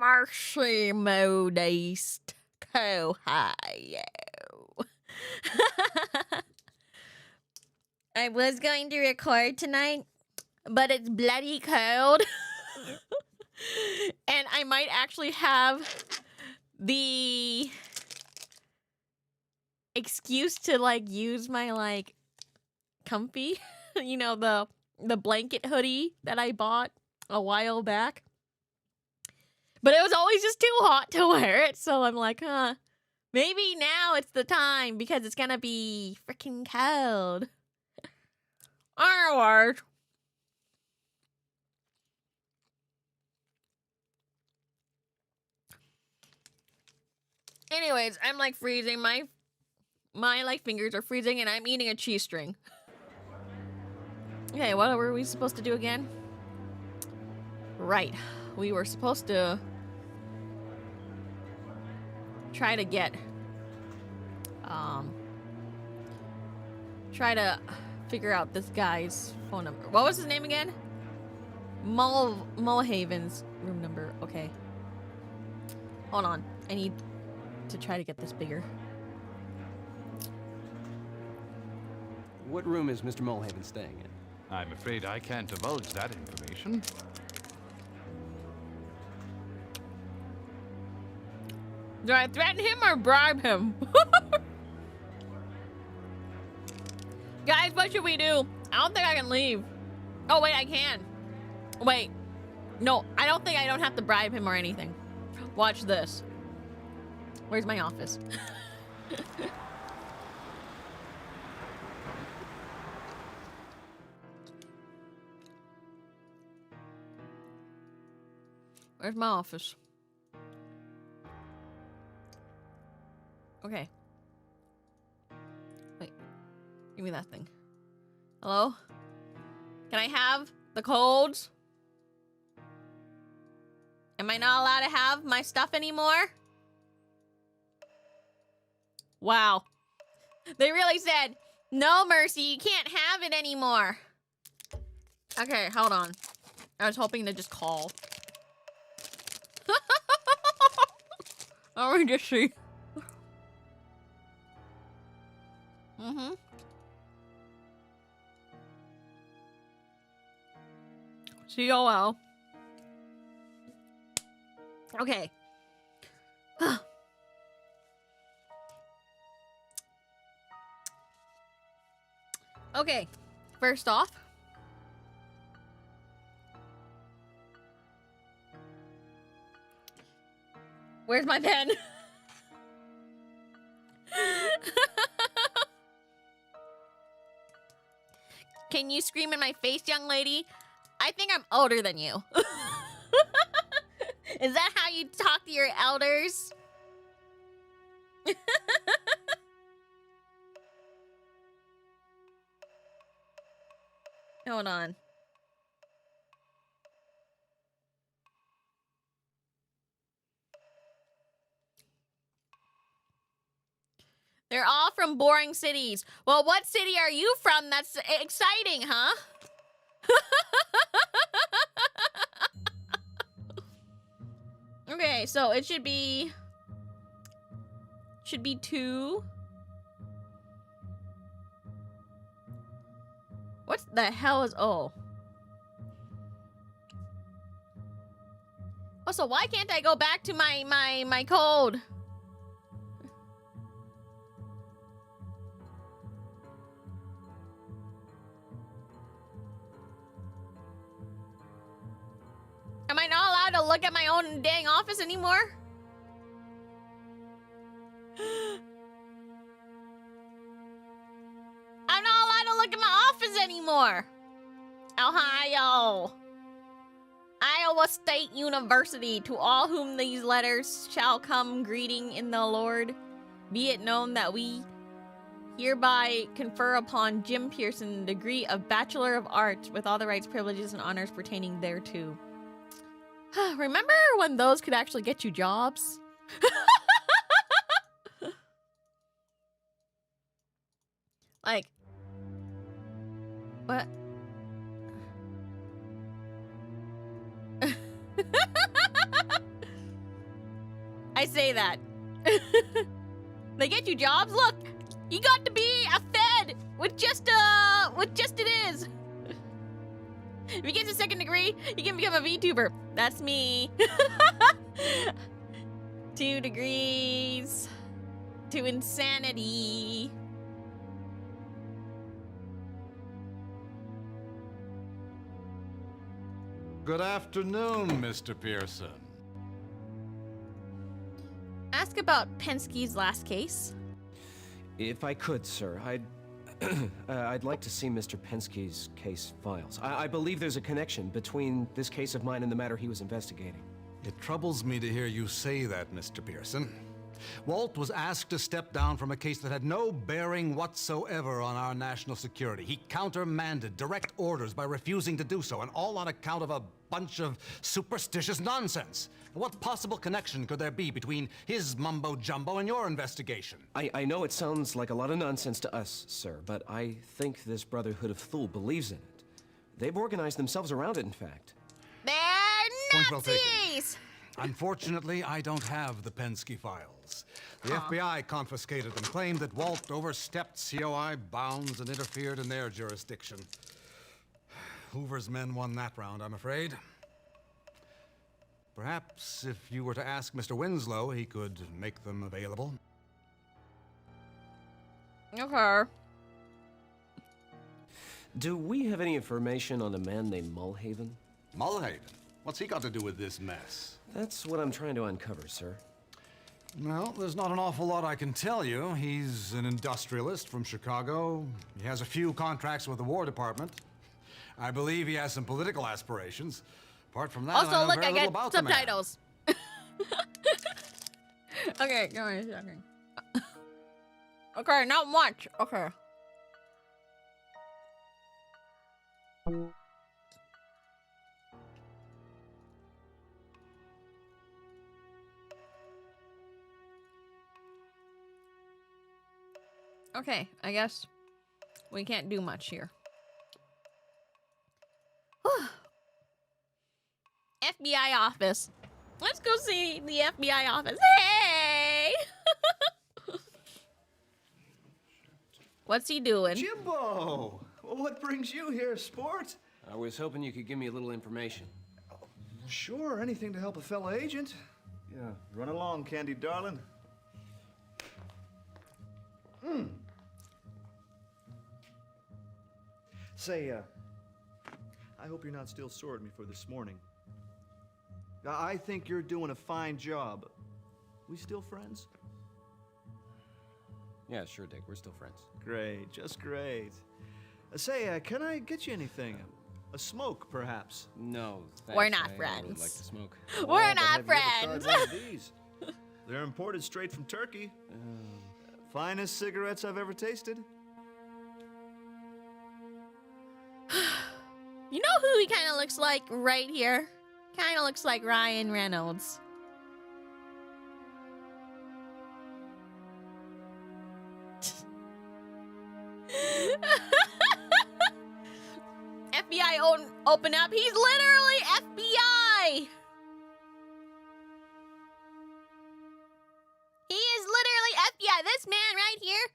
Mercy, Modiste. Ohio. I was going to record tonight, but it's bloody cold. And I might actually have the excuse to, like, use my, like, comfy, you know, the blanket hoodie that I bought a while back. But it was always just too hot to wear it, so I'm like, maybe now it's the time because it's gonna be freaking cold. Anyways. Anyways, I'm like freezing. My like fingers are freezing and I'm eating a cheese string. Okay, what were we supposed to do again? Right. We were supposed to try to get try to figure out this guy's phone number. What was his name again? Mulhaven's room number. Okay. Hold on. I need to try to get this bigger. What room is Mr. Mulhaven staying in? I'm afraid I can't divulge that information. Do I threaten him or bribe him? Guys, what should we do? I don't think I can leave. Oh, wait, I can. Wait. No, I don't think I don't have to bribe him or anything. Watch this. Where's my office? Where's my office? Okay. Wait. Give me that thing. Hello? Can I have the codes? Am I not allowed to have my stuff anymore? Wow. They really said, no, Mercy, you can't have it anymore. Okay, hold on. I was hoping to just call. Let me just see. Mm-hmm. COL. Okay. Okay. First off. Where's my pen? Can you scream in my face, young lady? I think I'm older than you. Is that how you talk to your elders? Hold on. They're all from boring cities. Well, what city are you from that's exciting, huh? Okay, so it should be 2. What the hell is oh? Oh, so why can't I go back to my code? Am I not allowed to look at my own dang office anymore? I'm not allowed to look at my office anymore. Ohio. Iowa State University. To all whom these letters shall come greeting in the Lord, be it known that we hereby confer upon Jim Pearson the degree of Bachelor of Arts with all the rights, privileges, and honors pertaining thereto. Remember when those could actually get you jobs? Like, what? say that. They get you jobs. Look, you got to be a Fed with just it is. If you get a second degree, you can become a VTuber. That's me. 2 degrees to insanity. Good afternoon, Mr. Pearson. Ask about Penske's last case. If I could, sir, I'd like to see Mr. Penske's case files. I believe there's a connection between this case of mine and the matter he was investigating. It troubles me to hear you say that, Mr. Pearson. Walt was asked to step down from a case that had no bearing whatsoever on our national security. He countermanded direct orders by refusing to do so, and all on account of a bunch of superstitious nonsense. What possible connection could there be between his mumbo-jumbo and your investigation? I know it sounds like a lot of nonsense to us, sir, but I think this Brotherhood of Thule believes in it. They've organized themselves around it, in fact. They're Point well taken. Nazis! Unfortunately, I don't have the Penske files. The FBI confiscated them, claimed that Walt overstepped COI bounds and interfered in their jurisdiction. Hoover's men won that round, I'm afraid. Perhaps if you were to ask Mr. Winslow, he could make them available. Okay. Do we have any information on a man named Mulhaven? Mulhaven? What's he got to do with this mess? That's what I'm trying to uncover, sir. Well, there's not an awful lot I can tell you. He's an industrialist from Chicago. He has a few contracts with the War Department. I believe he has some political aspirations. Apart from that, I Also, know look, very I little get about the man. subtitles. Okay, go on a second. Okay, not much. Okay. Okay, I guess we can't do much here. FBI office. Let's go see the FBI office. Hey! What's he doing? Jimbo! Well, what brings you here, sport? I was hoping you could give me a little information. Sure, anything to help a fellow agent. Yeah, run along, Candy darling. Say, I hope you're not still sore at me for this morning. I think you're doing a fine job. We still friends? Yeah, sure, Dick. We're still friends. Great, just great. Say, can I get you anything? A smoke, perhaps? No, thanks. We're not I would friends. like to smoke. We're But not have you ever friends. tried one of these? They're imported straight from Turkey. Finest cigarettes I've ever tasted. You know who he kind of looks like right here? Kind of looks like Ryan Reynolds. FBI open up. He's literally FBI. He is literally FBI. This man right here,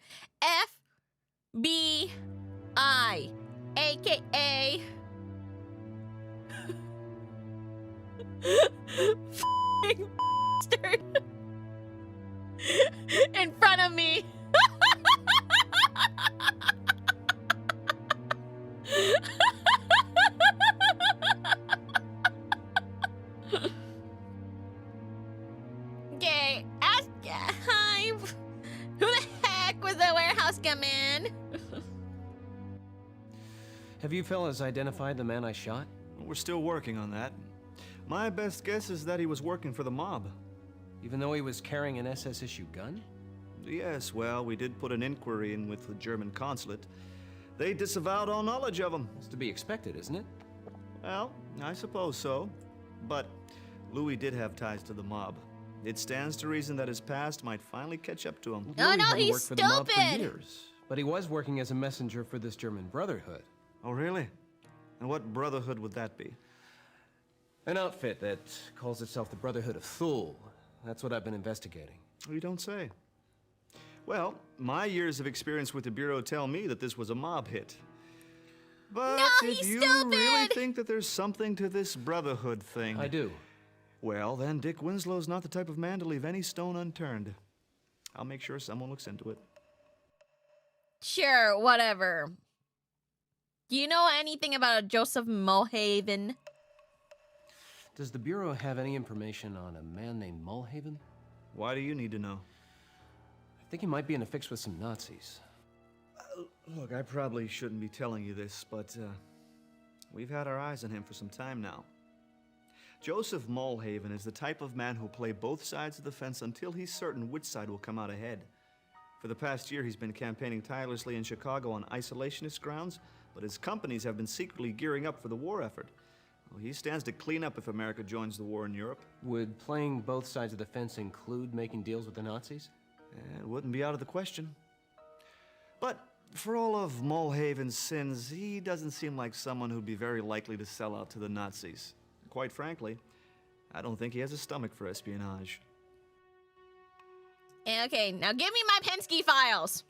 FBI, aka f***ing bastard in front of me. Okay, ask hi. Who the heck was the warehouse gunman? Have you fellas identified the man I shot? We're still working on that. My best guess is that he was working for the mob. Even though he was carrying an SS-issue gun? Yes, well, we did put an inquiry in with the German consulate. They disavowed all knowledge of him. It's to be expected, isn't it? Well, I suppose so. But Louis did have ties to the mob. It stands to reason that his past might finally catch up to him. Oh Louis no, hadn't he's worked for the mob for stupid. years, but he was working as a messenger for this German Brotherhood. Oh, really? And what brotherhood would that be? An outfit that calls itself the Brotherhood of Thule. That's what I've been investigating. You don't say. Well, my years of experience with the Bureau tell me that this was a mob hit. But No, if he's you stupid! really think that there's something to this brotherhood thing... I do. Well, then Dick Winslow's not the type of man to leave any stone unturned. I'll make sure someone looks into it. Sure, whatever. Do you know anything about a Joseph Mulhaven? Does the Bureau have any information on a man named Mulhaven? Why do you need to know? I think he might be in a fix with some Nazis. Look, I probably shouldn't be telling you this, but we've had our eyes on him for some time now. Joseph Mulhaven is the type of man who'll play both sides of the fence until he's certain which side will come out ahead. For the past year, he's been campaigning tirelessly in Chicago on isolationist grounds, but his companies have been secretly gearing up for the war effort. Well, he stands to clean up if America joins the war in Europe. Would playing both sides of the fence include making deals with the Nazis? It wouldn't be out of the question. But for all of Mulhaven's sins, he doesn't seem like someone who'd be very likely to sell out to the Nazis. Quite frankly, I don't think he has a stomach for espionage. Okay, now give me my Penske files.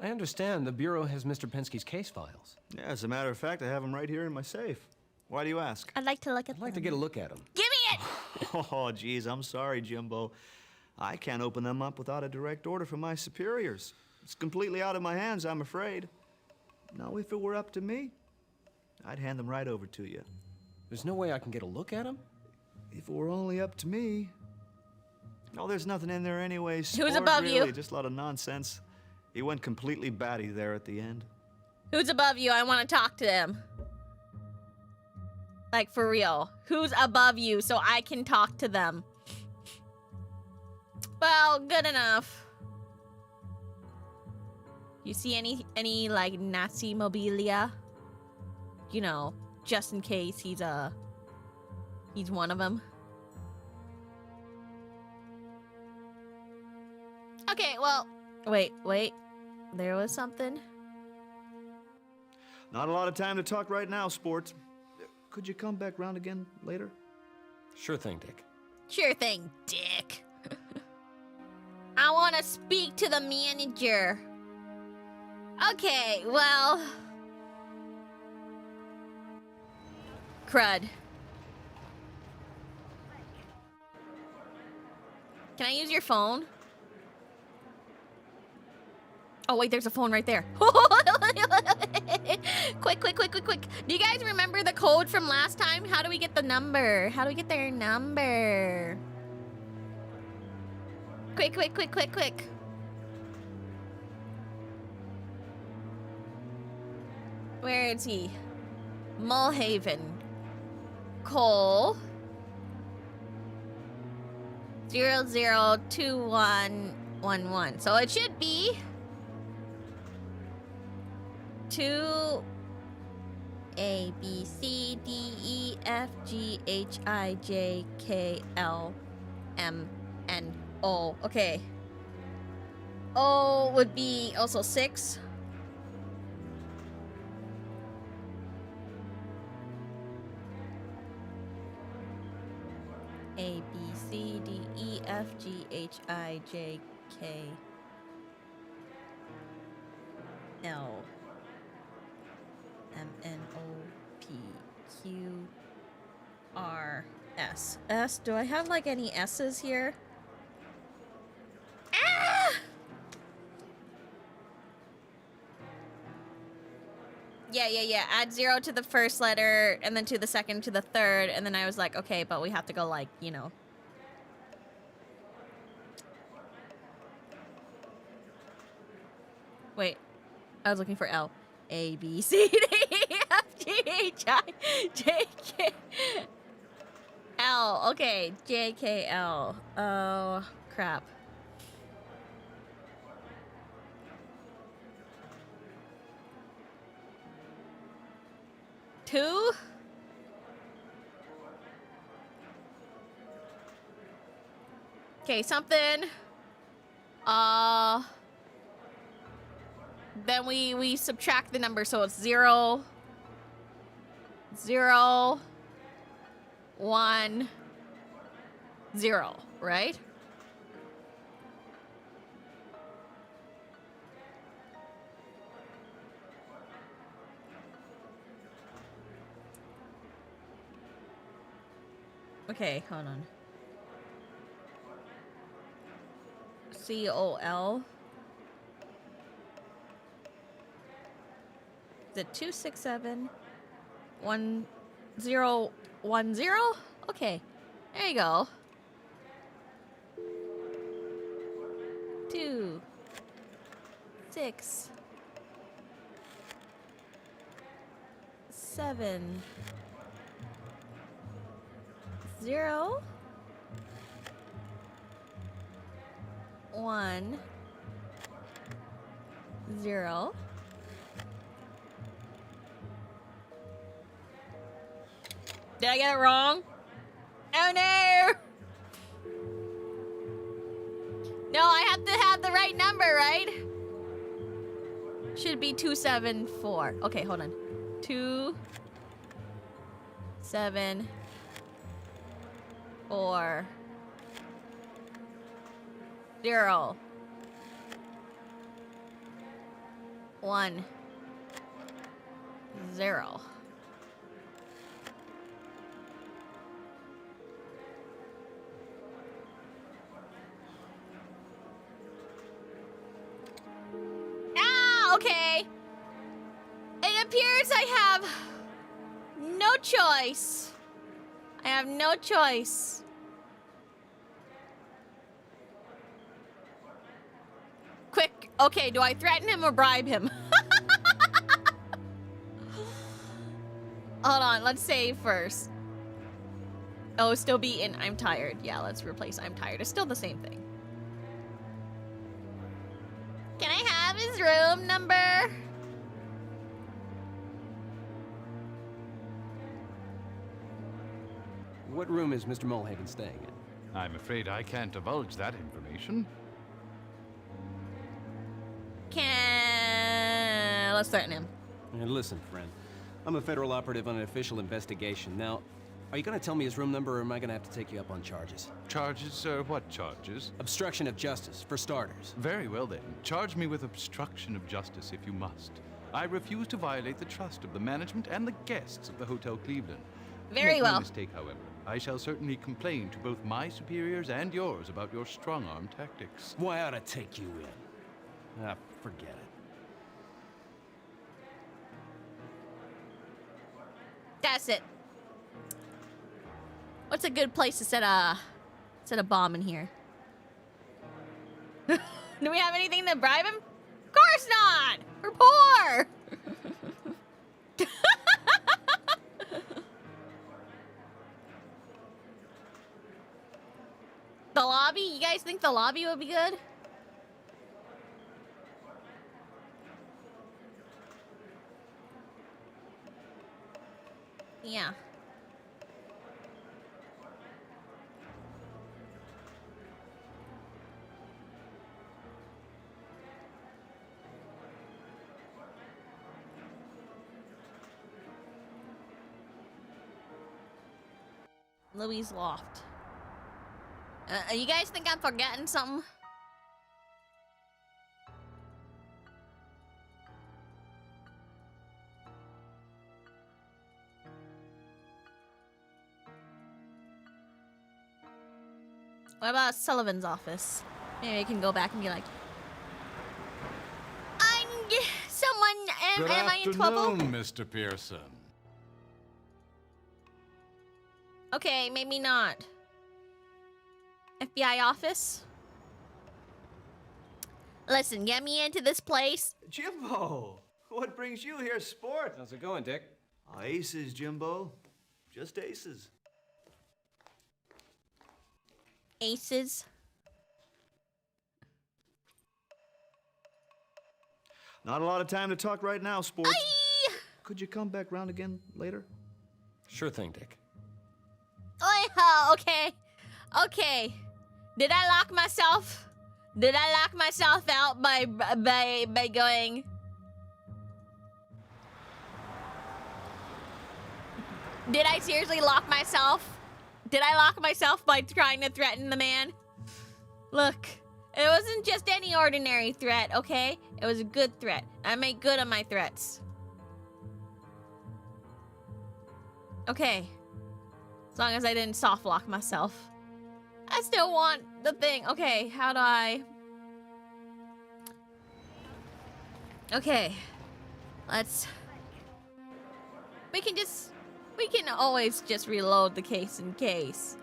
I understand the Bureau has Mr. Penske's case files. Yeah, as a matter of fact, I have them right here in my safe. Why do you ask? I'd like to look at I'd like to get a look at them. Give me it! Oh, geez, I'm sorry, Jimbo. I can't open them up without a direct order from my superiors. It's completely out of my hands, I'm afraid. Now, if it were up to me, I'd hand them right over to you. There's no way I can get a look at them? If it were only up to me. No, there's nothing in there anyway. Who's above really, you? Just a lot of nonsense. He went completely batty there at the end. Who's above you? I want to talk to them. Like, for real. Who's above you so I can talk to them? Well, good enough. You see any like Nazi mobilia? You know, just in case he's one of them. Okay, well, wait. There was something. Not a lot of time to talk right now, sport. Could you come back round again later? Sure thing, Dick. Sure thing, Dick. I want to speak to the manager. Okay, well... Crud. Can I use your phone? Oh, wait, there's a phone right there. Quick. Do you guys remember the code from last time? How do we get the number? How do we get their number? Quick. Where is he? Mulhaven. Cole. 002111. So it should be 2 A B C D E F G H I J K L M N O. Okay. O would be also 6. A B C D E F G H I J K L M N O P Q R S. S? Do I have like any S's here? Ah! Yeah. Add 0 to the first letter, and then to the second, to the third, and then I was like, okay, but we have to go like, you know. Wait, I was looking for L. A, B, C, D, E, F, G, H, I, J, K, L. Okay, J, K, L. Oh, crap. Two? Okay, something. Then we subtract the number, so it's 0, 0, 1, 0. right? Okay, hold on. COL. Is it 267 1010? Okay, there you go. 2 6 7 0 1 0 Did I get it wrong? Oh no! No, I have to have the right number, right? Should be 274. Okay, hold on. 2 7 4 0 1 0. Okay. It appears I have no choice. I have no choice. Quick. Okay, do I threaten him or bribe him? Hold on, let's save first. Oh, still beaten. I'm tired. Yeah, let's replace I'm tired. It's still the same thing. Can I have his room number? What room is Mr. Mulhaven staying in? I'm afraid I can't divulge that information. Let's threaten him. And listen, friend. I'm a federal operative on an official investigation. Now, are you gonna tell me his room number, or am I gonna have to take you up on charges? Charges, sir? What charges? Obstruction of justice, for starters. Very well then. Charge me with obstruction of justice if you must. I refuse to violate the trust of the management and the guests of the Hotel Cleveland. Very Make well. no mistake, however. I shall certainly complain to both my superiors and yours about your strong-arm tactics. Why ought to take you in? Ah, forget it. That's it. What's a good place to set a bomb in here? Do we have anything to bribe him? Of course not! We're poor! The lobby? You guys think the lobby would be good? Yeah. Louis' loft. You guys think I'm forgetting something? What about Sullivan's office? Maybe I can go back and be like, Good am I in trouble? afternoon, Mr. Pearson. Okay, maybe not. FBI office? Listen, get me into this place. Jimbo! What brings you here, sport? How's it going, Dick? Aces, Jimbo. Just aces. Aces. Not a lot of time to talk right now, sport. Aye! Could you come back round again later? Sure thing, Dick. Oh, okay. Okay. Did I lock myself? Did I lock myself out by going? Did I seriously lock myself? Did I lock myself by trying to threaten the man? Look, it wasn't just any ordinary threat, okay? It was a good threat. I made good on my threats. Okay. As long as I didn't soft lock myself. I still want the thing. Okay, how do I... Okay. Let's... We can always just reload the case in case.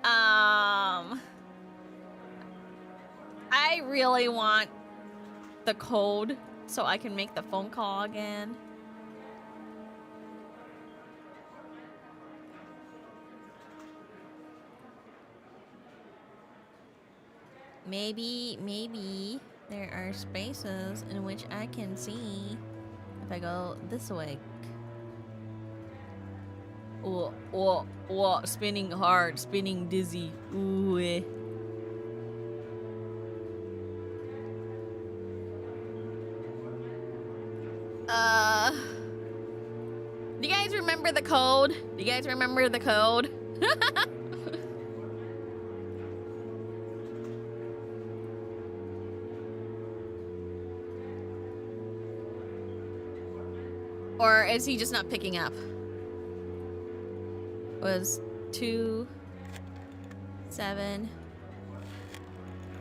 I really want the code so I can make the phone call again. Maybe there are spaces in which I can see if I go this way. Oh, spinning hard, spinning dizzy. Ooh. Do you guys remember the code? Do you guys remember the code? Or is he just not picking up? Was 2 7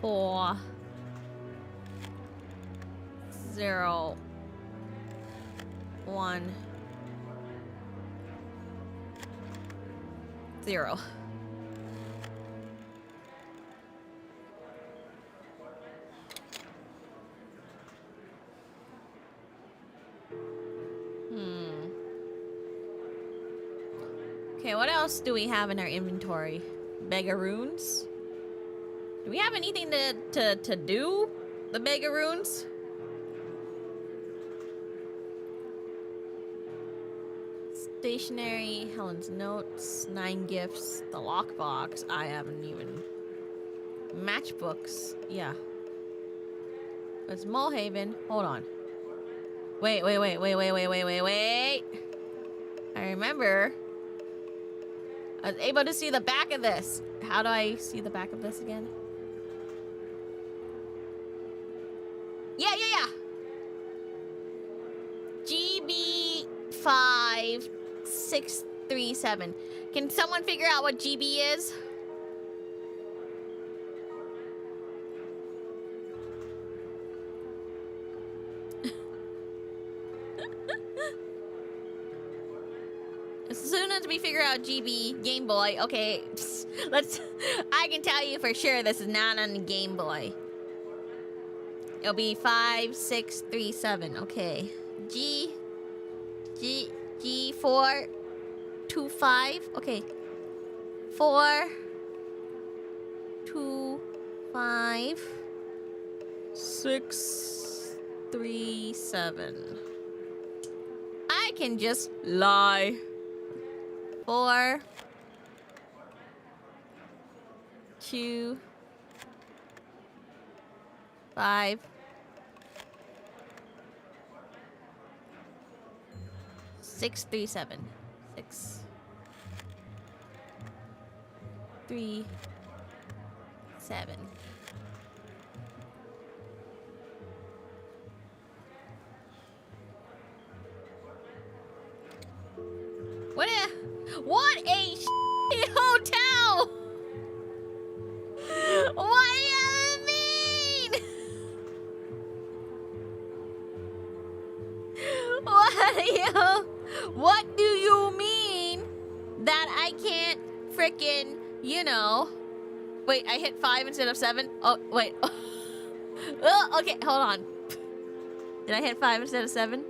4 0 1 0. Okay, what else do we have in our inventory? Begaroons? Do we have anything to do? The Begaroons? Stationery, Helen's notes, 9 gifts, the lockbox. I haven't even... Matchbooks. Yeah. It's Mulhaven. Hold on. Wait. I remember... I was able to see the back of this. How do I see the back of this again? Yeah. GB5637. Can someone figure out what GB is? As soon as we figure out GB Game Boy, okay, let's. I can tell you for sure this is not on the Game Boy. It'll be 5637. Okay, G425. Okay, 425 637. I can just lie. 4 2 5 637 6 3 7. What a hotel! What do you mean? What do you mean that I can't frickin', you know? Wait, I hit 5 instead of 7? Oh, wait. Oh, okay, hold on. Did I hit 5 instead of 7?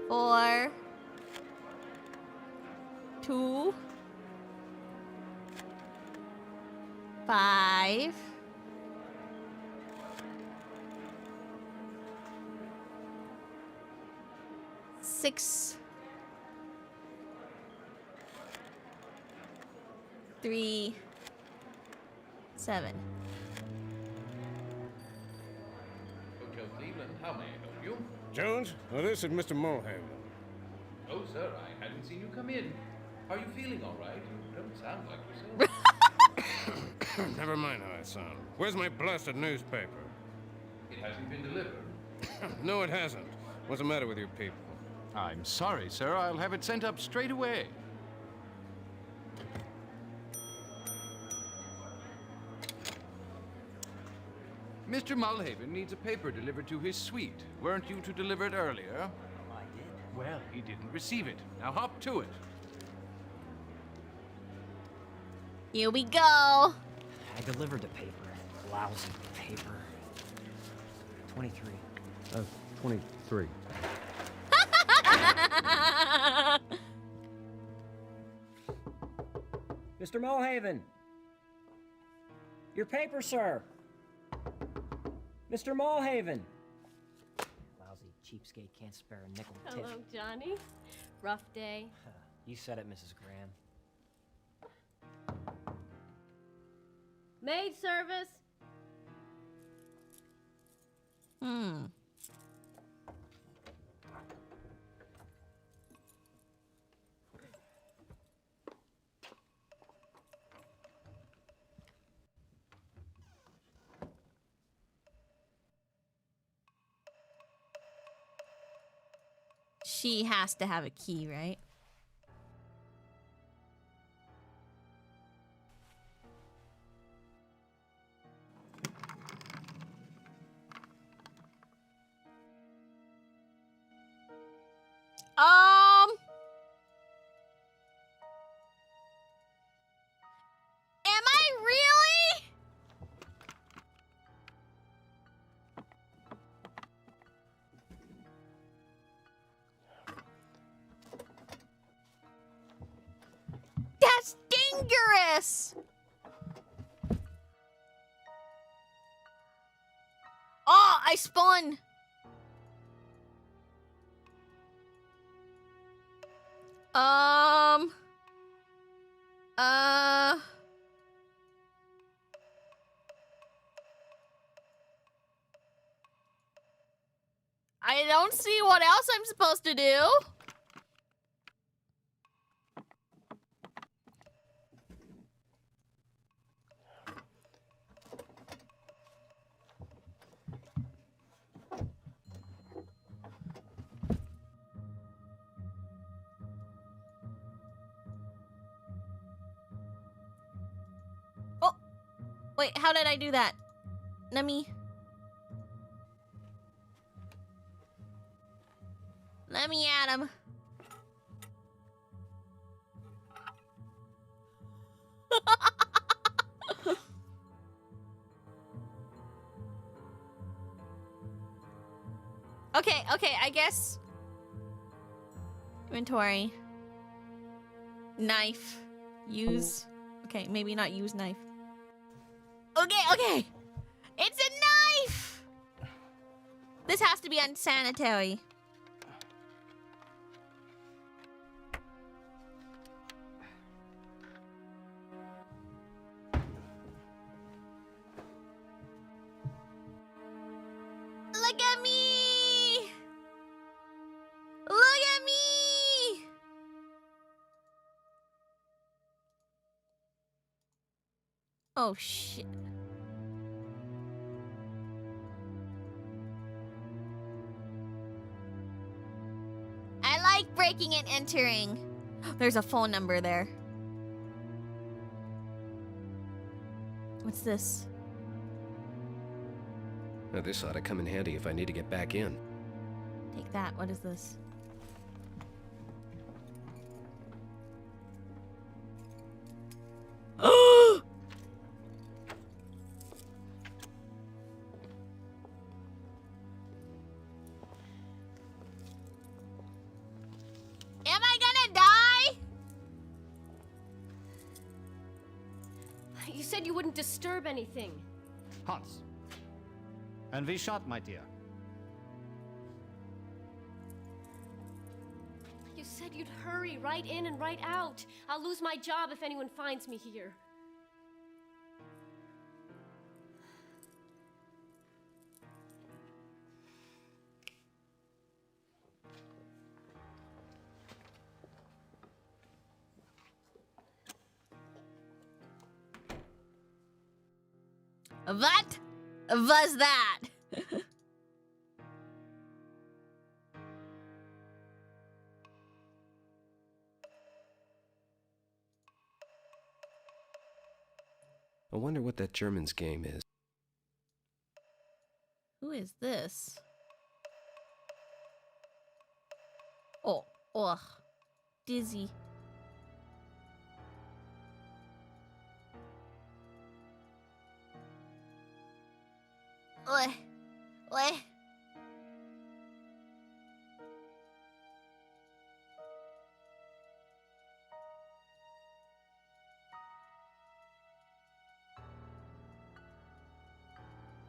4 2 5 6 3 7. Hotel Cleveland, how may I help you? Jones? Well, this is Mr. Mulhaven. Oh, sir, I hadn't seen you come in. Are you feeling all right? You don't sound like yourself. Never mind how I sound. Where's my blasted newspaper? It hasn't been delivered. No, it hasn't. What's the matter with you people? I'm sorry, sir. I'll have it sent up straight away. Mr. Mulhaven needs a paper delivered to his suite. Weren't you to deliver it earlier? I did. Well, he didn't receive it. Now hop to it. Here we go. I delivered the paper. Lousy paper. 23. 23. Mr. Mulhaven! Your paper, sir! Mr. Mulhaven! Lousy cheapskate can't spare a nickel tip. Hello, Johnny. Rough day. You said it, Mrs. Graham. Maid service. She has to have a key, right? Am I really? That's dangerous. Oh, I spun. I don't see what else I'm supposed to do. Oh, wait, how did I do that? Let me at him. Okay, I guess. Inventory. Knife. Use. Okay, maybe not use knife. Okay. It's a knife! This has to be unsanitary. Look at me! Look at me! Oh, shit. I like breaking and entering. There's a phone number there. What's this? Now, this ought to come in handy if I need to get back in. Take that. What is this? Am I gonna die? You said you wouldn't disturb anything. Hans. And we shot, my dear. You said you'd hurry right in and right out. I'll lose my job if anyone finds me here. What was that? I wonder what that German's game is. Who is this? Oh, ugh. Dizzy. Ugh. Ugh.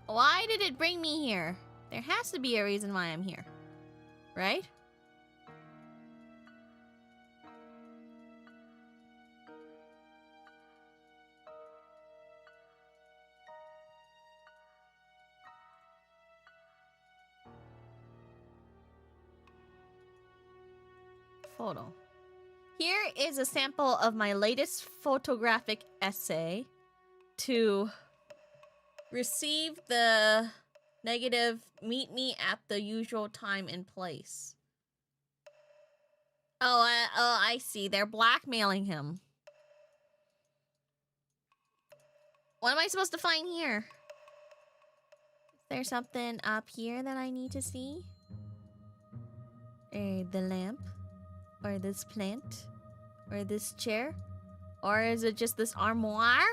Why did it bring me here? There has to be a reason why I'm here. Right? Photo. Here is a sample of my latest photographic essay to receive the negative meet me at the usual time and place. Oh, I see. They're blackmailing him. What am I supposed to find here? Is there something up here that I need to see? The lamp? Or this plant? Or this chair? Or is it just this armoire?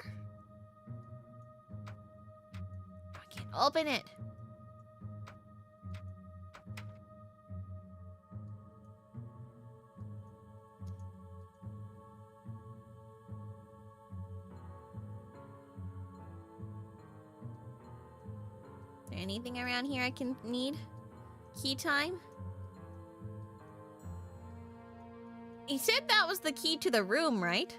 I can't open it. Is there anything around here I can need? Key time? He said that was the key to the room, right?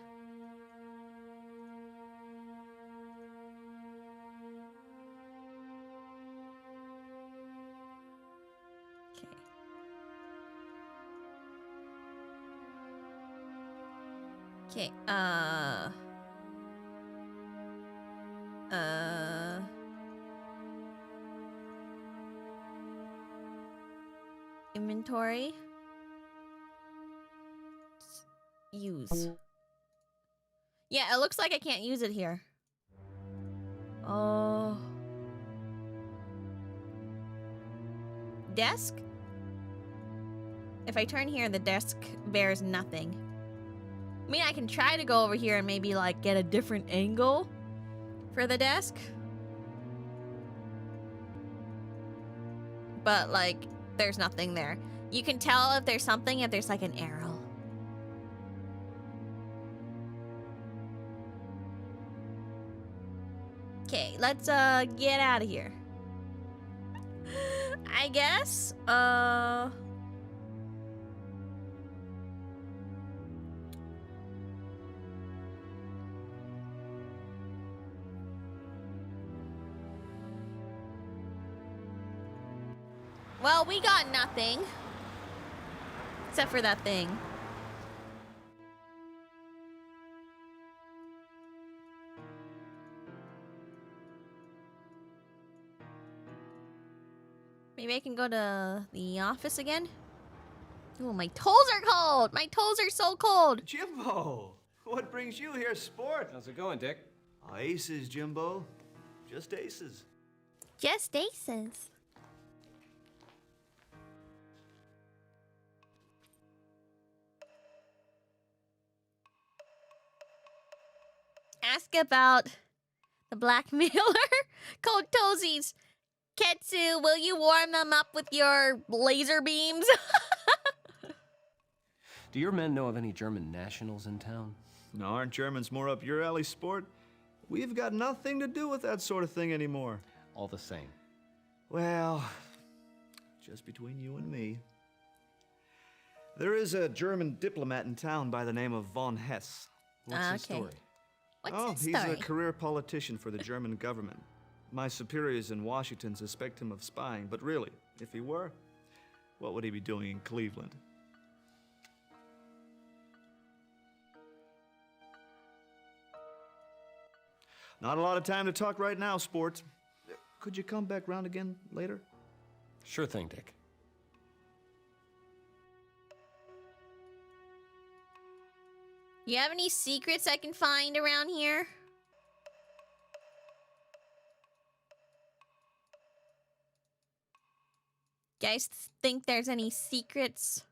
Okay. Okay, inventory. Use. Yeah, it looks like I can't use it here. Oh. Desk? If I turn here, the desk bears nothing. I mean, I can try to go over here and maybe, like, get a different angle for the desk. But, like, there's nothing there. You can tell if there's something if there's, like, an arrow. Okay, let's get out of here. I guess. Well, we got nothing. Except for that thing. Maybe I can go to the office again? Oh, my toes are cold! My toes are so cold! Jimbo! What brings you here, sport? How's it going, Dick? Aces, Jimbo. Just aces. Just aces. Ask about the blackmailer. Cold toesies. Ketsu, will you warm them up with your laser beams? Do your men know of any German nationals in town? No, aren't Germans more up your alley, sport? We've got nothing to do with that sort of thing anymore. All the same. Well, just between you and me. There is a German diplomat in town by the name of von Hess. What's his story? What's his he's story? a career politician for the German government. My superiors in Washington suspect him of spying, but really, if he were, what would he be doing in Cleveland? Not a lot of time to talk right now, sport. Could you come back round again later? Sure thing, Dick. You have any secrets I can find around here? Guys think there's any secrets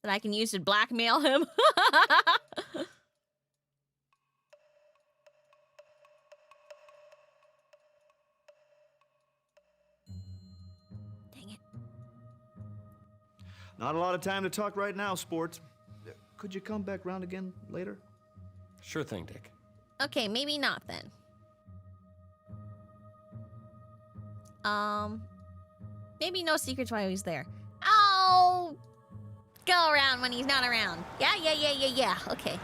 that I can use to blackmail him? Dang it. Not a lot of time to talk right now, sport. Could you come back round again later? Sure thing, Dick. Okay, maybe not then. Maybe no secrets while he's there. I'll go around when he's not around. Yeah. Okay.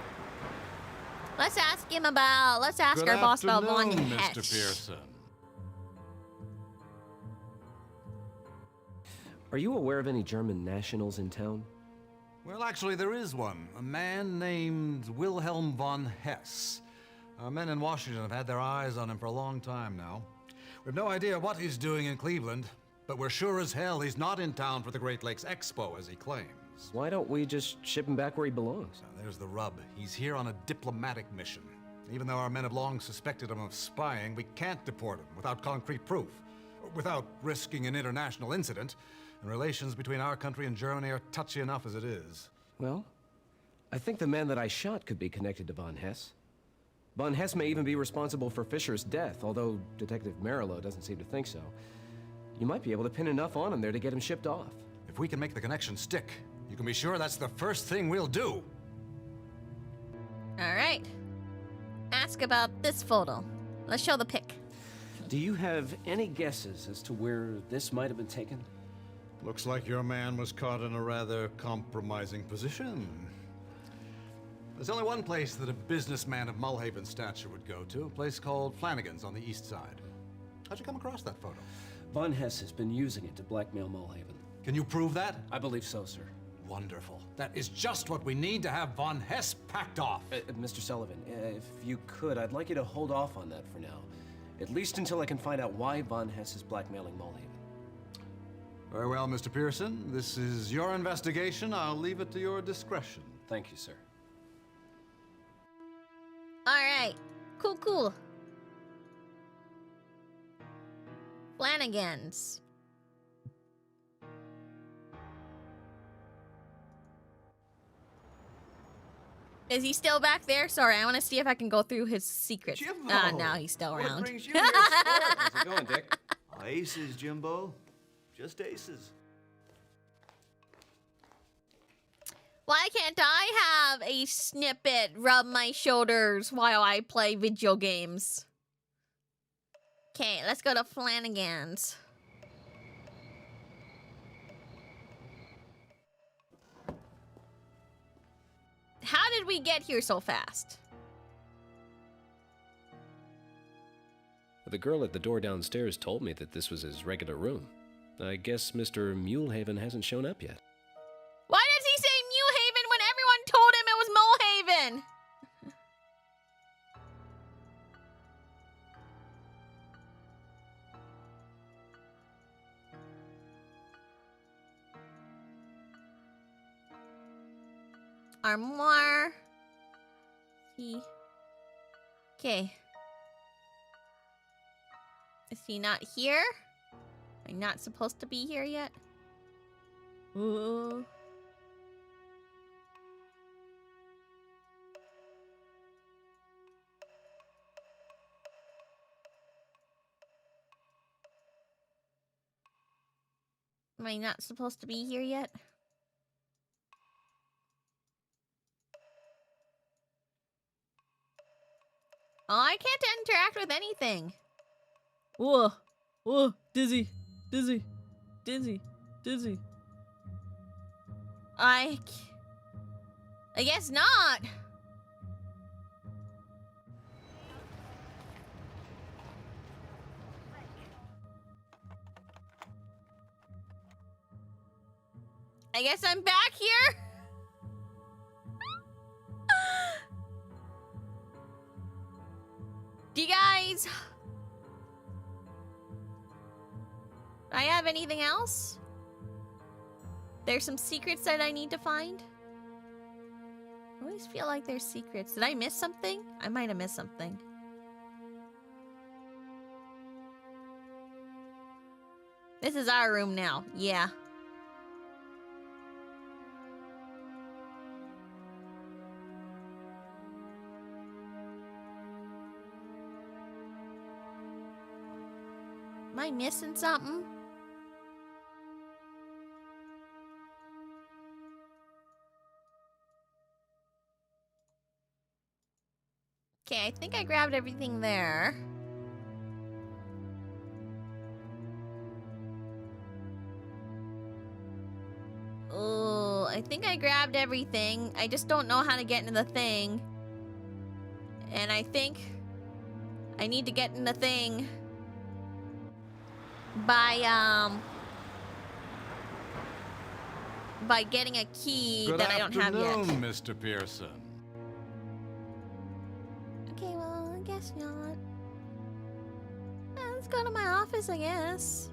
Let's ask him about. Let's ask our boss about Von Hess. Mr. Pearson. Are you aware of any German nationals in town? Well, actually, there is one. A man named Wilhelm von Hess. Our men in Washington have had their eyes on him for a long time now. We have no idea what he's doing in Cleveland, but we're sure as hell he's not in town for the Great Lakes Expo, as he claims. Why don't we just ship him back where he belongs? Now, there's the rub. He's here on a diplomatic mission. Even though our men have long suspected him of spying, we can't deport him without concrete proof, without risking an international incident. And relations between our country and Germany are touchy enough as it is. Well, I think the man that I shot could be connected to Von Hess. Von Hess may even be responsible for Fisher's death, although Detective Marillo doesn't seem to think so. You might be able to pin enough on him there to get him shipped off. If we can make the connection stick, you can be sure that's the first thing we'll do. All right. Ask about this photo. Let's show the pic. Do you have any guesses as to where this might have been taken? Looks like your man was caught in a rather compromising position. There's only one place that a businessman of Mulhaven's stature would go to, a place called Flanagan's on the east side. How'd you come across that photo? Von Hess has been using it to blackmail Mulhaven. Can you prove that? I believe so, sir. Wonderful. That is just what we need to have Von Hess packed off. Mr. Sullivan, if you could, I'd like you to hold off on that for now. At least until I can find out why Von Hess is blackmailing Mulhaven. Very well, Mr. Pearson. This is your investigation. I'll leave it to your discretion. Thank you, sir. All right. Cool. Flanagan's. Is he still back there? Sorry, I want to see if I can go through his secrets. Jimbo! No, he's still around. What brings you here, sport? How's it going, Dick? Aces, Jimbo. Just aces. Why can't I have a snippet rub my shoulders while I play video games? Okay, let's go to Flanagan's. How did we get here so fast? The girl at the door downstairs told me that this was his regular room. I guess Mr. Mulehaven hasn't shown up yet. Why does he say Mulehaven when everyone told him it was Mulhaven? Armoire. Okay. Is he not here? Am I not supposed to be here yet? Ooh. Am I not supposed to be here yet? Oh, I can't interact with anything. Whoa. Whoa. Dizzy. I guess not. I guess I'm back here. Do you guys guys. Do I have anything else? There's some secrets that I need to find. I always feel like there's secrets. Did I miss something? I might have missed something. This is our room now. Yeah. Am I missing something? Okay, I think I grabbed everything there. Oh, I think I grabbed everything. I just don't know how to get into the thing. And I think I need to get in the thing by getting a key that I don't have yet. Good afternoon, Mr. Pearson. Okay, well, I guess not. Let's go to my office, I guess.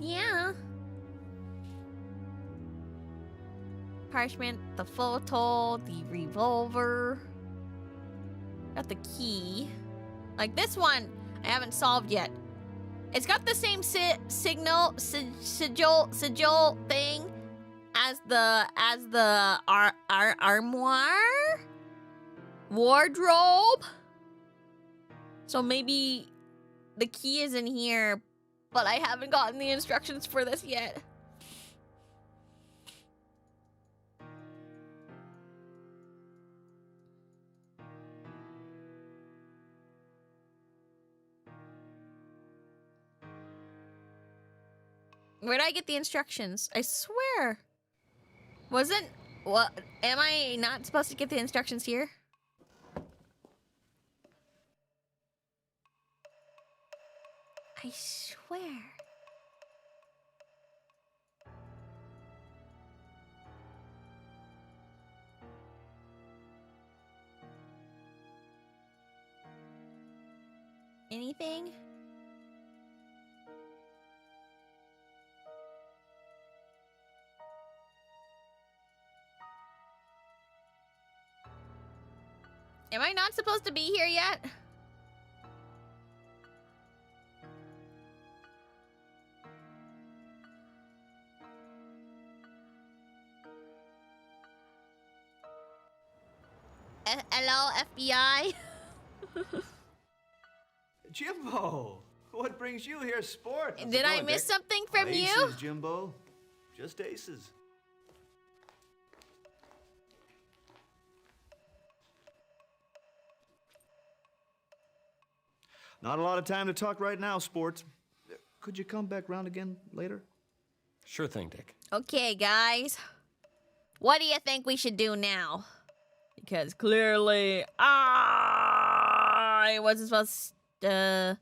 Yeah. Parchment, the photo, the revolver. Got the key. Like this one, I haven't solved yet. It's got the same sigil thing as the armoire wardrobe. So maybe the key is in here, but I haven't gotten the instructions for this yet. Where did I get the instructions? I swear. Wasn't... What? Am I not supposed to get the instructions here? I swear. Anything? Am I not supposed to be here yet? Hello, FBI? Jimbo! What brings you here, sport? How's Did it I going, miss Dick? something from Aces, you? Jimbo. Just aces. Not a lot of time to talk right now, sport. Could you come back round again later? Sure thing, Dick. Okay, guys. What do you think we should do now? Because clearly, I wasn't supposed to...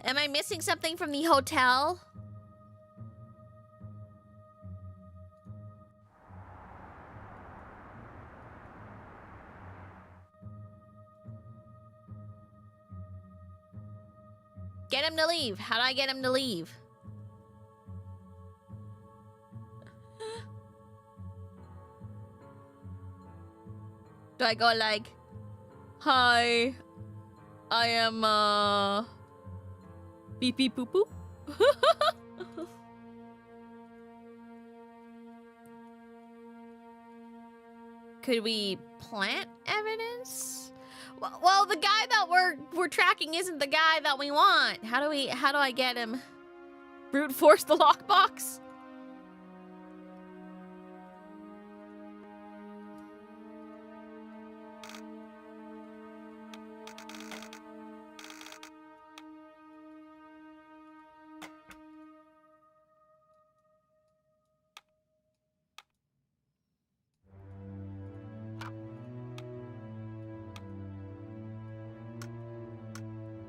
Am I missing something from the hotel? Get him to leave. How do I get him to leave? Do I go like, hi, I am, beep beep poo poo? Could we plant evidence? Well, the guy that we're tracking isn't the guy that we want. How do I get him? Brute force the lockbox?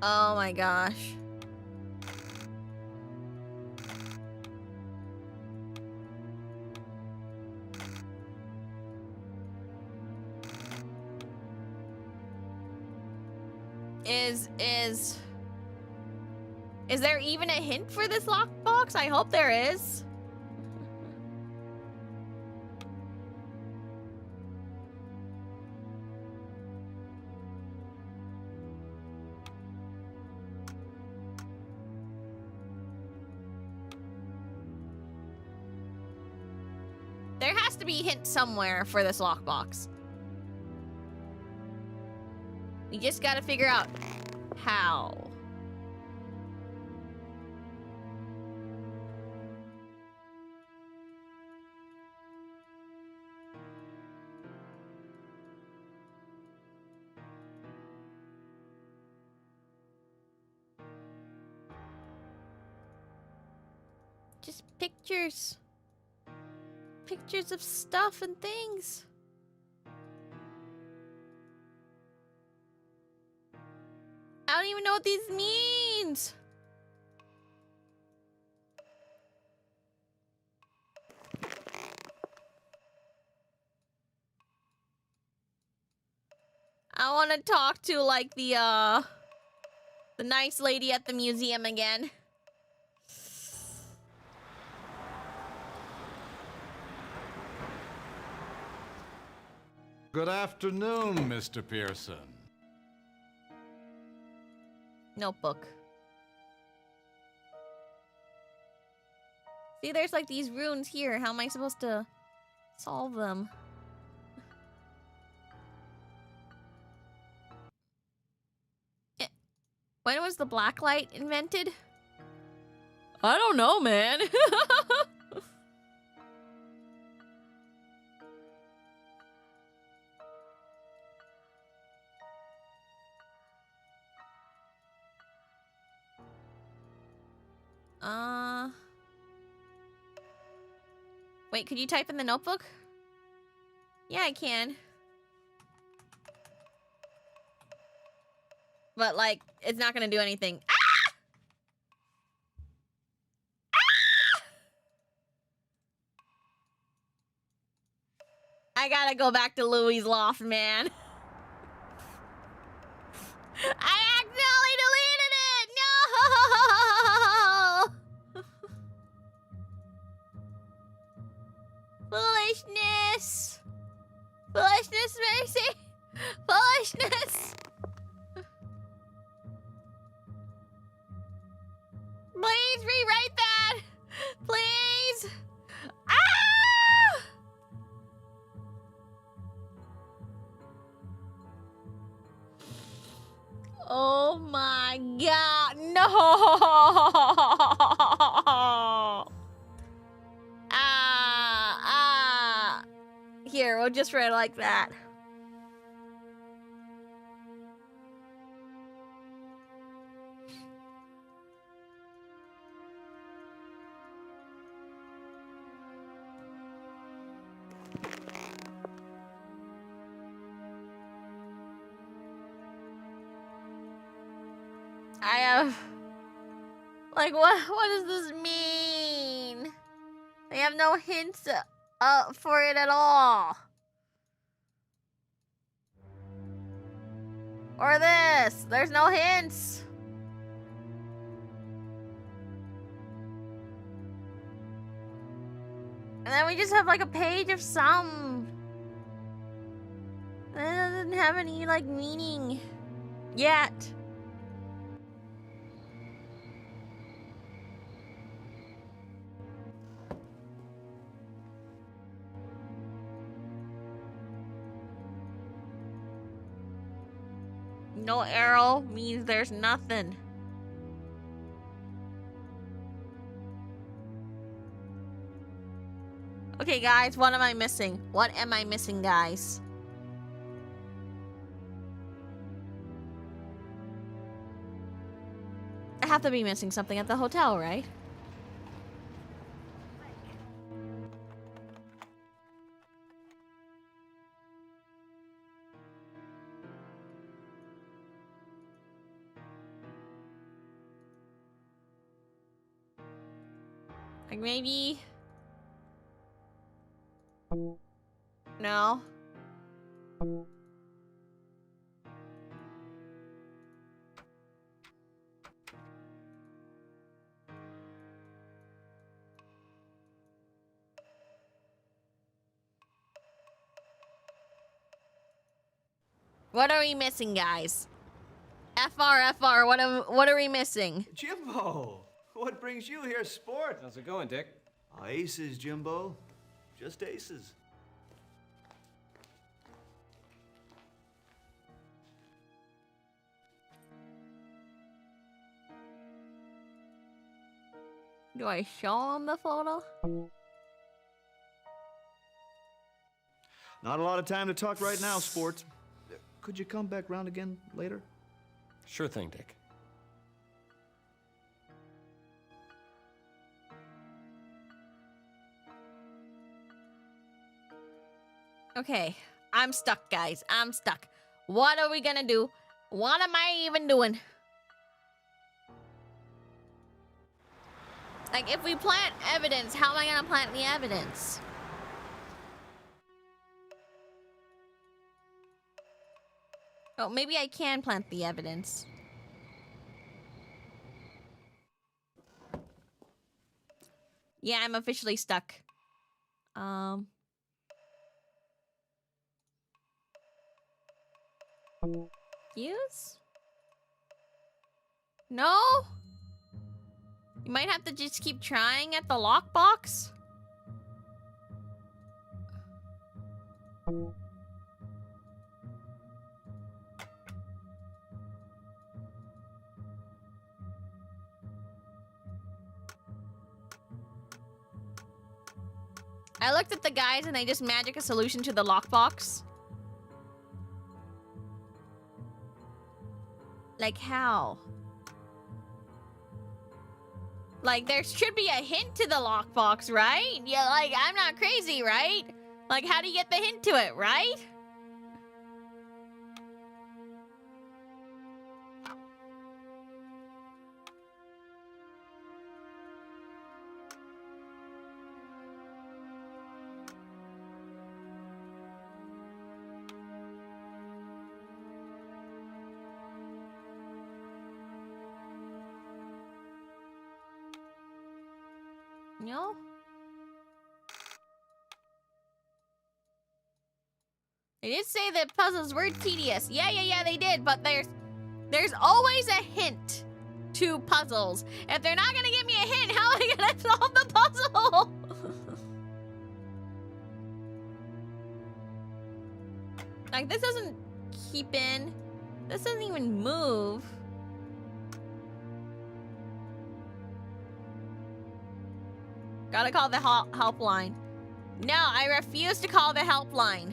Oh my gosh. is there even a hint for this lockbox? I hope there is. There has to be a hint somewhere for this lockbox. We just gotta figure out how. Just pictures. Pictures of stuff and things. I don't even know what these means. I want to talk to like the nice lady at the museum again. Good afternoon, Mr. Pearson. Notebook. See, there's like these runes here. How am I supposed to solve them? When was the black light invented? I don't know, man. Wait, could you type in the notebook? Yeah, I can. But, like, it's not gonna do anything. Ah! Ah! I gotta go back to Louis' loft, man. I accidentally deleted it! No! Foolishness! Foolishness, Mercy! Foolishness! Please rewrite that! Please! Ah! Oh my god, no! Here, we'll just write it like that. I have... Like, what does this mean? They have no hints for it at all. Or this. There's no hints. And then we just have, like, a page of some. That doesn't have any, like, meaning yet. No arrow means there's nothing. Okay, guys, what am I missing? What am I missing, guys? I have to be missing something at the hotel, right? Like maybe... No. What are we missing, guys? FR, what are we missing? Jimbo, what brings you here, sport? How's it going, Dick? Aces, Jimbo. Just aces. Do I show him the photo? Not a lot of time to talk right now, sport. Could you come back round again later? Sure thing, Dick. Okay, I'm stuck, guys. I'm stuck. What are we gonna do? What am I even doing? Like, if we plant evidence, how am I gonna plant the evidence? Oh, maybe I can plant the evidence. Yeah, I'm officially stuck. Use? No? You might have to just keep trying at the lockbox. I looked at the guys and they just magic a solution to the lockbox. Like how? Like, there should be a hint to the lockbox, right? Yeah, like, I'm not crazy, right? Like, how do you get the hint to it, right? No? They did say that puzzles were tedious. Yeah, they did, but there's always a hint to puzzles. If they're not gonna give me a hint, how am I gonna solve the puzzle? Like, this doesn't keep in. This doesn't even move. Gotta call the helpline. No, I refuse to call the helpline.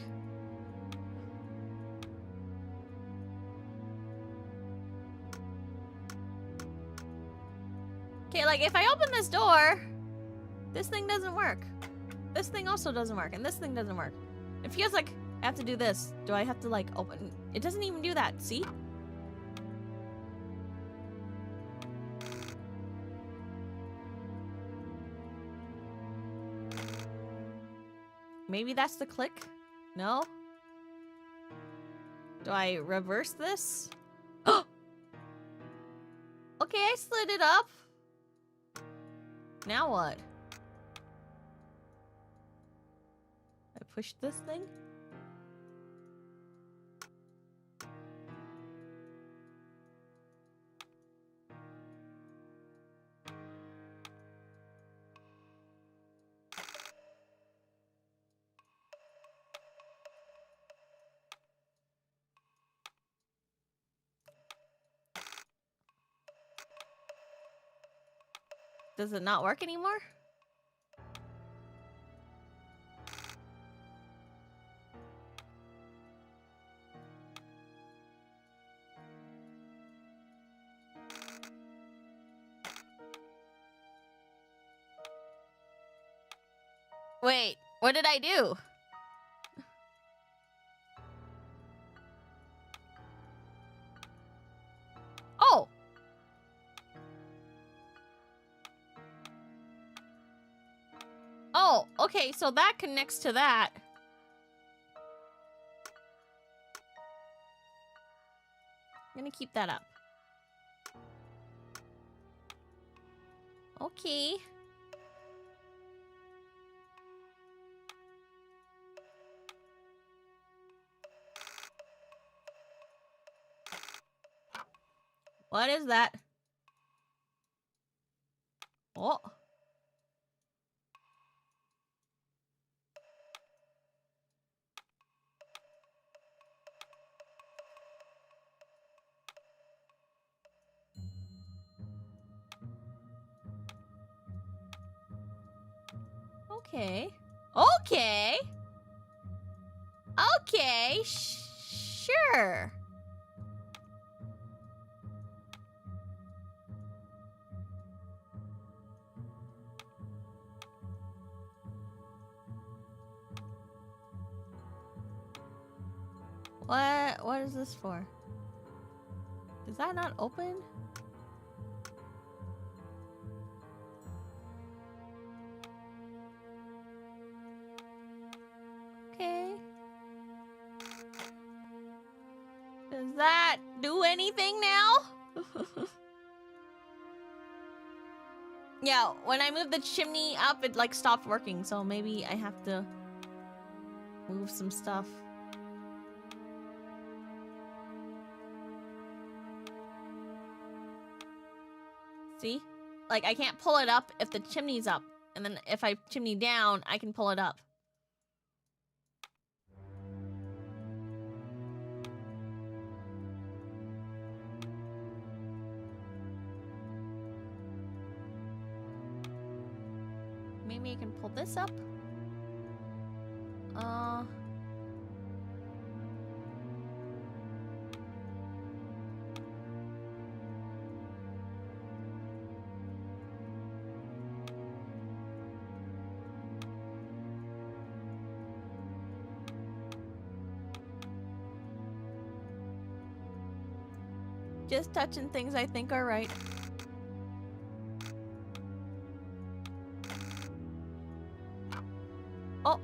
Okay, like, if I open this door, this thing doesn't work. This thing also doesn't work, and this thing doesn't work. It feels like I have to do this. Do I have to, like, open? It doesn't even do that, see? Maybe that's the click? No? Do I reverse this? Oh! Okay, I slid it up. Now what? I push this thing? Does it not work anymore? Wait, what did I do? Oh! Oh, okay, so that connects to that. I'm gonna keep that up. Okay. What is that? Oh. Okay. Okay. Okay. Sure. What is this for? Is that not open? Okay. Does that do anything now? Yeah, when I moved the chimney up, it like stopped working, so maybe I have to move some stuff. See? Like, I can't pull it up if the chimney's up. And then if I chimney down, I can pull it up. Maybe I can pull this up. Just touching things I think are right. Oh.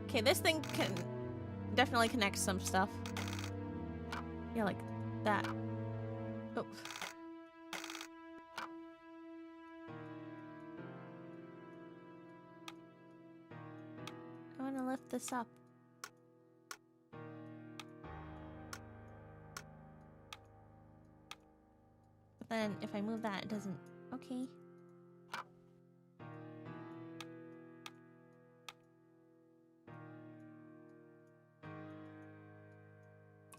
Okay, this thing can definitely connect some stuff. Yeah, like that. Oh. I want to lift this up. But then if I move that, it doesn't. Okay.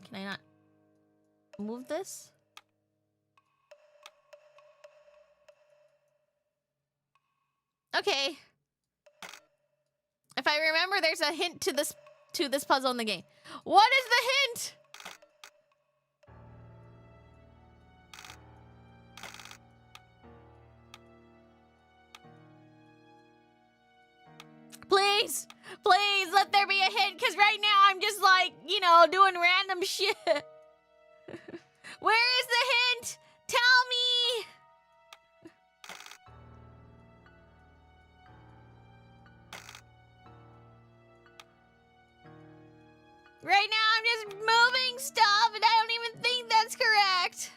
Can I not move this? Okay. If I remember, there's a hint to this puzzle in the game. What is the hint? Please, please let there be a hint, because right now I'm just like, you know, doing random shit. Where is the hint? Tell me. Right now I'm just moving stuff and I don't even think that's correct.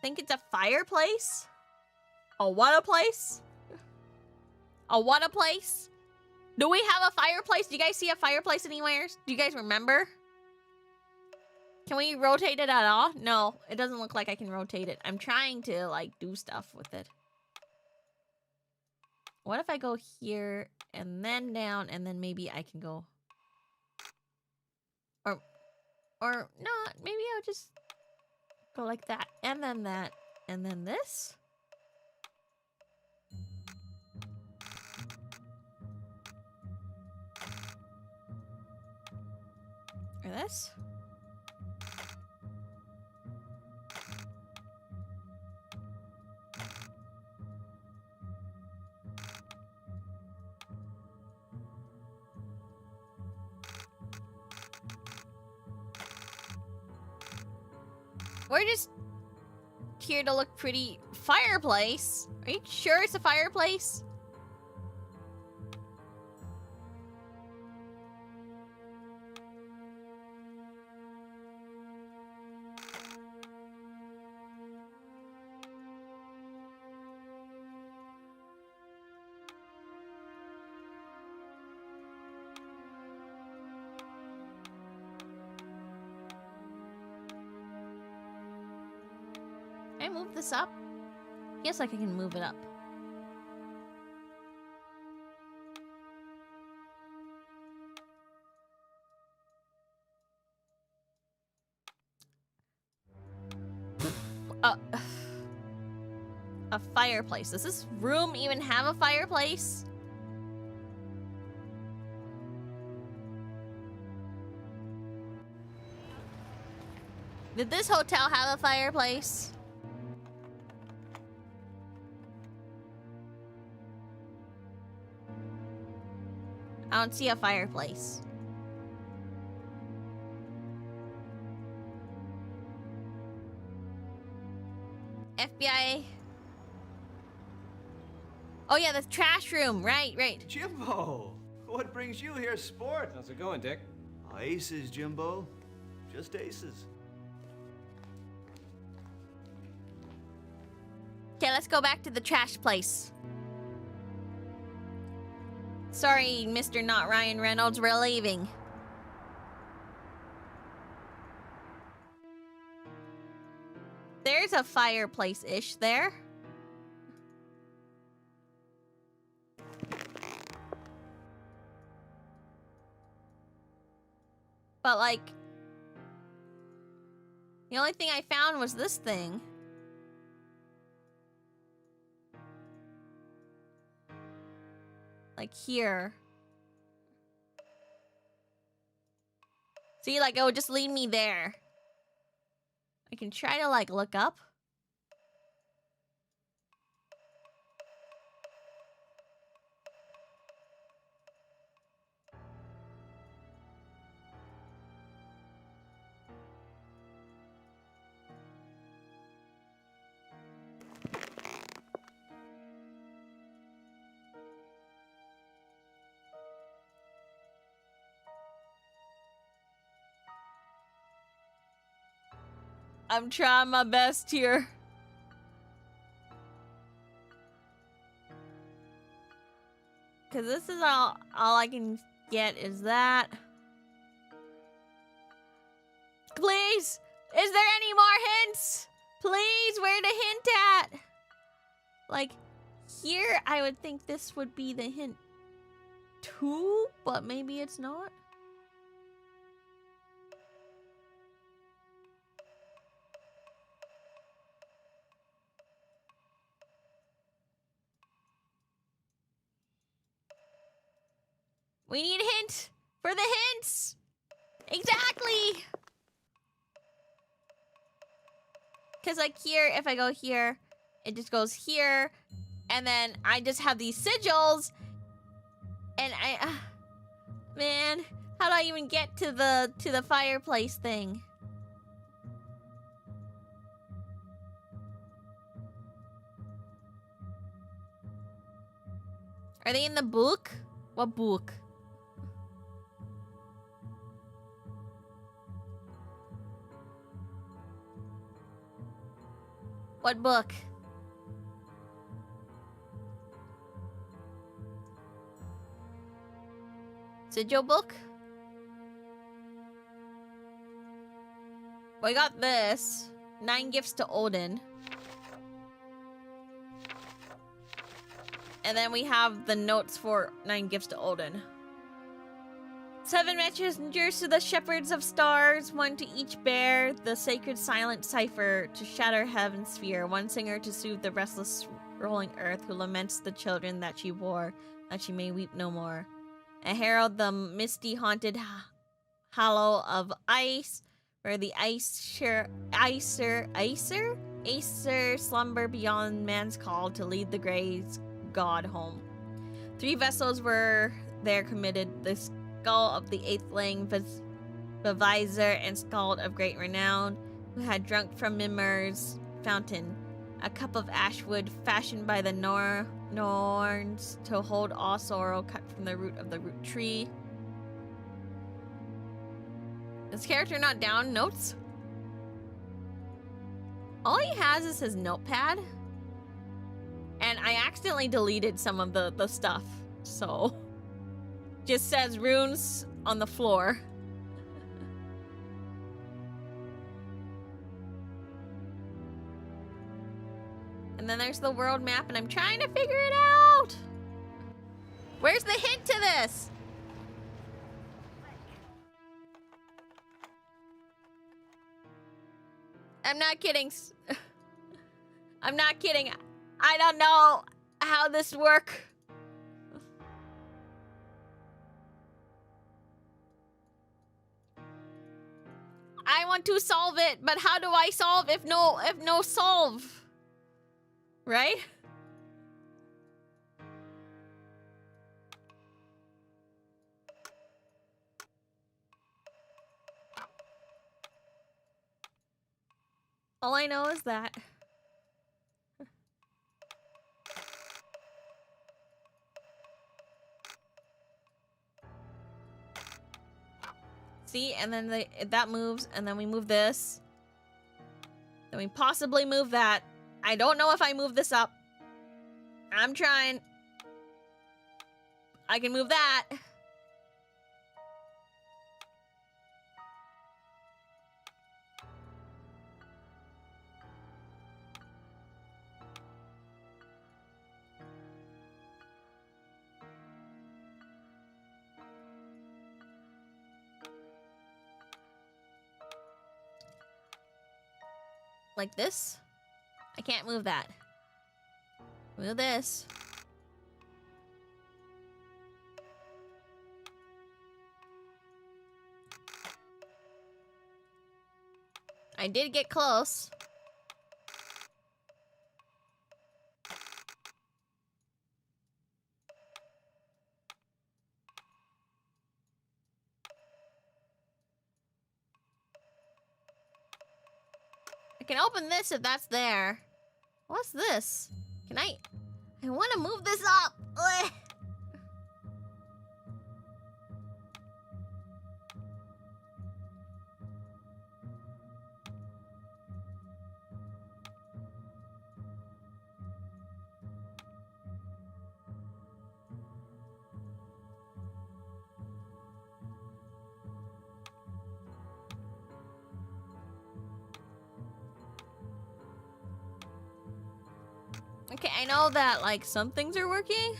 Think it's a fireplace? A what a place? A what a place? Do we have a fireplace? Do you guys see a fireplace anywhere? Do you guys remember? Can we rotate it at all? No, it doesn't look like I can rotate it. I'm trying to like do stuff with it. What if I go here and then down and then maybe I can go... Or not. Maybe I'll just go like that and then this. Or this. We're just here to look pretty. Fireplace? Are you sure it's a fireplace? Can I move this up? Yes, I can move it up. A fireplace. Does this room even have a fireplace? Did this hotel have a fireplace? I don't see a fireplace. FBI. Oh yeah, the trash room. Right. Jimbo! What brings you here, sport? How's it going, Dick? Aces, Jimbo. Just aces. Okay, let's go back to the trash place. Sorry, Mr. Not Ryan Reynolds, we're leaving. There's a fireplace-ish there. But, like, the only thing I found was this thing. Like, here. See, like, it would just lead me there. I can try to, like, look up. I'm trying my best here. Cause this is all I can get is that. Please! Is there any more hints? Please, where to hint at? Like, here I would think this would be the hint too, but maybe it's not. We need a hint for the hints. Exactly. Because like here, if I go here, it just goes here. And then I just have these sigils. And man, how do I even get to the fireplace thing? Are they in the book? What book? What book? Sigil book? We got this. 9 gifts to Odin. And then we have the notes for 9 gifts to Odin. 7 messengers to the shepherds of stars, 1 to each bear the sacred silent cipher to shatter heaven's sphere, 1 singer to soothe the restless rolling earth who laments the children that she bore, that she may weep no more. A herald the misty haunted hollow of ice, where the Acer slumber beyond man's call to lead the Grey's god home. 3 vessels were there committed, the skull of the 8th laying Beviser and Skald of great renown, who had drunk from Mimir's fountain, a cup of ashwood fashioned by the Norns to hold all sorrow, cut from the root of the root tree. Is character not down notes? All he has is his notepad. And I accidentally deleted some of the stuff, so just says runes on the floor. And then there's the world map, and I'm trying to figure it out. Where's the hint to this? I'm not kidding. I'm not kidding. I don't know how this works. I want to solve it, but how do I solve if no solve? Right? All I know is that. See, and then that moves, and then we move this. Then we possibly move that. I don't know if I move this up. I'm trying. I can move that. Like this? I can't move that. Move this. I did get close. I can open this if that's there. What's this? Can I want to move this up. Ugh. Okay, I know that, like, some things are working.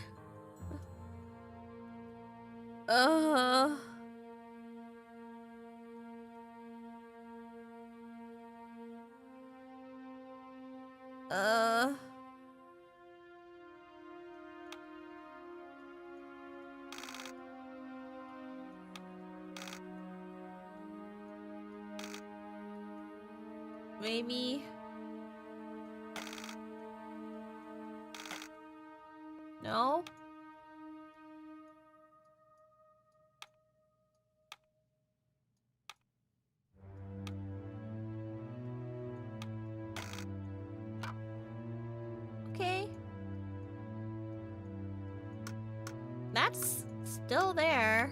Maybe. No? Okay. That's still there.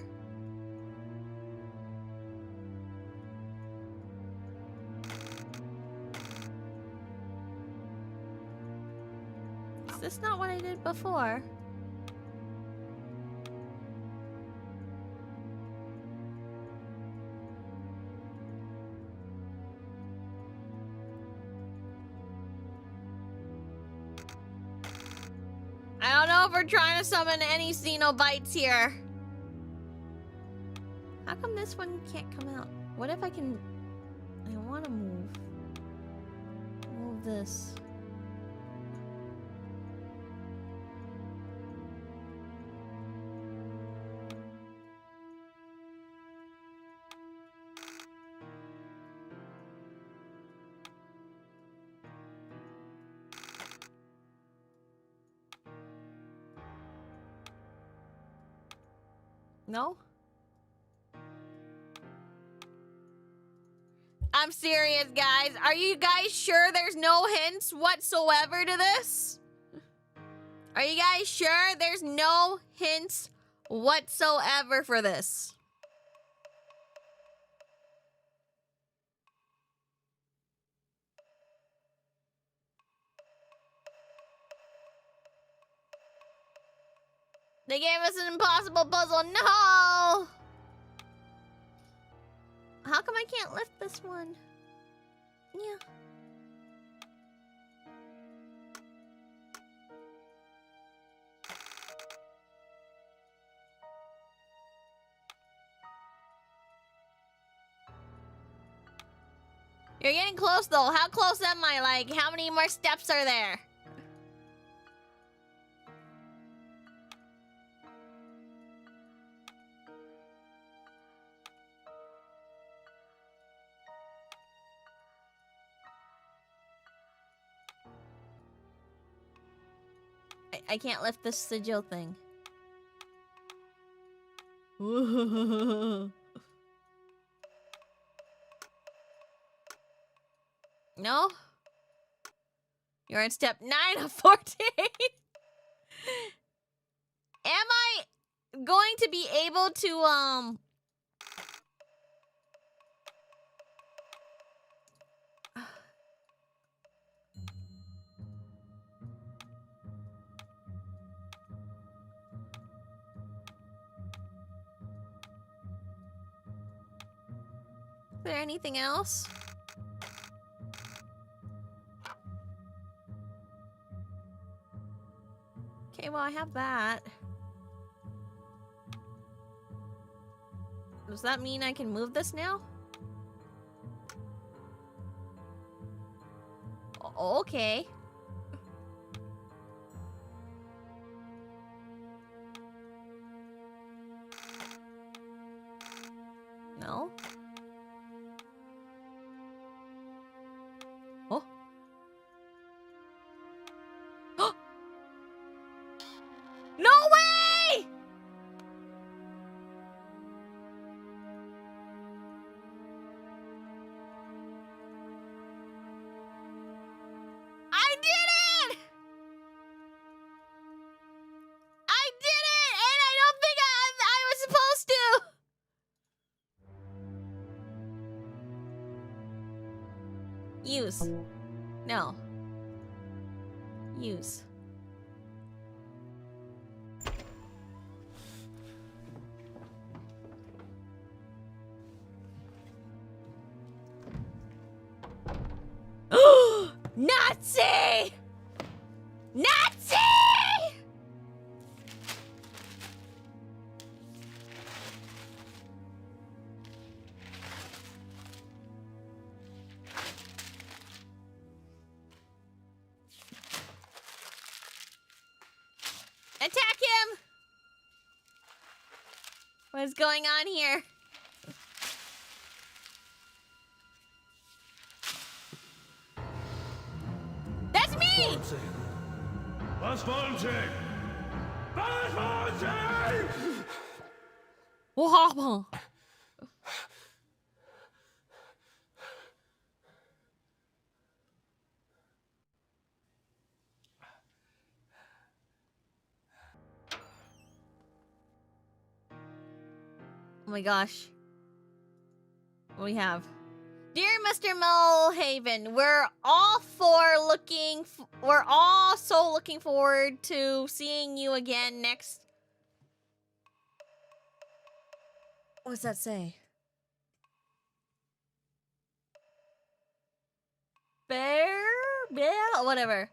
Is this not what I did before? I don't know if we're trying to summon any Xenobites here. How come this one can't come out? What if I can... I want to move. Move this. No? I'm serious, guys. Are you guys sure there's no hints whatsoever to this? Are you guys sure there's no hints whatsoever for this? They gave us an impossible puzzle. No! How come I can't lift this one? Yeah. You're getting close, though. How close am I? Like, how many more steps are there? I can't lift this sigil thing. No? You're on step 9 of 14. Am I going to be able to, Is there anything else? Okay, well, I have that. Does that mean I can move this now? Okay. No? Oh. No way! I did it! I did it! And I don't think I was supposed to. Use. No. Use. Nazi! Nazi! Attack him! What is going on here? That's me! Was wollen Sie? Was wollen Sie? What happened? Oh my gosh. What do we have? Dear Mr. Mulhaven, we're all so looking forward to seeing you again next. What does that say? Bear? Yeah, whatever.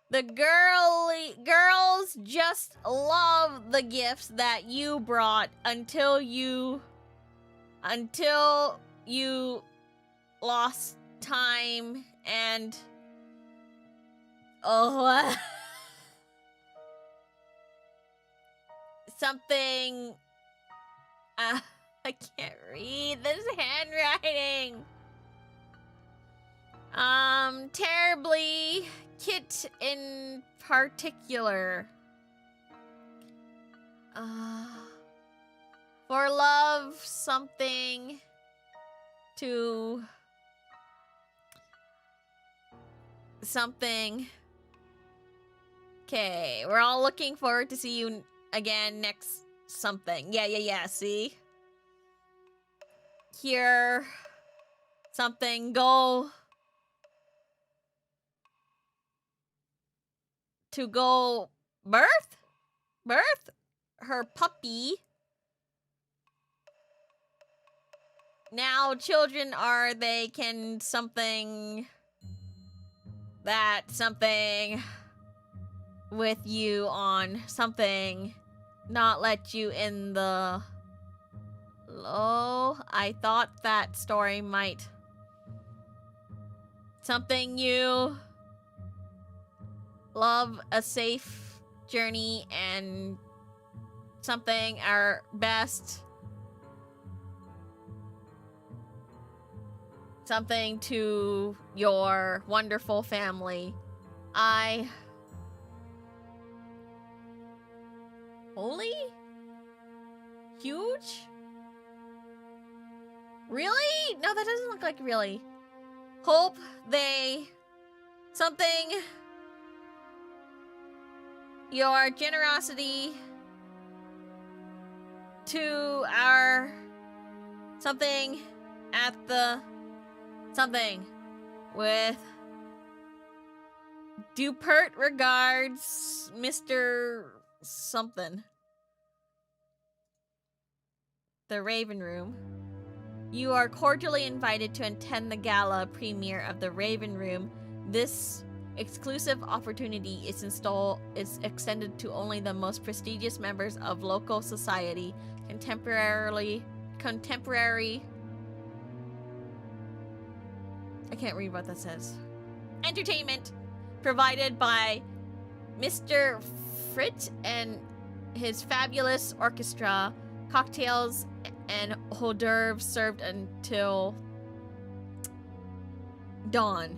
The girls just love the gifts that you brought until you lost time and something. I can't read this handwriting. Terribly, Kit in particular. For love, something to something. Okay, we're all looking forward to see you again next something. Yeah, see? Here, something, go. To go birth her puppy. Now children are they can something that something with you on something not let you in the low. I thought that story might something you love, a safe journey, and something our best. Something to your wonderful family. Holy? Huge? Really? No, that doesn't look like really. Hope they... Something... Your generosity to our... Something at the... Something with... Dupert regards, Mr. Something. The Raven Room. You are cordially invited to attend the gala premiere of the Raven Room. This exclusive opportunity is extended to only the most prestigious members of local society. Contemporary. I can't read what that says. Entertainment provided by Mr. Frit and his fabulous orchestra. Cocktails and hors d'oeuvres served until dawn.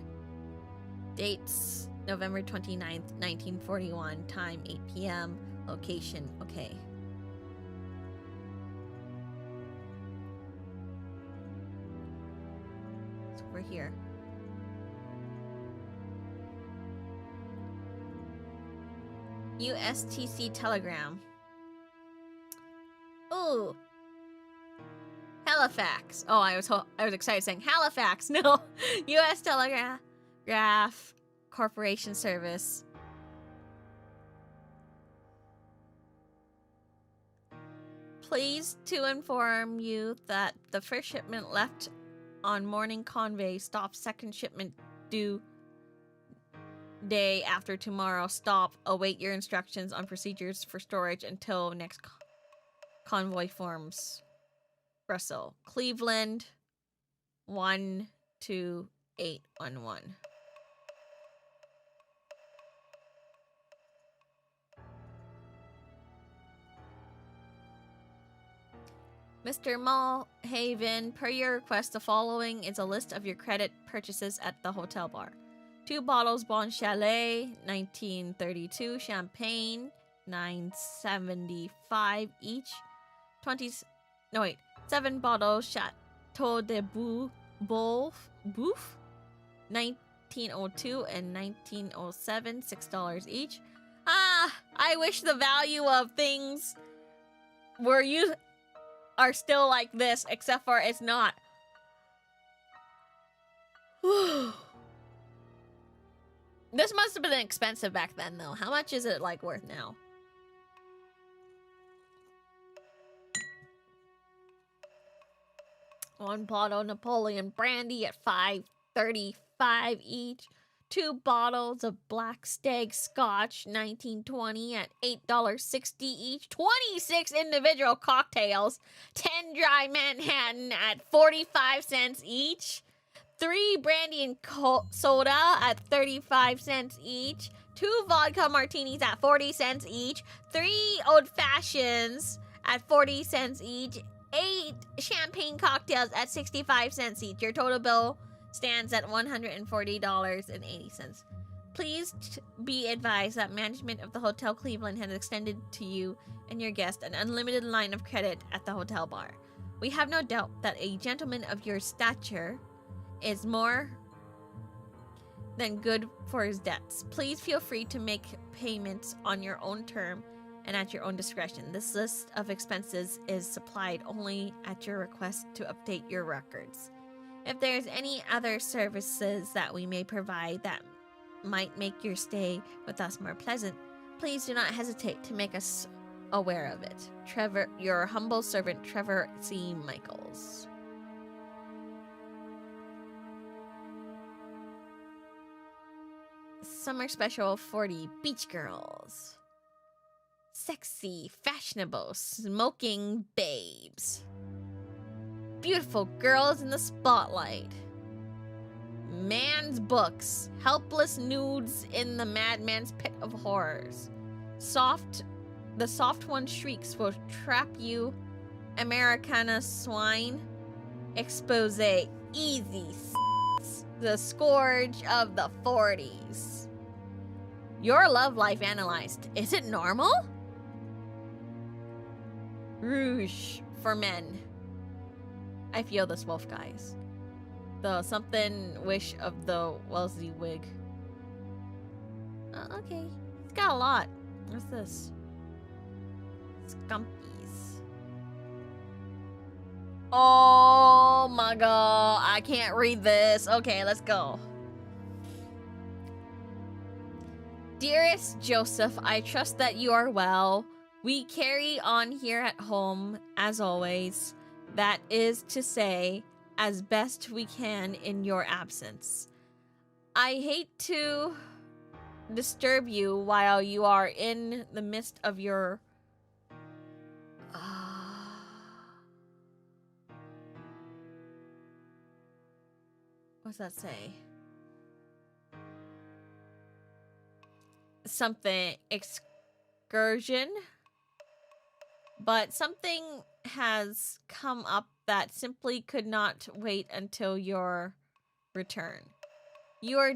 Dates November 29th, 1941. Time 8 p.m. Location, okay. So we're here. USTC telegram. Ooh. Halifax. Oh, I was excited saying Halifax. No. U.S. Telegraph Corporation Service. Pleased to inform you that the first shipment left on morning convey stops. Second shipment due day after tomorrow. Stop. Await your instructions on procedures for storage until next convoy forms. Brussels. Cleveland 12811. Mr. Mulhaven, per your request, the following is a list of your credit purchases at the hotel bar. 2 bottles Bon Chalet, 1932, champagne, $9.75 each. 7 bottles Chateau de Bouf, 1902 and 1907, $6 each. I wish the value of things are still like this, except for it's not. This must have been expensive back then, though. How much is it, like, worth now? One bottle Napoleon brandy at $5.35 each. 2 bottles of Black Stag Scotch, 1920 at $8.60 each. 26 individual cocktails, 10 dry Manhattan at 45 cents each. 3 brandy and soda at 35 cents each. 2 vodka martinis at 40 cents each. 3 old fashions at 40 cents each. 8 champagne cocktails at 65 cents each. Your total bill stands at $140.80. Please be advised that management of the Hotel Cleveland has extended to you and your guest an unlimited line of credit at the hotel bar. We have no doubt that a gentleman of your stature is more than good for his debts. Please feel free to make payments on your own term and at your own discretion. This list of expenses is supplied only at your request to update your records. If there's any other services that we may provide that might make your stay with us more pleasant, please do not hesitate to make us aware of it. Trevor, your humble servant, Trevor C. Michaels. Summer special 40 beach girls. Sexy, fashionable, smoking babes. Beautiful girls in the spotlight. Man Man's books. Helpless nudes in the madman's pit of horrors. The soft one shrieks will trap you. Americana swine. Expose. Easy. The scourge of the 40s. Your love life analyzed. Is it normal? Rouge for men. I feel this wolf, guys. The something wish of the Wellesley wig. Okay. It's got a lot. What's this? Scumpies. Oh my god. I can't read this. Okay, let's go. Dearest Joseph, I trust that you are well. We carry on here at home, as always. That is to say, as best we can in your absence. I hate to disturb you while you are in the midst of your... What's that say? Something excursion, but something has come up that simply could not wait until your return. Your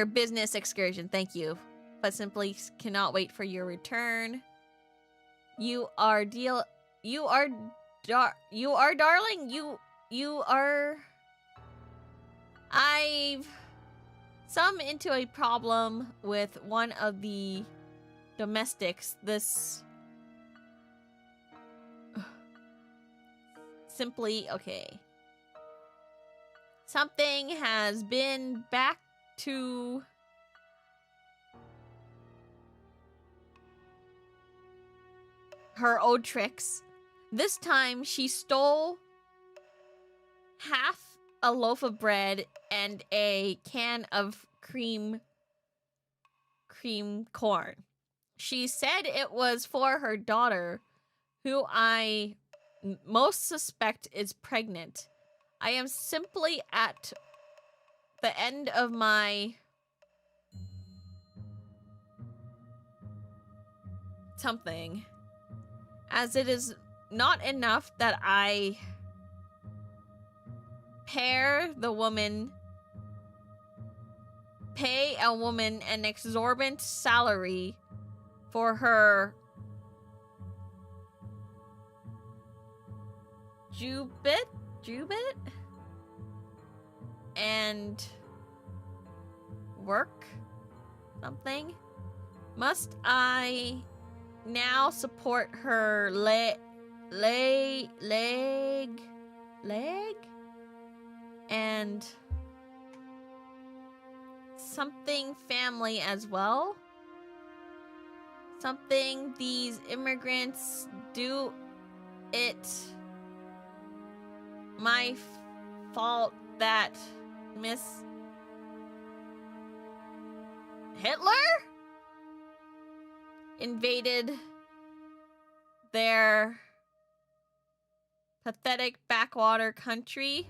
business excursion, thank you, but simply cannot wait for your return. You are darling. I've some into a problem with one of the domestics. This simply okay. Something has been back to her old tricks. This time she stole half a loaf of bread and a can of cream corn. She said it was for her daughter, who I most suspect is pregnant. I am simply at the end of my something, as it is not enough that I pay a woman an exorbitant salary for her jubit and work something. Must I now support her leg and something family as well? Something these immigrants do it my fault that Miss Hitler invaded their pathetic backwater country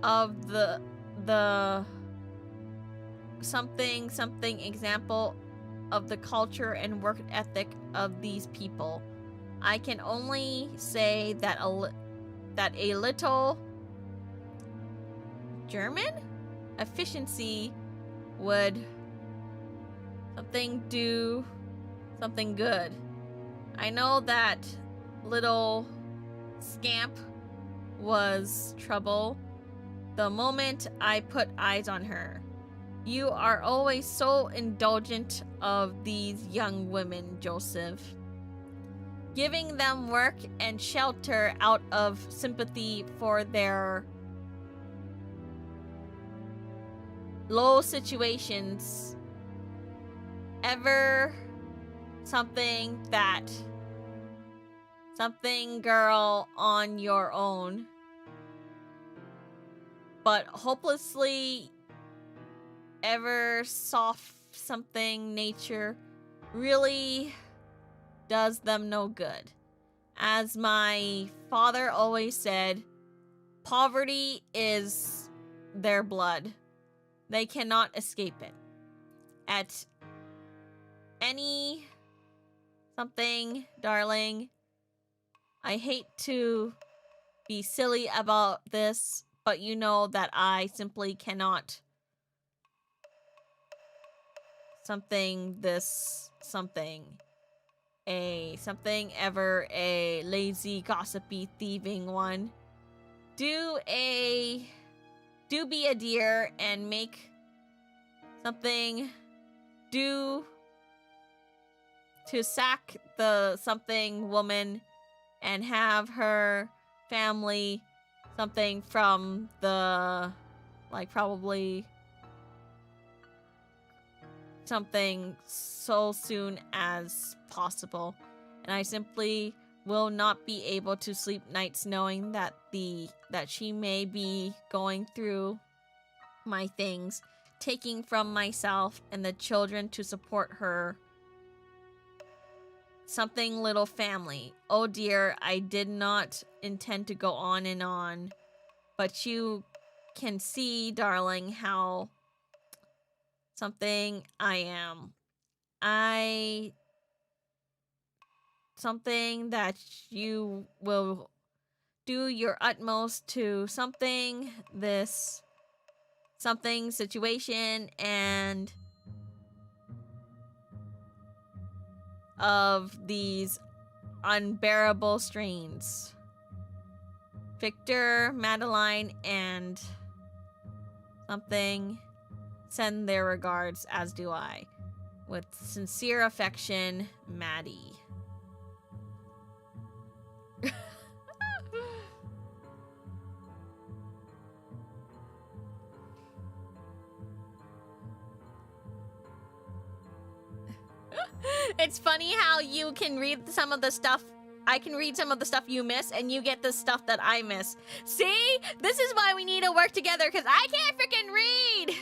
of the something example of the culture and work ethic of these people. I can only say that a little German efficiency would do something good. I know that little scamp was trouble the moment I put eyes on her. You are always so indulgent of these young women, Joseph. Giving them work and shelter out of sympathy for their low situations. Ever something girl on your own, but hopelessly ever soft something nature really does them no good. As my father always said, poverty is their blood. They cannot escape it. At any something, darling, I hate to be silly about this, but you know that I simply cannot something ever a lazy, gossipy, thieving one. Do be a dear and make something do to sack the something woman and have her family something from the, like, probably something so soon as possible. And I simply will not be able to sleep nights knowing that she may be going through my things, taking from myself and the children to support her something little family. Oh dear, I did not intend to go on and on, but you can see, darling, how something I am. Something that you will do your utmost to something situation and of these unbearable strains. Victor, Madeline, and something send their regards, as do I. With sincere affection, Maddie. It's funny how you can read some of the stuff. I can read some of the stuff you miss, and you get the stuff that I miss. See? This is why we need to work together, because I can't freaking read!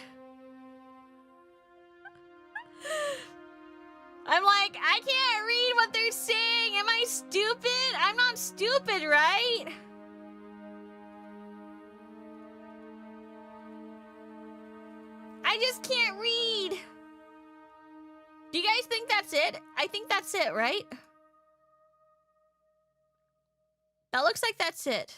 I'm like, I can't read what they're saying. Am I stupid? I'm not stupid, right? I just can't read. Do you guys think that's it? I think that's it, right? That looks like that's it.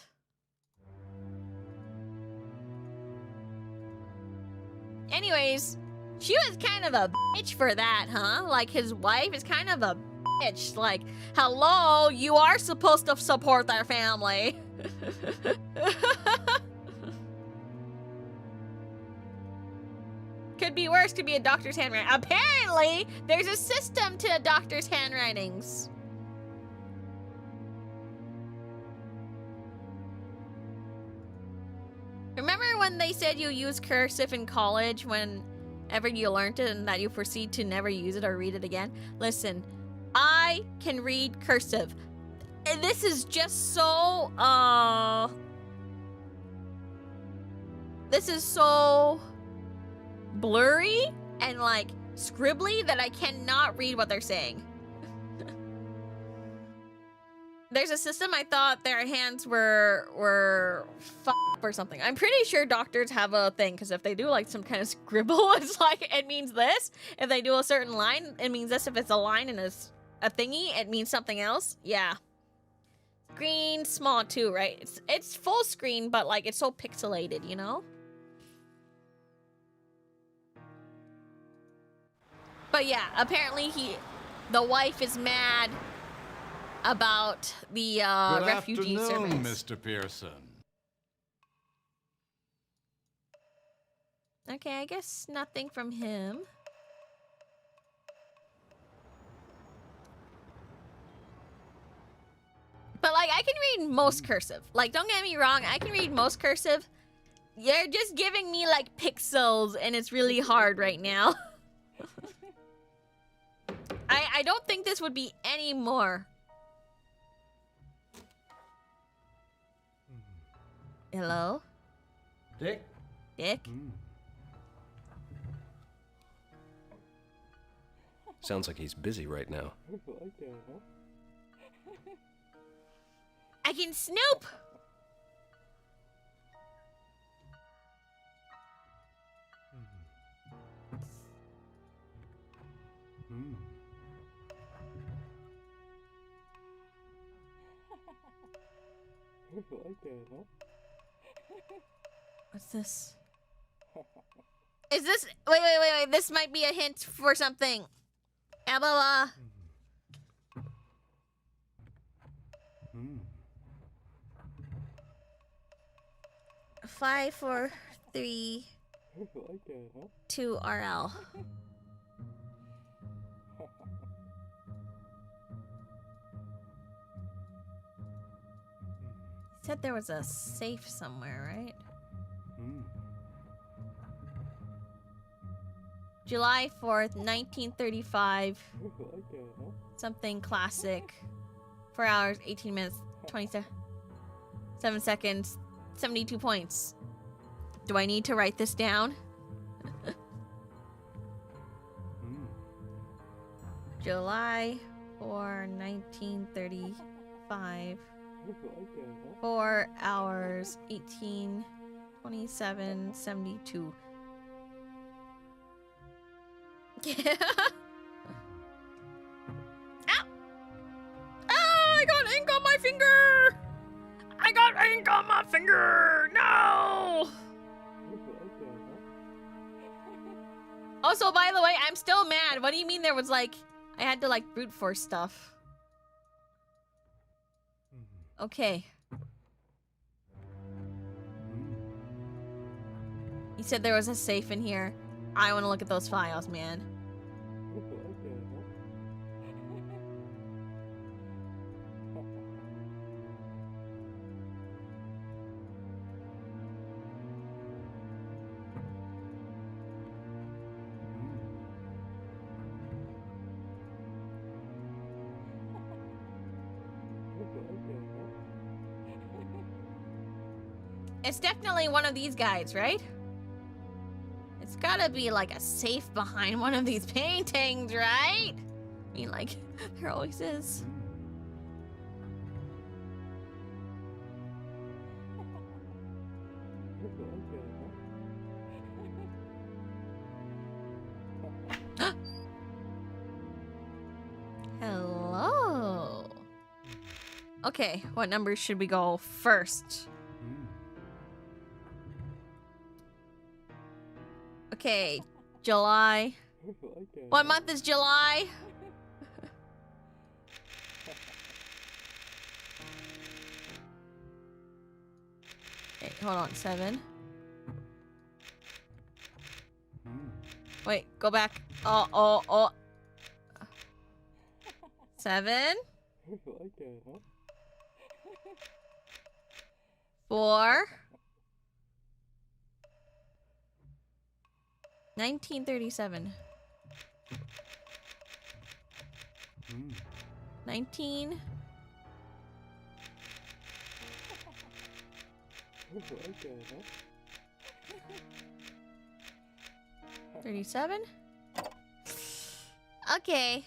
Anyways, she was kind of a bitch for that, huh? Like, his wife is kind of a bitch. Like, hello, you are supposed to support their family. Could be worse, could be a doctor's handwriting. Apparently, there's a system to a doctor's handwritings. Remember when they said you use cursive in college whenever you learned it and that you proceed to never use it or read it again? Listen, I can read cursive. This is just so, this is so blurry and like scribbly that I cannot read what they're saying. There's a system. I thought their hands were f***ed or something. I'm pretty sure doctors have a thing, because if they do like some kind of scribble, it's like it means this. If they do a certain line, it means this. If it's a line and a thingy, it means something else. Yeah. Screen small too, right? It's full screen, but like it's so pixelated, you know? But yeah, apparently the wife is mad about the refugee servants. Good afternoon, servants. Mr. Pearson. Okay, I guess nothing from him. But like, I can read most cursive. Like, don't get me wrong, I can read most cursive. You're just giving me like pixels, and it's really hard right now. I don't think this would be any more. Hello? Dick? Dick? Sounds like he's busy right now. I can snoop! What's this? Is this... Wait. This might be a hint for something. Blah, blah, blah. 5, 4, 3, 2 RL. Said there was a safe somewhere, right? July 4th, 1935. Something classic. 4 hours, 18 minutes, 27 seconds, 72 points. Do I need to write this down? July 4, 1935. 4 hours, 18, 27, 72. Yeah. Ow! Oh, I got ink on my finger! I got ink on my finger! No! Also, by the way, I'm still mad. What do you mean there was like... I had to like brute force stuff. Okay. He said there was a safe in here. I want to look at those files, man. It's definitely one of these guys, right? It's gotta be like a safe behind one of these paintings, right? I mean, like, there always is. Hello. Okay, what numbers should we go first? Okay, July. What month is July? Okay, hold on, 7. Wait, go back. Oh. 7. 4. 1937. 19. 37. Okay.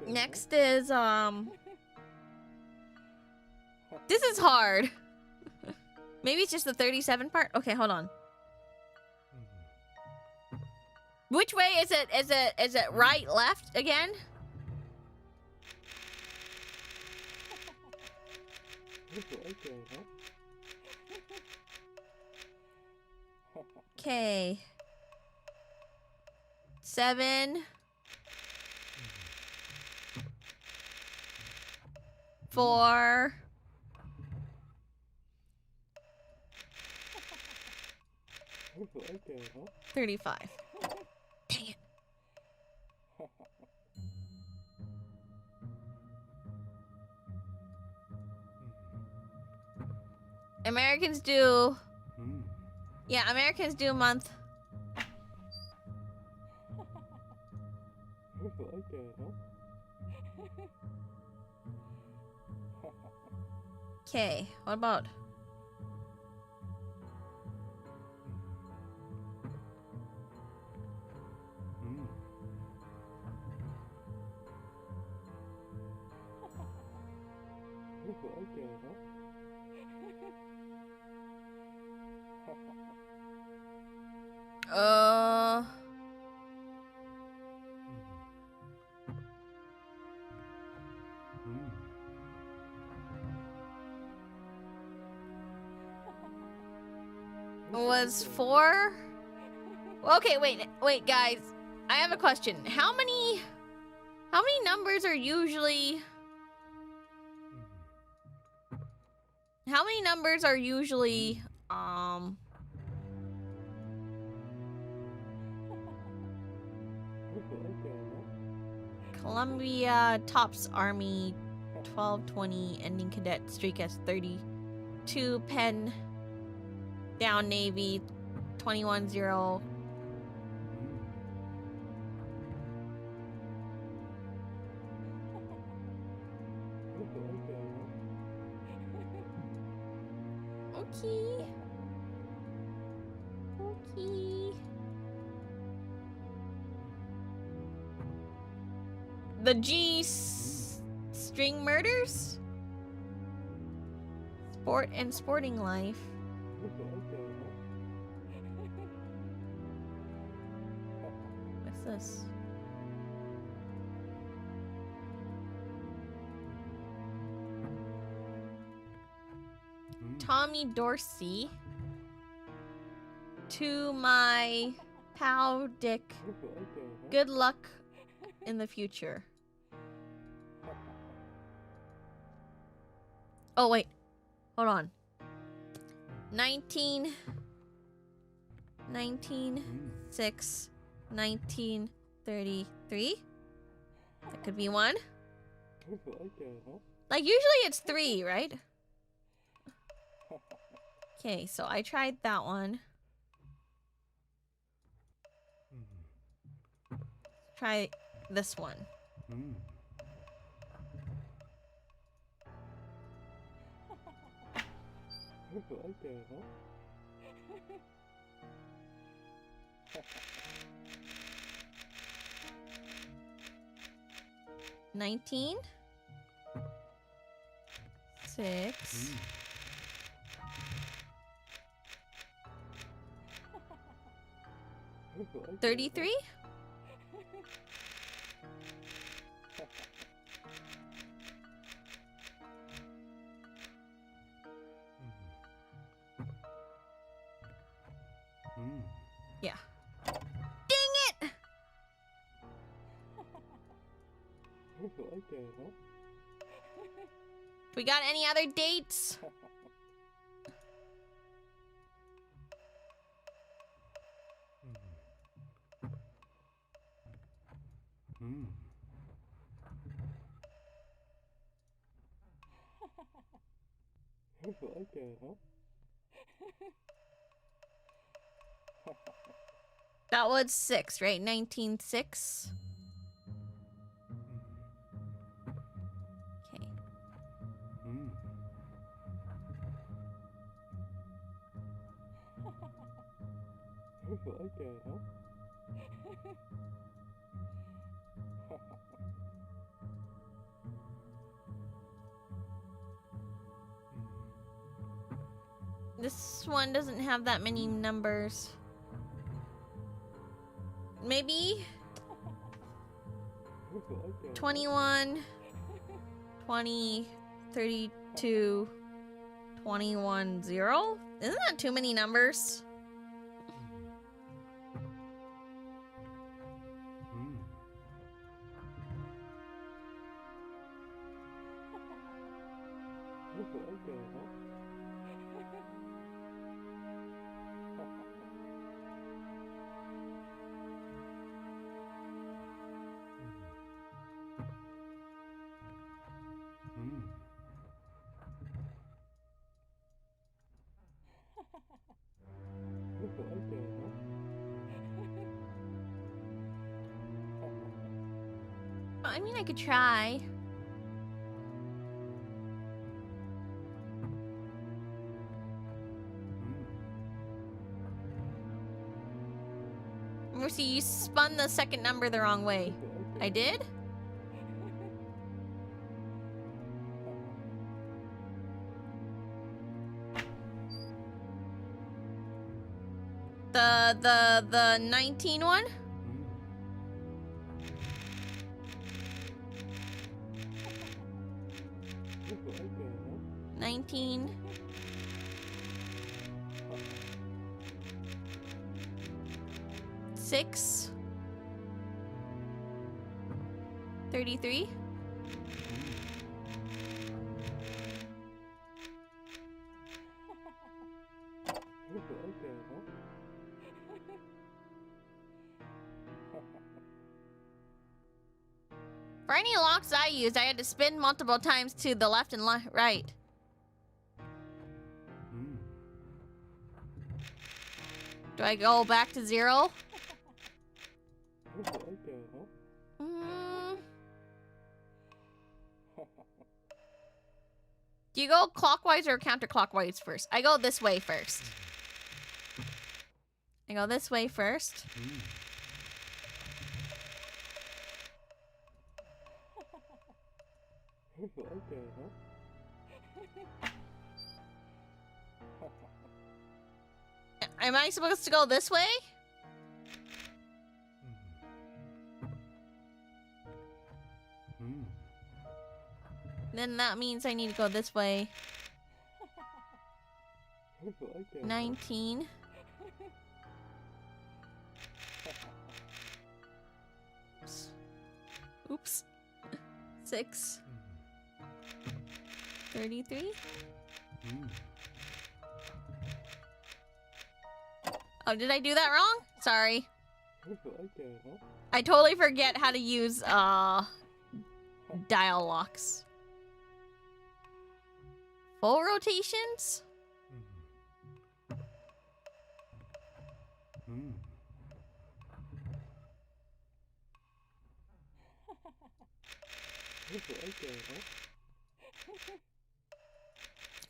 Next is, this is hard. Maybe it's just the 37 part? Okay, hold on. Which way is it? Is it right, left again? Okay. 7. 4. 35. Dang it. Americans do... Yeah, Americans do a month. Okay, what about... Was 4? Okay, wait, guys. I have a question. How many numbers are usually... How many numbers are usually, Columbia tops Army 1220, ending cadet streak as 32, Penn down Navy 21-0. Okay. Okay. The string murders? Sport and sporting life. What's this? Tommy Dorsey to my pal Dick. Good luck in the future. Oh wait, hold on. 6, 1933. That could be one. Like usually it's 3, right? Okay, so I tried that one. Try this one. $19. 6. 33? Yeah. Dang it! We got any other dates? That was 6, right? 19-6. Okay. This one doesn't have that many numbers. Maybe 21, 20, 32, 21, 0? Isn't that too many numbers? I mean, I could try. Mercy, you spun the second number the wrong way. I did? The 19 one? $19. $6. $33. For any locks I used, I had to spin multiple times to the left and right. Do I go back to 0? Do you go clockwise or counterclockwise first? I go this way first. I go this way first. Am I supposed to go this way? Then that means I need to go this way. 19. Oops. 6. 33. Oh, did I do that wrong? Sorry. I totally forget how to use dial locks. Full rotations?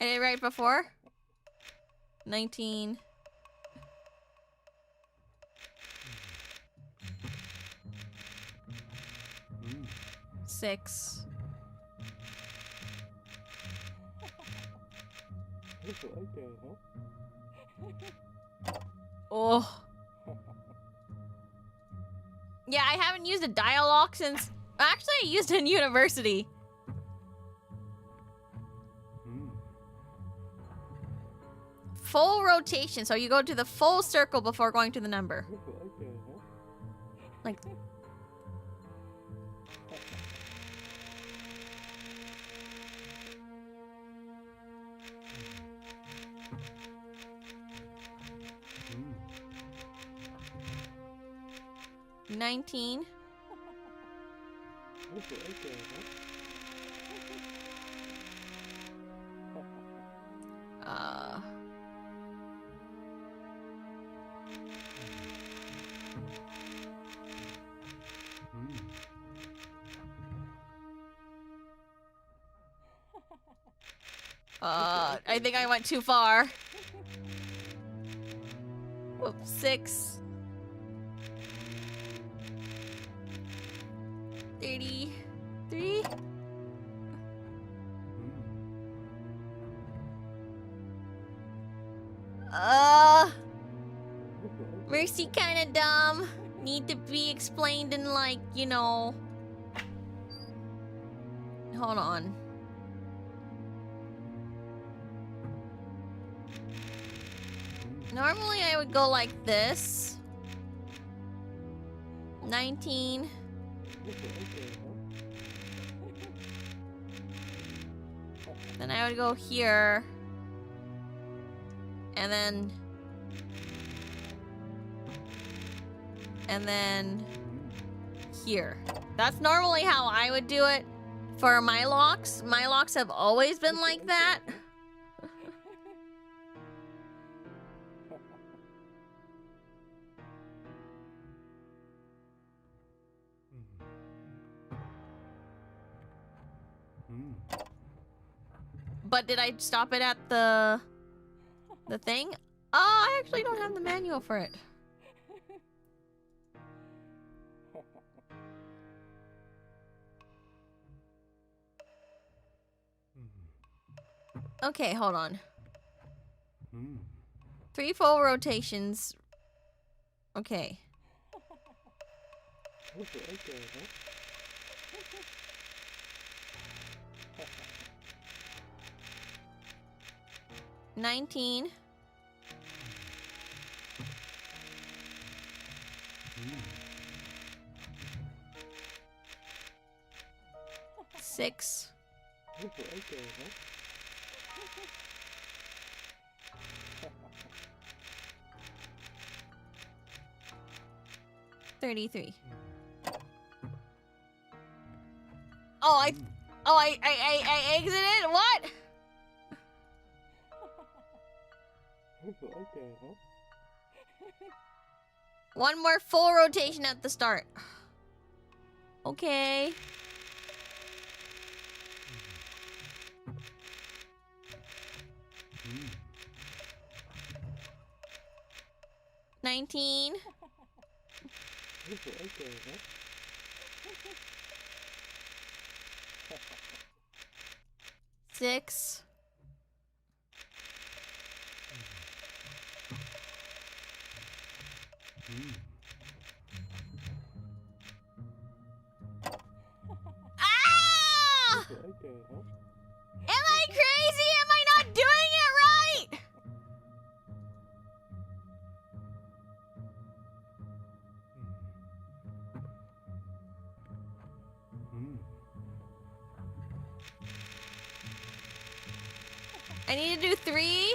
I did it right before? 19. Six. Oh. Yeah, I haven't used a dial lock since... Actually, I used it in university. Full rotation, so you go to the full circle before going to the number. Like... $19. I think I went too far. Whoops, 6. 33. Mercy kinda dumb. Need to be explained in, like, you know... Hold on. Normally I would go like this. 19. Then I would go here. And then... And then... Here. That's normally how I would do it for my locks. My locks have always been like that. But did I stop it at the thing? Oh, I actually don't have the manual for it. Okay, hold on. 3 full rotations. Okay. $19. $6. $33. Oh, I exited? What? One more full rotation at the start. Okay. $19. $6. Ah! Am I crazy? Am I not doing it right? I need to do 3.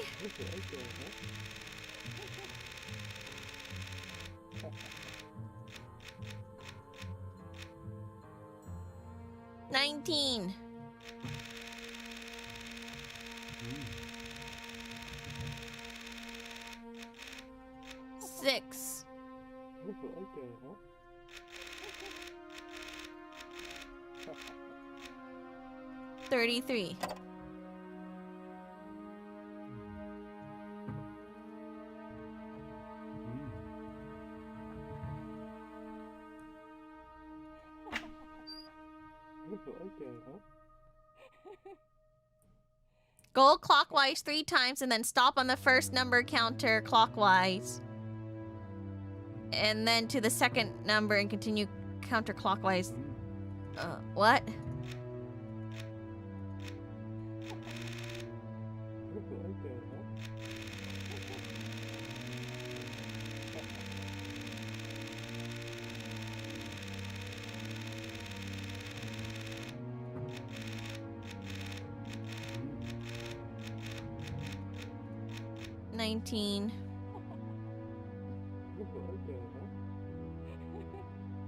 $19. $6. $33. Go clockwise 3 times and then stop on the first number counter clockwise. And then to the second number and continue counterclockwise. What? $19.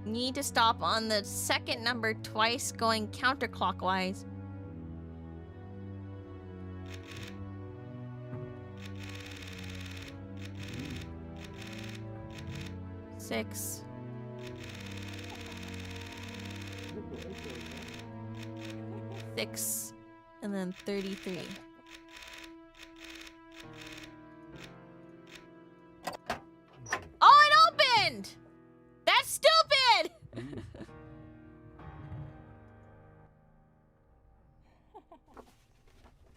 Need to stop on the second number twice going counterclockwise. $6. $6. And then $33. Oh, it opened! That's stupid!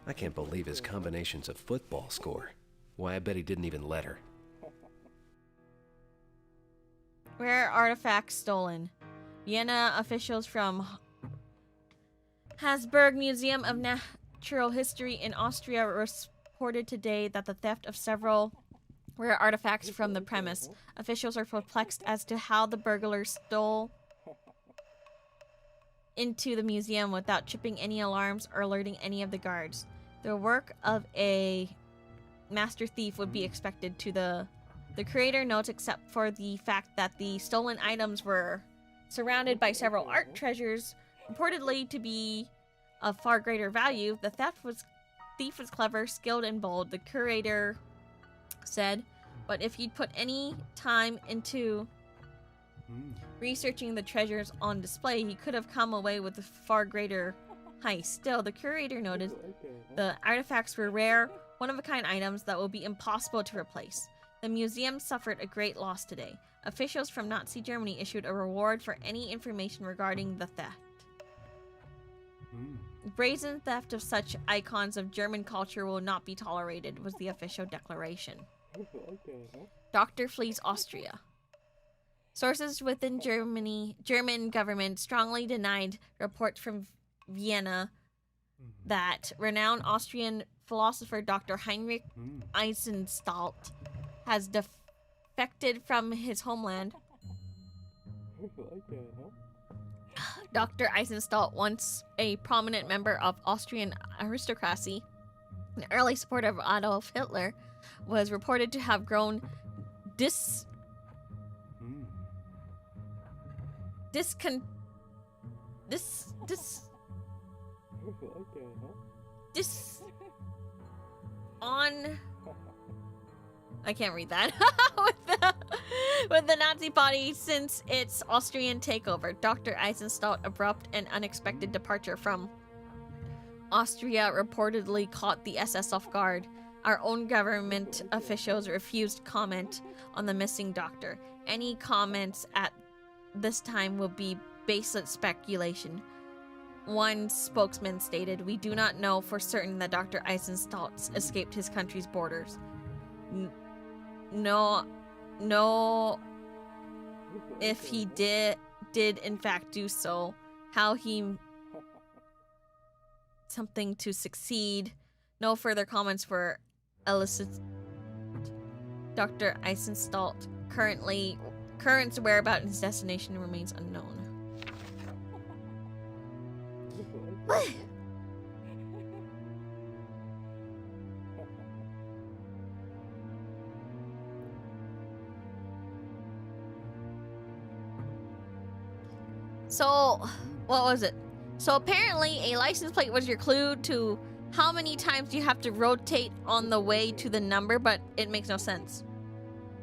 I can't believe his combinations of football score. Why, I bet he didn't even let her. Rare artifacts stolen. Vienna officials from Habsburg Museum of Natural History in Austria reported today that the theft of several rare artifacts from the premise. Officials are perplexed as to how the burglars stole into the museum without tripping any alarms or alerting any of the guards. The work of a master thief would be expected to the creator notes, except for the fact that the stolen items were surrounded by several art treasures reportedly to be of far greater value. The thief was clever, skilled, and bold, the curator said, but if he'd put any time into researching the treasures on display, he could have come away with a far greater heist. Still, the curator noted the artifacts were rare, one-of-a-kind items that will be impossible to replace. The museum suffered a great loss today. Officials from Nazi Germany issued a reward for any information regarding the theft. Brazen theft of such icons of German culture will not be tolerated, was the official declaration. Doctor flees Austria. Sources within German government strongly denied reports from Vienna that renowned Austrian philosopher Dr. Heinrich Eisenstadt has defected from his homeland. Dr. Eisenstadt, once a prominent member of Austrian aristocracy, an early supporter of Adolf Hitler, was reported to have grown I can't read that. with the Nazi Party since its Austrian takeover. Dr. Eisenstadt abrupt and unexpected departure from Austria reportedly caught the SS off guard. Our own government officials refused comment on the missing doctor. Any comments at this time will be baseless speculation. One spokesman stated, "We do not know for certain that Dr. Eisenstadt escaped his country's borders. No, if he did in fact do so, how he something to succeed. No further comments were elicited. Dr. Eisenstadt current whereabouts and his destination remains unknown." What? So, what was it? So apparently a license plate was your clue to how many times you have to rotate on the way to the number, but it makes no sense.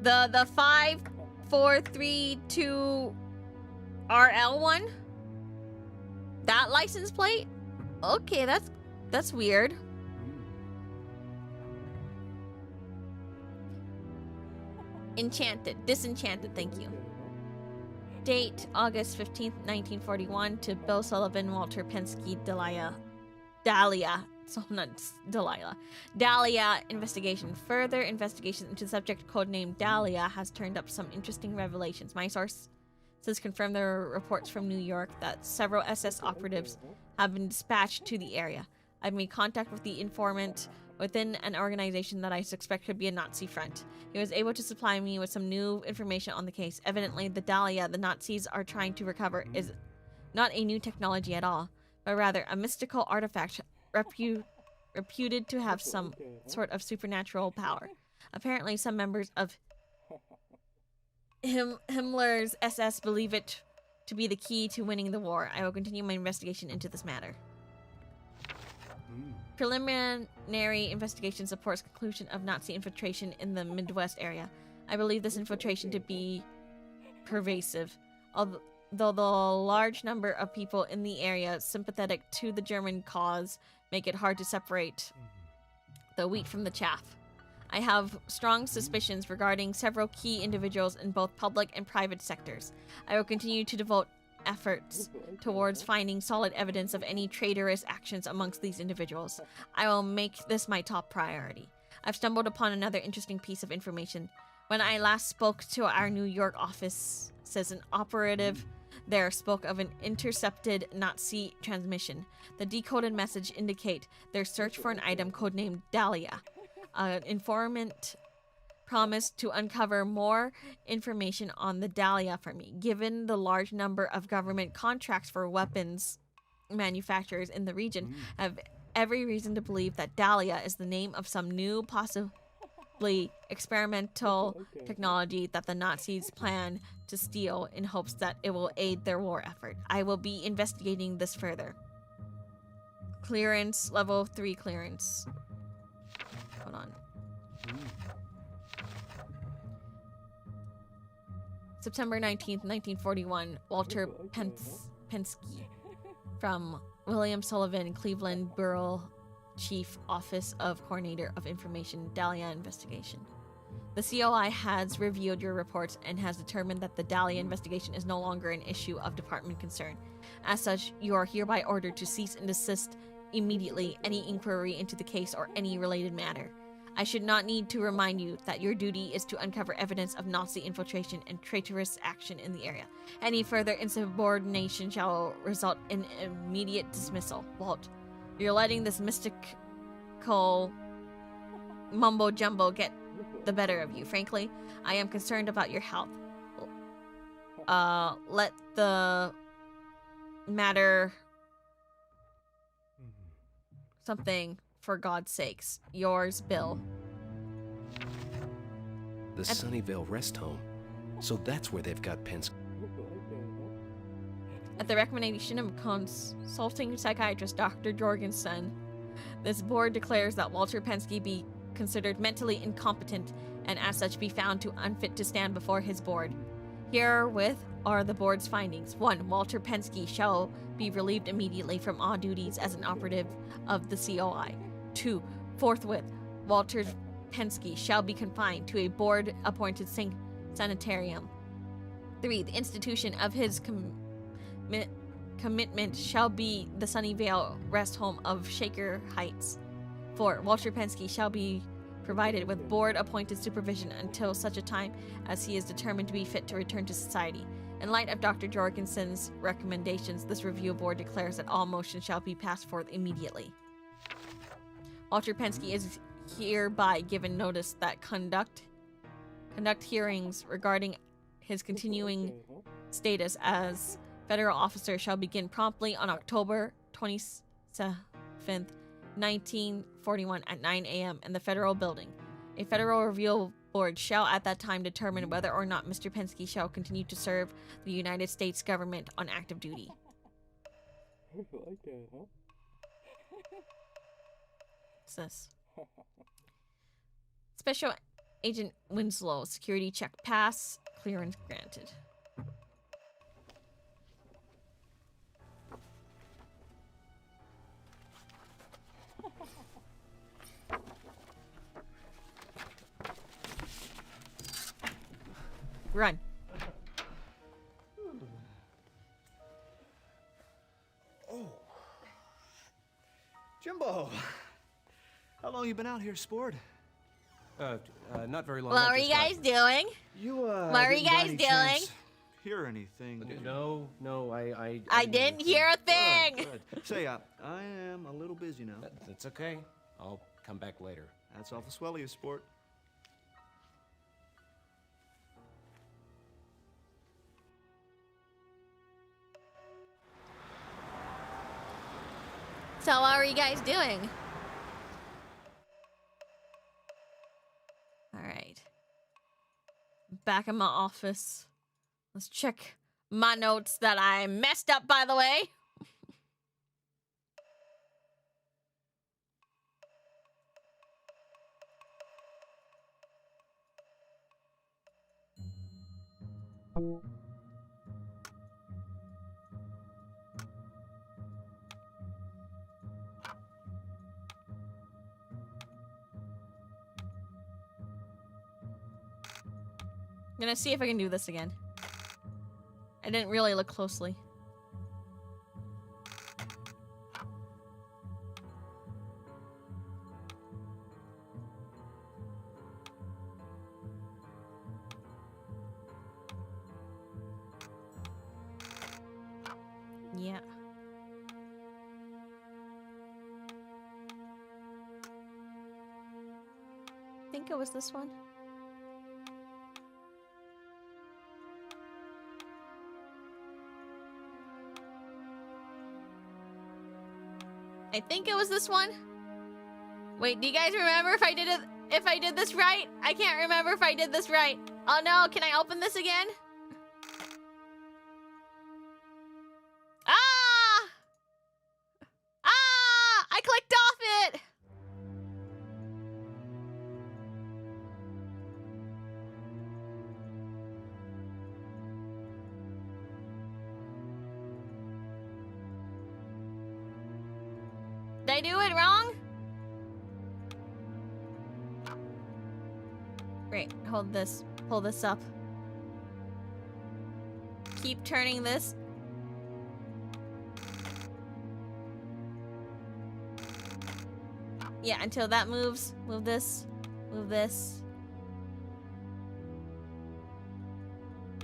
The 5, 4, 3, 2 RL one? That license plate? Okay, that's weird. Disenchanted, thank you. Date, August 15th, 1941, to Bill Sullivan, Walter Pensky, Dahlia. So not Delilah. Dahlia investigation. Further investigation into the subject codenamed Dahlia has turned up some interesting revelations. My sources confirm there are reports from New York that several SS operatives have been dispatched to the area. I've made contact with the informant within an organization that I suspect could be a Nazi front. He was able to supply me with some new information on the case. Evidently, the Dahlia the Nazis are trying to recover is not a new technology at all, but rather a mystical artifact reputed to have some sort of supernatural power. Apparently, some members of Himmler's SS believe it to be the key to winning the war. I will continue my investigation into this matter. Preliminary investigation supports conclusion of Nazi infiltration in the Midwest area. I believe this infiltration to be pervasive, although the large number of people in the area sympathetic to the German cause make it hard to separate the wheat from the chaff. I have strong suspicions regarding several key individuals in both public and private sectors. I will continue to devote efforts towards finding solid evidence of any traitorous actions amongst these individuals. I will make this my top priority. I've stumbled upon another interesting piece of information. When I last spoke to our New York office, says an operative there spoke of an intercepted Nazi transmission. The decoded message indicate their search for an item codenamed Dahlia. An informant promised to uncover more information on the Dahlia for me. Given the large number of government contracts for weapons manufacturers in the region, I have every reason to believe that Dahlia is the name of some new, possibly experimental technology that the Nazis plan to steal in hopes that it will aid their war effort. I will be investigating this further. Clearance, level 3 clearance. Hold on. September 19th, 1941, Walter Pensky from William Sullivan, Cleveland Bureau Chief Office of Coordinator of Information, Dahlia Investigation. The COI has reviewed your reports and has determined that the Dahlia investigation is no longer an issue of department concern. As such, you are hereby ordered to cease and desist immediately any inquiry into the case or any related matter. I should not need to remind you that your duty is to uncover evidence of Nazi infiltration and traitorous action in the area. Any further insubordination shall result in immediate dismissal. Walt, you're letting this mystical mumbo-jumbo get the better of you. Frankly, I am concerned about your health. Let the matter... something... For God's sakes. Yours, Bill. The Sunnyvale Rest Home. So that's where they've got Penske. At the recommendation of consulting psychiatrist Dr. Jorgensen, this board declares that Walter Penske be considered mentally incompetent and as such be found to unfit to stand before his board. Herewith are the board's findings. 1. Walter Penske shall be relieved immediately from all duties as an operative of the COI. 2. Forthwith, Walter Penske shall be confined to a board-appointed sanitarium. 3. The institution of his commitment shall be the Sunnyvale Rest Home of Shaker Heights. 4. Walter Penske shall be provided with board-appointed supervision until such a time as he is determined to be fit to return to society. In light of Dr. Jorgensen's recommendations, this review board declares that all motions shall be passed forth immediately. Walter Penske is hereby given notice that conduct hearings regarding his continuing status as federal officer shall begin promptly on October 27th, 1941 at 9 a.m. in the federal building. A federal review board shall at that time determine whether or not Mr. Penske shall continue to serve the United States government on active duty. Like that, huh? What's this? Special Agent Winslow, security check pass, clearance granted. Run. Oh. Jimbo! How long you been out here, sport? Not very long. What are you guys doing? What are you guys doing? Hear anything? No, I didn't hear a thing. Good. Say, I am a little busy now. That's okay. I'll come back later. That's awful swell of you, sport. So what are you guys doing? Alright. Back in my office. Let's check my notes that I messed up, by the way. I'm gonna see if I can do this again. I didn't really look closely. Yeah. I think it was this one. I think it was this one. Wait, do you guys remember if I did this right? I can't remember if I did this right. Oh no, can I open this again? Ah! Ah! I clicked off it! Did I do it wrong? Great. Hold this. Pull this up. Keep turning this. Yeah, until that moves. Move this. Move this.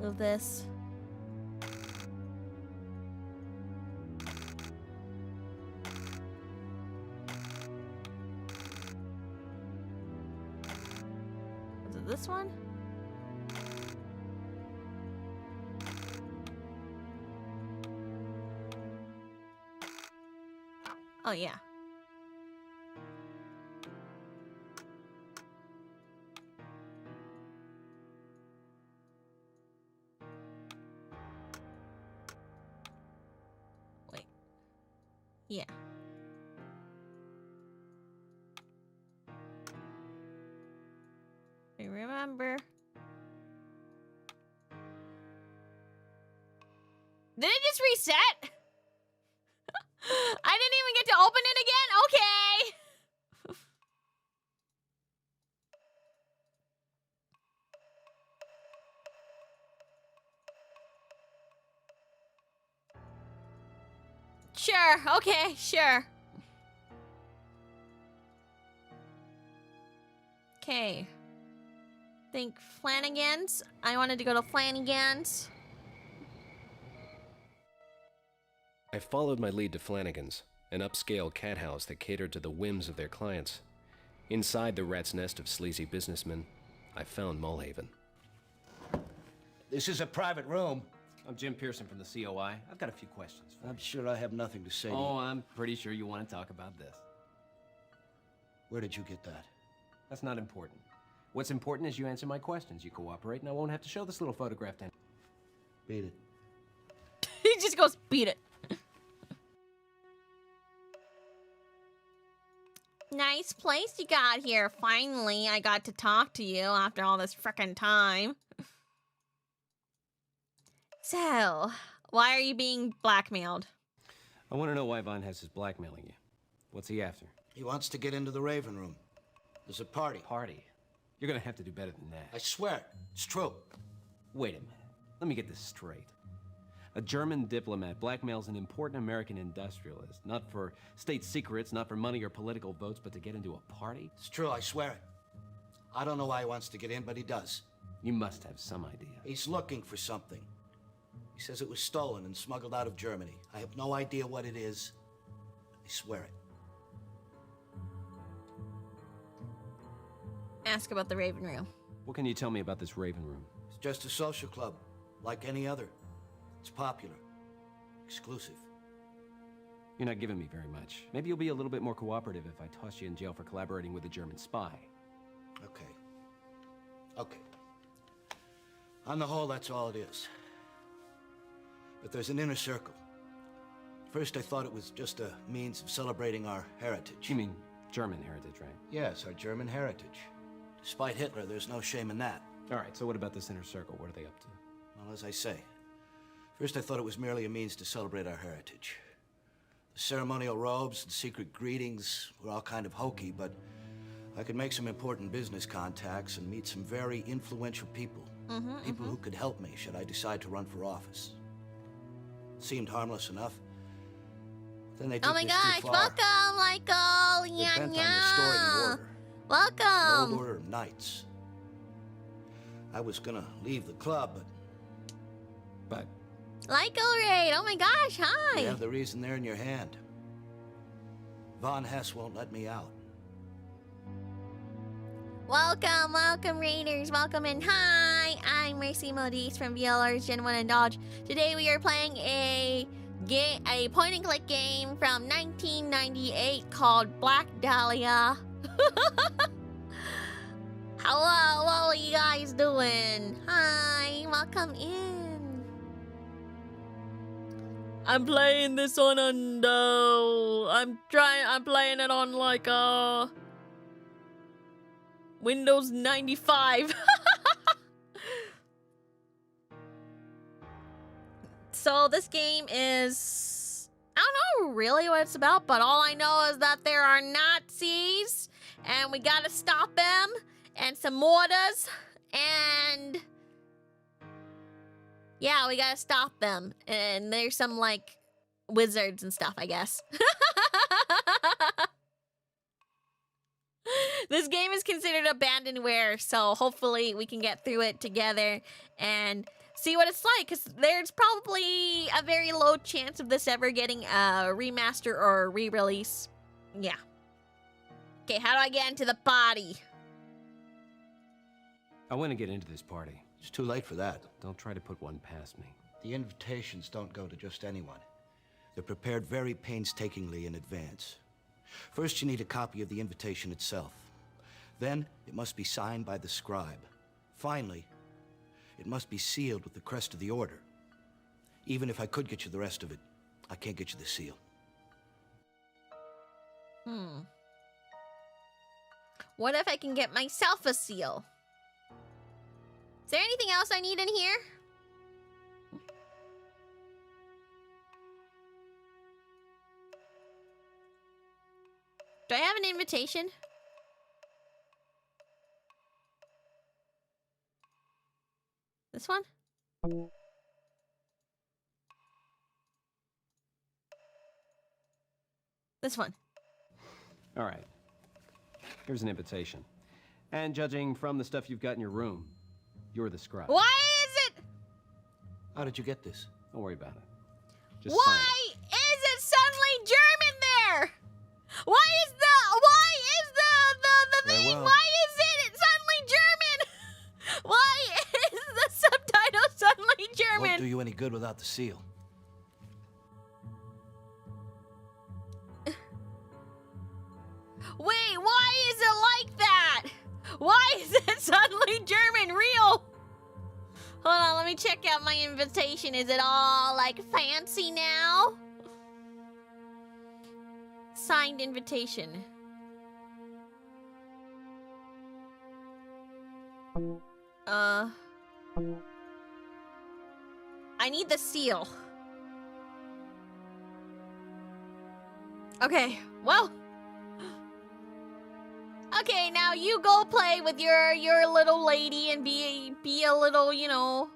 Move this. Was it this one? Oh, yeah. Wait. Yeah. I remember. Did it just reset? I didn't even get to open it again? Okay. Sure, okay, sure. Okay. Think Flanagan's. I wanted to go to Flanagan's. I followed my lead to Flanagan's, an upscale cat house that catered to the whims of their clients. Inside the rat's nest of sleazy businessmen, I found Mulhaven. This is a private room. I'm Jim Pearson from the COI. I've got a few questions. I'm sure I have nothing to say to you. Oh, I'm pretty sure you want to talk about this. Where did you get that? That's not important. What's important is you answer my questions. You cooperate, and I won't have to show this little photograph to anyone. Beat it. He just goes, beat it. Nice place you got here. Finally, I got to talk to you after all this frickin' time. So, why are you being blackmailed? I want to know why Von Hess is blackmailing you. What's he after? He wants to get into the Raven Room. There's a party. Party? You're gonna have to do better than that. I swear it. It's true. Wait a minute. Let me get this straight. A German diplomat blackmails an important American industrialist, not for state secrets, not for money or political votes, but to get into a party? It's true, I swear it. I don't know why he wants to get in, but he does. You must have some idea. He's looking for something. He says it was stolen and smuggled out of Germany. I have no idea what it is. I swear it. Ask about the Raven Room. What can you tell me about this Raven Room? It's just a social club, like any other. It's popular. Exclusive. You're not giving me very much. Maybe you'll be a little bit more cooperative if I toss you in jail for collaborating with a German spy. Okay. Okay. On the whole, that's all it is. But there's an inner circle. First, I thought it was just a means of celebrating our heritage. You mean German heritage, right? Yes, our German heritage. Despite Hitler, there's no shame in that. All right, so what about this inner circle? What are they up to? Well, as I say, first I thought it was merely a means to celebrate our heritage. The ceremonial robes and secret greetings were all kind of hokey, but I could make some important business contacts and meet some very influential people. People who could help me should I decide to run for office. It seemed harmless enough. Then they took Oh my this gosh, too far. welcome, Michael! They're Yeah, bent on yeah. restoring order. Welcome! An old order of knights. I was gonna leave the club, but Michael Raid, oh my gosh, hi! you have the reason there in your hand. Von Hess won't let me out. Welcome, welcome, Raiders. Welcome in. Hi, I'm Mercy Modiste from VAllure Gen 1 and Dodge. Today we are playing a point-and-click game from 1998 called Black Dahlia. Hello, what are you guys doing? Hi, welcome in. I'm playing this on I'm playing it on like Windows 95. So this game is, I don't know really what it's about, but all I know is that there are Nazis and we gotta stop them and some mortars, and yeah, we gotta stop them. And there's some like wizards and stuff, I guess. This game is considered abandonware, so hopefully we can get through it together and see what it's like, because there's probably a very low chance of this ever getting a remaster or re-release. Yeah. Okay, how do I get into the party? I want to get into this party. It's too late for that. Don't try to put one past me. The invitations don't go to just anyone. They're prepared very painstakingly in advance. First, you need a copy of the invitation itself. Then, it must be signed by the scribe. Finally, it must be sealed with the crest of the order. Even if I could get you the rest of it, I can't get you the seal. What if I can get myself a seal? Is there anything else I need in here? Do I have an invitation? This one? This one. All right. Here's an invitation. And judging from the stuff you've got in your room, you're the scribe. Why is it? How did you get this? Don't worry about it. Just sign Why is it suddenly German there? Why is the Very thing? well. Why is it suddenly German? Why is the subtitle suddenly German? Won't do you any good without the seal. Wait, why is it like that? Why is it suddenly German real? Hold on, let me check out my invitation. Is it all like fancy now? Signed invitation. I need the seal. Okay, well. Okay, now you go play with your little lady and be a little, you know,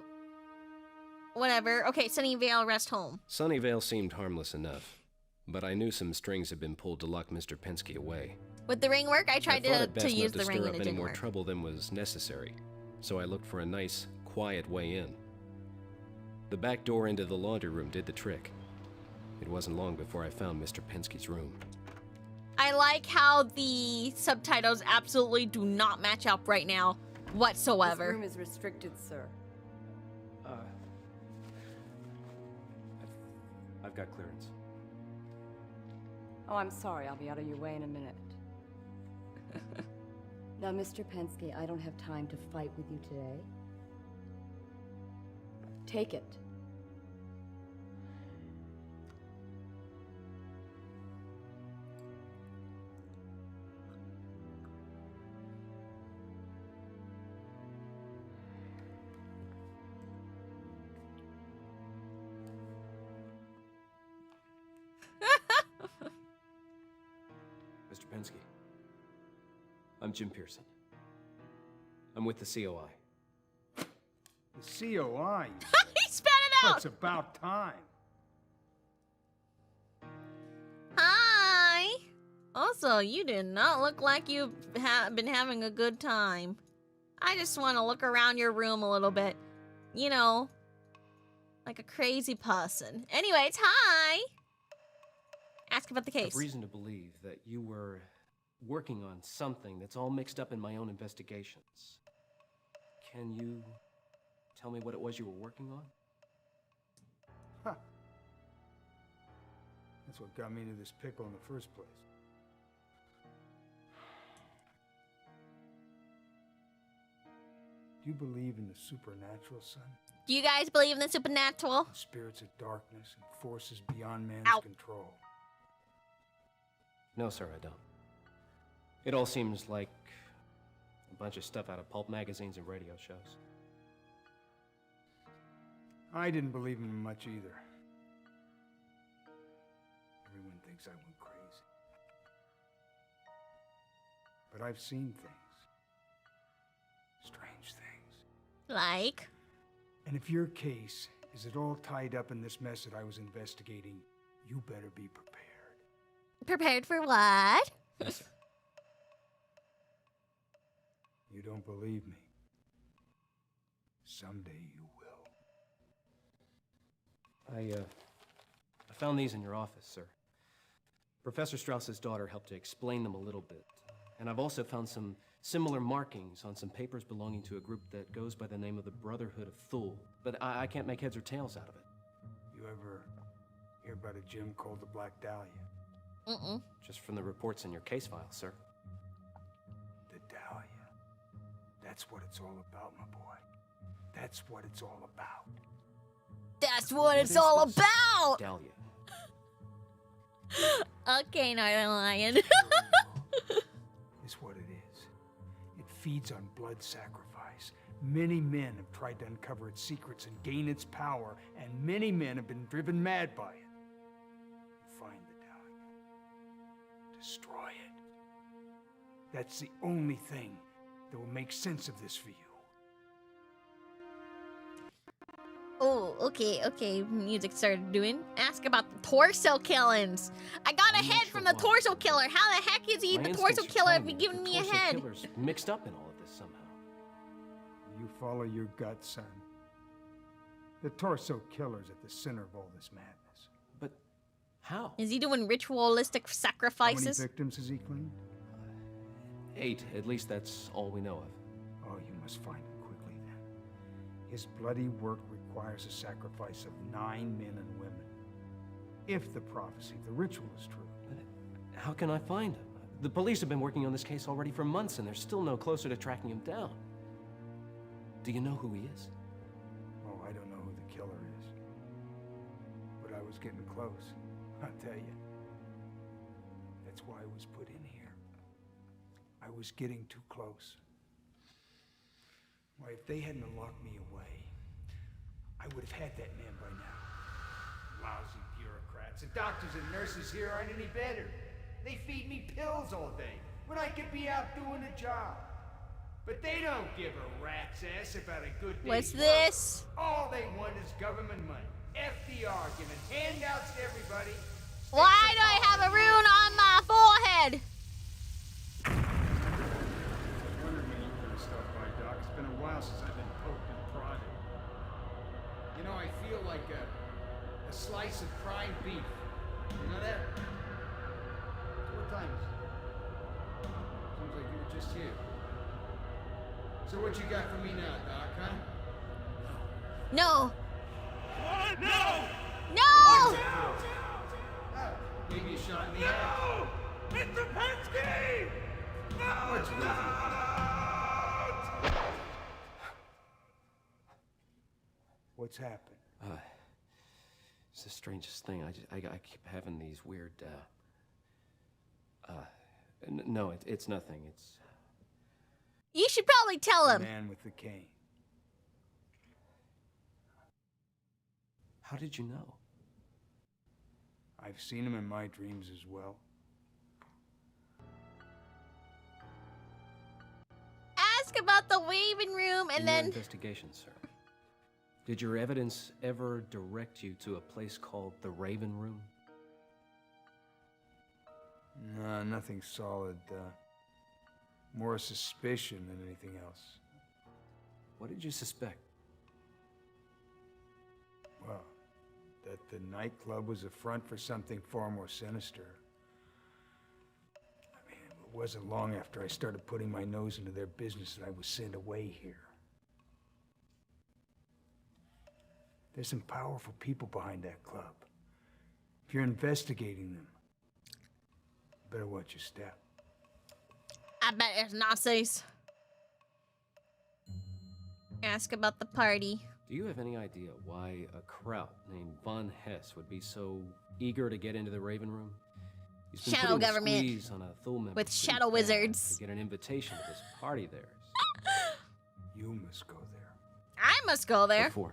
whatever. Okay, Sunnyvale, rest home. Sunnyvale seemed harmless enough, but I knew some strings had been pulled to lock Mr. Penske away. Would the ring work? I tried I thought it best to use not the ring stir and up it any didn't more work. trouble than was necessary, so I looked for a nice, quiet way in. The back door into the laundry room did the trick. It wasn't long before I found Mr. Penske's room. I like how the subtitles absolutely do not match up right now whatsoever. This room is restricted, sir. I've got clearance. Oh, I'm sorry. I'll be out of your way in a minute. Now, Mr. Penske, I don't have time to fight with you today. Take it. Mr. Penske, I'm Jim Pearson. I'm with the COI. The COI? He spat it out! It's about time. Hi! Also, you did not look like you've been having a good time. I just want to look around your room a little bit. You know, like a crazy person. Anyways, hi! Ask about the I case. have reason to believe that you were working on something that's all mixed up in my own investigations. Can you tell me what it was you were working on? Huh. That's what got me into this pickle in the first place. Do you believe in the supernatural, son? Do you guys believe in the supernatural? Spirits of darkness and forces beyond man's Ow. control. No, sir, I don't. It all seems like a bunch of stuff out of pulp magazines and radio shows. I didn't believe in much either. Everyone thinks I went crazy. But I've seen things. Like? And if your case is at all tied up in this mess that I was investigating, you better be prepared. Prepared for what? You don't believe me? Someday you will. I found these in your office, sir. Professor Strauss's daughter helped to explain them a little bit. And I've also found some similar markings on some papers belonging to a group that goes by the name of the Brotherhood of Thule. But I can't make heads or tails out of it. You ever hear about a gem called the Black Dahlia? Mm-mm. Just from the reports in your case file, sir. The Dahlia. That's what it's all about, my boy. That's what it's all about. That's what it's all about! Dahlia. Okay, Northern Lion. Is what it is. It feeds on blood sacrifice. Many men have tried to uncover its secrets and gain its power, and many men have been driven mad by it. Find the Dahlia. Destroy it. That's the only thing that will make sense of this for you. Oh, okay. Music started doing. Ask about the torso killings. I got a head from the torso killer. How the heck is he the torso killer if he giving me a head? Killer's mixed up in all of this somehow. You follow your gut, son. The torso killer's at the center of all this madness. But how? Is he doing ritualistic How sacrifices? many victims has he claimed? 8. At least that's all we know of. Oh, you must find him quickly then. His bloody work requires a sacrifice of 9 men and women. If the prophecy, the ritual is true. How can I find him? The police have been working on this case already for months, and they're still no closer to tracking him down. Do you know who he is? Oh, I don't know who the killer is. But I was getting close, I'll tell you. That's why I was put in here. I was getting too close. Why, if they hadn't locked me away, I would have had that man by now. Lousy bureaucrats. The doctors and nurses here aren't any better. They feed me pills all day when I could be out doing a job. But they don't give a rat's ass about a good day's What's work. this? All they want is government money. FDR giving handouts to everybody. Why do I have a rune on my forehead? I wondered when you were gonna stop by, Doc. It's been a while since I've been poked and prodded. You know, I feel like a slice of prime beef. You know that? What time is it? Seems like you were just here. So what you got for me now, Doc, huh? No. What? No! No! Oh, maybe a shot in the head. Mr. Pensky! No! What's with you? What's happened? It's the strangest thing. I keep having these weird, no, it's nothing. It's... You should probably tell The him. man with the cane. How did you know? I've seen him in my dreams as well. Ask about the waving room and In then... your investigation, sir. Did your evidence ever direct you to a place called the Raven Room? No, nothing solid. More suspicion than anything else. What did you suspect? Well, that the nightclub was a front for something far more sinister. I mean, it wasn't long after I started putting my nose into their business that I was sent away here. There's some powerful people behind that club. If you're investigating them, you better watch your step. I bet it's Nazis. Ask about the party. Do you have any idea why a kraut named Von Hess would be so eager to get into the Raven Room? He's been Shadow putting the government squeeze on a Thule member with pretty shadow bad wizards. to get an invitation to this party of theirs. You must go there. I must go there. Before.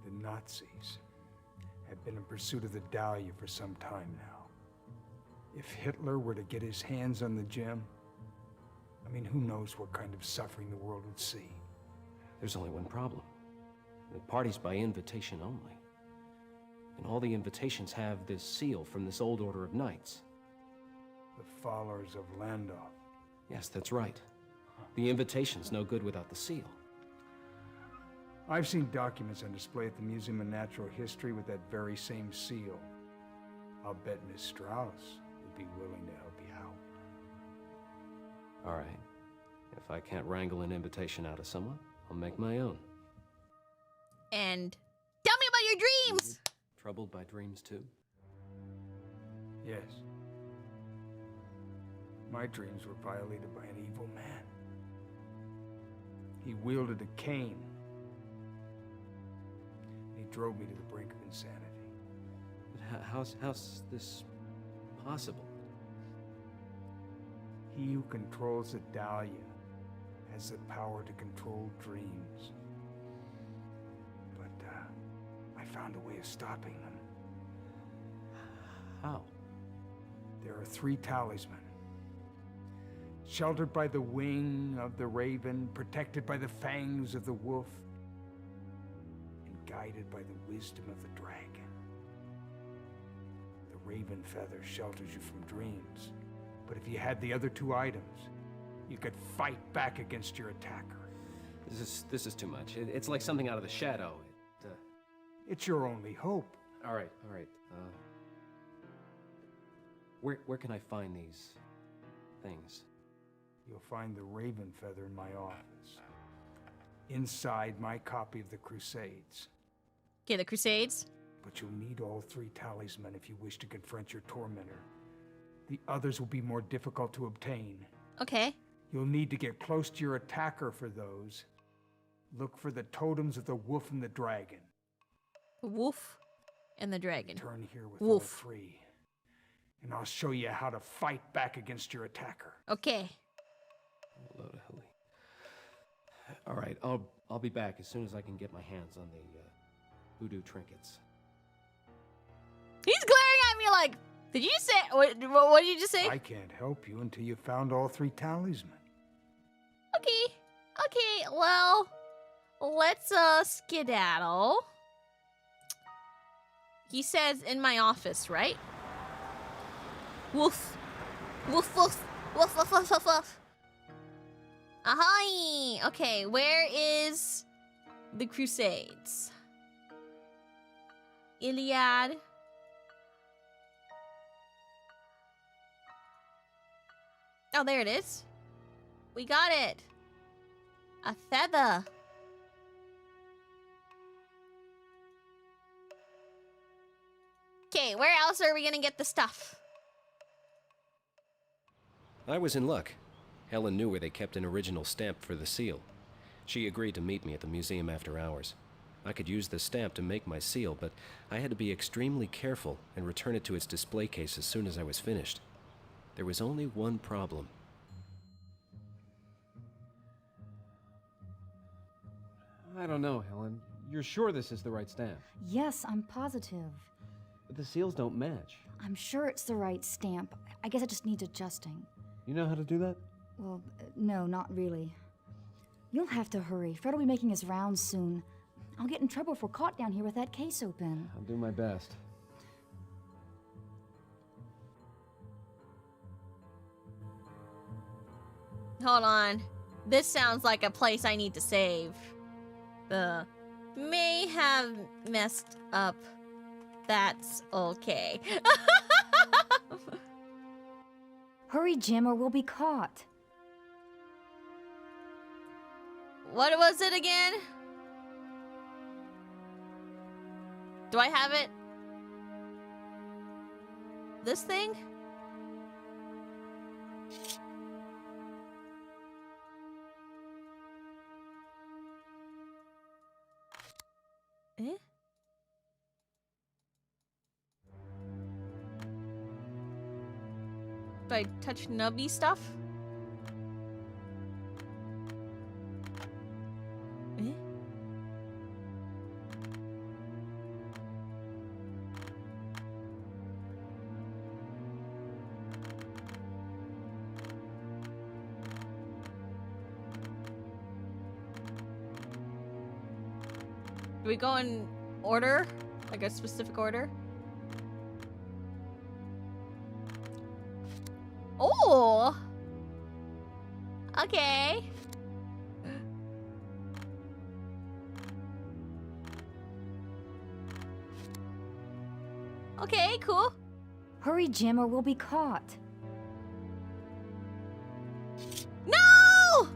The Nazis have been in pursuit of the Dahlia for some time now. If Hitler were to get his hands on the gem, I mean, who knows what kind of suffering the world would see? There's only one problem. The party's by invitation only. And all the invitations have this seal from this old order of knights. The followers of Landau. Yes, that's right. The invitation's no good without the seal. I've seen documents on display at the Museum of Natural History with that very same seal. I'll bet Miss Strauss would be willing to help you out. All right. If I can't wrangle an invitation out of someone, I'll make my own. And tell me about your dreams! Troubled by dreams too? Yes. My dreams were violated by an evil man. He wielded a cane. He drove me to the brink of insanity. But how's this possible? He who controls the Dahlia has the power to control dreams. But I found a way of stopping them. How? There are 3 talismans. Sheltered by the wing of the raven, protected by the fangs of the wolf, and guided by the wisdom of the dragon. The raven feather shelters you from dreams, but if you had the other 2 items, you could fight back against your attacker. This is too much. It's like something out of the shadow. It's your only hope. All right. Where can I find these things? You'll find the raven feather in my office. Inside my copy of the Crusades. Okay, the Crusades. But you'll need all 3 talisman if you wish to confront your tormentor. The others will be more difficult to obtain. Okay. You'll need to get close to your attacker for those. Look for the totems of the wolf and the dragon. The wolf and the dragon. Return here with wolf. all 3. And I'll show you how to fight back against your attacker. Okay. Load of hooey. All right, I'll be back as soon as I can get my hands on the voodoo trinkets. He's glaring at me like, did you say, what did you just say? I can't help you until you found all 3 talisman. Okay, well, let's skedaddle. He says in my office, right? Woof. Woof, woof, woof, woof, woof, woof, woof. Ahoy! Okay, where is the Crusades? Iliad. Oh, there it is. We got it. A feather. Okay, where else are we gonna get the stuff? I was in luck. Helen knew where they kept an original stamp for the seal. She agreed to meet me at the museum after hours. I could use the stamp to make my seal, but I had to be extremely careful and return it to its display case as soon as I was finished. There was only one problem. I don't know, Helen. You're sure this is the right stamp? Yes, I'm positive. But the seals don't match. I'm sure it's the right stamp. I guess it just needs adjusting. You know how to do that? Well, no, not really. You'll have to hurry. Fred will be making his rounds soon. I'll get in trouble if we're caught down here with that case open. I'll do my best. Hold on. This sounds like a place I need to save. May have messed up. That's okay. Hurry, Jim, or we'll be caught. What was it again? Do I have it? This thing? Eh? Do I touch nubby stuff? Eh? Do we go in order? Like a specific order? Oh! Okay. Okay, cool. Hurry, Jim, or we'll be caught. No!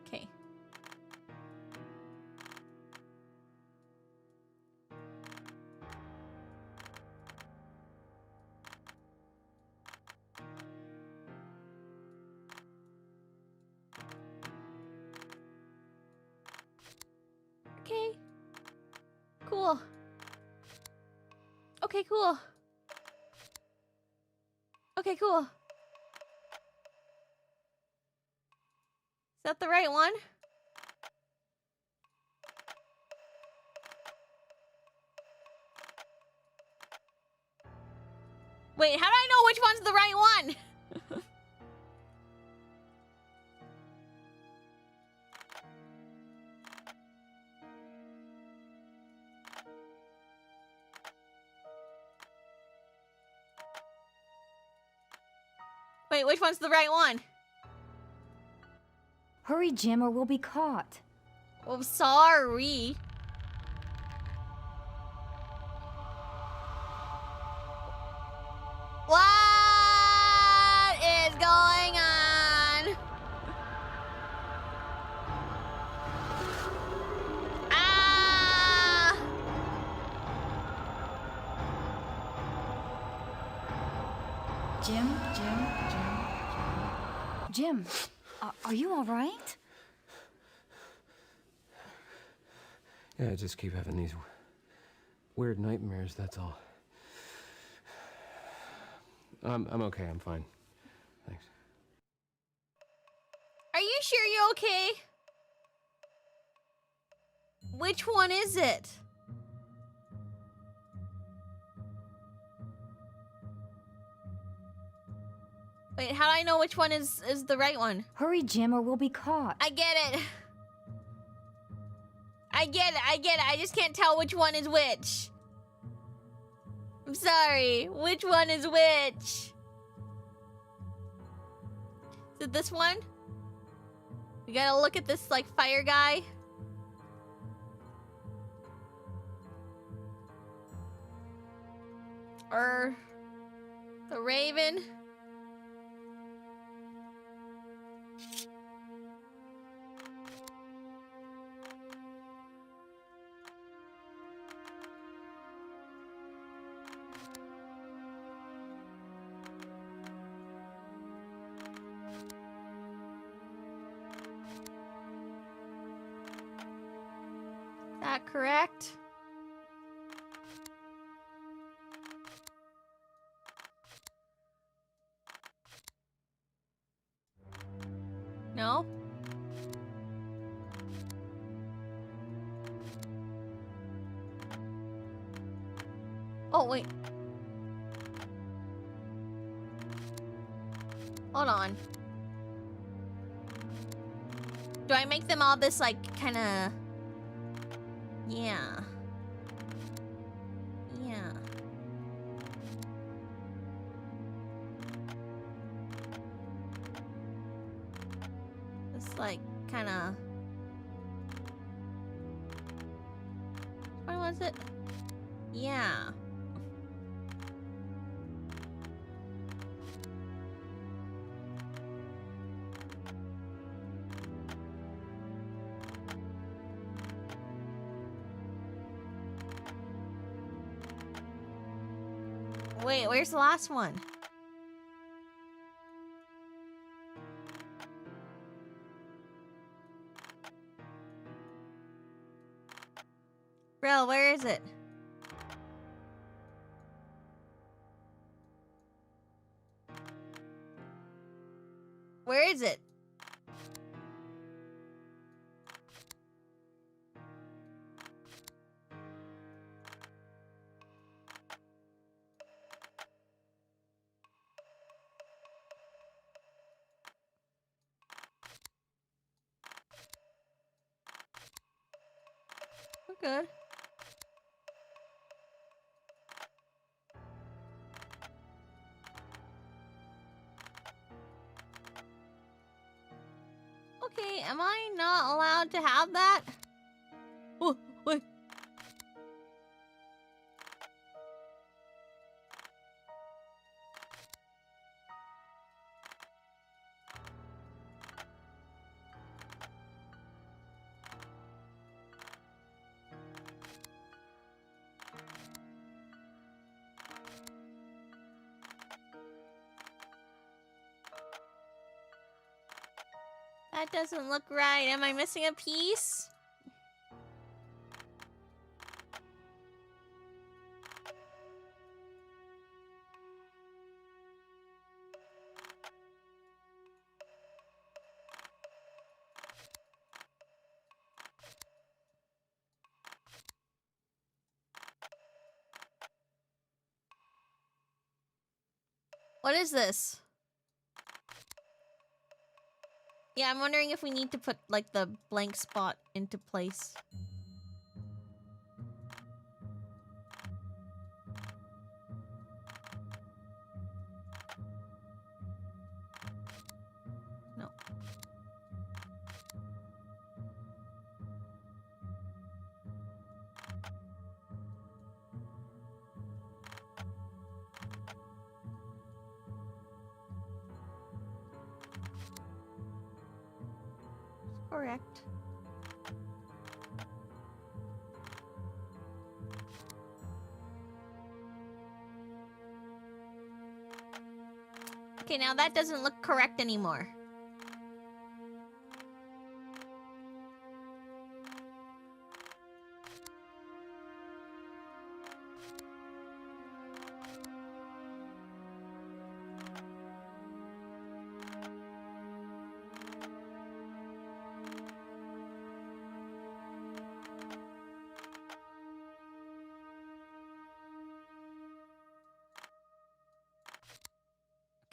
Okay. Okay. Cool. Okay, cool. Okay, cool. Is that the right one? Wait, how do I know which one's the right one? Wait, which one's the right one? Hurry, Jim, or we'll be caught. Oh, sorry. What is going on? Ah! Jim? Jim, are you all right? Yeah, I just keep having these weird nightmares, that's all. I'm okay, I'm fine. Thanks. Are you sure you're okay? Which one is it? Wait, how do I know which one is the right one? Hurry, Jim, or we'll be caught. I get it. I get it. I just can't tell which one is which. I'm sorry. Which one is which? Is it this one? We gotta look at this, like, fire guy. Or the raven. Is that correct? No? Oh, wait. Hold on. Do I make them all this, like, kind of... Yeah. Yeah. This, like, kind of... What was it? Yeah. Wait, where's the last one? Bro, where is it? Where is it? Good. Okay, am I not allowed to have that? Oh, wait. That doesn't look right. Am I missing a piece? What is this? Yeah, I'm wondering if we need to put, like, the blank spot into place. No. Correct. Okay, now that doesn't look correct anymore.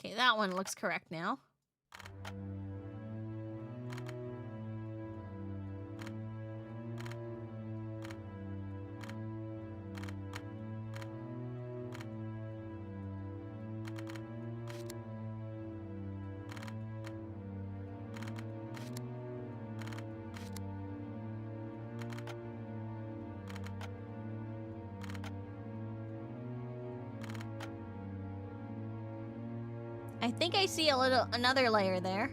Okay, that one looks correct now. I think I see another layer there.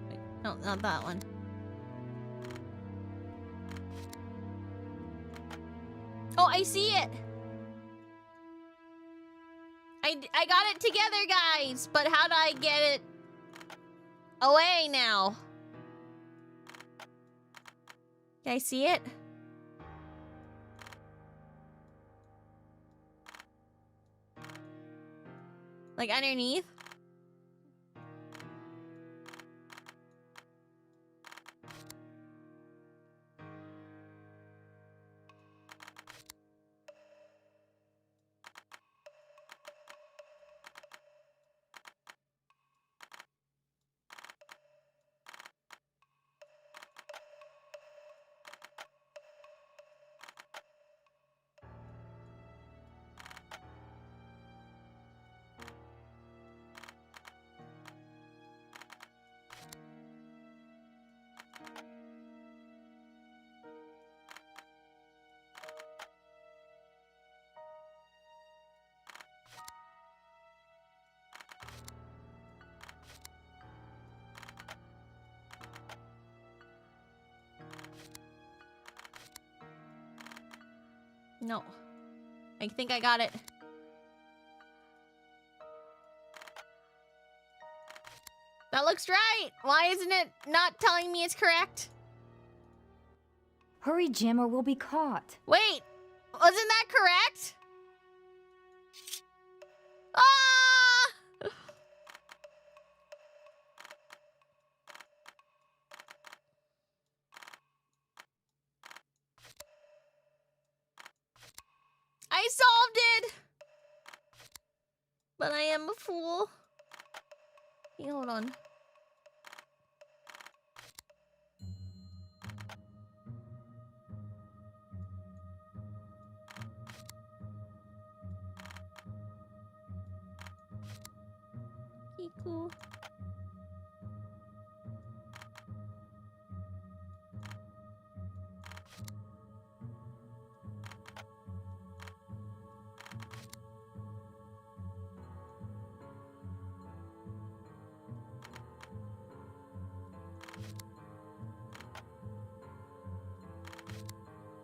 Wait, no, not that one. Oh, I see it! I got it together, guys! But how do I get it away now? Can I see it? Like underneath? No. I think I got it. That looks right! Why isn't it not telling me it's correct? Hurry, Jim, or we'll be caught. Wait! Wasn't that correct? Ah! I solved it! But I am a fool. Hey, hold on. Okay, cool.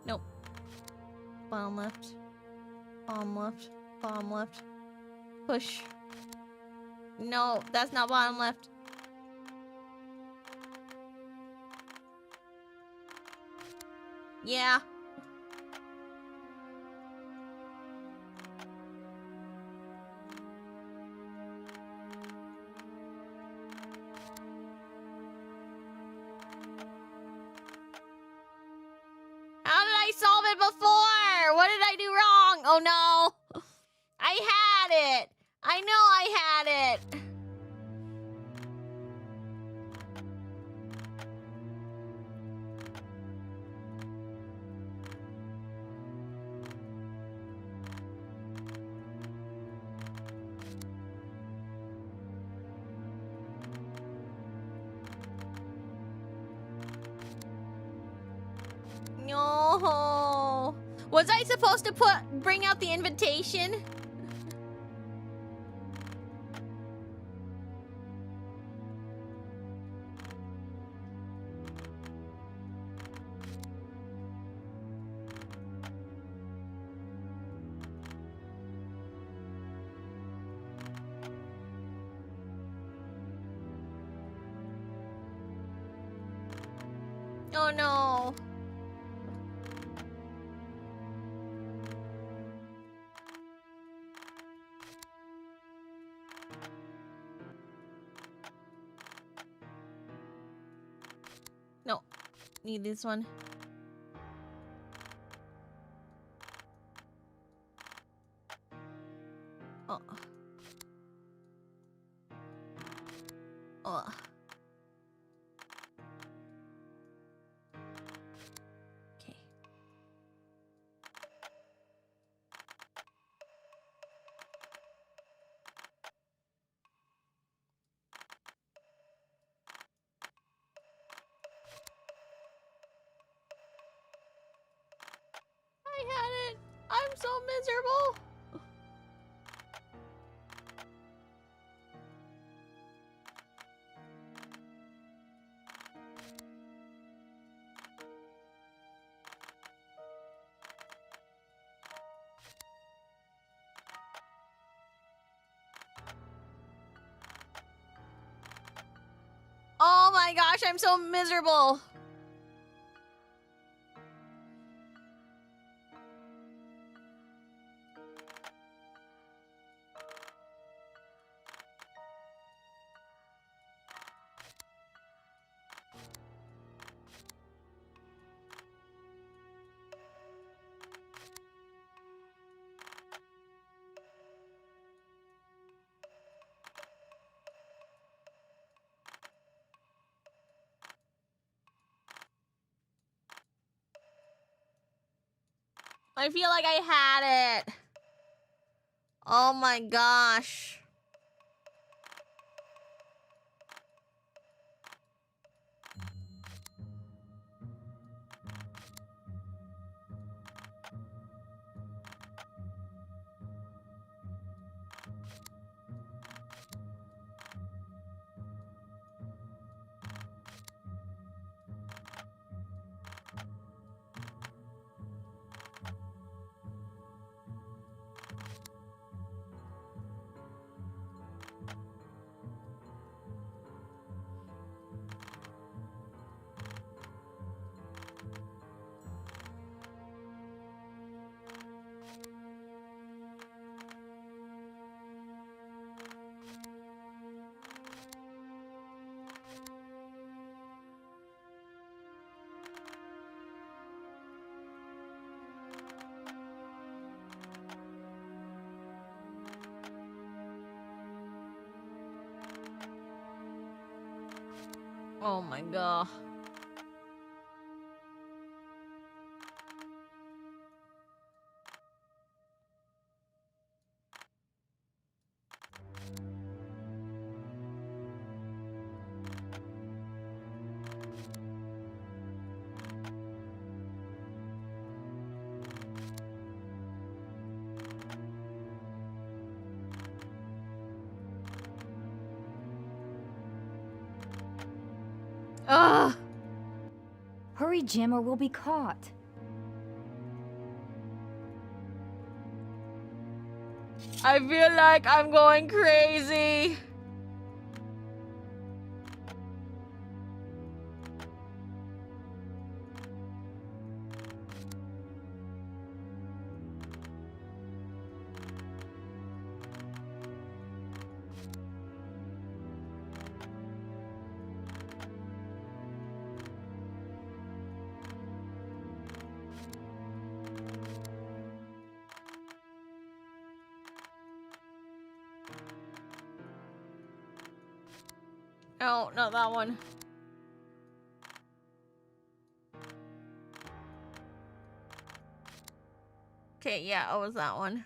Nope. Bottom left. Bottom left. Bottom left. Push. No, that's not bottom left. Yeah. How did I solve it before? What did I do wrong? Oh no. I had it. I know I had it. No. Was I supposed to bring out the invitation? Oh no. No. Need this one. Oh. Oh. Okay. I had it. I'm so miserable. Oh my gosh, I'm so miserable. I feel like I had it. Oh my gosh. Oh my god. Ugh. Hurry, Jim, or we'll be caught. I feel like I'm going crazy. Oh, not that one. Okay, yeah, it was that one.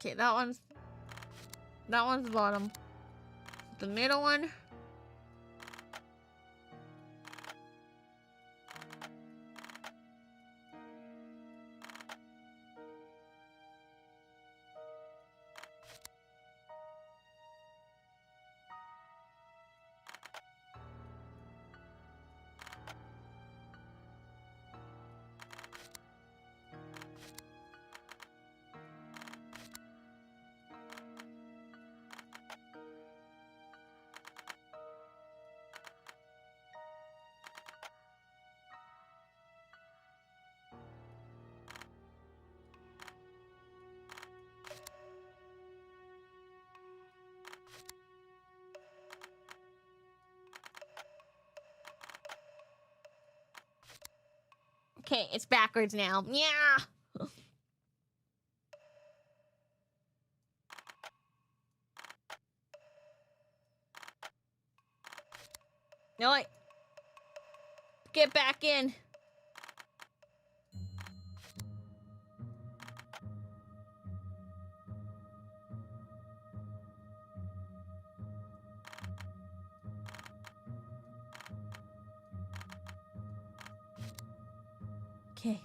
Okay, that one's the bottom. The middle one. Okay, it's backwards now. Yeah. No, wait. Get back in. Okay.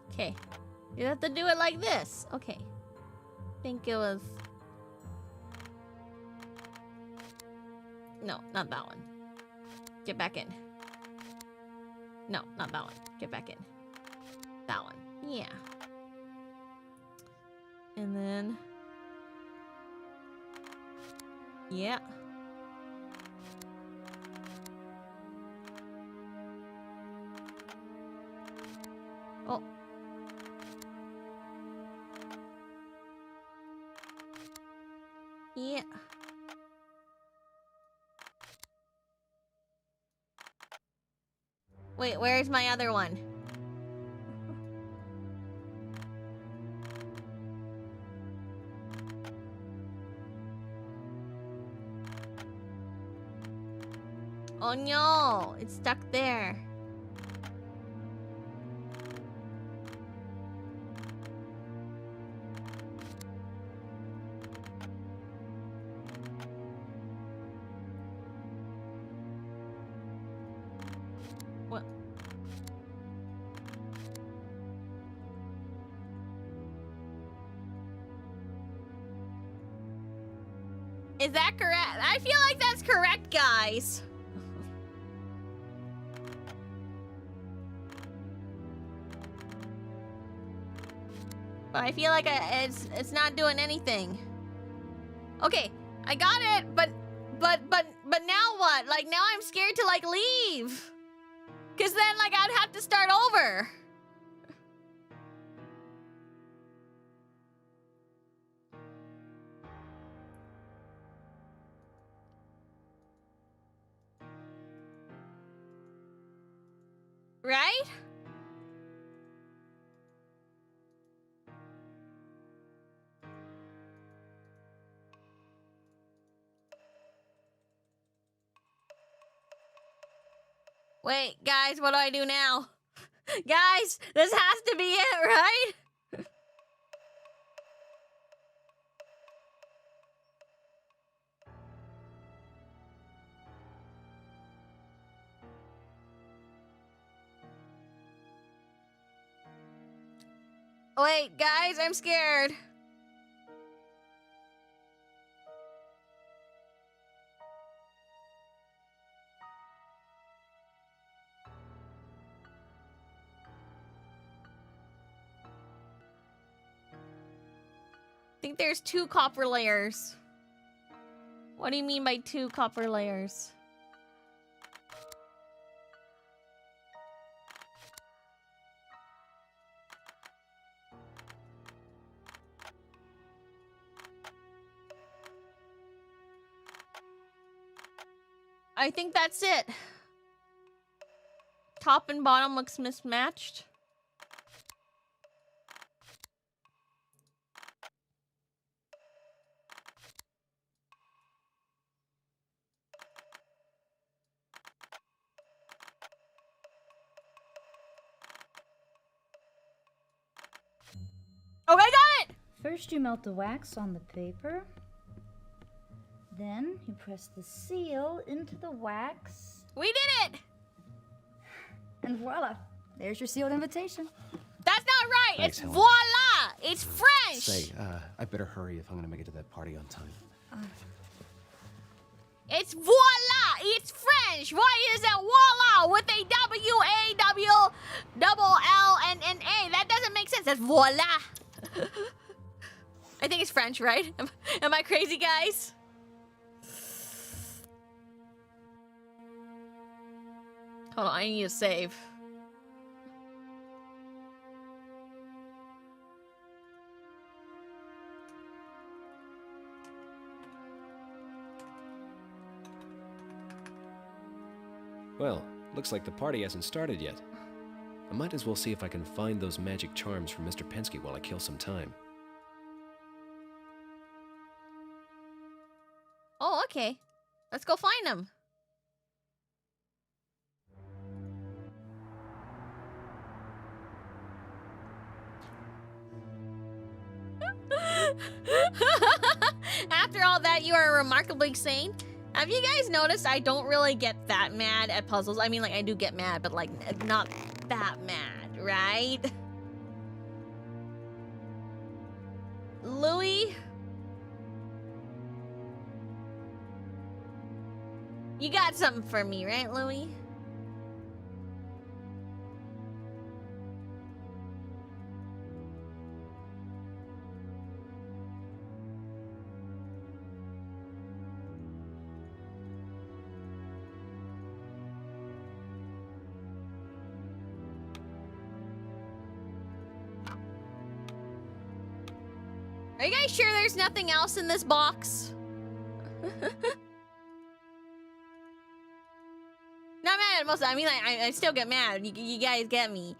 Okay. You have to do it like this. Okay. I think it was... No, not that one. Get back in. No, not that one. Get back in. That one. Yeah. And then... Yeah. Oh. Yeah. Wait, where's my other one? Oh no, it's stuck there. What? Is that correct? I feel like that's correct, guys. But I feel like it's not doing anything. Okay, I got it, but now what? Like, now I'm scared to, like, leave. Because then, like, I'd have to start over. Right? Wait, guys, what do I do now? Guys, this has to be it, right? Wait, guys, I'm scared. I think there's 2 copper layers. What do you mean by 2 copper layers? I think that's it. Top and bottom looks mismatched. Oh, I got it! First you melt the wax on the paper. Then you press the seal into the wax. We did it! And voila, there's your sealed invitation. That's not right! Thanks, It's Helen. voila! It's French! Say, I better hurry if I'm gonna make it to that party on time. It's voila! It's French! Why is it voila with a W-A-W-L-L-N-N-A? That doesn't make sense. That's voila! I think it's French, right? Am I crazy, guys? Hold on, I need to save. Well, looks like the party hasn't started yet. I might as well see if I can find those magic charms from Mr. Penske while I kill some time. Oh, okay. Let's go find them. After all that, you are remarkably sane. Have you guys noticed I don't really get that mad at puzzles? I mean, like, I do get mad, but, like, not that mad, right? Louis? You got something for me, right, Louis? Are you guys sure there's nothing else in this box? Not mad at most. I mean, like, I still get mad. You guys get me.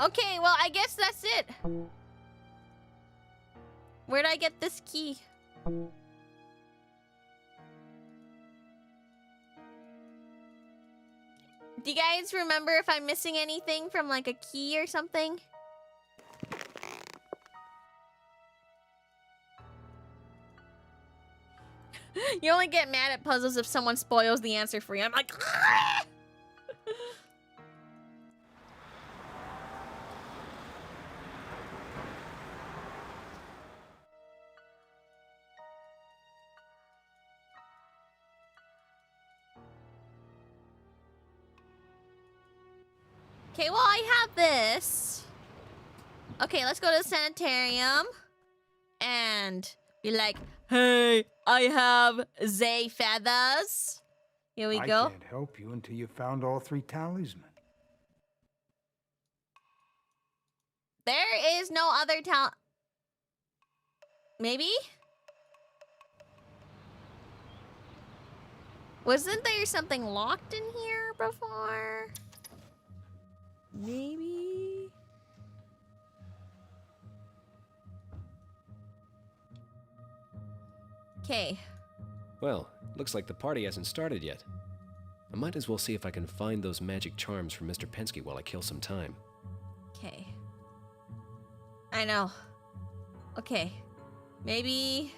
Okay, well, I guess that's it. Where'd I get this key? Do you guys remember if I'm missing anything from like a key or something? You only get mad at puzzles if someone spoils the answer for you. I'm like, ah! Okay, well, I have this. Okay, let's go to the sanitarium and be like, hey, I have Zay feathers. Here we go. I can't help you until you found all 3 talismans. There is no other town. Maybe? Wasn't there something locked in here before? Maybe? Okay. Well, looks like the party hasn't started yet. I might as well see if I can find those magic charms from Mr. Pensky while I kill some time. Okay. I know. Okay. Maybe...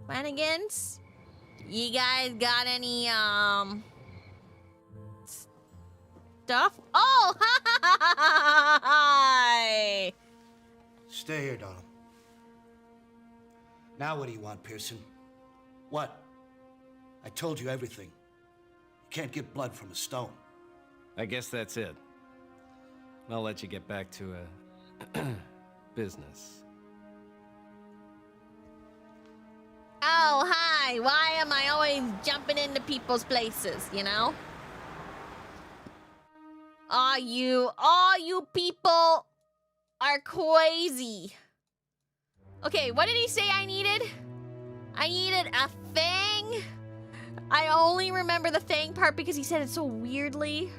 Flanagan's? You guys got any, stuff? Oh! Hi! Stay here, Donald. Now what do you want, Pearson? What? I told you everything. You can't get blood from a stone. I guess that's it. I'll let you get back to, business. Oh, hi! Why am I always jumping into people's places, you know? All you people are crazy. Okay, what did he say I needed? I needed a fang? I only remember the fang part because he said it so weirdly.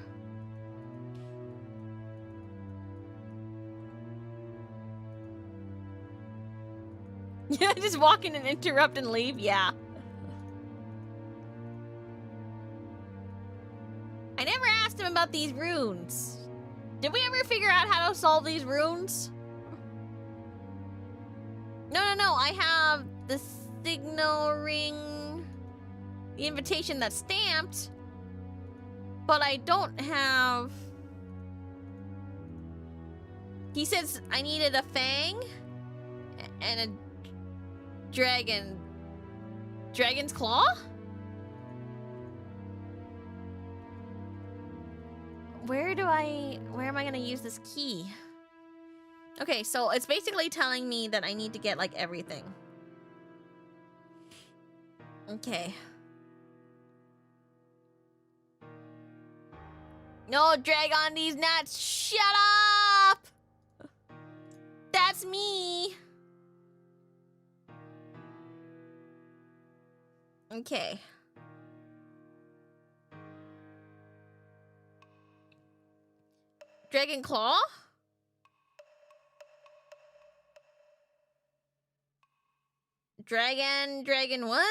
Yeah, just walk in and interrupt and leave? Yeah. I never asked him about these runes. Did we ever figure out how to solve these runes? No. I have the signal ring, the invitation that's stamped, but I don't have... He says I needed a fang and a dragon's claw? Where am I gonna use this key? Okay, so it's basically telling me that I need to get like everything. Okay. No, drag on these nuts. Shut up! That's me. Okay. Dragon claw? Dragon what?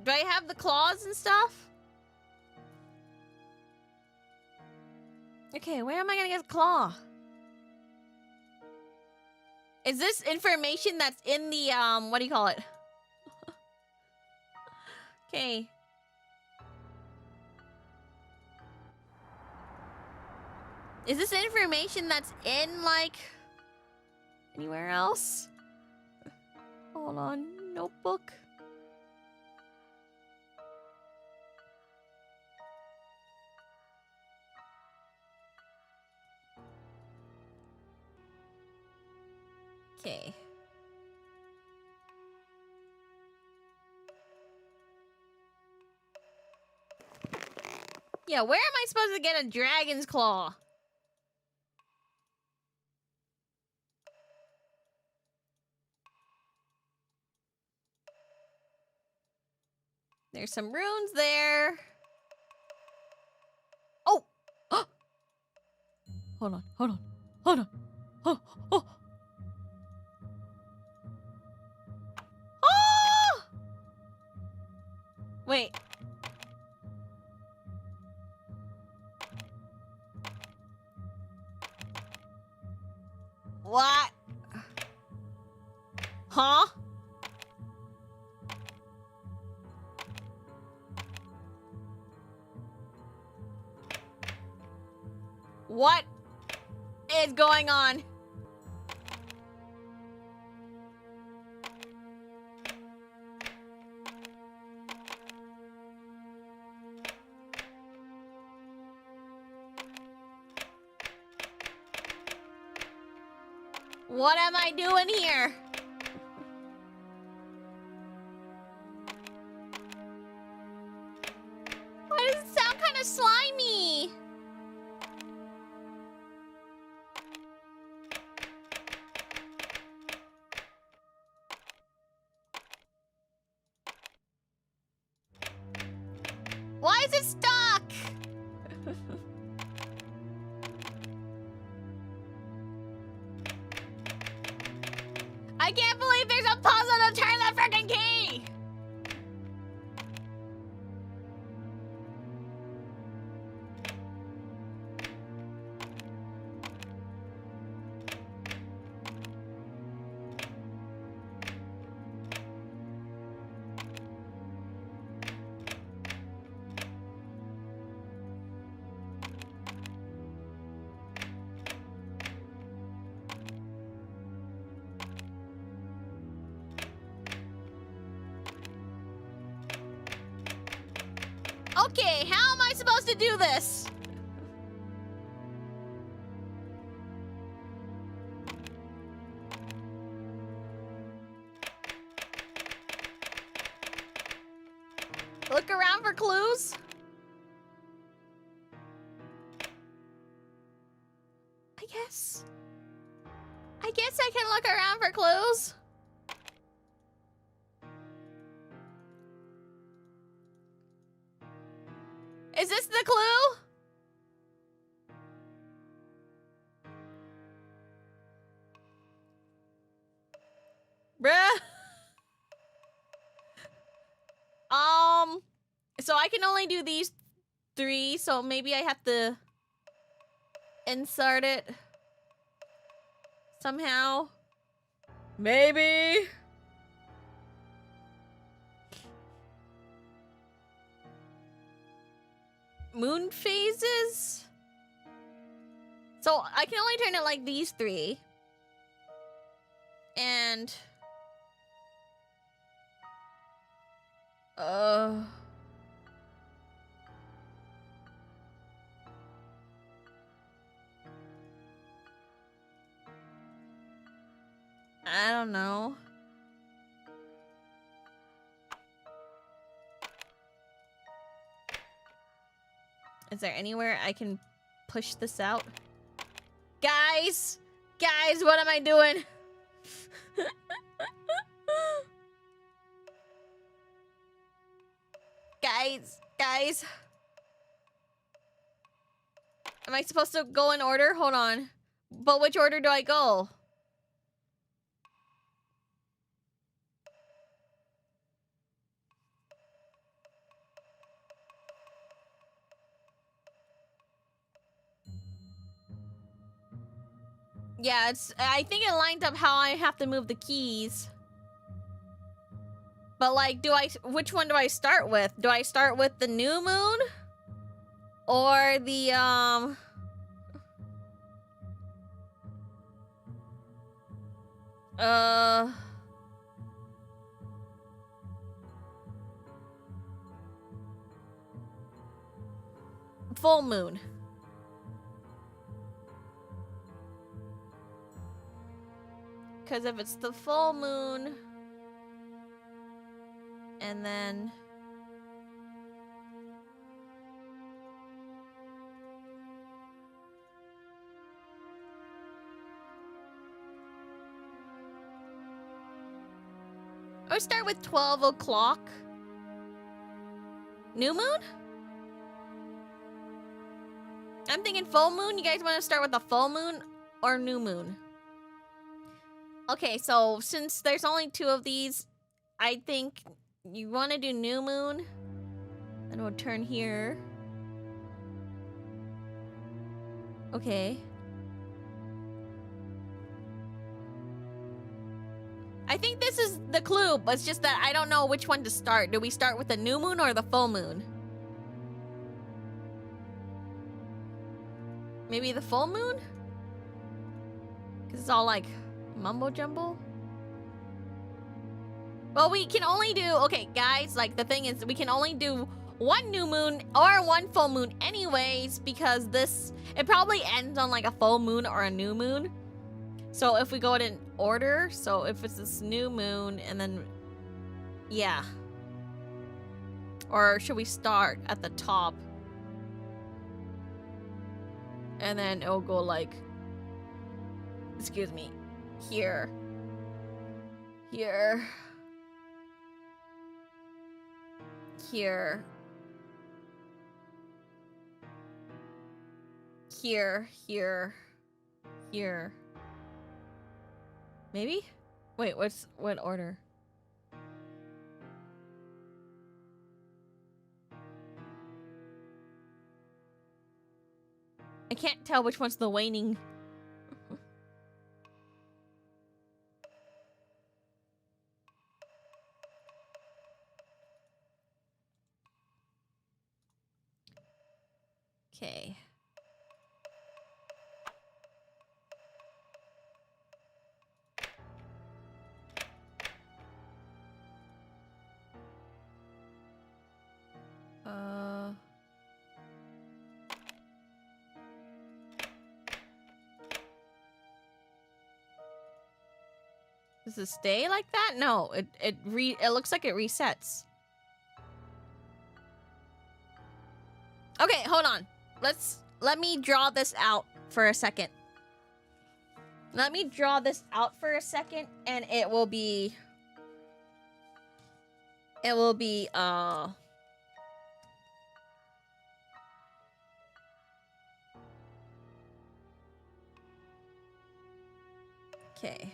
Do I have the claws and stuff? Okay, where am I gonna get the claw? Is this information that's in the, what do you call it? Okay. Is this information that's in, like, anywhere else? Hold on, notebook. Okay. Yeah, where am I supposed to get a dragon's claw? There's some runes there. Oh! Hold on. Oh. What? Huh? What is going on? What am I doing here? Why does it sound kind of slimy? Why is it stuck? I can't believe there's a puzzle to turn the freaking key! Okay, how am I supposed to do this? Look around for clues? I guess I can look around for clues. Is this the clue? Bruh. So I can only do these 3, so maybe I have to insert it somehow. Maybe. Moon phases? So I can only turn it like these 3. And I don't know. Is there anywhere I can push this out? Guys! Guys, what am I doing? Guys. Am I supposed to go in order? Hold on. But which order do I go? Yeah, I think it lined up how I have to move the keys. But like, which one do I start with? Do I start with the new moon? Or the, full moon. Because if it's the full moon, and then I would start with 12 o'clock. New moon? I'm thinking full moon. You guys want to start with the full moon or new moon? Okay, so since there's only 2 of these, I think you want to do new moon. And we'll turn here. Okay. I think this is the clue, but it's just that I don't know which one to start. Do we start with the new moon or the full moon? Maybe the full moon? Because it's all like mumbo jumbo. Well, we can only do, okay, guys, like the thing is we can only do one new moon or one full moon anyways, because this, it probably ends on like a full moon or a new moon. So if we go in order, so if it's this new moon and then, yeah. Or should we start at the top? And then it'll go like, excuse me, here. Here. Here. Here, here, here. Maybe? Wait, what order? I can't tell which one's the waning. Okay. Does it stay like that? No, it looks like it resets. Okay, hold on. Let me draw this out for a second. Let me draw this out for a second, and it will be okay.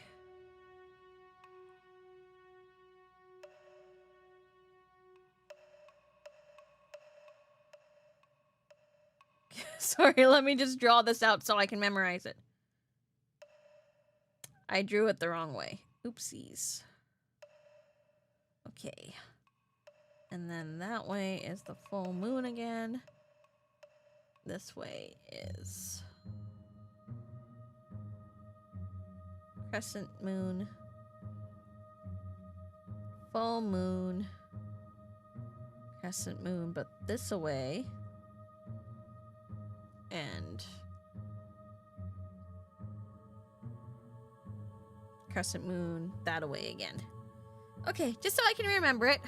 Sorry, let me just draw this out so I can memorize it. I drew it the wrong way. Oopsies. Okay. And then that way is the full moon again. This way is crescent moon. Full moon. Crescent moon, but this away. And crescent moon that away again. Okay, just so I can remember it.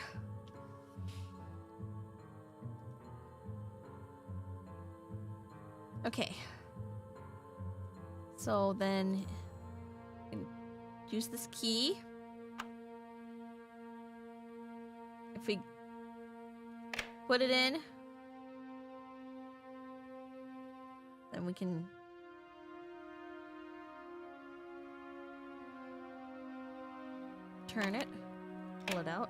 Okay. So then you can use this key. If we put it in, then we can turn it, pull it out.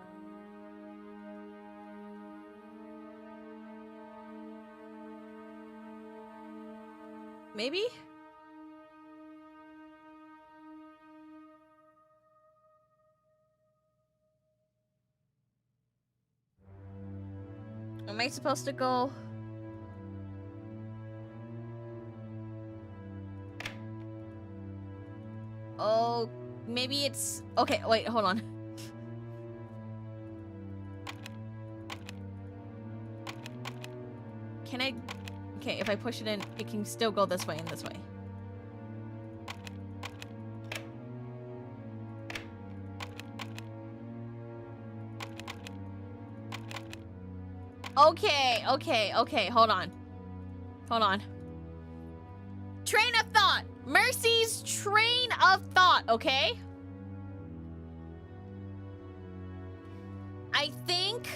Maybe? Am I supposed to go? Oh, maybe it's... Okay, wait, hold on. Can I... Okay, if I push it in, it can still go this way and this way. Okay, hold on. Hold on. Train of thought! Mercy's train of thought, okay? I think...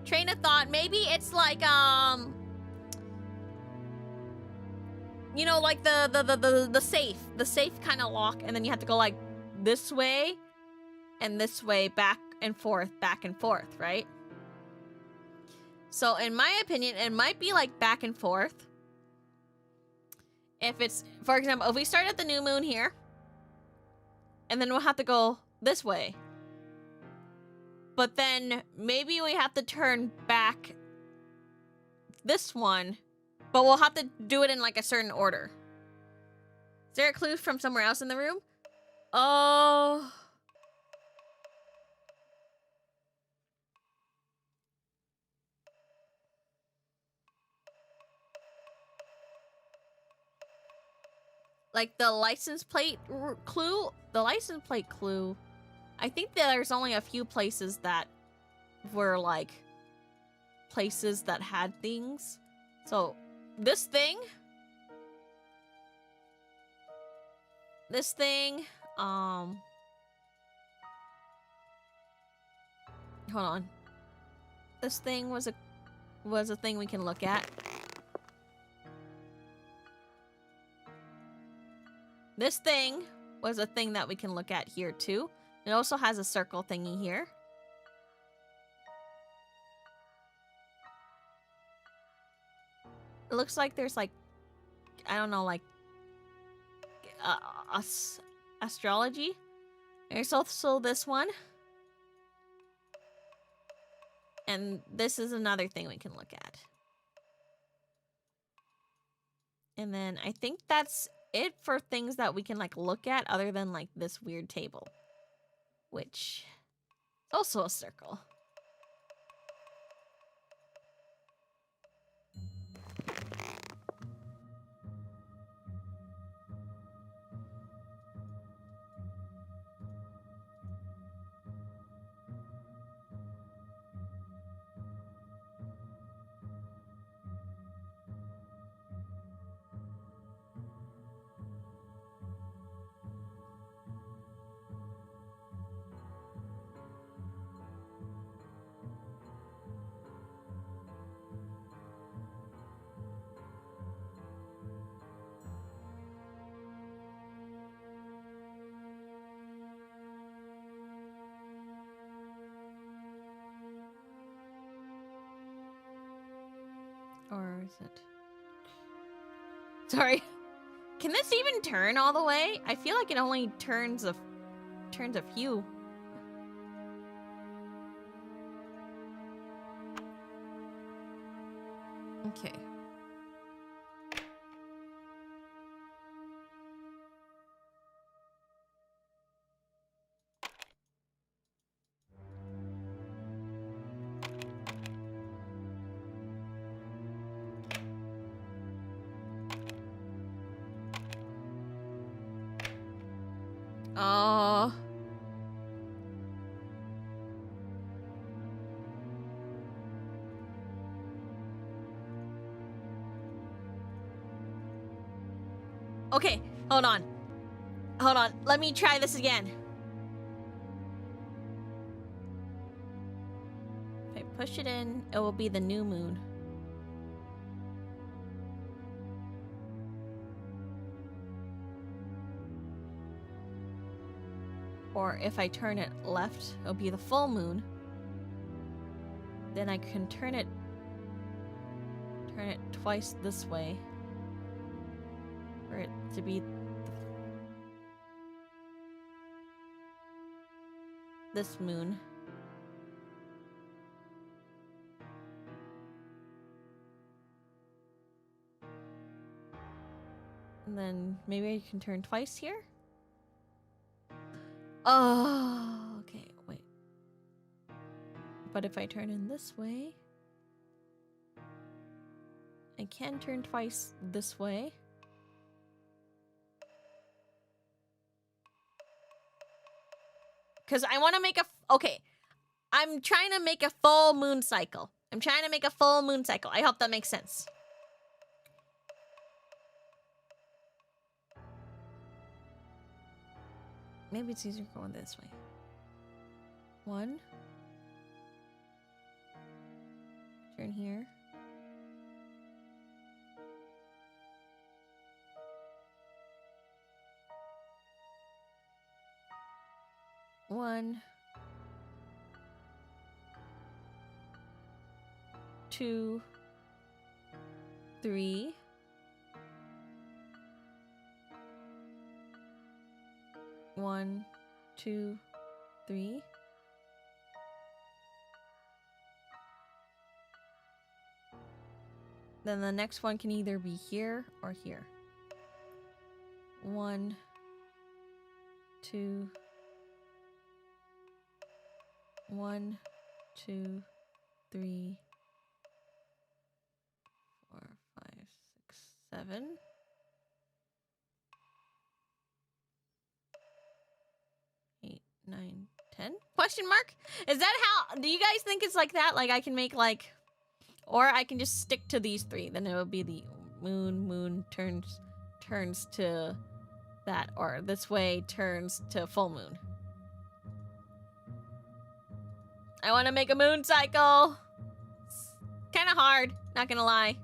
Train of thought, maybe it's like, you know, like the safe. The safe kind of lock, and then you have to go like this way and this way, back and forth, right? So in my opinion, it might be like back and forth. If it's, for example, if we start at the new moon here, and then we'll have to go this way. But then maybe we have to turn back this one, but we'll have to do it in like a certain order. Is there a clue from somewhere else in the room? Oh. Like the license plate clue? The license plate clue. I think that there's only a few places that were like places that had things. So this thing, hold on. This thing was a thing we can look at. This thing was a thing that we can look at here too. It also has a circle thingy here. It looks like there's like, I don't know, like astrology. There's also this one. And this is another thing we can look at. And then I think that's it for things that we can like look at other than like this weird table. Which is also a circle. Or is it? Sorry. Can this even turn all the way? I feel like it only turns a few. Okay. Oh. Okay, hold on. Hold on. Let me try this again. If I push it in, it will be the new moon. Or if I turn it left, it'll be the full moon. Then I can turn it twice this way. For it to be this moon. And then maybe I can turn twice here? Oh, okay, wait. But if I turn in this way, I can turn twice this way. Because I want to make okay. I'm trying to make a full moon cycle. I hope that makes sense. Maybe it's easier going this way. 1. Turn here. One, 2, 3. 1, 2, 3. Then the next one can either be here or here. 1, 2. 1, 2, 3, 4, 5, 6, 7. 8, 9, 10? Question mark? Is that how, do you guys think it's like that? Like I can make like, or I can just stick to these 3. Then it would be the moon turns to that, or this way turns to full moon. I want to make a moon cycle. It's kind of hard, not gonna lie.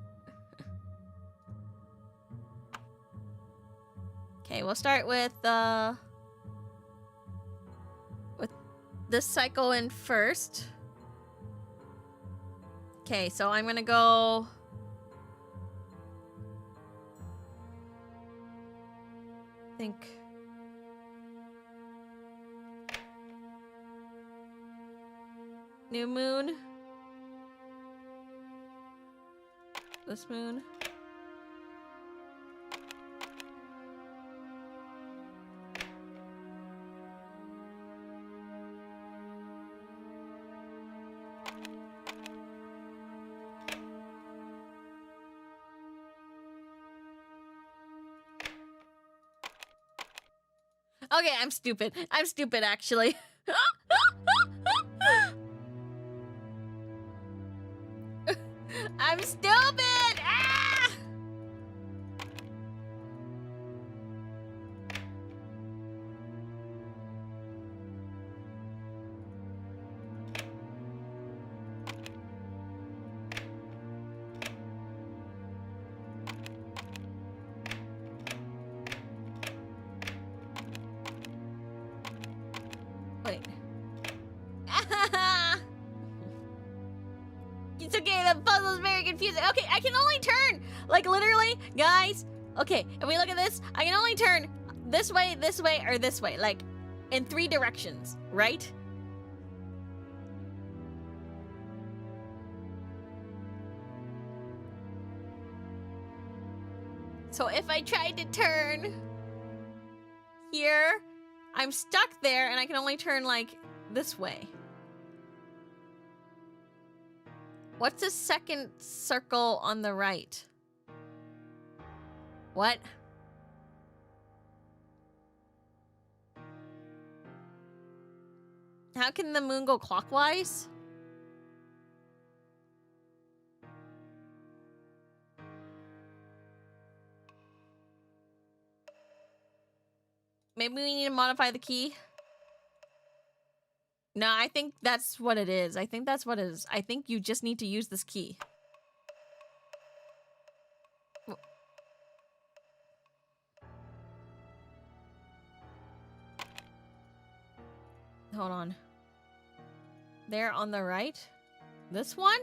Okay, we'll start with this cycle in first. Okay, so I'm gonna go. I think. New moon. This moon. Okay, I'm stupid. I'm stupid, actually. I'm stupid! Ah! Wait. It's okay, the puzzle's very confusing. Okay, I can only turn, like literally, guys. Okay, if we look at this, I can only turn this way, or this way, like in 3 directions, right? So if I tried to turn here, I'm stuck there and I can only turn like this way. What's the second circle on the right? What? How can the moon go clockwise? Maybe we need to modify the key. No, I think that's what it is. I think that's what it is. I think you just need to use this key. Hold on. There on the right? This one?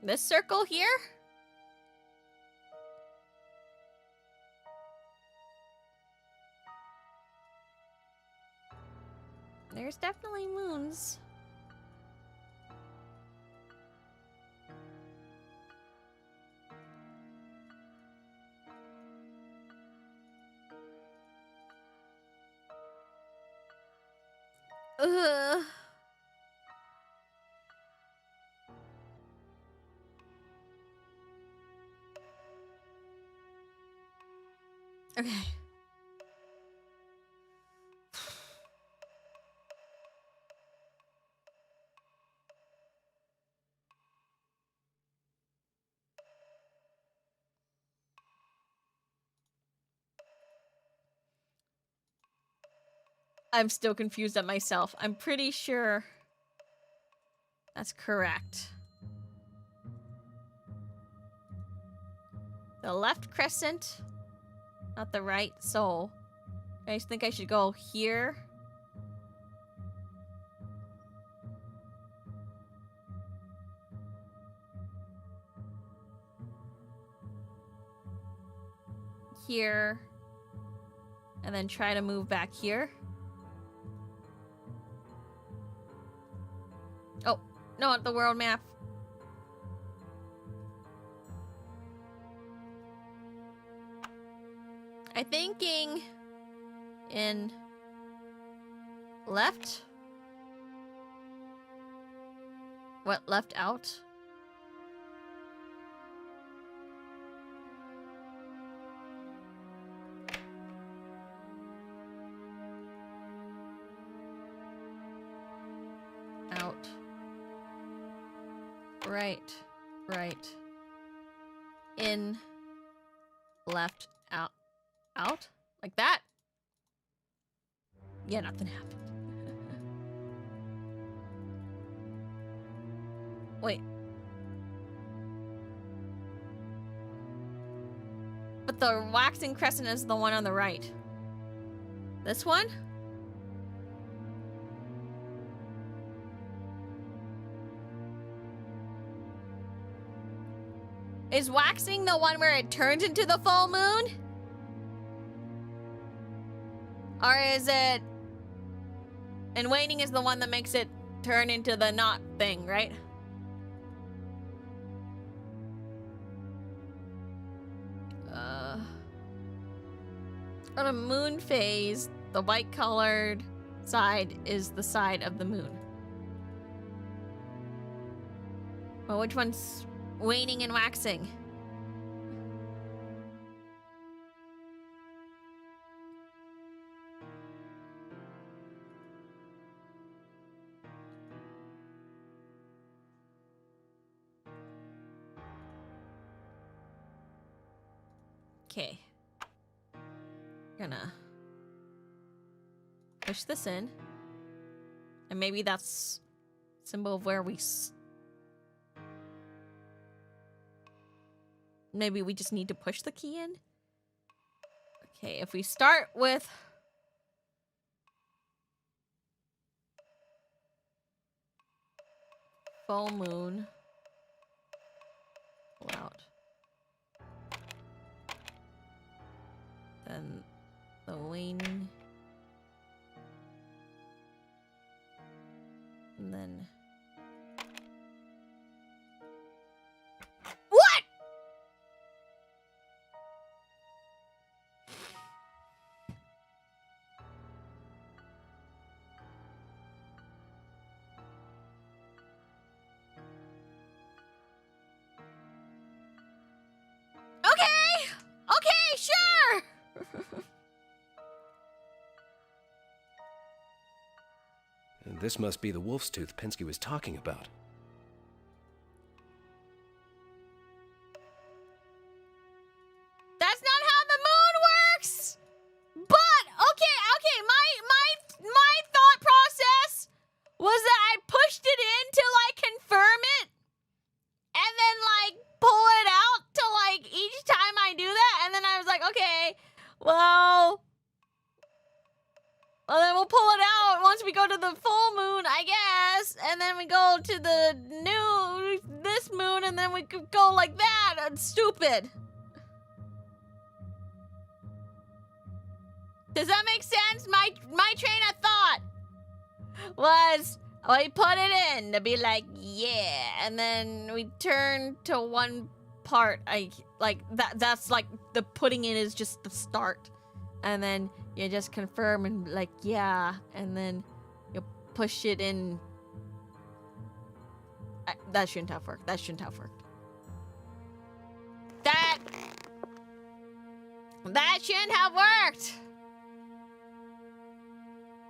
This circle here? There's definitely moons. Ugh. Okay. I'm still confused at myself. I'm pretty sure that's correct. The left crescent, not the right. So, I think I should go here. Here. And then try to move back here. Oh, no, the world map. I'm thinking in left. What, left out? Out. Right. Right. In. Left. Out. Out? Like that? Yeah, nothing happened. Wait. But the waxing crescent is the one on the right. This one? Is waxing the one where it turns into the full moon? Or is it... And waning is the one that makes it turn into the not thing, right? On a moon phase, the white colored side is the side of the moon. Well, which one's waning and waxing? Okay. Gonna push this in. And maybe that's symbol of where we maybe we just need to push the key in. Okay, if we start with full moon, pull out. Then the waning. And then... What?! Okay! Okay, sure! And this must be the wolf's tooth Pensky was talking about. That's not how the moon works! But, okay, my thought process was that I pushed it in to, like, confirm it, and then, like, pull it out to, like, each time I do that, and then I was like, okay, well, then we'll pull it out once we go to the full moon, I guess, and then we go to the this moon, and then we could go like that. That's stupid. Does that make sense? My train of thought was we put it in to be like, yeah, and then we turn to one part. That's like the putting in is just the start, and then you just confirm and like, yeah, and then you push it in. That shouldn't have worked. That shouldn't have worked. That shouldn't have worked.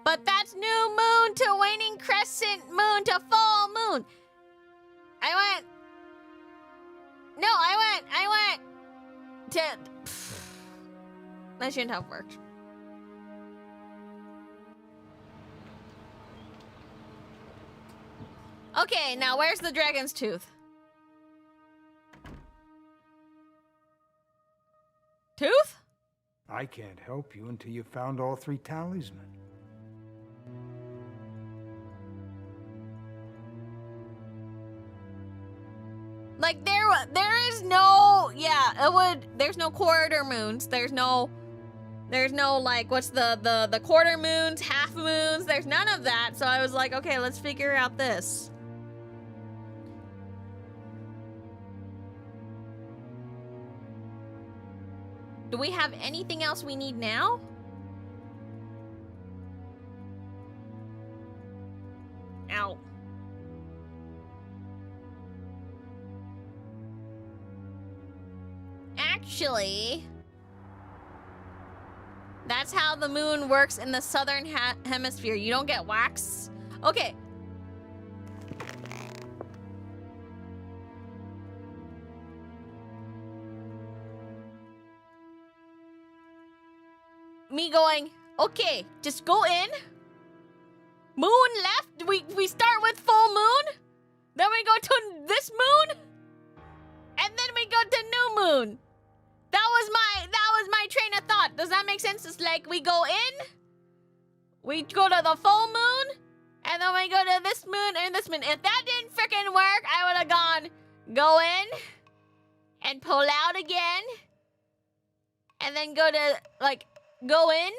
But that's new moon to waning crescent moon to full moon. I went to... That shouldn't have worked. Okay, now where's the dragon's tooth? Tooth? I can't help you until you found all 3 talismans. Like, there is no... Yeah, there's no corridor moons. There's no There's no, like, what's the quarter moons, half moons? There's none of that. So I was like, okay, let's figure out this. Do we have anything else we need now? Ow. Actually, that's how the moon works in the southern hemisphere. You don't get wax. Okay. Me going, okay, just go in. Moon left. We start with full moon. Then we go to this moon. And then we go to new moon. That was my train of thought. Does that make sense? It's like we go in, we go to the full moon, and then we go to this moon and this moon. If that didn't freaking work, I would have gone go in and pull out again. And then go to like go in,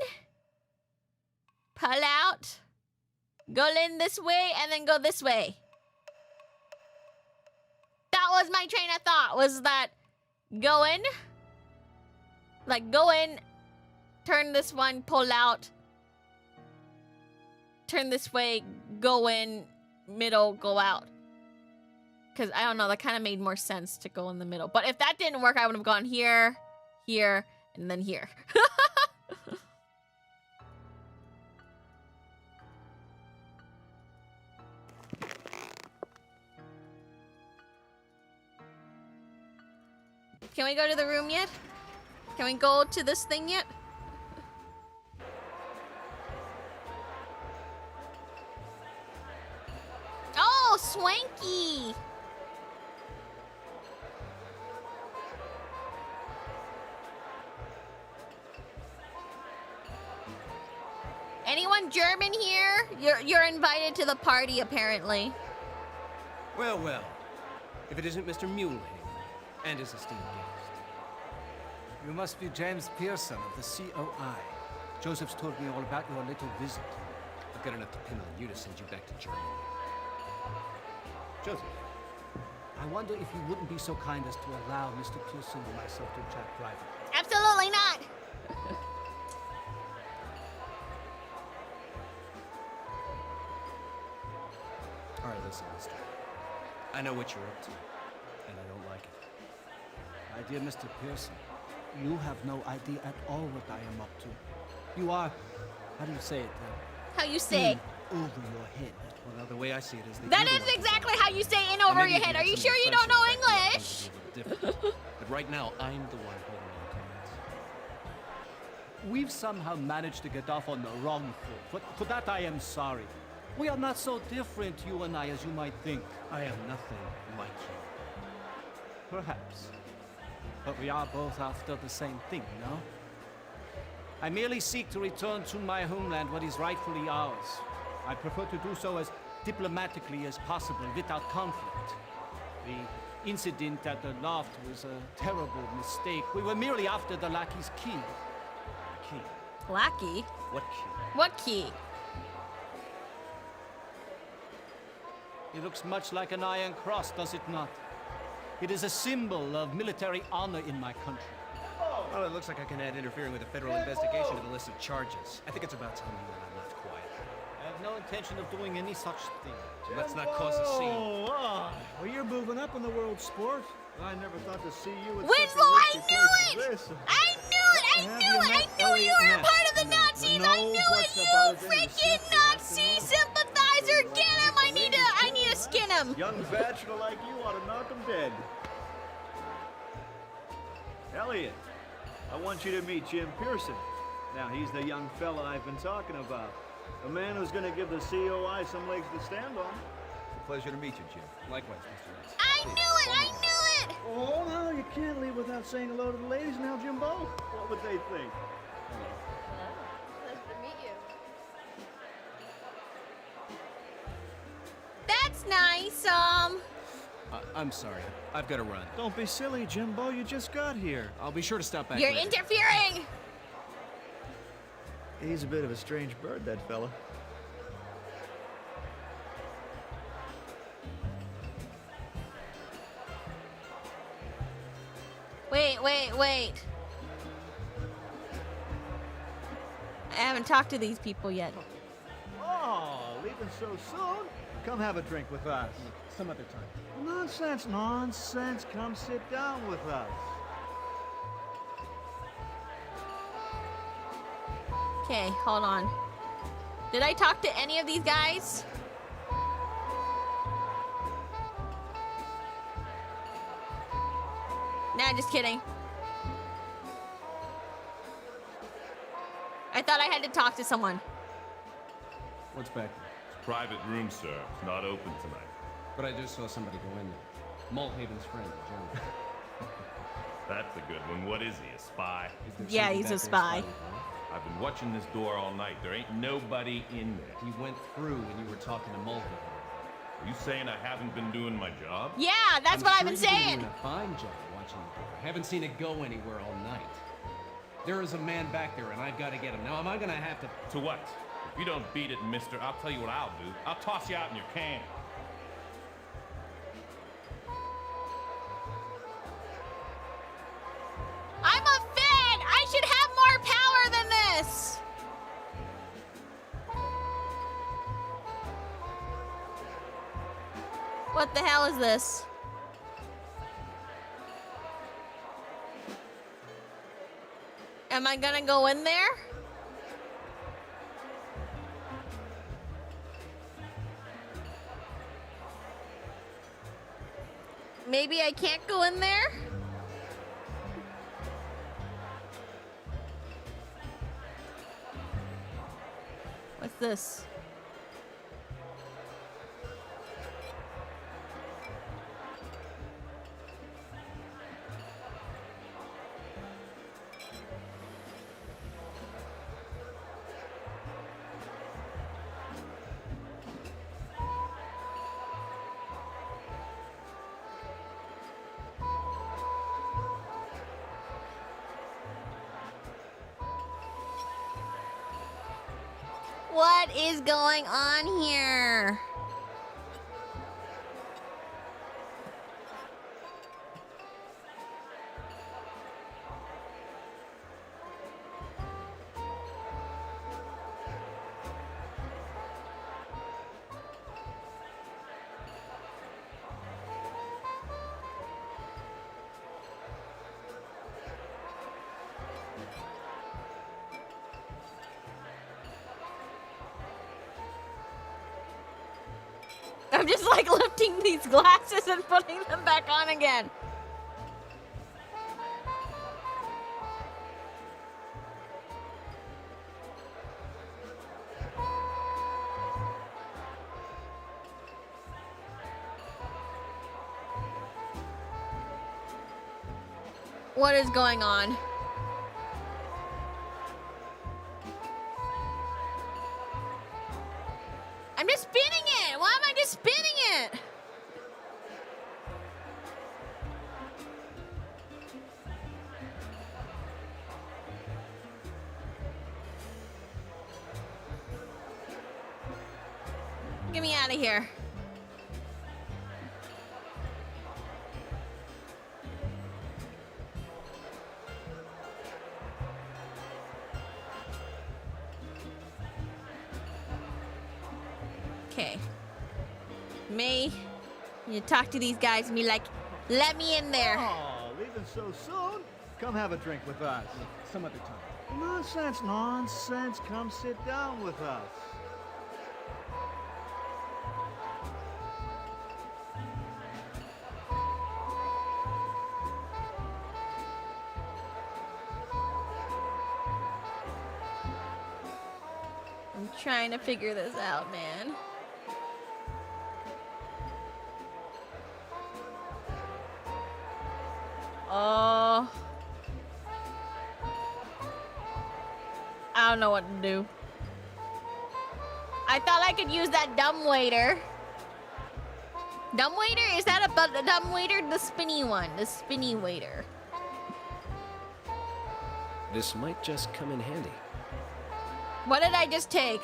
pull out, go in this way, and then go this way. That was my train of thought, was that go in, like go in, turn this one, pull out, turn this way, go in, middle, go out. Because I don't know, that kind of made more sense to go in the middle. But if that didn't work, I would have gone here, here, and then here. Can we go to the room yet? Can we go to this thing yet? Oh, swanky! Anyone German here? You're invited to the party, apparently. Well, well. If it isn't Mr. Mulehaven and his esteemed guest. You must be James Pearson of the COI. Joseph's told me all about your little visit. I've got enough to pin on you to send you back to Germany. Joseph. I wonder if you wouldn't be so kind as to allow Mr. Pearson and myself to chat privately. Absolutely not! All right, listen, mister. I know what you're up to, and I don't like it. My dear Mr. Pearson, you have no idea at all what I am up to. You are, how do you say it? How you say? Over your head. Well, now the way I see it is that is exactly how you say in over your head. Are you sure you don't know English? But right now, I'm the one holding on to it. We've somehow managed to get off on the wrong foot. For that I am sorry. We are not so different, you and I, as you might think. I am nothing like you. Perhaps. But we are both after the same thing, no? I merely seek to return to my homeland what is rightfully ours. I prefer to do so as diplomatically as possible, without conflict. The incident at the loft was a terrible mistake. We were merely after the lackey's key. Key. Lackey? What key? What key? It looks much like an iron cross, does it not? It is a symbol of military honor in my country. Well, it looks like I can add interfering with a federal investigation to the list of charges. I think it's about time you and I left quietly. I have no intention of doing any such thing. So let's not cause a scene. Well, you're moving up in the world, sport. I never thought to see you at Winslow, I knew it! I knew it! I knew you were a part of the Nazis! I knew it! You freaking Nazi sympathizer! Get him! I need to skin him! Young bachelor like you ought to knock him dead. Elliot, I want you to meet Jim Pearson. Now, he's the young fella I've been talking about. A man who's going to give the COI some legs to stand on. It's a pleasure to meet you, Jim. Likewise, Mr. Rex. I knew it! I knew it! Oh, no, you can't leave without saying hello to the ladies now, Jimbo. What would they think? Hello. Pleasure to meet you. That's nice, I'm sorry. I've got to run. Don't be silly, Jimbo. You just got here. I'll be sure to stop back You're later. interfering! He's a bit of a strange bird, that fella. Wait. I haven't talked to these people yet. Oh, leaving so soon? Come have a drink with us. Some other time. Nonsense. Come sit down with us. Okay, hold on. Did I talk to any of these guys? Nah, just kidding. I thought I had to talk to someone. What's back there? It's a private room, sir. It's not open tonight. But I just saw somebody go in there. Mulhaven's friend, the German. That's a good one. What is he, a spy? Yeah, he's a spy. I've been watching this door all night. There ain't nobody in there. He went through when you were talking to Mulhaven. Are you saying I haven't been doing my job? Yeah, that's what I've been saying. You've been doing a fine job watching the door. I haven't seen it go anywhere all night. There is a man back there, and I've got to get him. Now, am I going to have to... To what? If you don't beat it, mister, I'll tell you what I'll do. I'll toss you out in your can. I'm a Fed! I should have more power than this! What the hell is this? Am I gonna go in there? Maybe I can't go in there? What's this? What is going on here? I'm just like lifting these glasses and putting them back on again. What is going on? I'm just spinning it! Why am I just spinning it? Get me out of here. Okay. May you talk to these guys and be like, let me in there. Oh, leaving so soon? Come have a drink with us. Some other time. Nonsense. Come sit down with us. I'm trying to figure this out, man. Oh. I don't know what to do. I thought I could use that dumbwaiter. Dumbwaiter? Is that a dumbwaiter? The spinny one. The spinny waiter. This might just come in handy. What did I just take?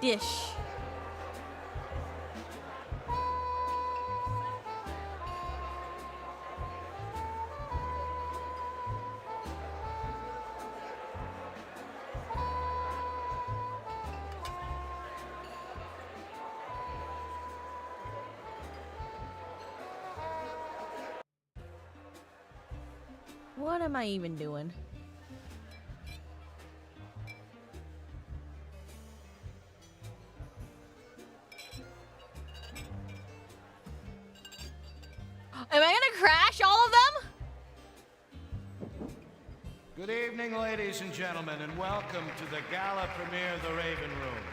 Dish. What am I even doing? Am I gonna crash all of them? Good evening, ladies and gentlemen, and welcome to the gala premiere of The Raven Room.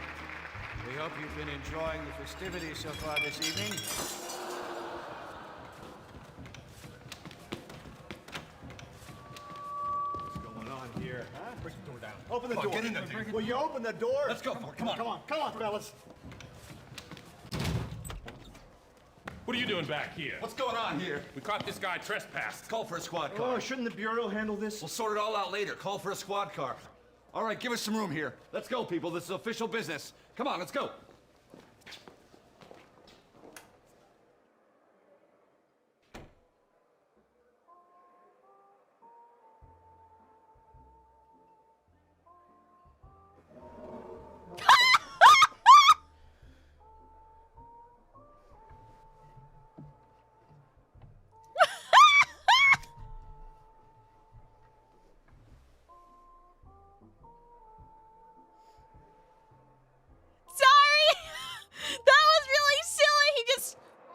We hope you've been enjoying the festivities so far this evening. What's going on here? Huh? Break the door down. Open the door. Get in there, dude. Will you open the door? Let's go for it. Come on. Come on, fellas. What are you doing back here? What's going on here? We caught this guy trespassed. Call for a squad car. Oh, shouldn't the Bureau handle this? We'll sort it all out later. Call for a squad car. All right, give us some room here. Let's go, people. This is official business. Come on, let's go.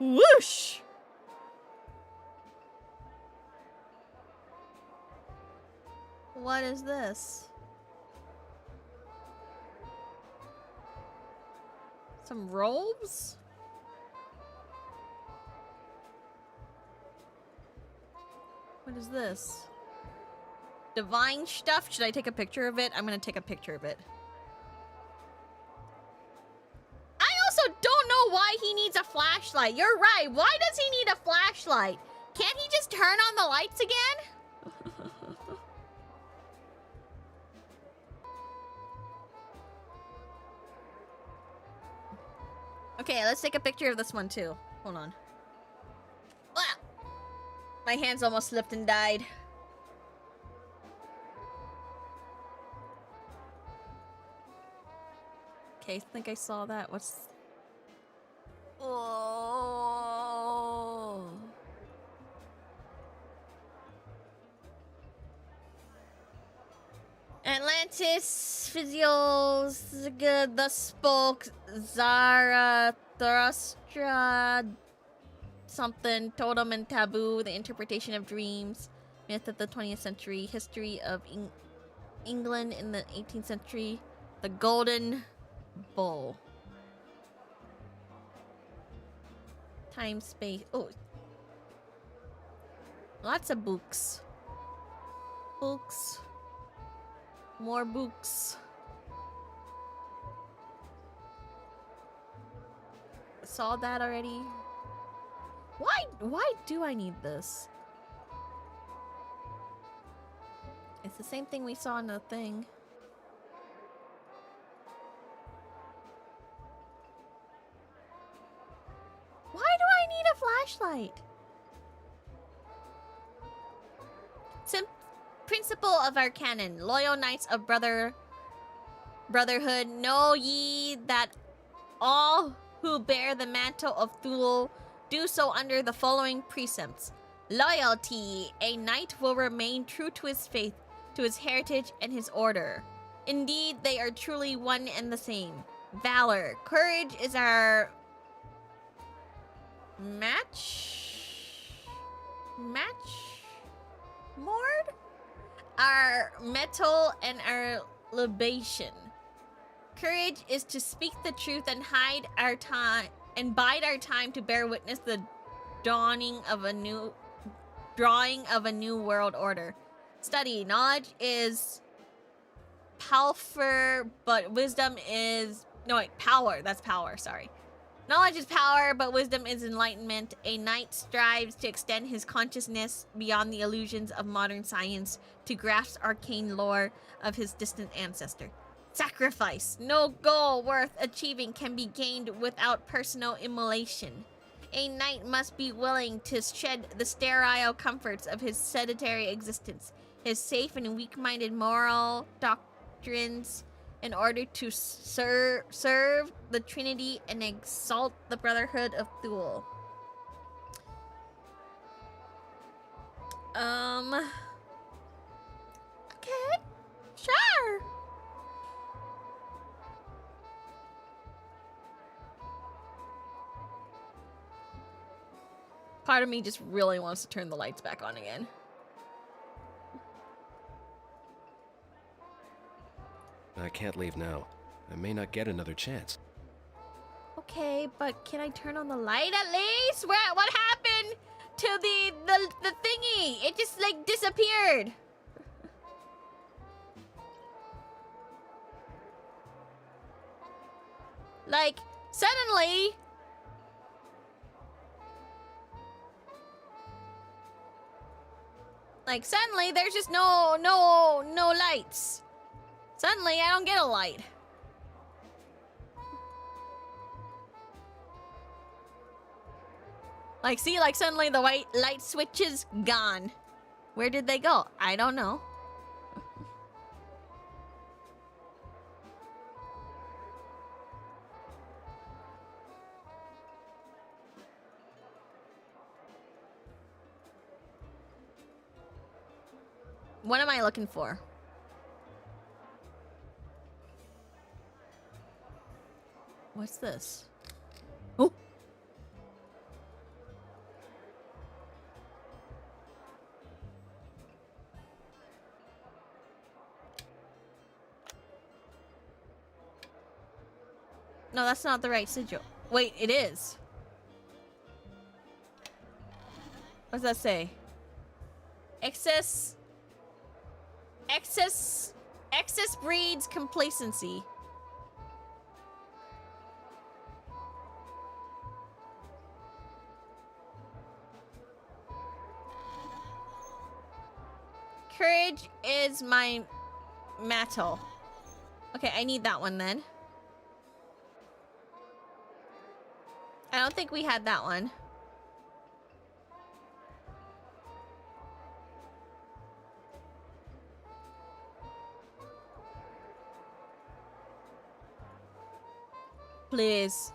Whoosh! What is this? Some robes? What is this? Divine stuff? Should I take a picture of it? I'm gonna take a picture of it. Don't know why he needs a flashlight. You're right. Why does he need a flashlight? Can't he just turn on the lights again? Okay, let's take a picture of this one too. Hold on. Ah! My hands almost slipped and died. Okay, I think I saw that. What's... Oh. Atlantis, Physios, the spoke, Zarathustra, something, totem and taboo, the interpretation of dreams, myth of the 20th century, history of England in the 18th century, the Golden Bull. Time, space. Oh. Lots of books. Books. More books. Saw that already. Why do I need this? It's the same thing we saw in the thing. Why do I need a flashlight? Principle of our canon. Loyal knights of brotherhood, know ye that all who bear the mantle of Thule do so under the following precepts. Loyalty. A knight will remain true to his faith, to his heritage, and his order. Indeed, they are truly one and the same. Valor. Courage is our Mord? Our metal and our libation. Courage is to speak the truth and hide our time and bide our time to bear witness the drawing of a new world order. Study. Knowledge is power, but wisdom is power. That's power, sorry. Knowledge is power, but wisdom is enlightenment. A knight strives to extend his consciousness beyond the illusions of modern science to grasp arcane lore of his distant ancestor. Sacrifice. No goal worth achieving can be gained without personal immolation. A knight must be willing to shed the sterile comforts of his sedentary existence, his safe and weak-minded moral doctrines, in order to serve the Trinity and exalt the Brotherhood of Thule. Okay, sure. Part of me just really wants to turn the lights back on again. I can't leave now. I may not get another chance. Okay, but can I turn on the light at least? What happened to the thingy? It just like disappeared. Like suddenly there's just no lights. Suddenly I don't get a light. Like, see, like suddenly the white light switch is gone. Where did they go? I don't know. What am I looking for? What's this? Oh. No, that's not the right sigil. Wait, it is. What does that say? Excess breeds complacency. Courage is my metal. Okay, I need that one then. I don't think we had that one. Please.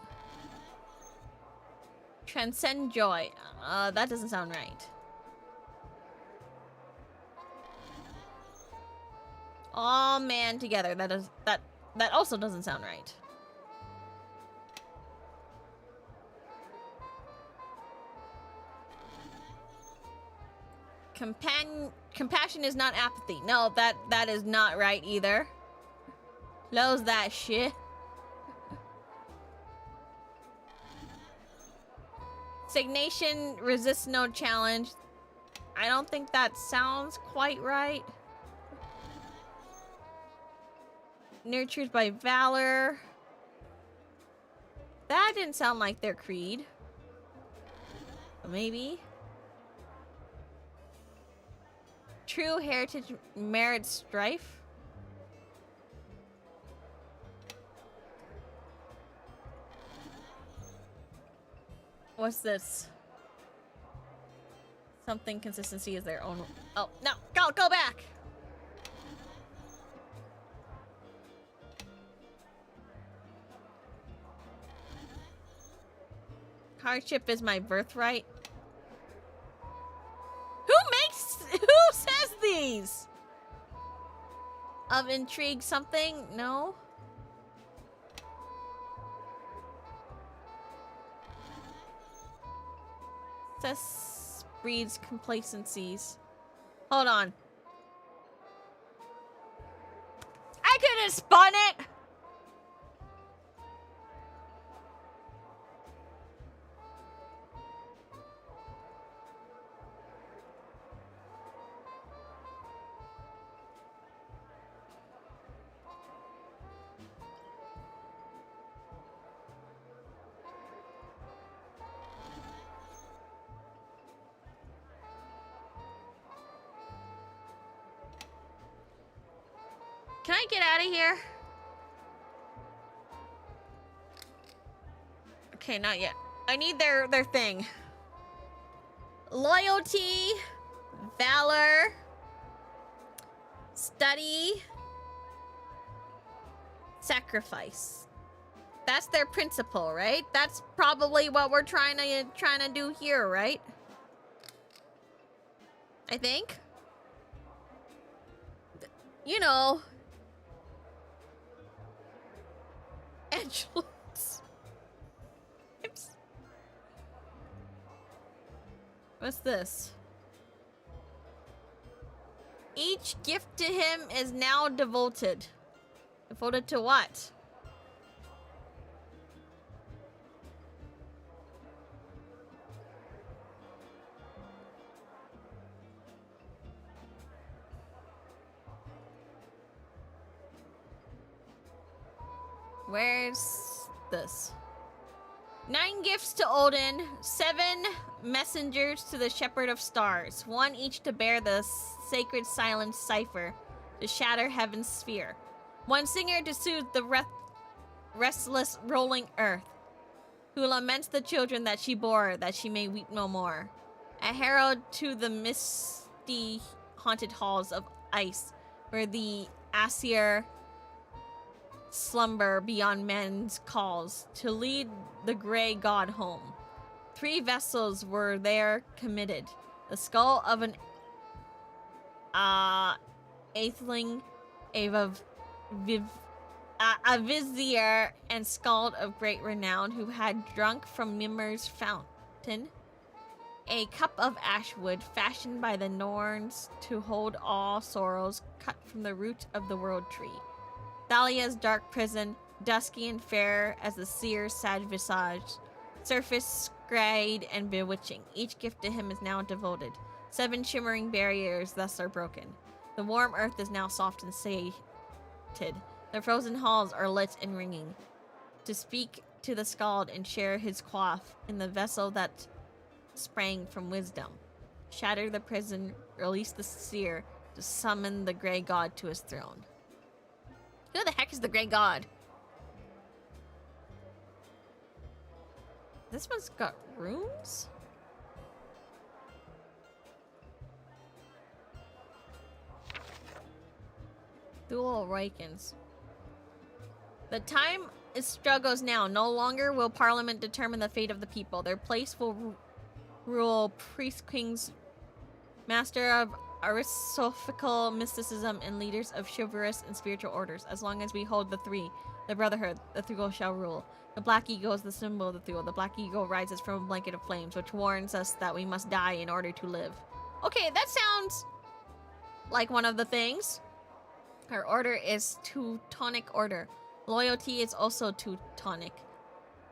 Transcend joy. That doesn't sound right. All man together. That also doesn't sound right. Compassion is not apathy. No, that is not right either. Close that shit. Stagnation resists no challenge. I don't think that sounds quite right. Nurtured by valor. That didn't sound like their creed. Maybe. True heritage merits strife. What's this? Something consistency is their own. Oh, no. Go back. Hardship is my birthright. Who says these? Of intrigue something? No. Success breeds complacencies. Hold on. I could have spun it. Can I get out of here? Okay, not yet. I need their thing. Loyalty, valor, study, sacrifice. That's their principle, right? That's probably what we're trying to do here, right? I think. You know. Angels. Oops. What's this? Each gift to him is now devoted. Devoted to what? Where's this? 9 gifts to Odin, 7 messengers to the Shepherd of Stars, 1 each to bear the sacred silence cipher to shatter heaven's sphere, 1 singer to soothe the restless rolling earth, who laments the children that she bore, that she may weep no more, a herald to the misty haunted halls of ice, where the Aesir slumber beyond men's calls, to lead the gray god home. 3 vessels were there committed. The skull of an atheling, a vizier and skald of great renown, who had drunk from Mimir's fountain, a cup of ashwood fashioned by the Norns to hold all sorrows, cut from the root of the world tree. Dahlia's dark prison, dusky and fair as the seer's sad visage, surface scrayed and bewitching. Each gift to him is now devoted. 7 shimmering barriers thus are broken. The warm earth is now soft and sated. The frozen halls are lit and ringing. To speak to the skald and share his quaff in the vessel that sprang from wisdom. Shatter the prison, release the seer, to summon the gray god to his throne. Who the heck is the Grey God? This one's got runes? Dual Awakens. The time is struggles now. No longer will Parliament determine the fate of the people. Their place will rule priest kings, master of aristophical mysticism, and leaders of chivalrous and spiritual orders. As long as we hold the 3, the Brotherhood, the Thrugal shall rule. The Black Eagle is the symbol of the Thrugal. The Black Eagle rises from a blanket of flames, which warns us that we must die in order to live. Okay, that sounds like one of the things. Our order is Teutonic Order. Loyalty is also Teutonic.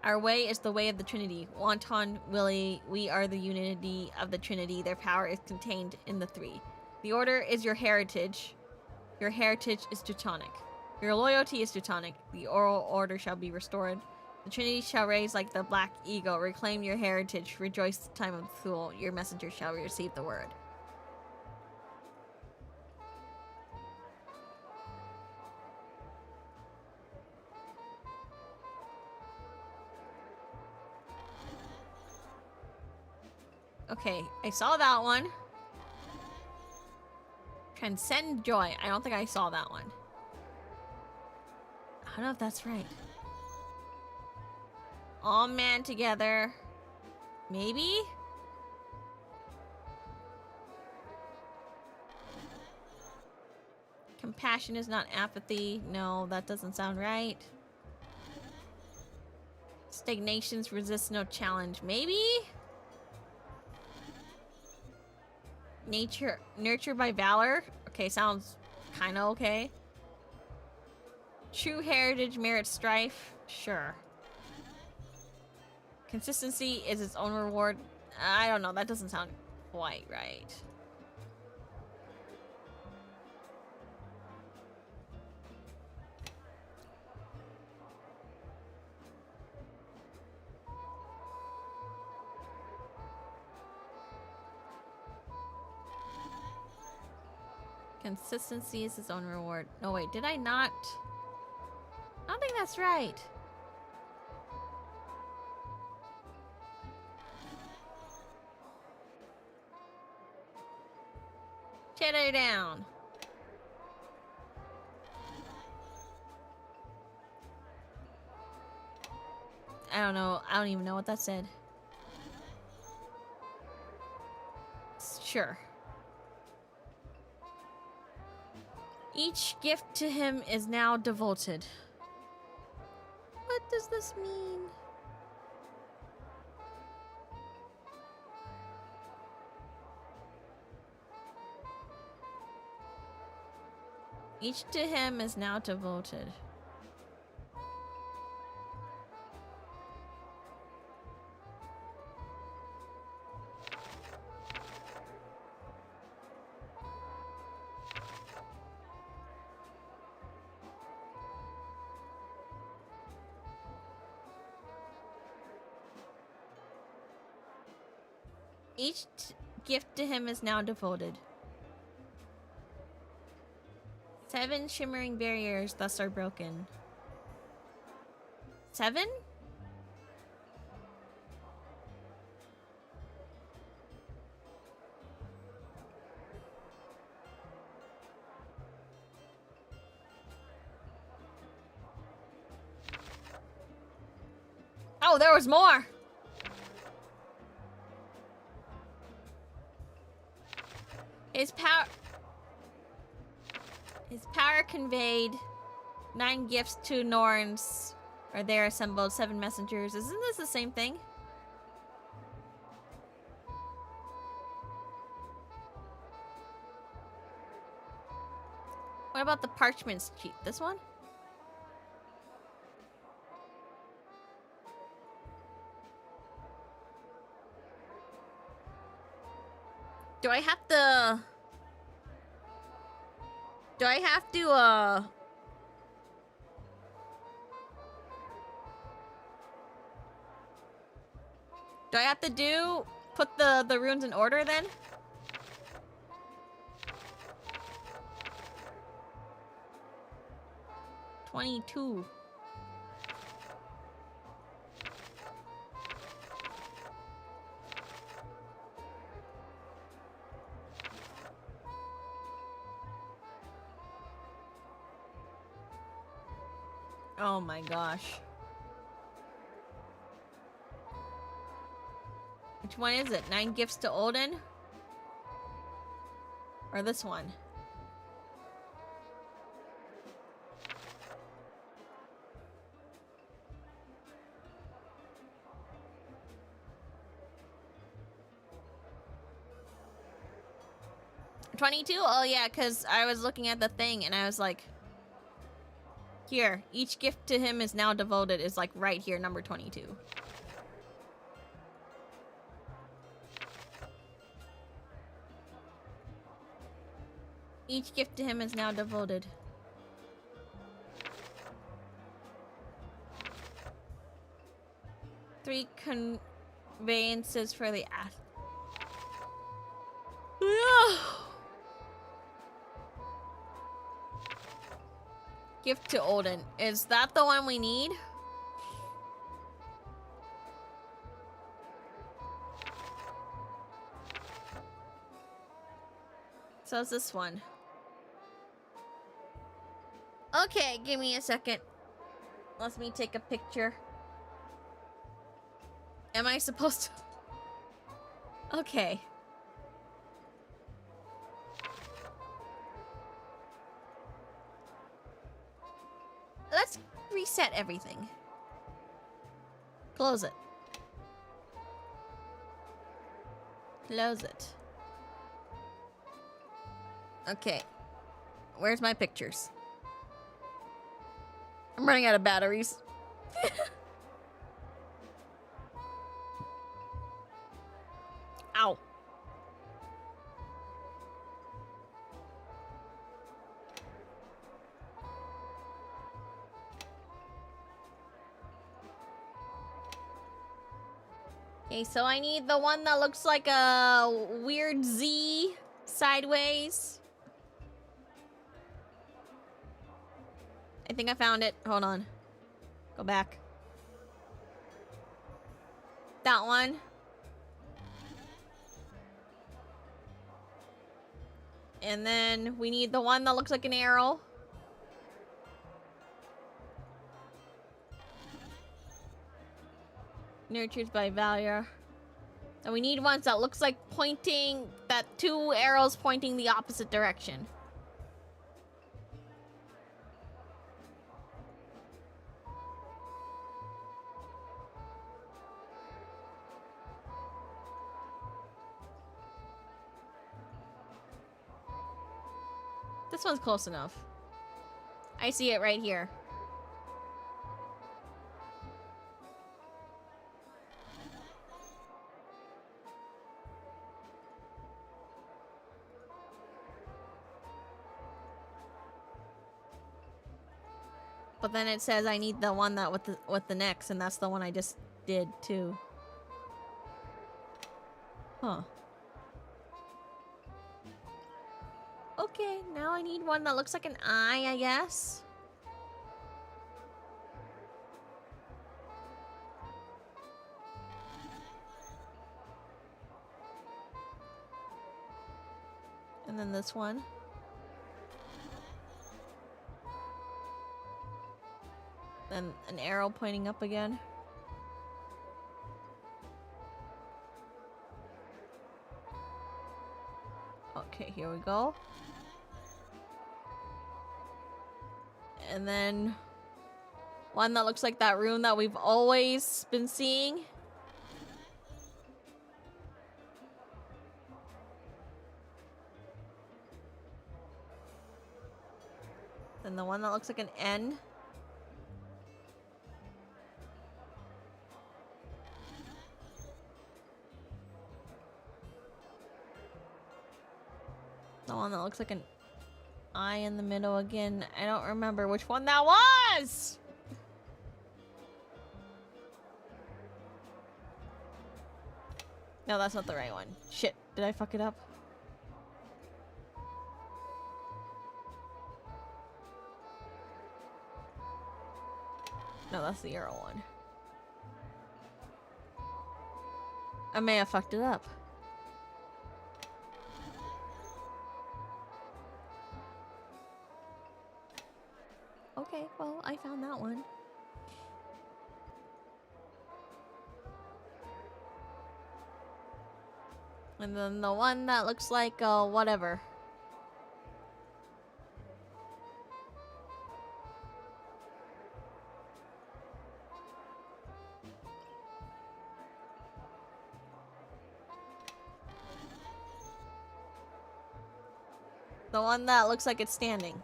Our way is the way of the Trinity. Wanton, Willie, we are the unity of the Trinity. Their power is contained in the 3. The order is your heritage. Your heritage is Teutonic. Your loyalty is Teutonic. The oral order shall be restored. The Trinity shall raise like the Black Eagle. Reclaim your heritage. Rejoice the time of the fool. Your messenger shall receive the word. Okay, I saw that one. Transcend joy. I don't think I saw that one. I don't know if that's right. All man together. Maybe? Compassion is not apathy. No, that doesn't sound right. Stagnations resist no challenge. Maybe? Nurture by valor. Okay, sounds kind of okay. True heritage merits strife. Sure. Consistency is its own reward. I don't know. That doesn't sound quite right. Consistency is his own reward. No, wait, did I not? I don't think that's right. Cheddar down. I don't know. I don't even know what that said. Sure. Each gift to him is now devoted. What does this mean? Each to him is now devoted. Each gift to him is now devoted. 7 shimmering barriers thus are broken. 7? Oh, there was more! His power conveyed 9 gifts to Norns, or there assembled 7 messengers. Isn't this the same thing? What about the parchment sheet? This one? Do I have to... Do I have to, do I have to put the runes in order then? $22. Oh my gosh. Which one is it? 9 gifts to Olden? Or this one? $22? Oh yeah, because I was looking at the thing and I was like, here, each gift to him is now devoted is like right here, number 22. Each gift to him is now devoted. Three conveyances for the Gift to Olden. Is that the one we need? So it's this one. Okay, give me a second. Let me take a picture. Am I supposed to? Okay. Let's reset everything. Close it. Close it. Okay. Where's my pictures? I'm running out of batteries. Ow. Okay, so I need the one that looks like a weird Z sideways. I think I found it. Hold on. Go back. That one. And then we need the one that looks like an arrow. Nurtured by VAllure. And we need ones that looks like pointing, that 2 arrows pointing the opposite direction. This one's close enough. I see it right here. But then it says I need the one that with the next, and that's the one I just did too. Huh. Okay, now I need one that looks like an eye, I guess. And then this one. Then an arrow pointing up again. Okay, here we go. And then one that looks like that rune that we've always been seeing. Then the one that looks like an N. The one that looks like an eye in the middle again. I don't remember which one that was! No, that's not the right one. Shit, did I fuck it up? No, that's the arrow one. I may have fucked it up. Okay, well, I found that one. And then the one that looks like, whatever. The one that looks like it's standing.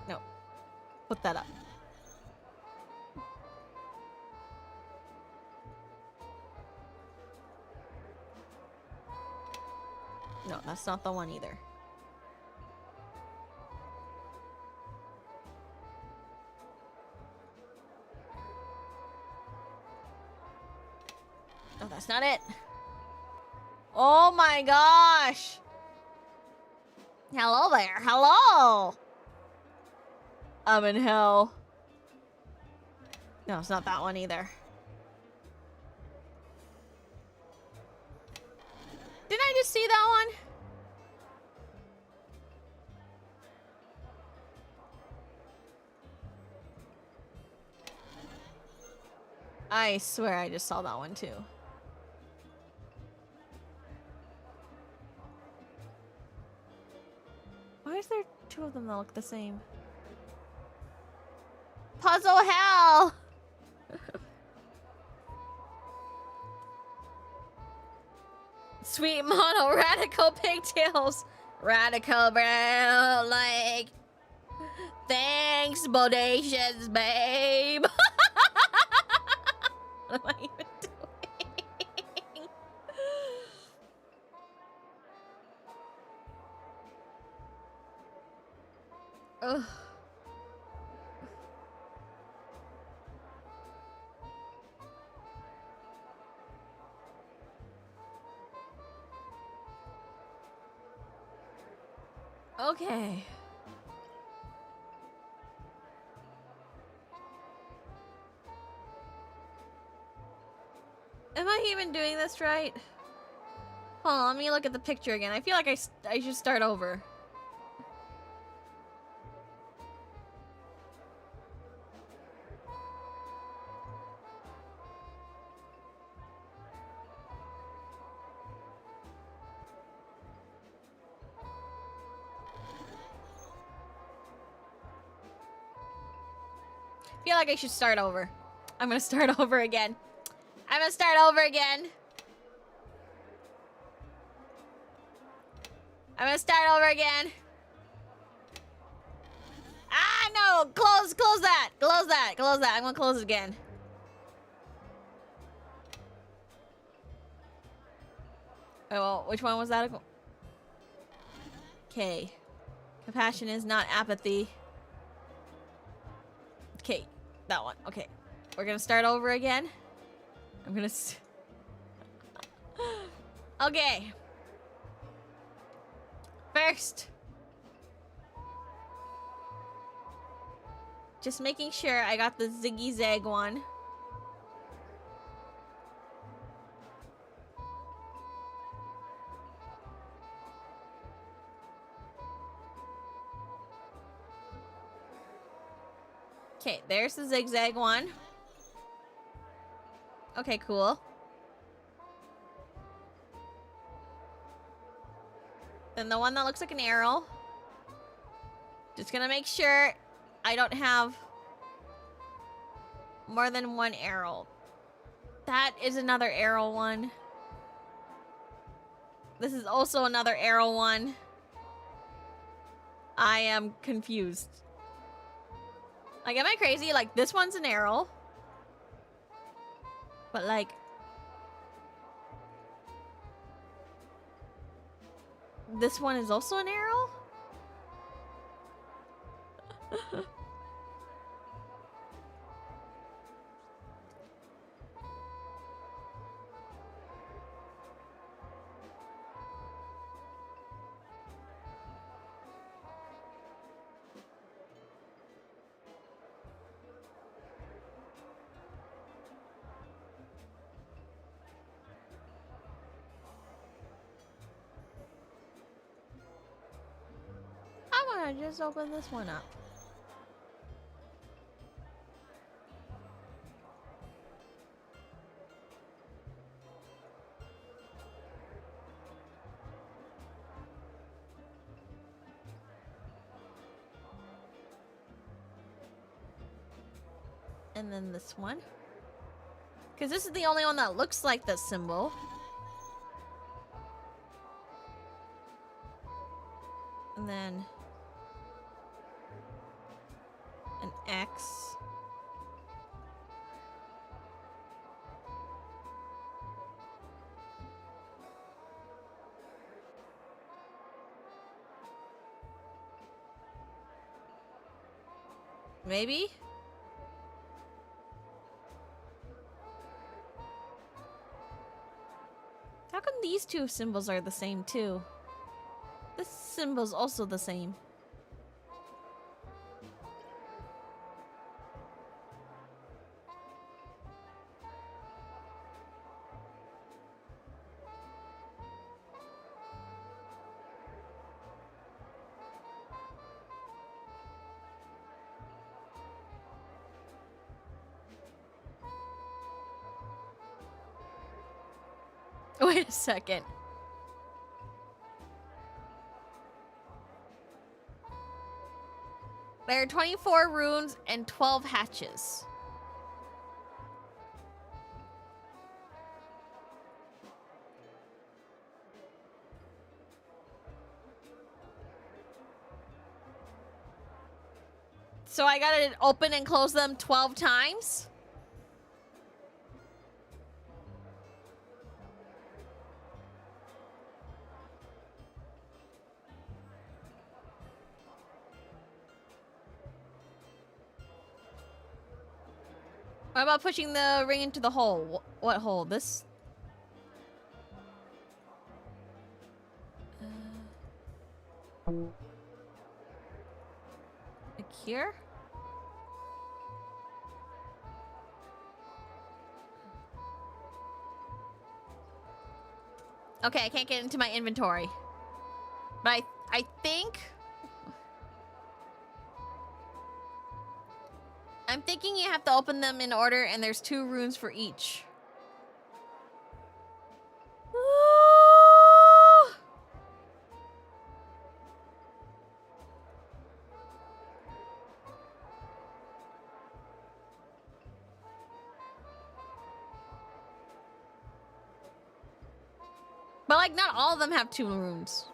No. Put that up. No, that's not the one either. No, that's not it. Oh my gosh. Hello there. Hello. I'm in hell. No, it's not that one either. Didn't I just see that one? I swear I just saw that one too. Why is there 2 of them that look the same? Puzzle hell! Sweet mono radical pigtails. Radical brown like. Thanks, bodacious babe. What am I even doing? Ugh. Okay. I even doing this right? Hold on, let me look at the picture again. I feel like I should start over. I feel like I should start over. I'm gonna start over again. I'm gonna start over again. I'm gonna start over again. Ah, no! Close that! Close that! Close that! I'm gonna close it again. Oh, well, which one was that? Okay. Compassion is not apathy. Okay, that one. Okay. We're gonna start over again. I'm gonna... Okay. First. Just making sure I got the Ziggy Zag one. Okay, there's the zigzag one. Okay, cool. Then the one that looks like an arrow. Just gonna make sure I don't have more than one arrow. That is another arrow one. This is also another arrow one. I am confused. Like, am I crazy? Like, this one's an arrow. But, like... this one is also an arrow? I want to just open this one up. And then this one. Because this is the only one that looks like the symbol. And then... an X. Maybe? How come these two symbols are the same too? This symbol's also the same. Wait a second. There are 24 runes and 12 hatches. So I gotta open and close them 12 times? What about pushing the ring into the hole? What hole? This? Like here? Okay, I can't get into my inventory. But I think... I'm thinking you have to open them in order, and there's 2 runes for each. Woo! But, like, not all of them have 2 runes.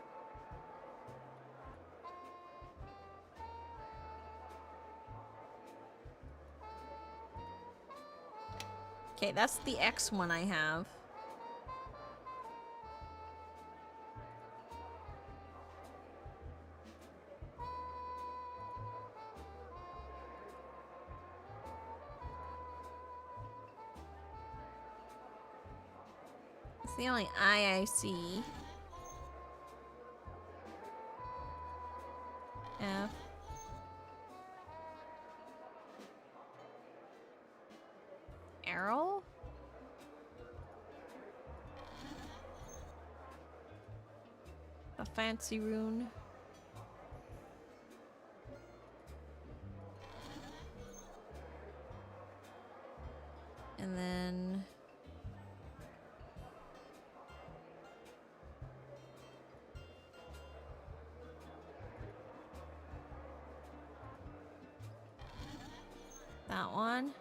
Okay, that's the X one I have. It's the only I see. F. Arrow? A fancy rune. And then... that one.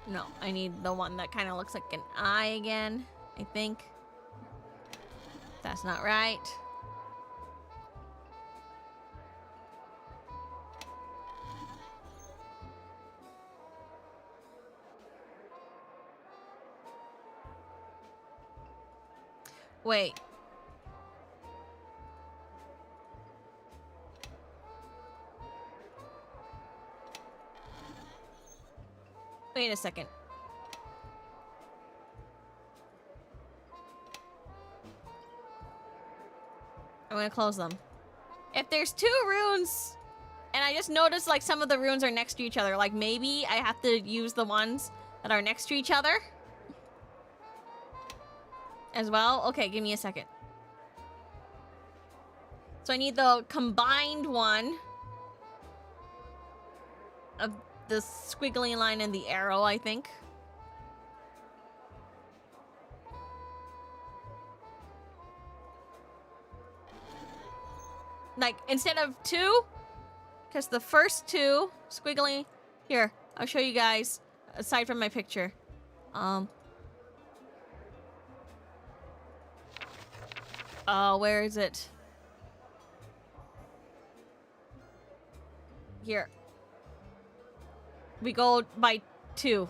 No, I need the one that kind of looks like an eye again, I think. That's not right. Wait. Wait a second. I'm gonna close them. If there's 2 runes, and I just noticed like some of the runes are next to each other, like maybe I have to use the ones that are next to each other as well. Okay, give me a second. So I need the combined one of the squiggly line and the arrow, I think. Like, instead of 2, because the first 2 squiggly... Here, I'll show you guys, aside from my picture. Where is it? Here. We go by 2.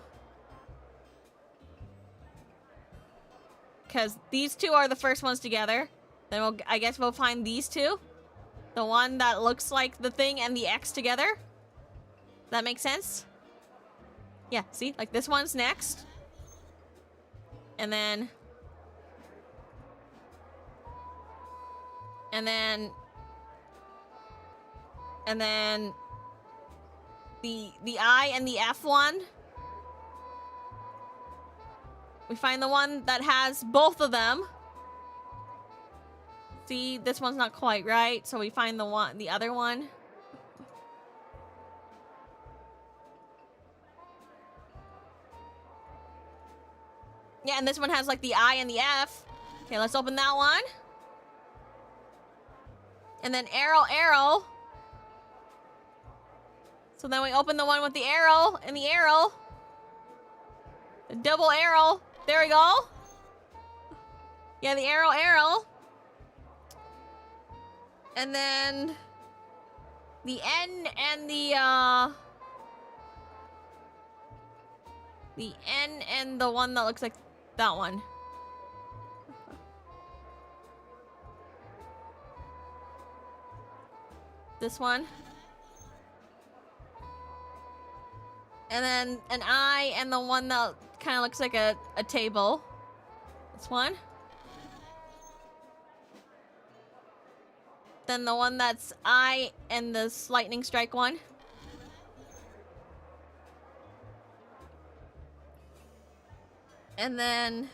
Because these 2 are the first ones together. Then I guess we'll find these 2. The one that looks like the thing and the X together. That makes sense? Yeah, see? Like this one's next. And then... And then the I and the F one. We find the one that has both of them. See, this one's not quite right, so we find the other one. Yeah, and this one has like the I and the F. Okay, let's open that one. And then arrow, arrow. So then we open the one with the arrow and the arrow. The double arrow. There we go. Yeah, the arrow, arrow. And then the N and the N and the one that looks like that one. This one. And then an I and the one that kind of looks like a table. This one. then the one that's I and this lightning strike one. And then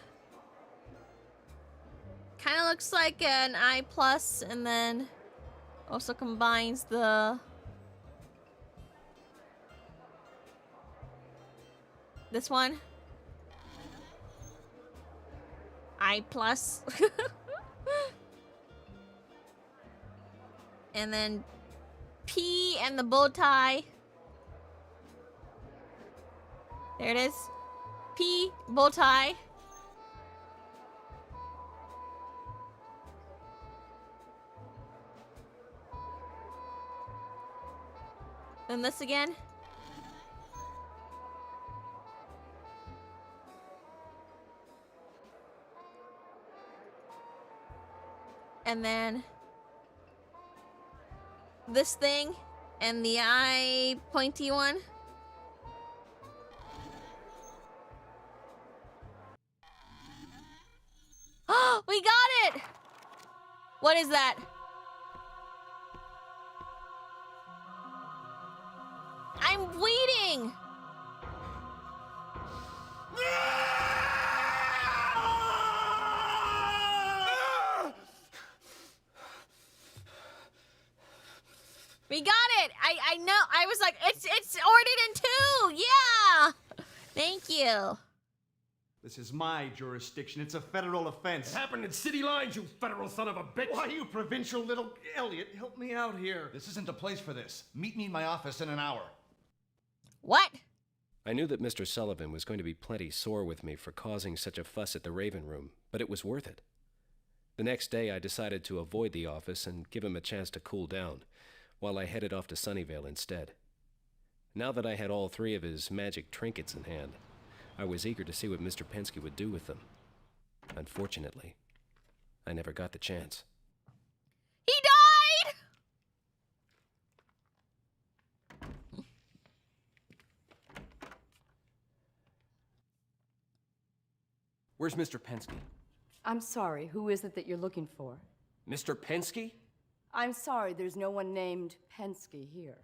kind of looks like an I plus, and then also combines the this one I plus. And then P and the bow tie. There it is. P, bow tie. Then this again. And then this thing and the eye pointy one. Oh, we got it! What is that? I'm waiting! We got it! I know, I was like, it's ordered in two! Yeah! Thank you. This is my jurisdiction. It's a federal offense. It happened in city lines, you federal son of a bitch! Why, you provincial little... Elliot, help me out here. This isn't the place for this. Meet me in my office in an hour. What? I knew that Mr. Sullivan was going to be plenty sore with me for causing such a fuss at the Raven Room, but it was worth it. The next day, I decided to avoid the office and give him a chance to cool down, while I headed off to Sunnyvale instead. Now that I had all three of his magic trinkets in hand, I was eager to see what Mr. Penske would do with them. Unfortunately, I never got the chance. He died! Where's Mr. Penske? I'm sorry, who is it that you're looking for? Mr. Penske? I'm sorry, there's no one named Penske here.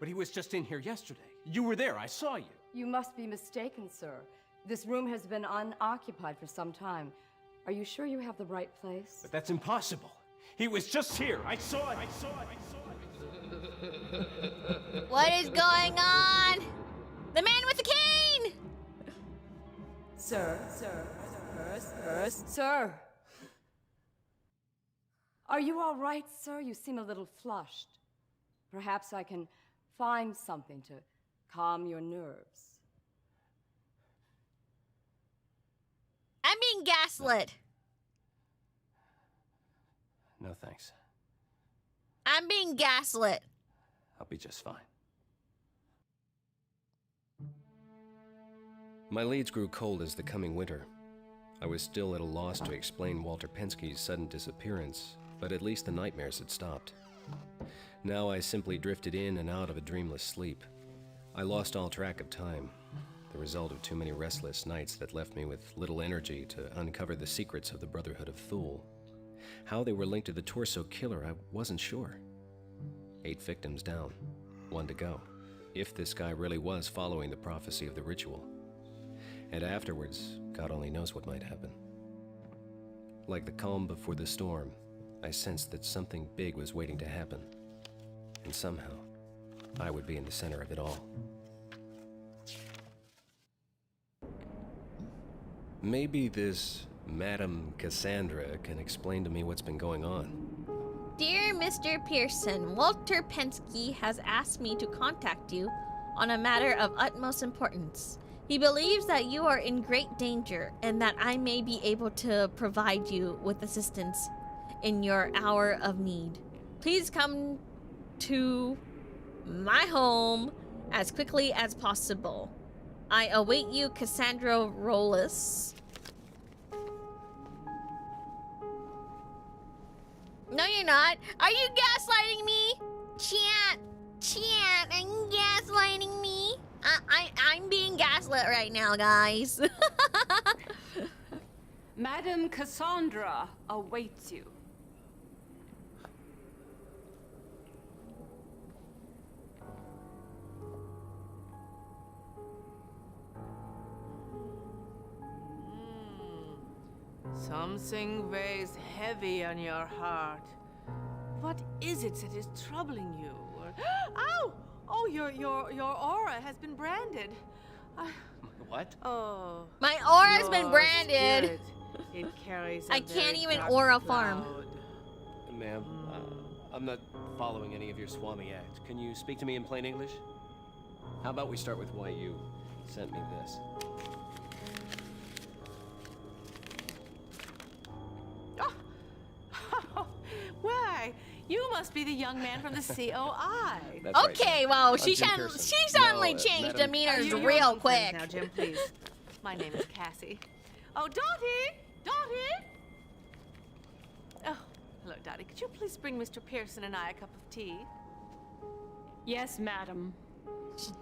But he was just in here yesterday. You were there, I saw you. You must be mistaken, sir. This room has been unoccupied for some time. Are you sure you have the right place? But that's impossible. He was just here. I saw it. I saw it. I saw it. What is going on? The man with the cane! Sir. Are you all right, sir? You seem a little flushed. Perhaps I can find something to calm your nerves. I'm being gaslit. No, thanks. I'm being gaslit. I'll be just fine. My leads grew cold as the coming winter. I was still at a loss to explain Walter Penske's sudden disappearance, but at least the nightmares had stopped. Now I simply drifted in and out of a dreamless sleep. I lost all track of time, the result of too many restless nights that left me with little energy to uncover the secrets of the Brotherhood of Thule. How they were linked to the Torso Killer, I wasn't sure. 8 victims down, 1 to go, if this guy really was following the prophecy of the ritual. And afterwards, God only knows what might happen. Like the calm before the storm, I sensed that something big was waiting to happen. And somehow, I would be in the center of it all. Maybe this Madame Cassandra can explain to me what's been going on. Dear Mr. Pearson, Walter Penske has asked me to contact you on a matter of utmost importance. He believes that you are in great danger and that I may be able to provide you with assistance in your hour of need. Please come to my home as quickly as possible. I await you, Cassandra Rollis. No, you're not. Are you gaslighting me? Chat, are you gaslighting me? I'm being gaslit right now, guys. Madame Cassandra awaits you. Something weighs heavy on your heart. What is it that is troubling you? Ow! Oh, your aura has been branded. What? Oh. My aura's been your branded. spirit, it carries I a can't very even dark aura farm. cloud. Ma'am, I'm not following any of your Swami act. Can you speak to me in plain English? How about we start with why you sent me this? Why? You must be the young man from the COI. That's right, Okay, ma'am. well, I'm she Jim suddenly Pearson. changed Madam- demeanors You're real on friends quick. Now, Jim, please. My name is Cassie. Oh, Dottie! Dottie! Oh, hello, Dottie. Could you please bring Mr. Pearson and I a cup of tea? Yes, madam.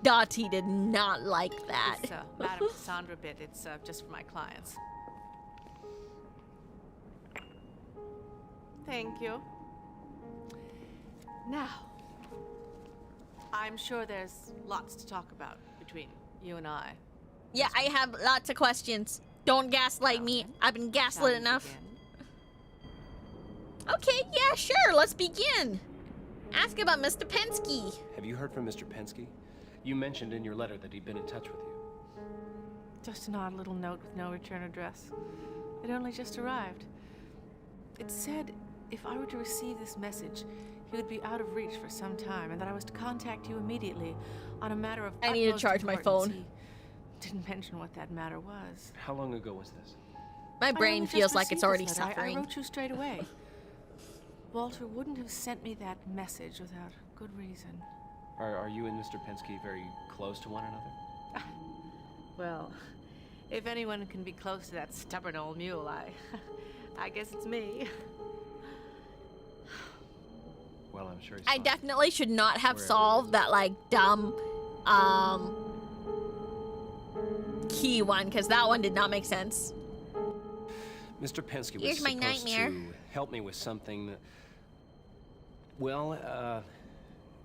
Dottie did not like that. It's Madam Cassandra bit. It's just for my clients. Thank you. Now, I'm sure there's lots to talk about between you and I. Yeah, I have lots of questions. Don't gaslight me. I've been gaslit enough. Okay, yeah, sure. Let's begin. Ask about Mr. Pensky. Have you heard from Mr. Pensky? You mentioned in your letter that he'd been in touch with you. Just an odd little note with no return address. It only just arrived. It said if I were to receive this message, he would be out of reach for some time, and that I was to contact you immediately on a matter of I need to utmost charge my importance. phone. He didn't mention what that matter was. How long ago was this? My I brain only just feels like it's received already this letter. suffering. I wrote you straight away. Walter wouldn't have sent me that message without good reason. Are you and Mr. Pensky very close to one another? Well, if anyone can be close to that stubborn old mule, I guess it's me. Well, I'm sure he's I fine. definitely should not have Wherever solved that, like, dumb, key one, because that one did not make sense. Mr. Pensky was Here's my supposed nightmare. to help me with something that... Well,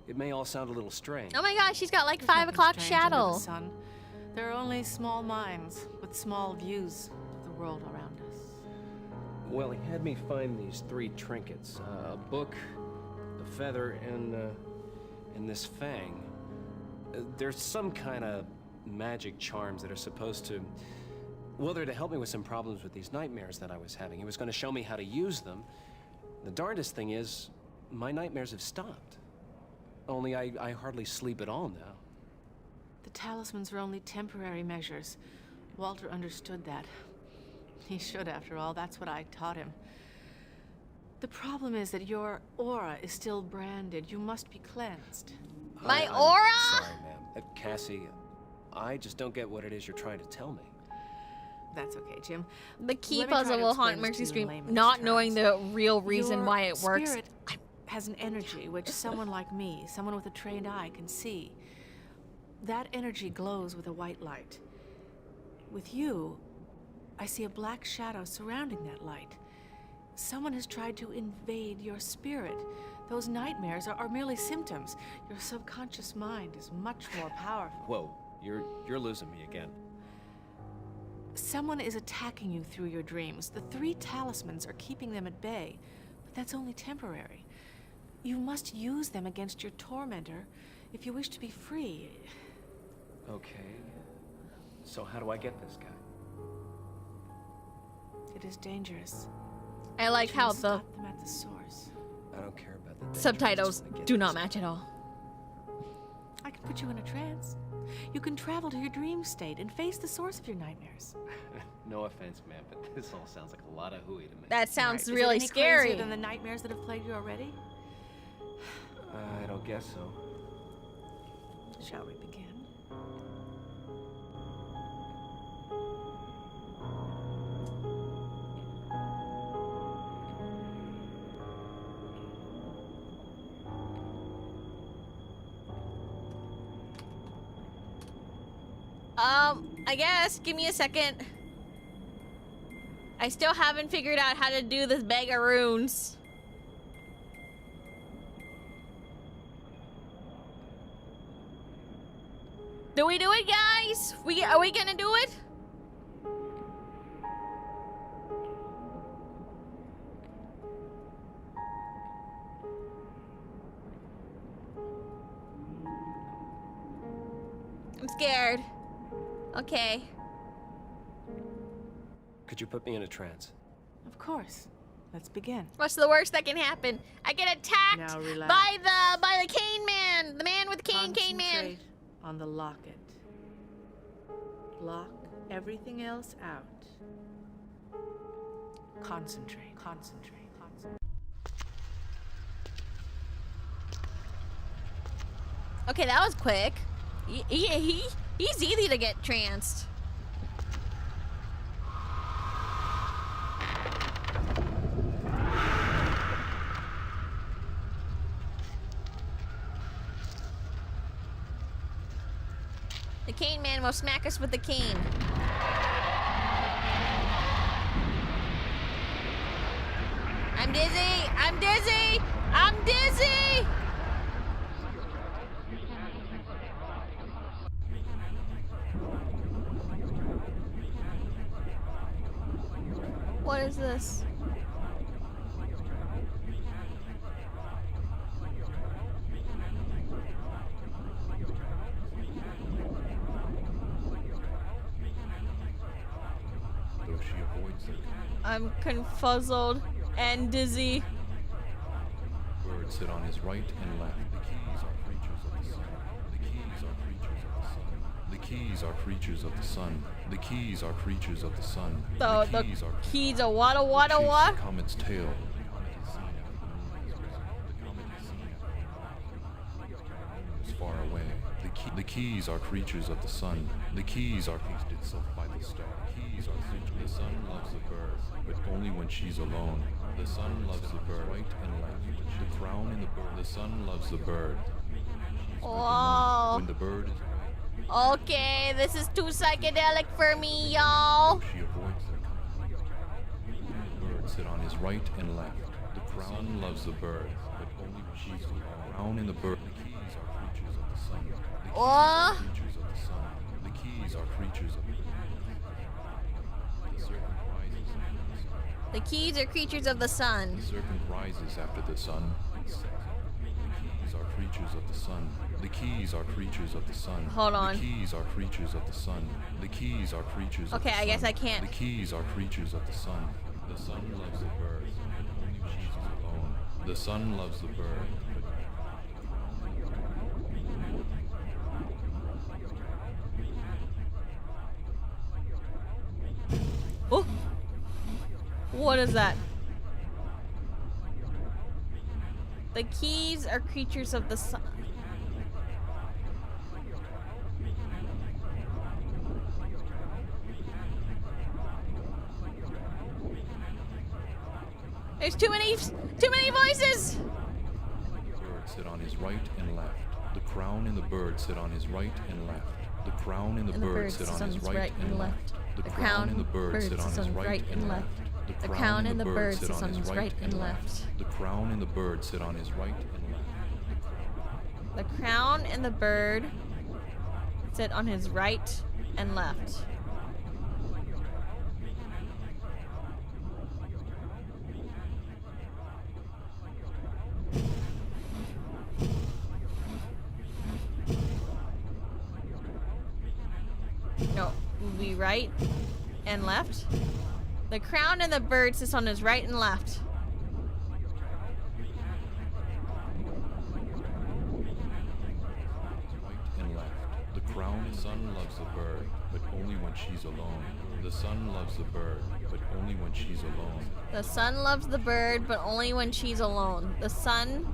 it may all sound a little strange. Oh my gosh, she's got like There's 5 nothing o'clock strange under shadow. the sun. There are only small minds with small views of the world around us. Well, he had me find these 3 trinkets. A book, a feather, and this fang. There's some kind of magic charms that are supposed to... Well, they're to help me with some problems with these nightmares that I was having. He was going to show me how to use them. The darndest thing is, my nightmares have stopped. Only I hardly sleep at all now. The talismans are only temporary measures. Walter understood that. He should, after all. That's what I taught him. The problem is that your aura is still branded. You must be cleansed. My I'm aura? Sorry, ma'am. Cassie, I just don't get what it is you're trying to tell me. That's okay, Jim. The key Let me try puzzle to will explain haunt this Mercy to you in Scream, layman's not terms. knowing the real reason Your why it works. Spirit has an energy which someone like me, someone with a trained eye, can see. That energy glows with a white light. With you, I see a black shadow surrounding that light. Someone has tried to invade your spirit. Those nightmares are merely symptoms. Your subconscious mind is much more powerful. Whoa, you're losing me again. Someone is attacking you through your dreams. The 3 talismans are keeping them at bay, but that's only temporary. You must use them against your tormentor if you wish to be free. Okay. So how do I get this guy? It is dangerous. I like You how must the stop them at the source. I don't care about the danger, I just subtitles wanna get do this not guy. match at all. I can put you in a trance. You can travel to your dream state and face the source of your nightmares. No offense, man, but this all sounds like a lot of hooey to me. That sounds Right. really Is it any scary. crazier than the nightmares that have plagued you already? I don't guess so. Shall we begin? I guess. Give me a second. I still haven't figured out how to do this bag of runes. Do we do it, guys? Are we gonna do it? scared. Okay. Could you put me in a trance? Of course. Let's begin. What's the worst that can happen? I get attacked Now relax. by the cane man. The man with the cane man. Concentrate on the locket. Block everything else out. Concentrate, concentrate, concentrate. Okay, that was quick. He's easy to get tranced. The cane man will smack us with the cane. I'm dizzy! I'm dizzy! I'm dizzy! What is this? Though she avoids it. I'm confuzzled and dizzy. Birds sit on his right and left. The keys are creatures of the sun. The keys are creatures of the sun. The keys are creatures of the sun. The keys are what? Comet's tail. Is far away. The keys are creatures of the sun. The keys are feasted itself by the star. The keys are creatures. The sun loves the bird, but only when she's alone. The sun loves the bird right and left. The crown in the bird. The sun loves the bird. Whoa. When the bird is Okay, this is too psychedelic for me, y'all. she avoids them. The bird sit on his right and left. The crown loves the bird, but only when she's alone. The crown and the bird. The keys are creatures of the sun. What? Creatures of the sun. The keys are creatures of the serpent rises. The keys are creatures of the sun. The serpent rises after the sun. The keys are creatures of the sun. The keys are creatures of the sun. Hold on. The keys are creatures of the sun. The keys are creatures of the sun. Okay, I guess I can't. The keys are creatures of the sun. The sun loves the bird, but only when she's alone. The sun loves the bird, Oh! What is that? The keys are creatures of the sun. There's too many voices! The bird sit on his right and left. The crown and the bird sit on his right and left. The crown and the bird sit on his right and left. The crown and the bird sit on his right and left. The crown and the bird sits on his right and left. The crown and the bird sit on his right and left. The crown and the bird sit on his right and left. No, would be right and left. The crown and the bird sits on his right and left. And left. The crown, the sun loves the bird, but only when she's alone. The sun loves the bird, but only when she's alone. The sun loves the bird, but only when she's alone. The sun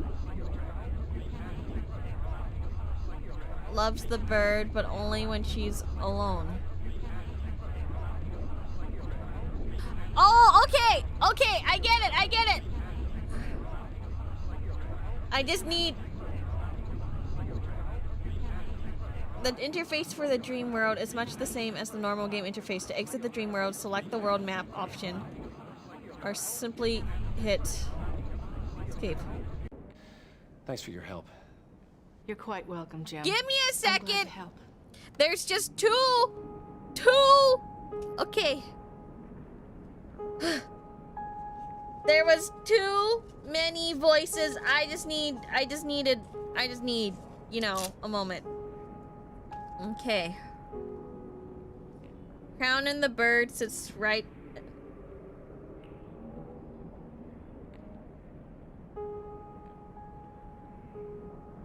loves the bird, but only when she's alone. Oh, okay! Okay, I get it, I get it! I just need... The interface for the dream world is much the same as the normal game interface. To exit the dream world, select the world map option. Or simply hit escape. Thanks for your help. You're quite welcome, Jim. Give me a I'm glad second! to help. There's just two! Okay. There was too many voices. I just need, you know, a moment. Okay. Crown and the bird sits right.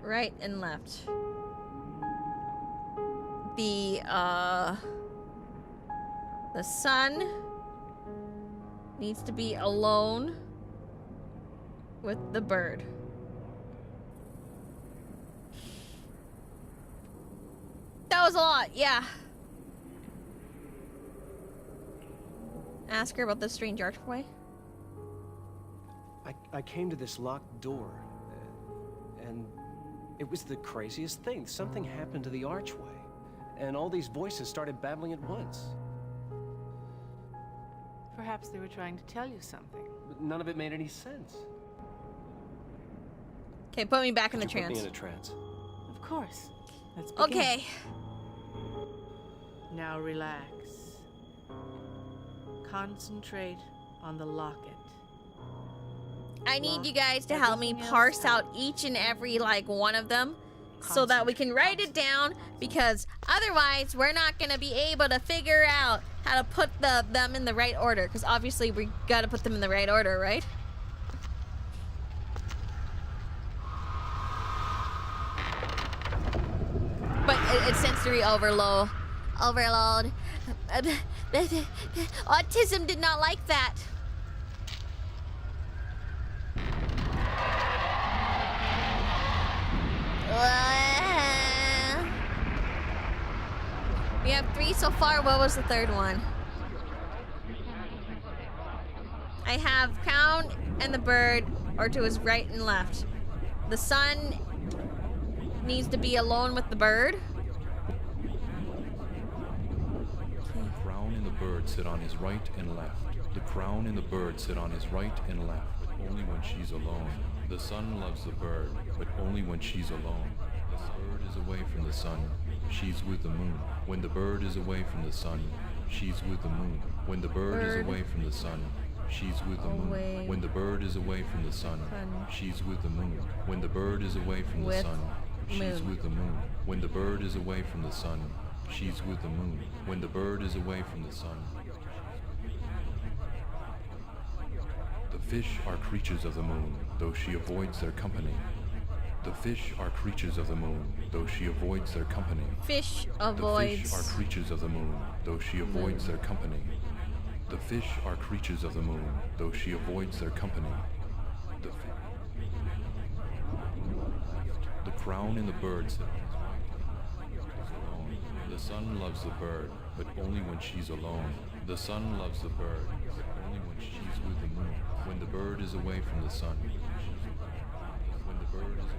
Right and left. The sun needs to be alone with the bird. That was a lot, yeah. Ask her about the strange archway. I came to this locked door, and it was the craziest thing. Something happened to the archway, and all these voices started babbling at once. Perhaps they were trying to tell you something. But none of it made any sense. Okay, put me back in the Could you trance. put me in a trance. Of course. Let's begin. Okay. Now relax. Concentrate on the locket. I need you guys to help me parse out each and every one of them so that we can write it down, because otherwise we're not going to be able to figure out how to put them in the right order, because obviously we got to put them in the right order, right? But it's sensory overload. Autism did not like that. We have 3 so far. What was the third one? I have crown and the bird are to his right and left. The sun needs to be alone with the bird. The crown and the bird sit on his right and left. The crown and the bird sit on his right and left, but only when she's alone. The sun loves the bird, but only when she's alone. The bird is away from the sun, she's with the moon. When the bird is away from the sun, she's with the moon. When the bird is away from the sun, she's with the moon. When the bird is away from the sun, she's with the moon. When the bird is away from the sun, she's with the moon. When the bird is away from the sun, she's with the moon. When the bird is away from the sun. The fish are creatures of the moon, though she avoids their company. The fish are creatures of the moon, though she avoids their company. Fish The avoids. fish are creatures of the moon, though she avoids their company. The fish are creatures of the moon, though she avoids their company. The crown and the bird sit on his right. Is alone. The sun loves the bird, but only when she's alone. The sun loves the bird, but only when she's with the moon. When the bird is away from the sun. When the bird is away.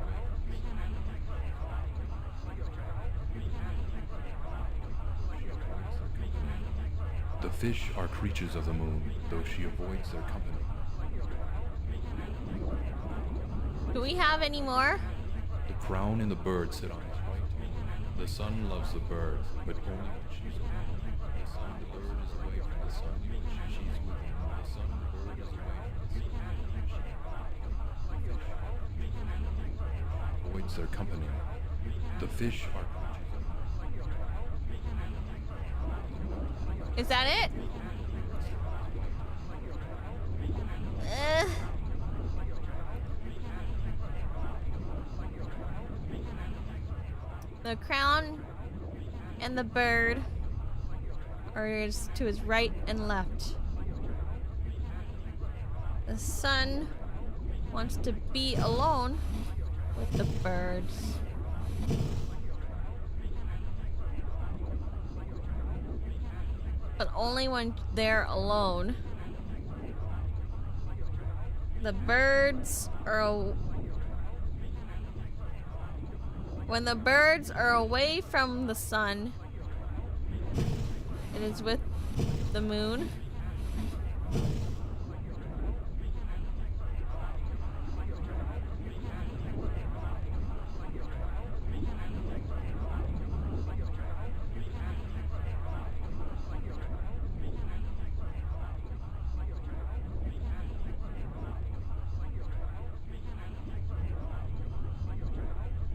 The fish are creatures of the moon, though she avoids their company. Do we have any more? The crown and the bird sit on his right. The sun loves the bird, but only when she's alone. The sun, the bird is away from the sun when she's with him. The sun, the bird is away from the sun when avoids their company. The fish are creatures. Is that it? The crown and the bird are to his right and left. The sun wants to be alone with the birds. But only when they're alone. The birds are... When the birds are away from the sun, it is with the moon.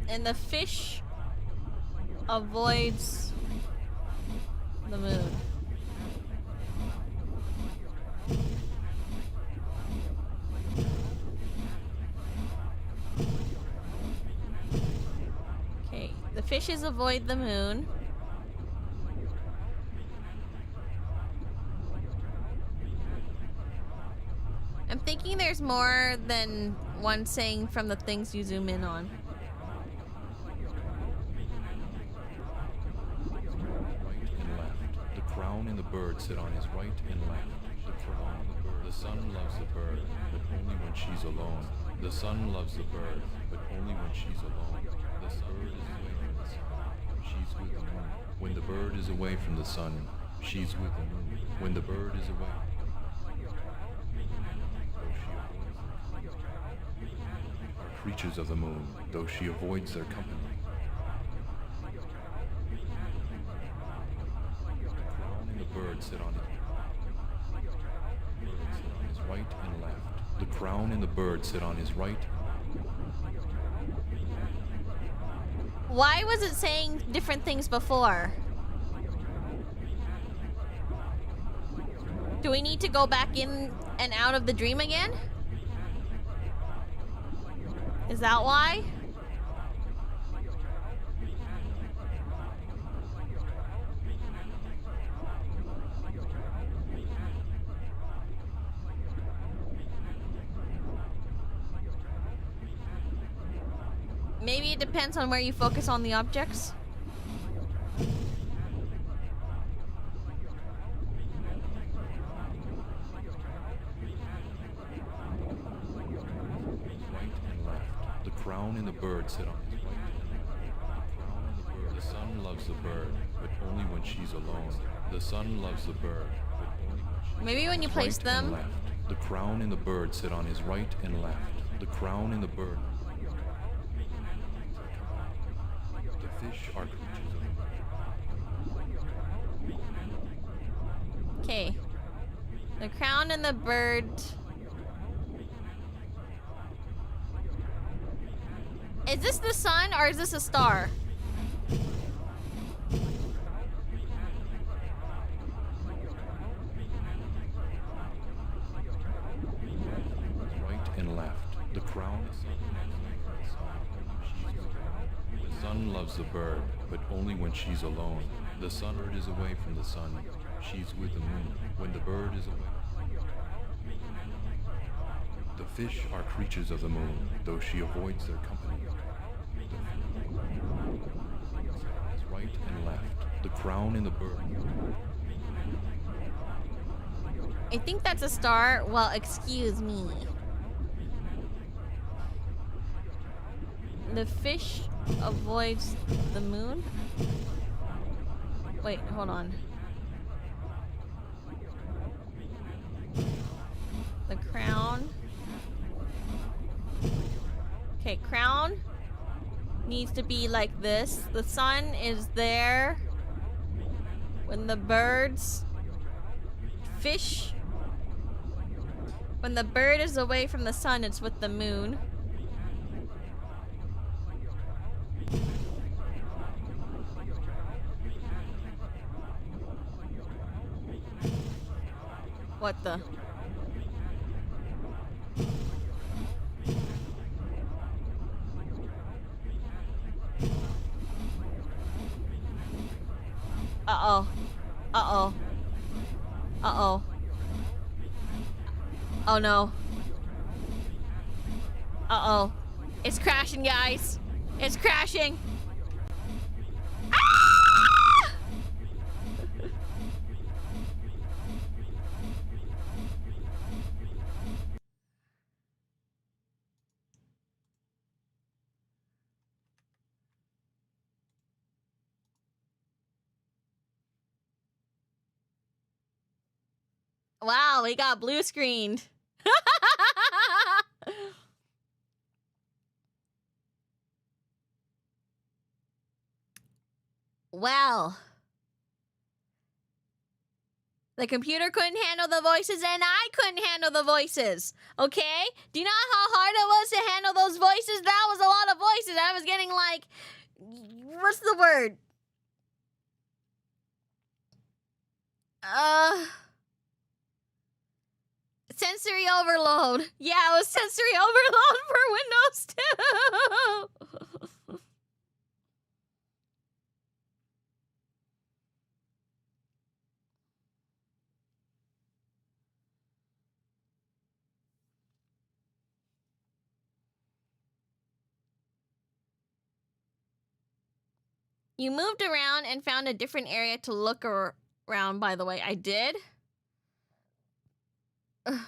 And the fish avoids the moon. Okay, the fishes avoid the moon. I'm thinking there's more than one saying from the things you zoom in on. Right and left. The crown and the bird sit on his right and left. The crown and the bird. The sun loves the bird, but only when she's alone. The sun loves the bird, but only when she's alone. The bird is away from the sun. She's with the moon. When the bird is away from the sun, she's with the moon. When the bird is away. Are creatures of the moon, though she avoids their company. The crown and the bird sit on his right and left. The crown and the bird sit on his right. Why was it saying different things before? Do we need to go back in and out of the dream again? Is that why? Maybe it depends on where you focus on the objects. The crown and the bird sit on his right and left. The crown and the bird. The sun loves the bird, but only when she's alone. The sun loves the bird, but only when she's Maybe when you place right and them. left. The crown and the bird sit on his right and left. The crown and the bird. The fish are creatures of the moon. Okay. The crown and the bird. Is this the sun or is this a star? Right and left. The crown is the sun loves the bird, but only when she's alone. The sun bird is away from the sun. She's with the moon. When the bird is away. The fish are creatures of the moon, though she avoids their company. Right and left. The crown and the bird. I think that's a star. Well, excuse me. The fish avoids the moon? Wait, hold on. The crown. Okay, crown needs to be like this. The sun is there when the birds fish. When the bird is away from the sun, it's with the moon. What the? Uh-oh. Uh-oh. Uh-oh. Oh no. Uh-oh. It's crashing, guys. It's crashing. Ah! Wow, we got blue screened. Well, the computer couldn't handle the voices and I couldn't handle the voices. Okay? Do you know how hard it was to handle those voices? That was a lot of voices. I was getting like, what's the word? Sensory overload. Yeah, it was sensory overload for Windows 2. You moved around and found a different area to look around, by the way. I did? Ugh.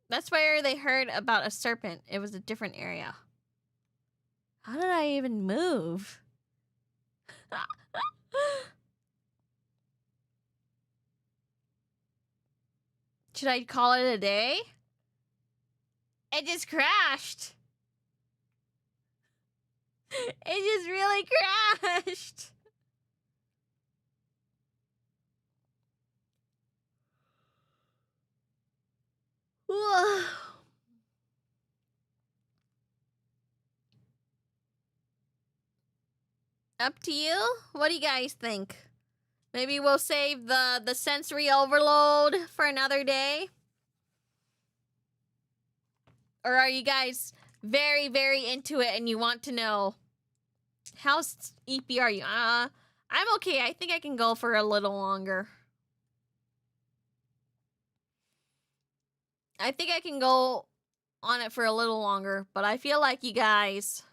That's where they heard about a serpent. It was a different area. How did I even move? Should I call it a day? It just crashed. It just really crashed. Whoa. Up to you. What do you guys think? Maybe we'll save the sensory overload for another day? Or are you guys very, very into it and you want to know how EP are you? I'm okay. I think I can go for a little longer. I think I can go on it for a little longer, but I feel like you guys...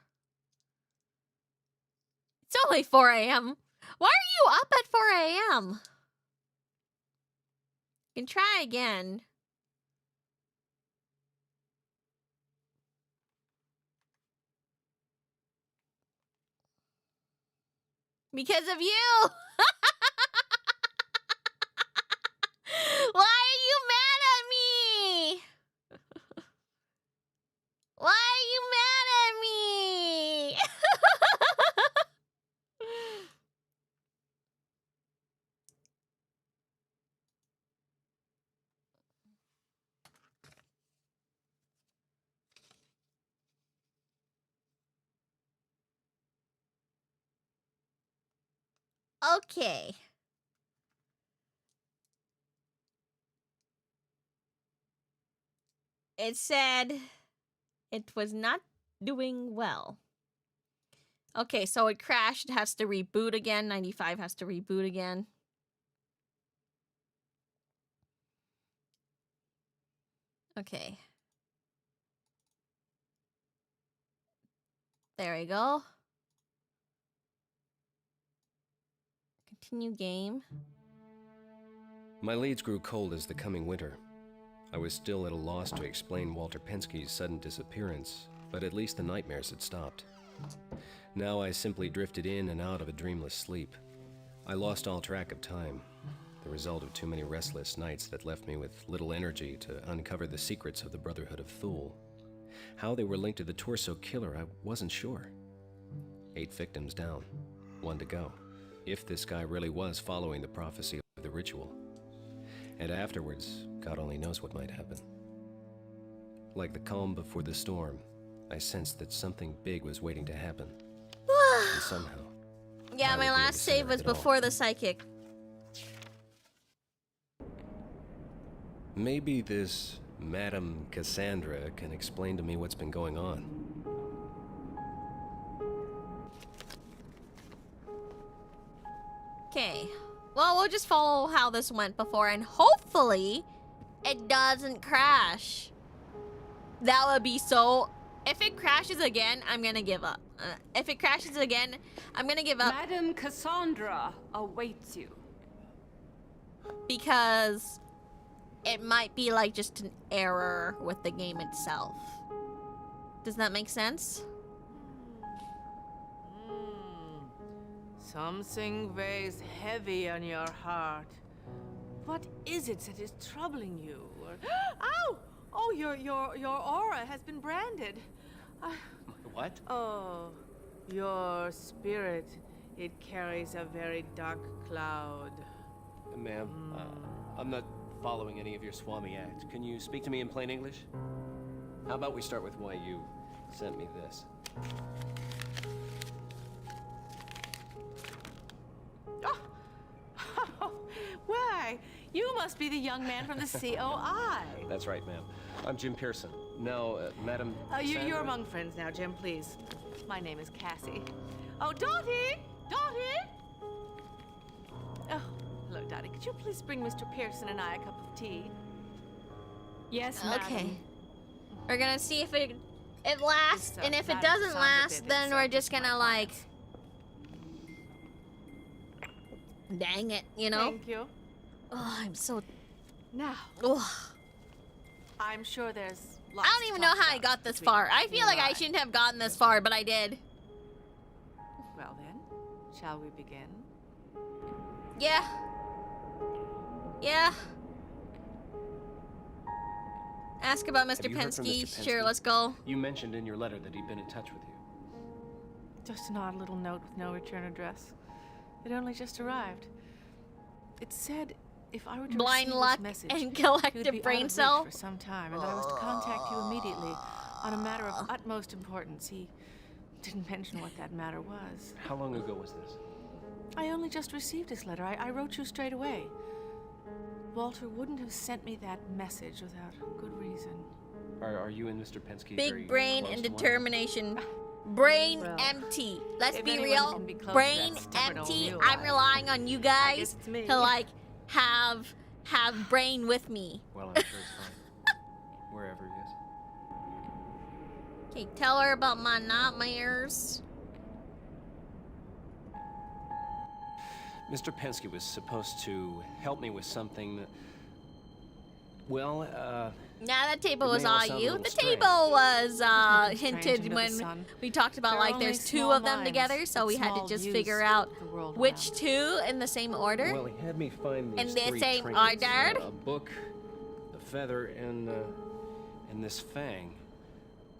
It's only 4 a.m. Why are you up at 4 a.m.? You can try again. Because of you! Why are you mad at me? Why are you mad at me? Okay. It said it was not doing well. Okay, so it crashed. It has to reboot again. 95 has to reboot again. Okay. There we go. Continue game. My leads grew cold as the coming winter. I was still at a loss to explain Walter Penske's sudden disappearance, but at least the nightmares had stopped. Now I simply drifted in and out of a dreamless sleep. I lost all track of time, the result of too many restless nights that left me with little energy to uncover the secrets of the Brotherhood of Thule. How they were linked to the Torso Killer, I wasn't sure. 8 victims down, 1 to go, if this guy really was following the prophecy of the ritual. And afterwards, God only knows what might happen. Like the calm before the storm, I sensed that something big was waiting to happen. And somehow... Yeah, my last save was before the psychic. Maybe this Madame Cassandra can explain to me what's been going on. Okay. Well, we'll just follow how this went before, and hopefully it doesn't crash. That would be so... If it crashes again, I'm gonna give up. If it crashes again, I'm gonna give up. Madame Cassandra awaits you. Because it might be like just an error with the game itself. Does that make sense? Something weighs heavy on your heart. What is it that is troubling you? Ow! Oh, your aura has been branded. What? Oh, your spirit. It carries a very dark cloud. Ma'am, I'm not following any of your Swami act. Can you speak to me in plain English? How about we start with why you sent me this. Oh, why? You must be the young man from the COI. That's right, ma'am. I'm Jim Pearson. Now, Madam You're Sandra? among friends now, Jim, please. My name is Cassie. Oh, Dottie! Dottie! Oh, hello, Dottie. Could you please bring Mr. Pearson and I a cup of tea? Yes, Okay. We're gonna see if it lasts, and if it doesn't last, then we're just gonna like... Dang it, you know? Thank you. Oh, I'm so... Now. Oh. I'm sure there's lots I don't even know how I got this far. I feel like I shouldn't have gotten this far, but I did. Well then, shall we begin? Yeah. Yeah. Ask about Mr. Have you heard from Penske. Mr. Sure, Penske? let's go. You mentioned in your letter that he'd been in touch with you. Just an odd little note with no return address. It only just arrived. It said if I were to Blind receive luck this message, and he would collective be brain out of reach cell. for some time, and that I was to contact you immediately on a matter of utmost importance. He didn't mention what that matter was. How long ago was this? I only just received his letter. I wrote you straight away. Walter wouldn't have sent me that message without good reason. Are you and Mr. Penske very Big brain close and to one determination. Brain Well, empty. Let's if be anyone real. can be close to Brain that stubborn old empty. mule, I'm relying on you guys guess it's me. to like have brain with me. Well, I'm sure it's fine. Wherever he is. Okay, tell her about my nightmares. Mr. Penske was supposed to help me with something that... Well, Nah, that table It was may all all sound a you. little The strange. table was Nothing strange hinted under the when sun. we talked about There are like only there's two small of them minds together, so and we had to small just views figure of out the world which around. two in the same order. well, he had me find In these the three same trinkets, order? a book, a feather, and this fang.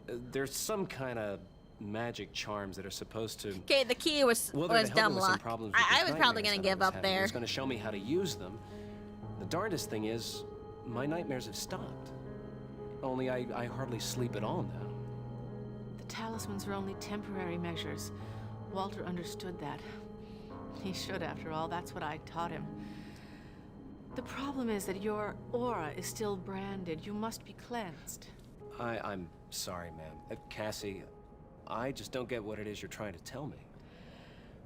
There's some kind of magic charms that are supposed to... Okay, the key was Well, they're to help me dumb with some luck. problems with I these was probably nightmares gonna that I give was up having. He there. was going to show me how to use them. The darndest thing is, my nightmares have stopped. Only I hardly sleep at all now. The talismans are only temporary measures. Walter understood that. He should, after all. That's what I taught him. The problem is that your aura is still branded. You must be cleansed. I'm sorry, ma'am. Cassie, I just don't get what it is you're trying to tell me.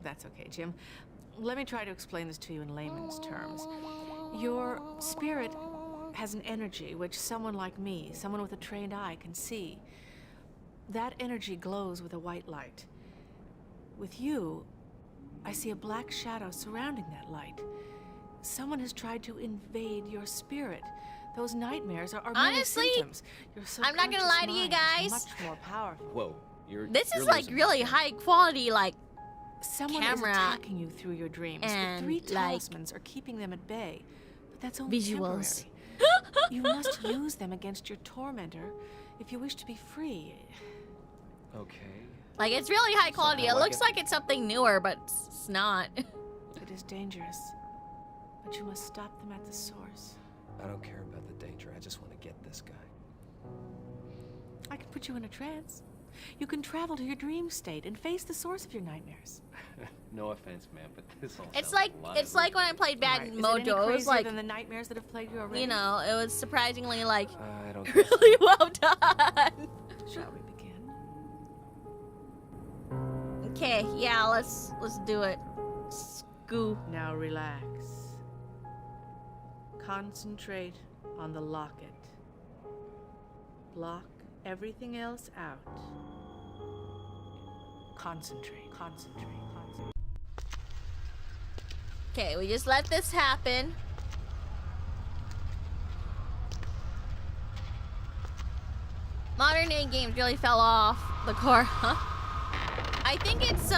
That's okay, Jim. Let me try to explain this to you in layman's terms. Your spirit has an energy which someone like me, someone with a trained eye, can see. That energy glows with a white light. With you, I see a black shadow surrounding that light. Someone has tried to invade your spirit. Those nightmares are merely Honestly, symptoms. Your I'm not gonna lie to you subconscious mind is guys. much more powerful. Whoa, you're... This you're is like losing really me. high quality, like Someone camera is attacking you through your dreams. and, The three like, talismans are keeping them at bay. But that's only visuals. temporary. You must use them against your tormentor if you wish to be free. Okay. Like it's really high quality. how It I looks get- like it's something newer, but it's not. It is dangerous, but you must stop them at the source. I don't care about the danger. I just want to get this guy. I can put you in a trance. You can travel to your dream state and face the source of your nightmares. No offense, ma'am, but this all It's sounds like a lot it's like when I played Bad Right. Is it any Mojo. It was crazier like than the nightmares that have plagued you already? you know, it was surprisingly like I don't really well done. Shall we begin? Okay, yeah, let's do it. Scoo. Now relax. Concentrate on the locket. Block everything else out. Concentrate, concentrate, concentrate. Okay, we just let this happen. Modern day games really fell off the core, huh? I think it's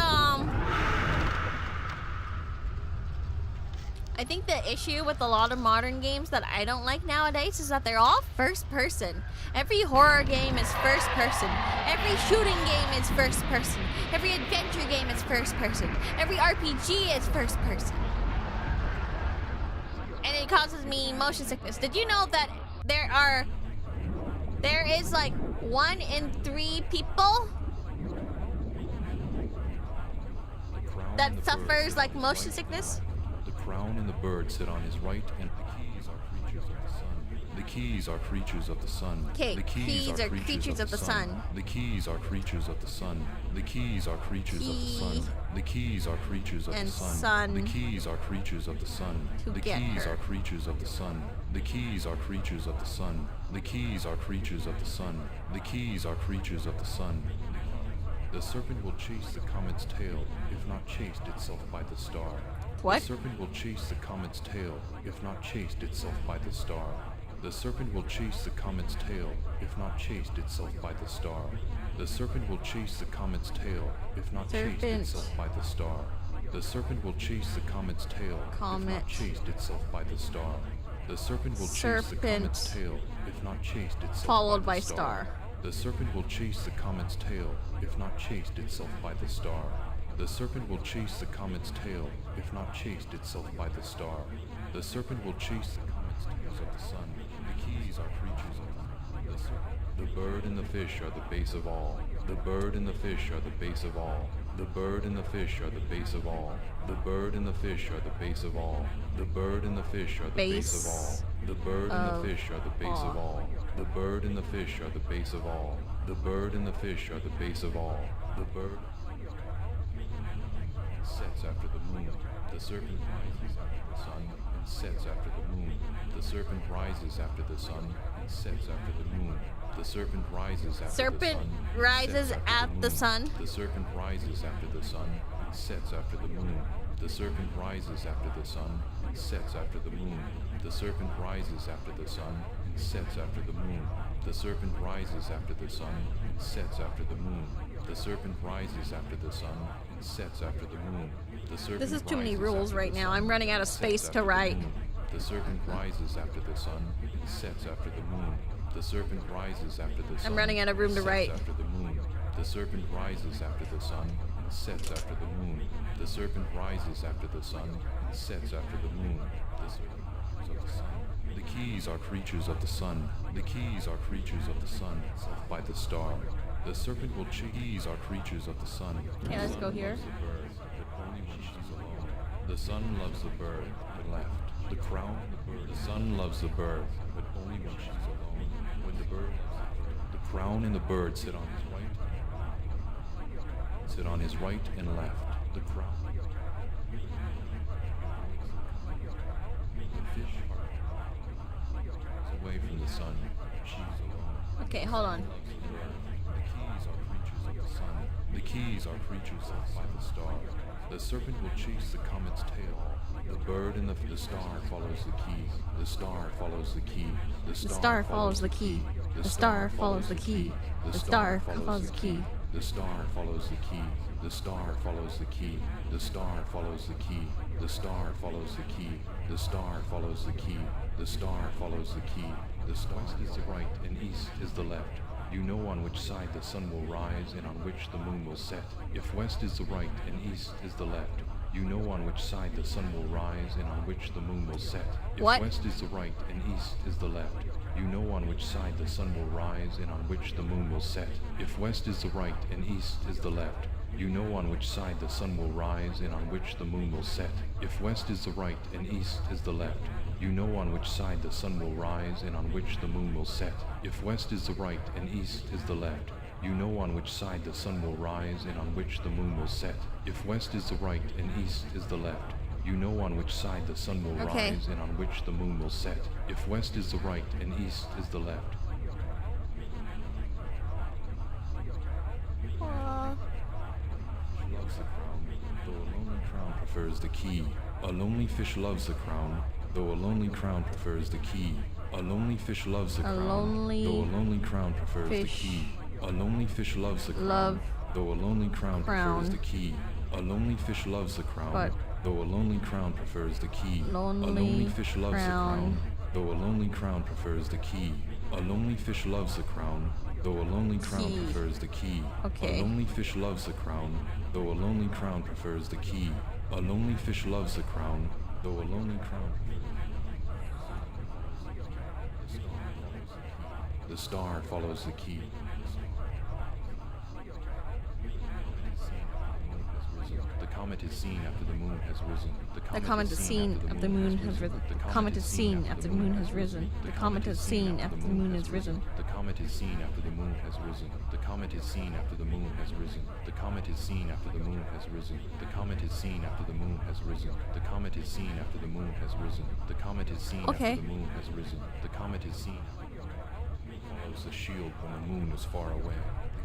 I think the issue with a lot of modern games that I don't like nowadays is that they're all first person. Every horror game is first person. Every shooting game is first person. Every adventure game is first person. Every RPG is first person. And it causes me motion sickness. Did you know that there is like 1 in 3 people that and the bird suffers sit like on his motion right sickness? and the crown and the bird sit on his right, and the keys are creatures of the sun. The keys are creatures of the sun. Okay, The keys are creatures of the sun. The keys are creatures of the sun. The keys are creatures of the sun. The keys are creatures of the And sun. sun The keys are creatures of the sun. to The get keys her. are creatures of the sun. The keys are creatures of the sun. The keys are creatures of the sun. The keys are creatures of the sun. The serpent will chase the comet's tail, if not chased itself by the star. What? The serpent will chase the comet's tail, if not chased itself by the star. The serpent will chase the comet's tail, if not chased itself by the star. The serpent will chase the comet's tail, if not chased Serpent. itself by the star. The serpent will chase the comet's tail, if Comet. not chased itself by the star. The serpent will chase the comet's Serpent. tail, if not chased itself Followed by by the star. The serpent will chase the comet's tail, if not chased itself by the star. The serpent will chase the comet's tail, if not chased itself by the star. The serpent will chase the comet's tails of the sun. The keys are creatures of the serpent. The bird and the fish are the base of all. The bird and the fish are the base of all. The bird and the fish are the base of all. The bird and the fish are the base of all. The bird and the fish are the base of all. The bird and the fish are the base of all. The bird and the fish are the base of all. The bird and the fish are the base of all. The bird sets after the moon. The serpent rises after the sun and sets after the moon. The serpent rises after the sun and sets after the moon. The serpent rises after Serpent the sun. rises sets at after the sun. The serpent rises after the sun and sets after the moon. The serpent rises after the sun and sets after the moon. The serpent rises after the sun and sets after the moon. The serpent rises after the sun and sets after the moon. The serpent rises after the sun and sets after the moon. The serpent This is too many rises rules after right the now. sun I'm running out of and space sets to after the write. moon. The serpent rises after the sun and sets after the moon. The serpent rises after the sun. I'm running out of room to and write. sets after the moon. The serpent rises after the sun and sets after the moon. The serpent rises after the sun and sets after the moon. The serpent rises of the sun. The keys are creatures of the sun. The keys are creatures of the sun, itself by the star. The serpent will keys are creatures of the sun. Okay, let's go here. The bird, but only when she's alone. The sun loves the bird, but left. The crown, the bird. The sun loves the bird, but only when she's alone. When the bird loves the bird, the crown and the bird sit on his right. Sit on his right and left. The crown. The fish are away from the sun. She's alone. Okay, hold on. The keys are creatures of by the star. The serpent will chase the comet's tail. The bird and the star follows the key. The star follows the key. The star follows the key. The star follows the key. The star follows the key. The star follows the key. The star follows the key. The star follows the key. The star follows the key. The star follows the key. The star follows the key. The west is the right and east is the left. You know on which side the sun will rise and on which the moon will set. If west is the right and east is the left, you know on which side the sun will rise and on which the moon will set. If west is the right and east is the left, you know on which side the sun will rise and on which the moon will set. If west is the right and east is the left, you know on which side the sun will rise and on which the moon will set. If west is the right and east is the left, you know on which side the sun will rise and on which the moon will set. If west is the right and east is the left, you know on which side the sun will rise and on which the moon will set. If west is the right and east is the left, you know on which side the sun will rise and on which the moon will set. If west is the right and east is the left. Loves the crown, though a lonely crown prefers the key. A lonely fish loves the crown, though a lonely crown prefers the key. A lonely fish loves the crown, though a lonely crown prefers the key. A lonely fish loves the crown, though a lonely crown prefers the key. A lonely fish loves the crown, though a lonely crown prefers the key. A lonely fish loves the crown, though a lonely crown prefers the key. A lonely fish loves the crown, though a lonely crown prefers the key. A lonely fish loves the crown, though a lonely crown prefers the key. A lonely fish loves the crown, though a lonely crown. The star follows the key. The comet comet is seen after the moon has risen. The comet is seen after the moon has risen. The comet is seen after the moon has risen. The comet is seen after the moon has risen. The comet is seen after the moon has risen. The comet is seen after the moon has risen. The comet is seen after the moon has risen. The comet is seen after the moon has risen. The comet is seen after the moon has risen. The comet is seen after the moon has risen. The comet is seen follows the shield when the moon is far away.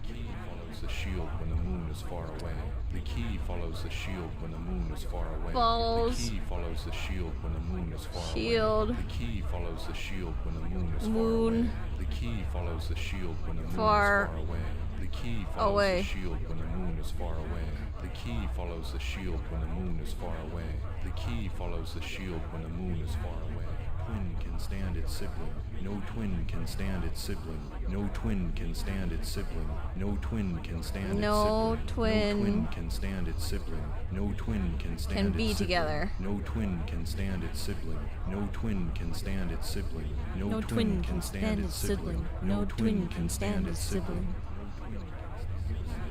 The key follows the shield when the moon is far away. The key follows the shield when the moon is far away. Follows. The key follows the shield when the moon is far Shield. away. The key follows the shield when the moon is far Moon. away. The key follows the shield when the moon Far is far away. The key follows away. the shield when the moon is far away. The key follows the shield when the moon is far away. The key follows the shield when the moon is far away. Twin can stand its sibling. No twin can stand its sibling. No twin can stand its sibling. No twin can stand its sibling. No twin. No twin can stand its sibling. No twin can stand Can its be sibling. together. No twin can stand its sibling. No twin can stand its sibling. No twin can stand its sibling. No twin can stand its sibling.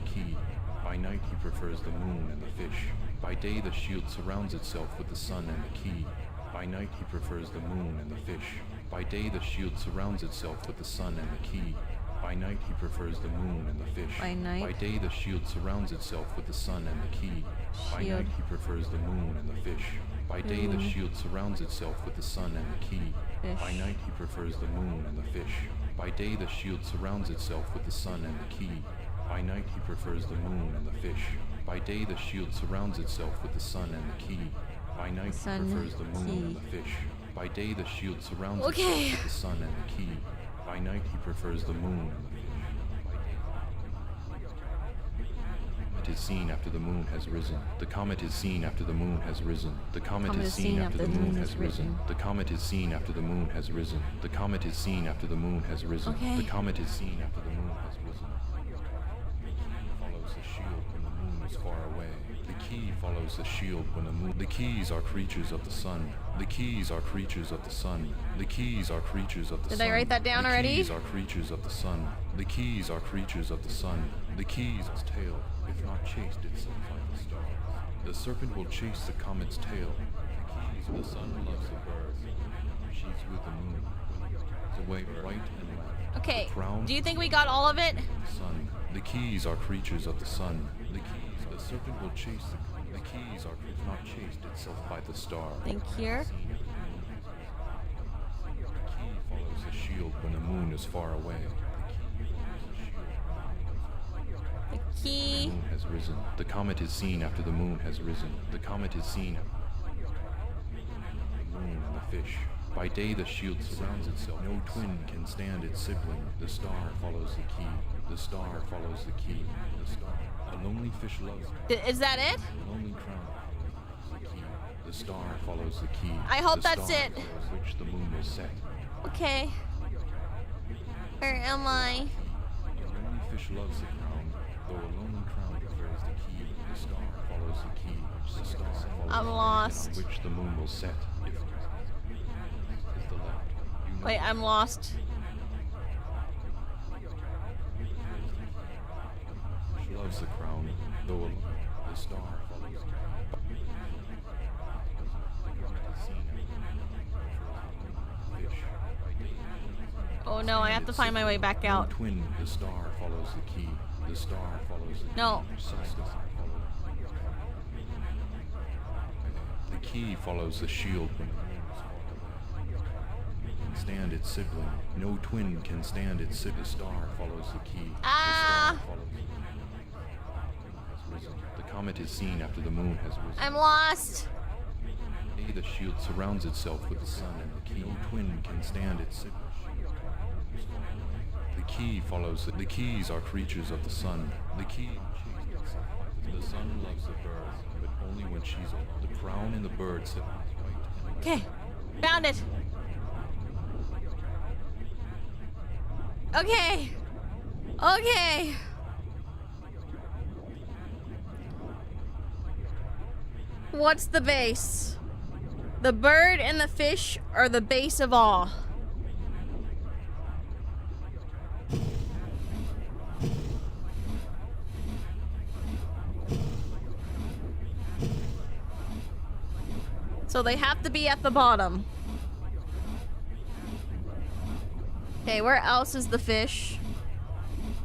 The key. By night he prefers the moon and the fish. By day the shield surrounds itself with the sun and the key. By night he prefers the moon and the fish. By day the shield surrounds itself with the sun and the key. By night he prefers the moon and the fish. By night. By day the shield surrounds itself with the sun and the key. By Shield. night he prefers the moon and the fish. By day the Moon. shield surrounds itself with the sun and the key. Fish. By night he prefers the moon and the fish. By day the shield surrounds itself with the sun and the key. By night he prefers the moon and the fish. By day the shield surrounds itself with the sun and the key. By night he Sun, prefers the moon and key. the fish. By day the shield surrounds Okay. itself with the sun and the key. By night he prefers the moon and the fish. The comet is seen after the moon has risen. The comet is seen after the moon has risen. The comet is seen after the moon has risen. The comet is seen after the moon has risen. The comet is seen after the moon has risen. Okay. The comet is seen after the moon has risen. Follows the shield when the moon is far away. The key follows the shield when the moon. The keys are creatures of the sun. The keys are creatures of the sun. The keys are creatures of the sun. Did I write that down already? The keys are creatures of the sun. The keys are creatures of the sun. The keys its tail, if not chased itself by the stars. The serpent will chase the comet's tail. The keys of the sun loves the birds. She's with the moon. The way right and left. Okay. The crown. Do you think we got all of it? Sun. The keys are creatures of the sun. The keys. The serpent will chase the keys are if not chased itself by the star. Think here. The key follows the shield when the moon is far away. The key. The moon has risen. The comet is seen after the moon has risen. The comet is seen. The moon and the fish. By day the shield surrounds itself. No twin can stand its sibling. The star follows the key. The star follows the key. The star. A lonely fish loves. Is that it? The lonely crown follows the key. The star follows the key. I hope The that's star it. follows which the moon will set. Okay. Where am I? A lonely fish loves the crown, though a lonely crown prefers the key. The star follows the key. The star follows I'm the key, lost. on which the moon will set. If is the left. You know Wait, I'm lost. She loves the crown, though the star follows. Oh no, I have to find my way back out. Twin, the star follows the key. The star follows the key. No. The key follows the shield when the moon is far away. Can stand its sibling. No twin can stand its sibling. The star follows the key. Ah! The star follows the key. Has risen. The comet is seen after the moon has risen. I'm lost. The shield surrounds itself with the sun and the key. No twin can stand its sibling. The key follows the keys are creatures of the sun. The key chased itself by the sun loves the birds, but only when she's alone. The crown and the bird sit on his right. Okay. Found it. Okay. Okay. What's the base? The bird and the fish are the base of all. So they have to be at the bottom. Okay, where else is the fish?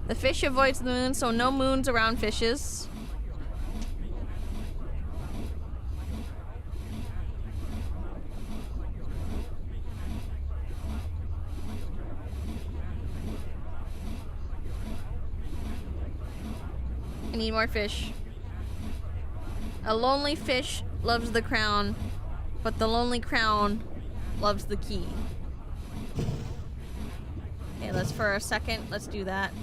The fish avoids the moon, so no moons around fishes. I need more fish. A lonely fish loves the crown, but the lonely crown loves the key. Okay, let's for a second, let's do that.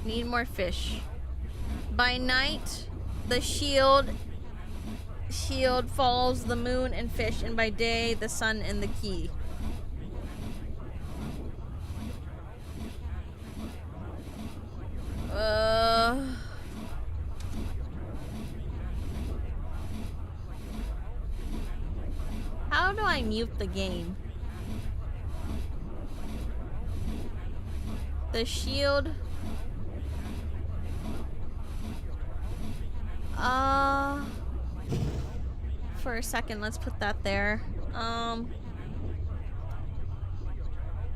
Need more fish. By night, the shield follows the moon and fish, and by day, the sun and the key. How do I mute the game? The shield. For a second, let's put that there.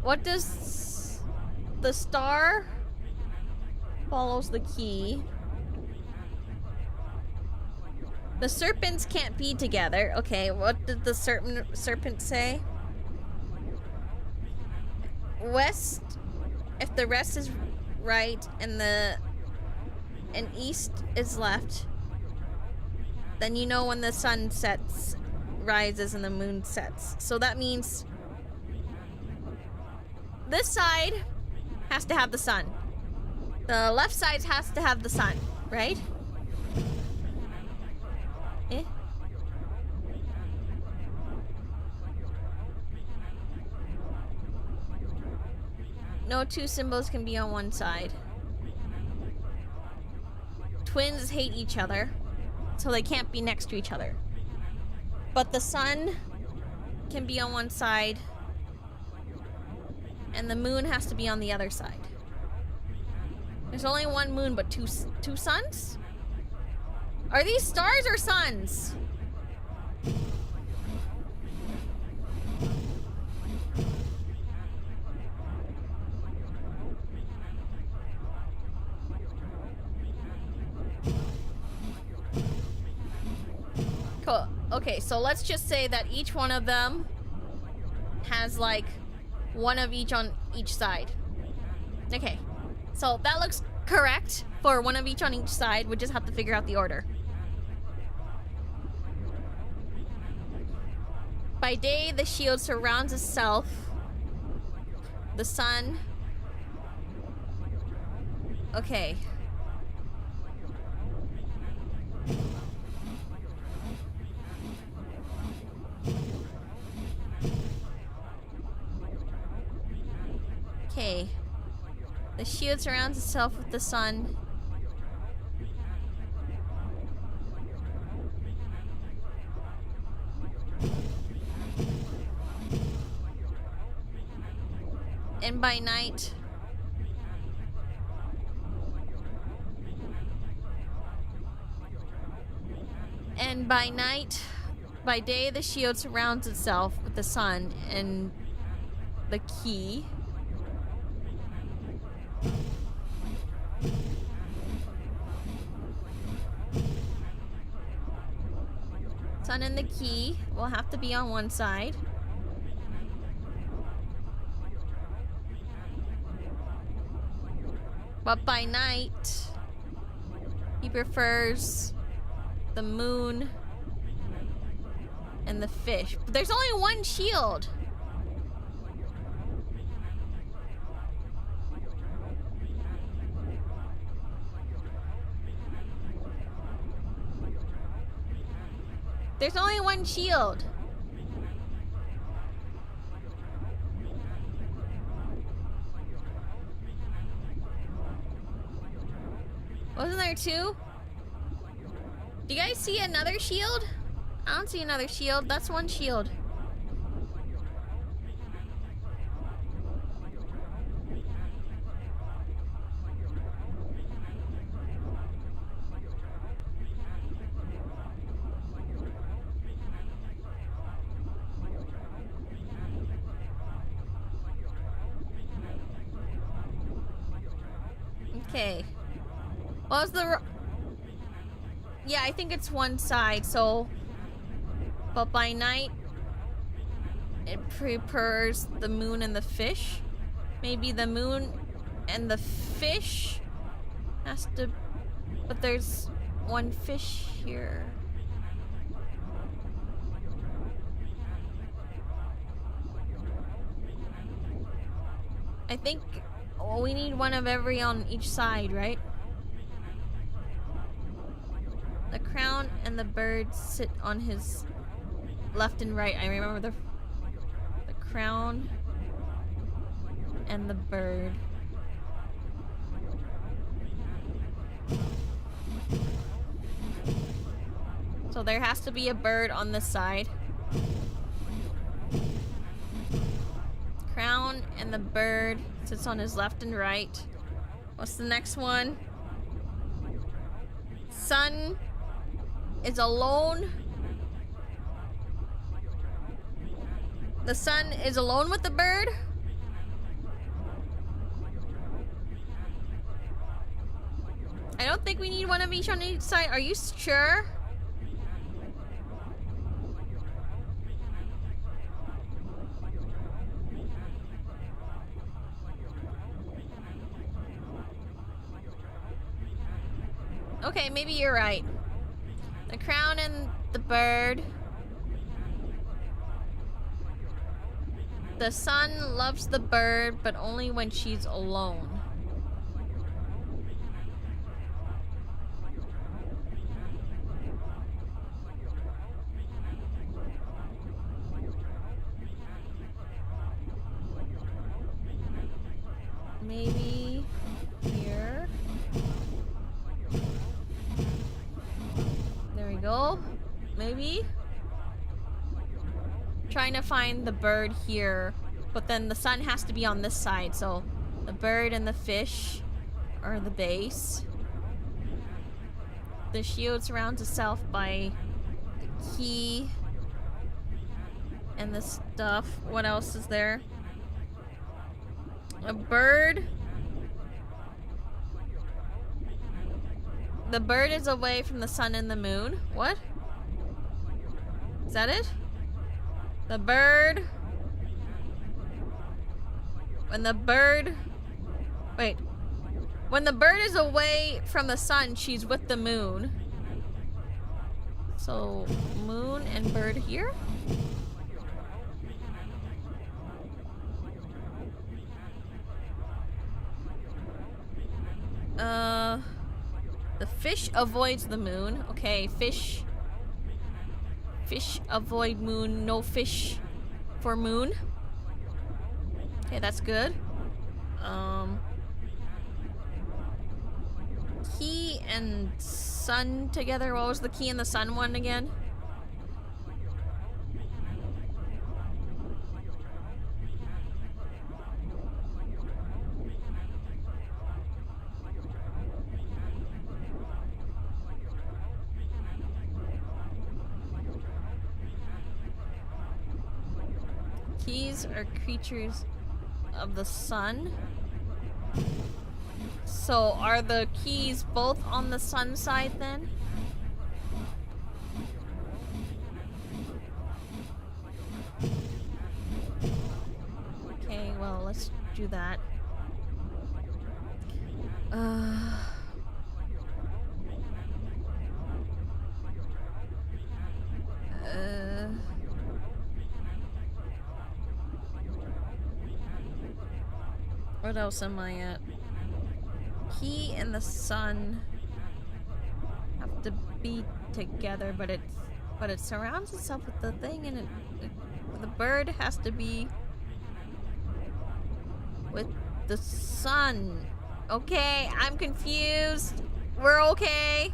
What does the star follows the key? The serpents can't be together. Okay, what did the serpent say? West, if the rest is right and east is left, then you know when the sun sets, rises, and the moon sets. So that means this side has to have the sun. The left side has to have the sun, right? Eh? No two symbols can be on one side. Twins hate each other, so they can't be next to each other. But the sun can be on one side, and the moon has to be on the other side. There's only one moon, but two suns? Are these stars or suns? Cool. Okay, so let's just say that each one of them has like one of each on each side. Okay, so that looks correct for one of each on each side. We just have to figure out the order. By day, the shield surrounds itself. The sun. Okay. Okay. The shield surrounds itself with the sun. And by night, by day, the shield surrounds itself with the sun and the key. Sun and the key will have to be on one side. But by night, he prefers the moon and the fish. But there's only one shield. There's only one shield. Wasn't there two? Do you guys see another shield? I don't see another shield. That's one shield. Okay. What was the... Yeah, I think it's one side, so... But by night, it prepares the moon and the fish. Maybe the moon and the fish has to... But there's one fish here. I think we need one of every on each side, right? The crown and the bird sit on his left and right. I remember the crown and the bird. So there has to be a bird on this side. Crown and the bird sits on his left and right. What's the next one? Sun is alone. The sun is alone with the bird. I don't think we need one of each on each side. Are you sure? Okay, maybe you're right. The crown and the bird. The sun loves the bird, but only when she's alone. Maybe here. There we go. Maybe. Trying to find the bird here, but then the sun has to be on this side, so the bird and the fish are the base. The shield surrounds itself by the key and the stuff. What else is there? A bird. The bird is away from the sun and the moon. What? Is that it? The bird. When the bird... Wait. When the bird is away from the sun, she's with the moon. So, moon and bird here? The fish avoids the moon. Okay, fish avoid moon, no fish for moon. Okay, that's good. Key and sun together. What was the key and the sun one again? Keys are creatures of the sun. So are the keys both on the sun side then? Okay, well, let's do that. What else am I at? Key and the sun have to be together, but it surrounds itself with the thing, and the bird has to be with the sun. Okay, I'm confused. We're okay.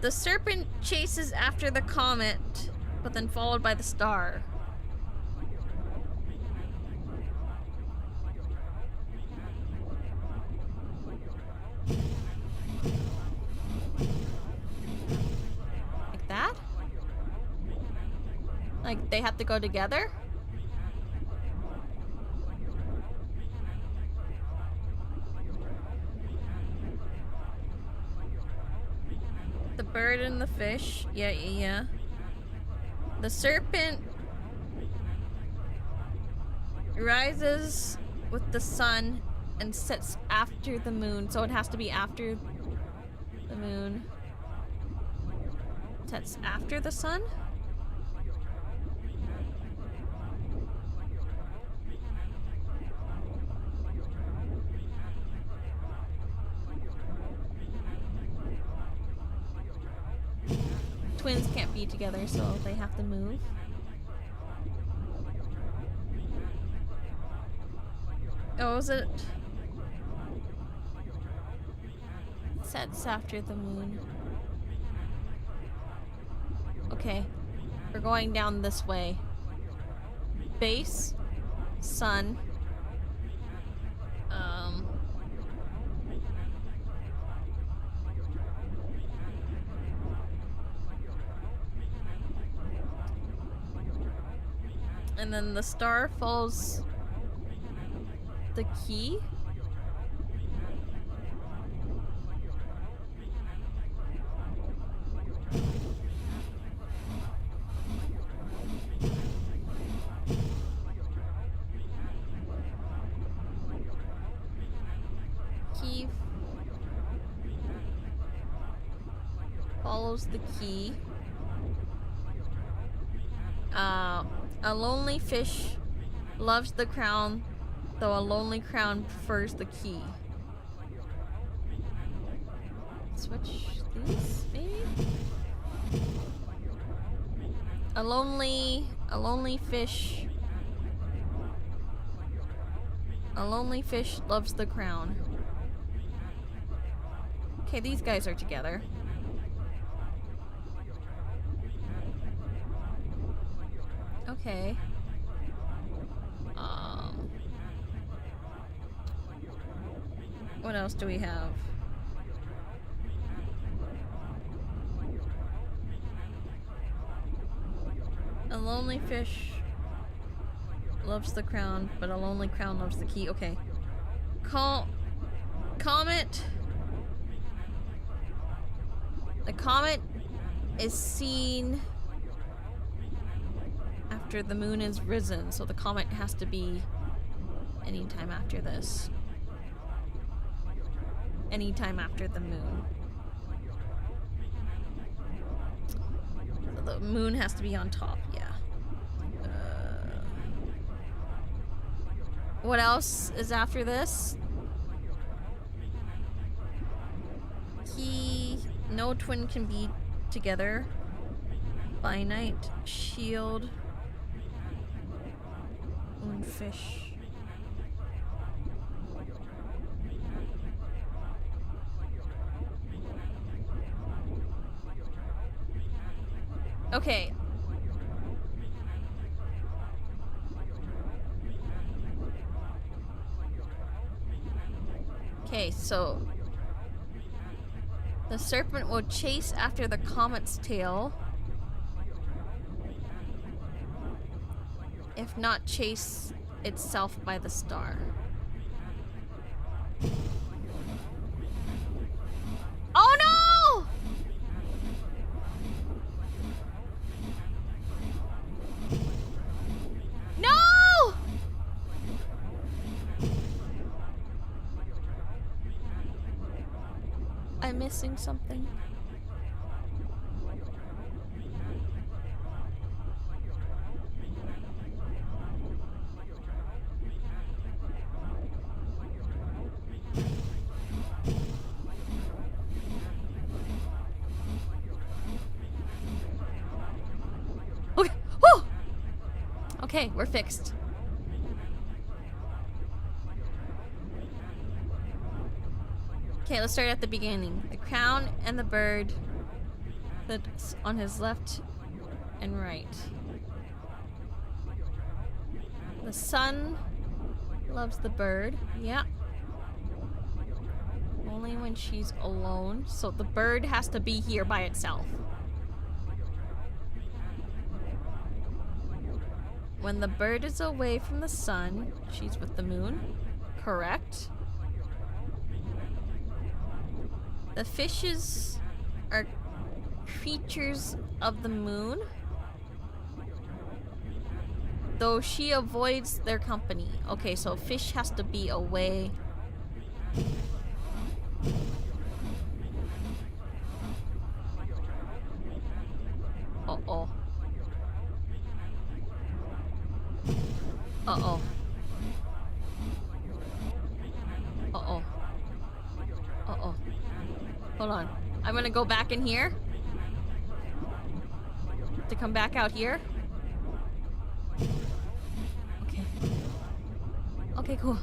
The serpent chases after the comet, but then followed by the star. Like that? Like they have to go together? The bird and the fish. Yeah. The serpent rises with the sun and sets after the moon, so it has to be after the moon. Sets after the sun? Twins can't be together, so they have to move. Oh, is it? Sets after the moon. Okay. We're going down this way. Base. Sun. And then the star follows the key. Key follows the key. A lonely fish loves the crown, though a lonely crown prefers the key. Switch these, maybe? A lonely fish loves the crown. Okay, these guys are together. Okay. What else do we have? A lonely fish loves the crown, but a lonely crown loves the key. Okay. Comet. The comet is seen after the moon is risen, so the comet has to be anytime after this. Anytime after the moon. So the moon has to be on top, yeah. What else is after this? No twin can be together. Finite, shield, moonfish. Okay. Okay, so the serpent will chase after the comet's tail. If not, chase itself by the star. Oh no! No! I'm missing something. Okay. Woo! Okay, we're fixed. Okay, let's start at the beginning. The crown and the bird That's on his left and right. The sun loves the bird. Yeah. Only when she's alone. So the bird has to be here by itself. When the bird is away from the sun, she's with the moon. Correct. The fishes are creatures of the moon, though she avoids their company. Okay, so fish has to be away. Uh-oh. Uh-oh. Uh-oh. Uh-oh. Hold on. I'm gonna go back in here. To come back out here. Okay. Okay, cool.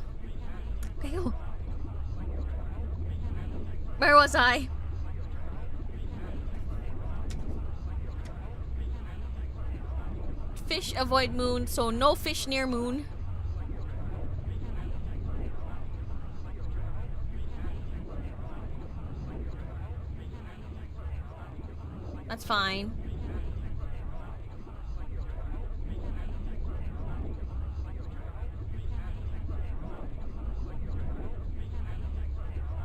Okay, cool. Where was I? Fish avoid moon, so no fish near moon. That's fine.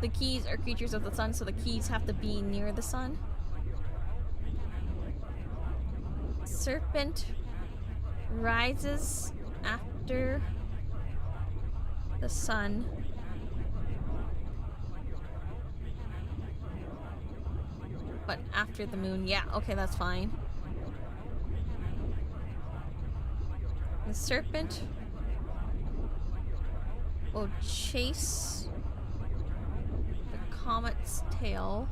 The keys are creatures of the sun, so the keys have to be near the sun. Serpent rises after the sun. But after the moon, yeah, okay, that's fine. The serpent will chase the comet's tail.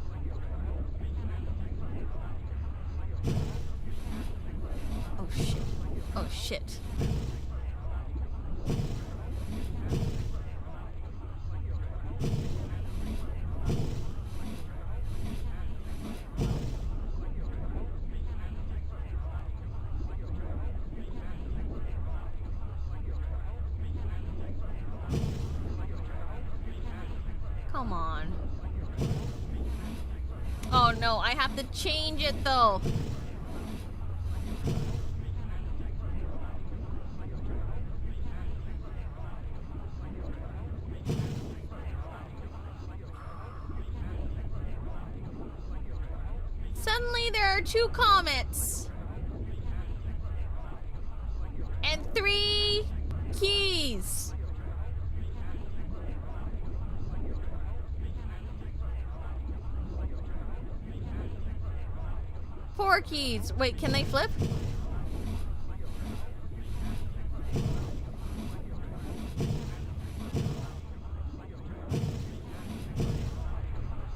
Oh shit. Oh shit. Come on. Oh no, I have to change it though. Suddenly there are 2 comets. And 3 keys. Four keys. Wait, can they flip?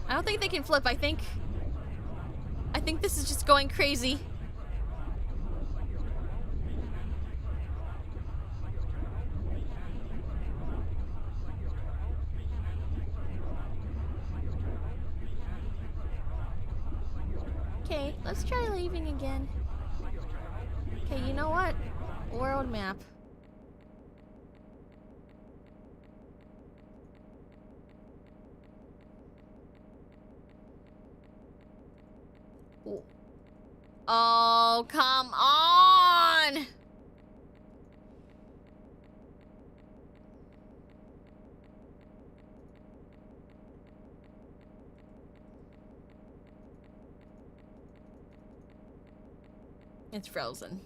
I don't think they can flip. I think this is just going crazy. Okay, let's try leaving again. Okay, you know what? World map. Oh, come on! It's frozen.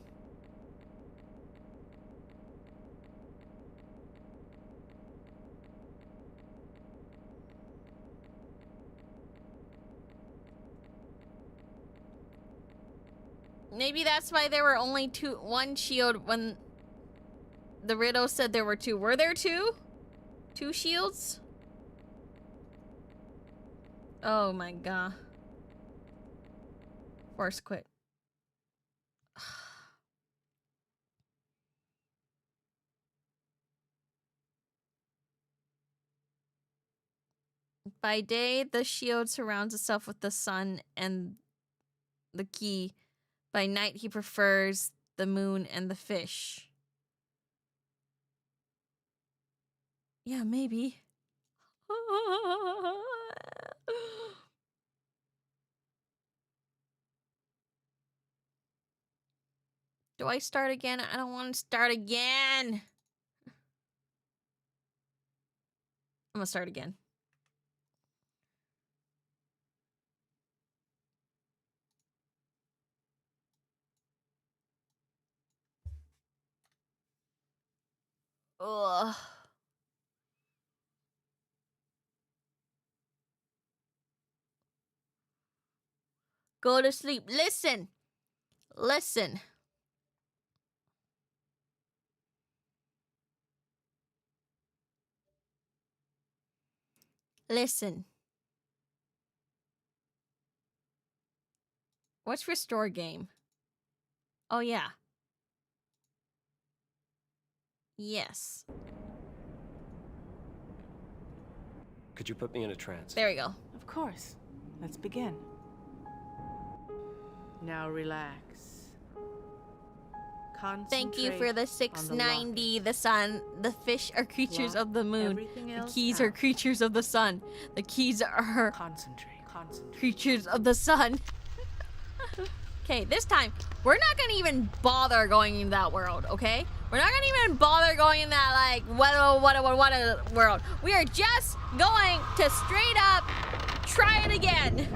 Maybe that's why there were only one shield when the Riddle said there were 2. Were there 2? 2 shields? Oh my god. Force quit. By day, the shield surrounds itself with the sun, and the key. By night, he prefers the moon and the fish. Yeah, maybe. Do I start again? I don't want to start again. I'm gonna start again. Ugh. Go to sleep. Listen. Listen. Listen. What's restore game? Oh, yeah. Yes. Could you put me in a trance? There we go. Of course. Let's begin. Now relax. Thank you for the 690. The sun. The fish are creatures of the moon. The keys are creatures of the sun. The keys are creatures of the sun. Okay, this time we're not gonna even bother going in that world. Okay, we're not gonna even bother going in that like what world. We are just going to straight up try it again.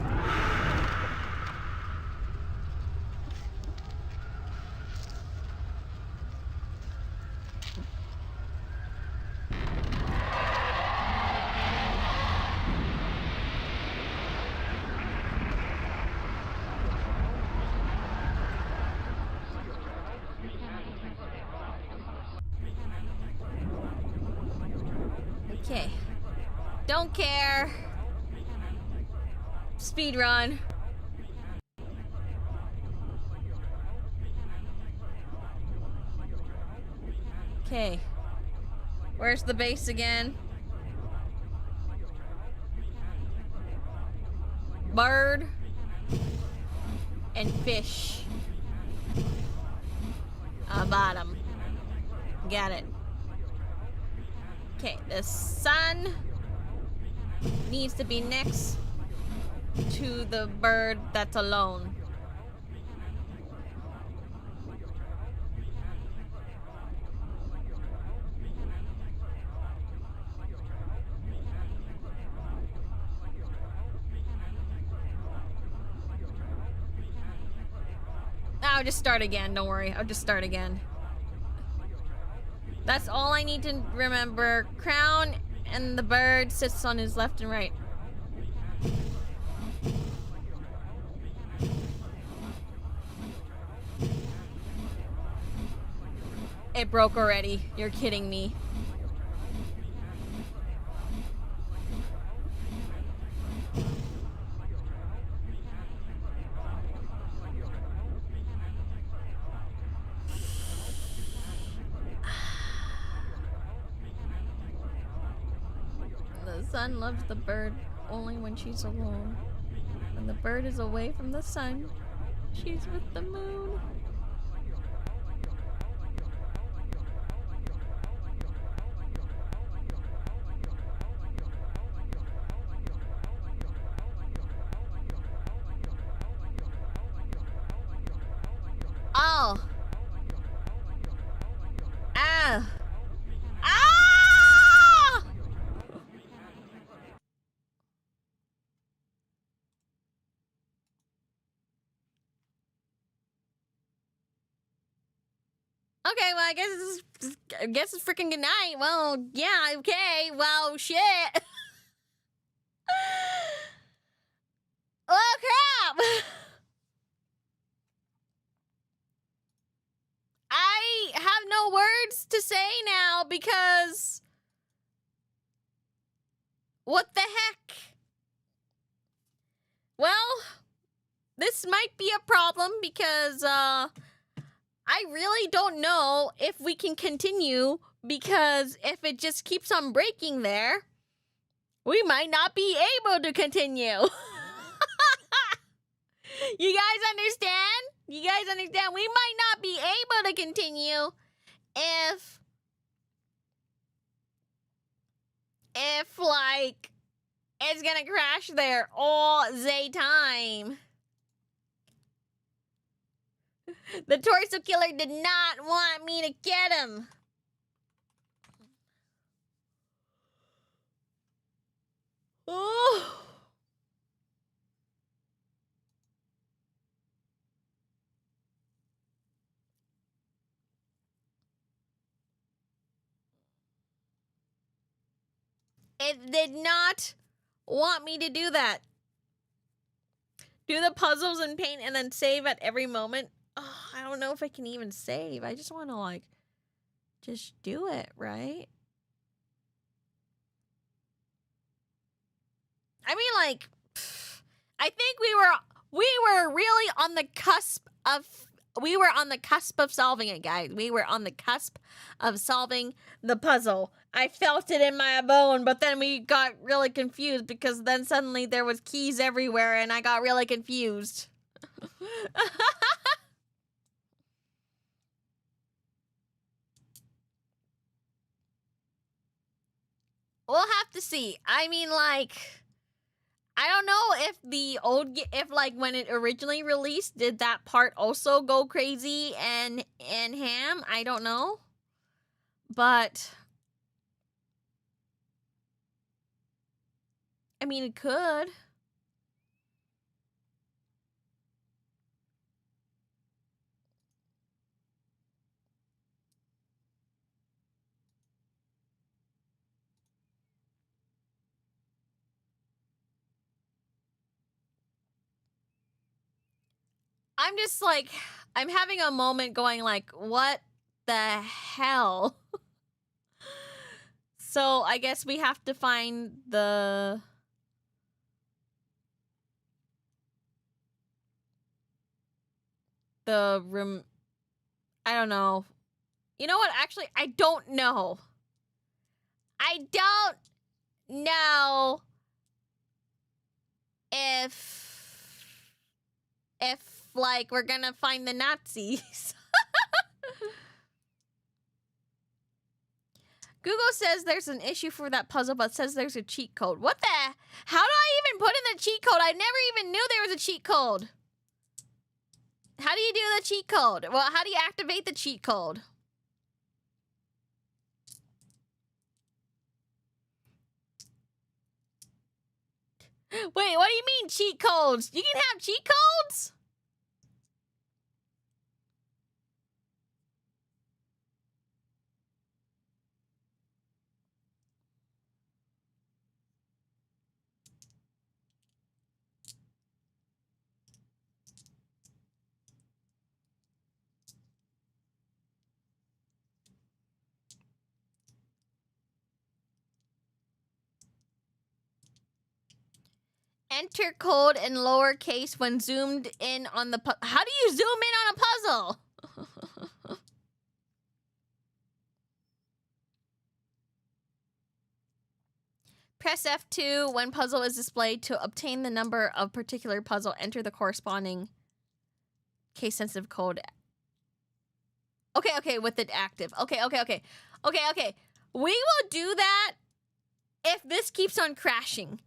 Okay. Don't care. Speed run. Okay. Where's the base again? Bird and fish. Bottom. Got it. Okay, the sun needs to be next to the bird that's alone. I'll just start again, don't worry. I'll just start again. That's all I need to remember. Crown and the bird sits on his left and right. It broke already. You're kidding me. The sun loves the bird only when she's alone. When the bird is away from the sun, she's with the moon. Oh. Ah. Ah! Okay, well, I guess it's freaking good night. Well, yeah, okay. Well, shit. Oh, crap. I have no words to say now because what the heck? Well, this might be a problem because I really don't know if we can continue, because if it just keeps on breaking there, we might not be able to continue. You guys understand? You guys understand? We might not be able to continue if like it's gonna crash there all the time. The torso killer did not want me to get him. Oh. It did not want me to do that. Do the puzzles and paint and then save at every moment. Oh, I don't know if I can even save. I just want to like just do it, right? I mean, like, I think we were really on the cusp of solving it, guys. We were on the cusp of solving the puzzle. I felt it in my bone, but then we got really confused because then suddenly there was keys everywhere and I got really confused. We'll have to see. I mean, like, I don't know if if like when it originally released, did that part also go crazy and ham? I don't know. But I mean, it could. I'm just like, I'm having a moment going like, what the hell? So I guess we have to find the room. I don't know. You know what? Actually, I don't know. I don't know if like we're gonna find the Nazis. Google says there's an issue for that puzzle, but says there's a cheat code. What the? How do I even put in the cheat code? I never even knew there was a cheat code. How do you do the cheat code? Well, how do you activate the cheat code? Wait, what do you mean cheat codes? You can have cheat codes? Enter code in lowercase when zoomed in on the puzzle. How do you zoom in on a puzzle? Press F2 when puzzle is displayed to obtain the number of particular puzzle. Enter the corresponding case-sensitive code. Okay, with it active. Okay. We will do that if this keeps on crashing.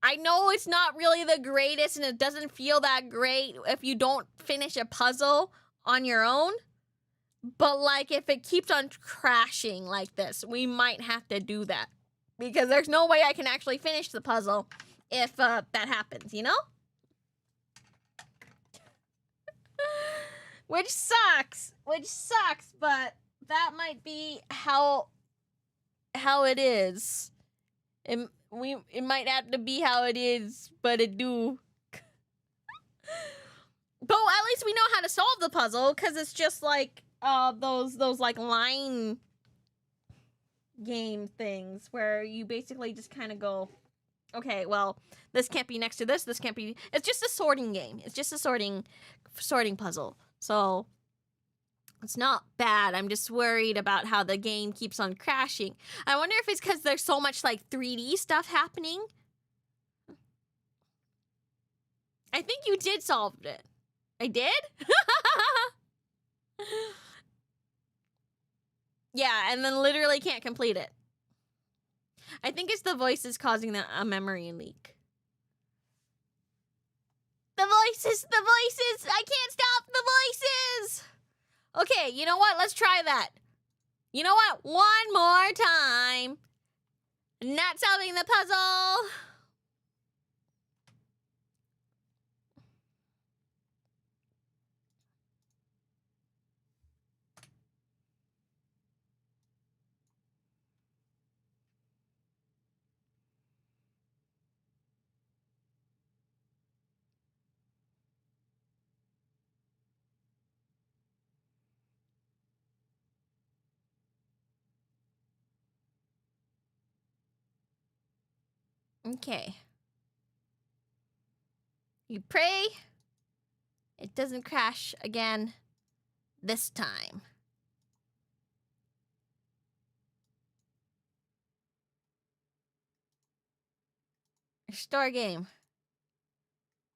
I know it's not really the greatest and it doesn't feel that great if you don't finish a puzzle on your own. But like if it keeps on crashing like this, we might have to do that. Because there's no way I can actually finish the puzzle if that happens, you know? Which sucks, but that might be how it is. It might have to be how it is, but it do. But at least we know how to solve the puzzle, because it's just like those like line game things where you basically just kind of go, okay, well, this can't be next to this can't be. It's just a sorting game. It's just a sorting puzzle. So it's not bad. I'm just worried about how the game keeps on crashing. I wonder if it's because there's so much like 3D stuff happening. I think you did solve it. I did? Yeah, and then literally can't complete it. I think it's the voices causing a memory leak. The voices! The voices! I can't stop the voices! Okay, you know what? Let's try that. You know what? One more time. Not solving the puzzle. Okay. You pray it doesn't crash again this time. Restore game.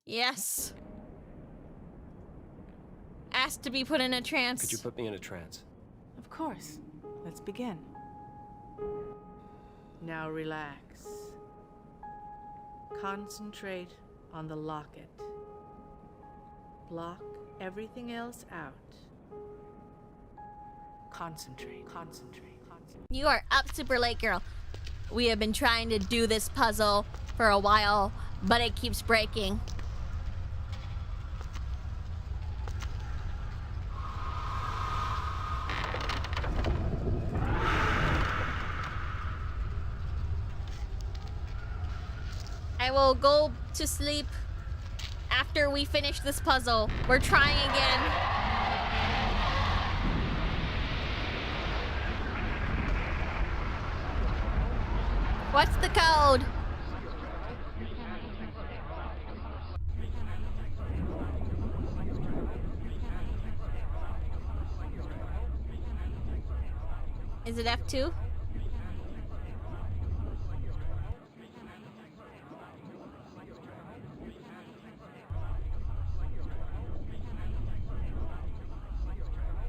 Yes. Asked to be put in a trance. Could you put me in a trance? Of course. Let's begin. Now relax. Concentrate on the locket. Block everything else out. Concentrate, concentrate, concentrate. You are up super late, girl. We have been trying to do this puzzle for a while, but it keeps breaking. I will go to sleep after we finish this puzzle. We're trying again. What's the code? Is it F2?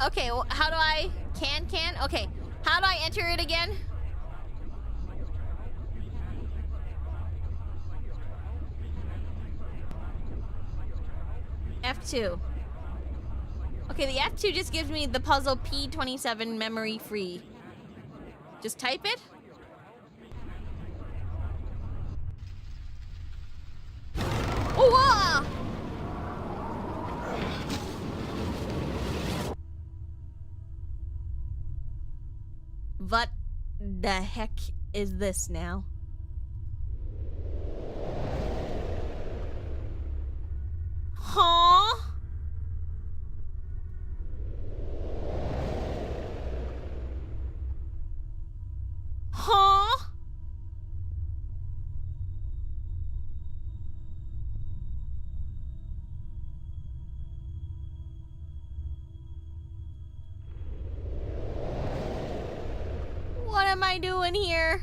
Okay, well, how do I... Can? Okay, how do I enter it again? F2. Okay, the F2 just gives me the puzzle P27 memory free. Just type it? Whoa! What the heck is this now? Huh? Huh? What am I doing here?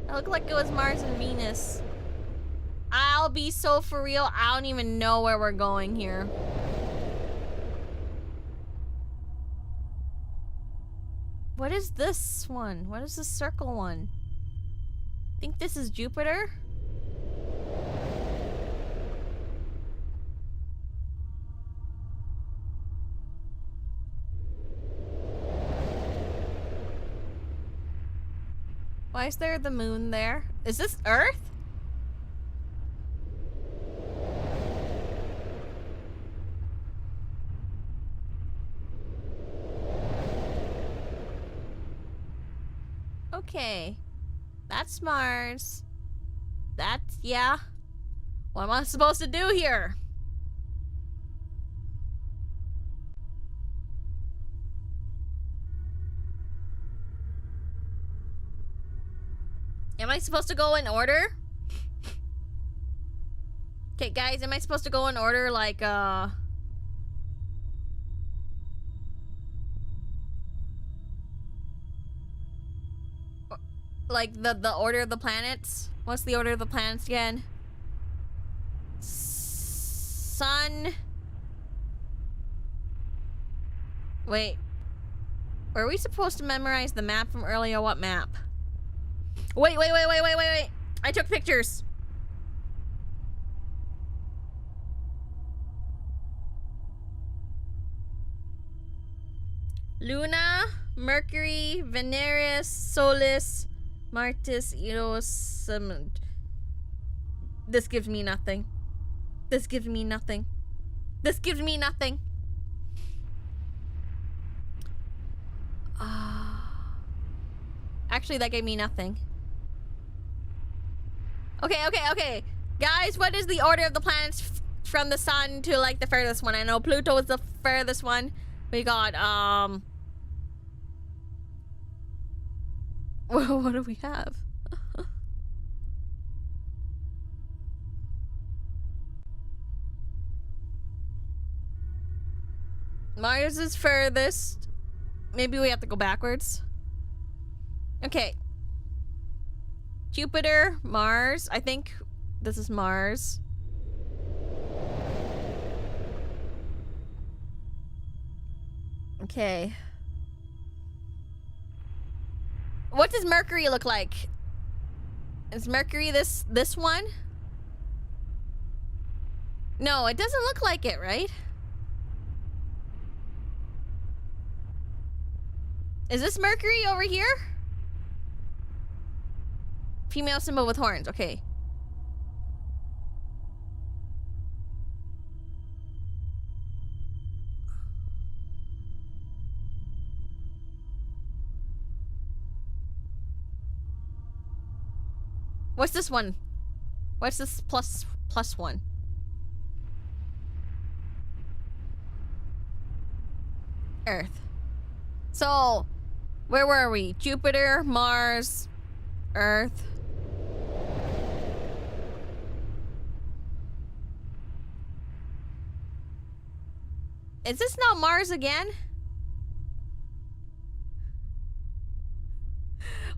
It looked like it was Mars and Venus. I'll be so for real, I don't even know where we're going here. What is this one? What is the circle one? I think this is Jupiter. Why is there the moon there? Is this Earth? Okay. That's Mars. That's, yeah. What am I supposed to do here? Am I supposed to go in order? Okay, guys, am I supposed to go in order like, Like the order of the planets? What's the order of the planets again? Sun. Wait. Were we supposed to memorize the map from earlier? What map? Wait. I took pictures. Luna, Mercury, Veneris, Solis, Martis, Eros, This gives me nothing. This gives me nothing. This gives me nothing. Actually, that gave me nothing. Okay. Guys, what is the order of the planets from the sun to like the furthest one? I know Pluto is the furthest one. We got, what do we have? Mars is furthest. Maybe we have to go backwards. Okay. Jupiter, Mars. I think this is Mars. Okay. What does Mercury look like? Is Mercury this one? No, it doesn't look like it, right? Is this Mercury over here? Female symbol with horns, okay. What's this one? What's this plus one? Earth. So, where were we? Jupiter, Mars, Earth. Is this not Mars again?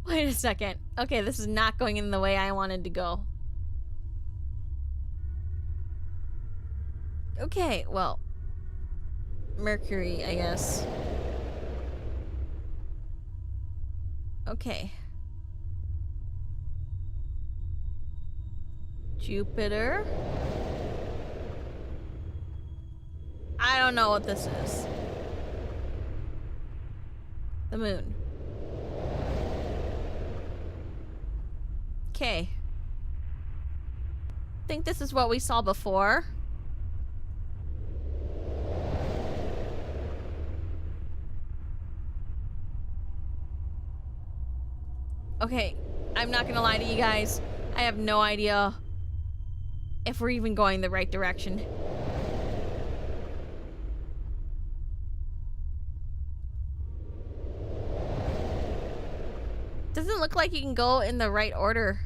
Wait a second. Okay, this is not going in the way I wanted to go. Okay, well. Mercury, I guess. Okay. Jupiter. I don't know what this is. The moon. Okay. I think this is what we saw before. Okay, I'm not gonna lie to you guys. I have no idea if we're even going the right direction. Doesn't look like you can go in the right order.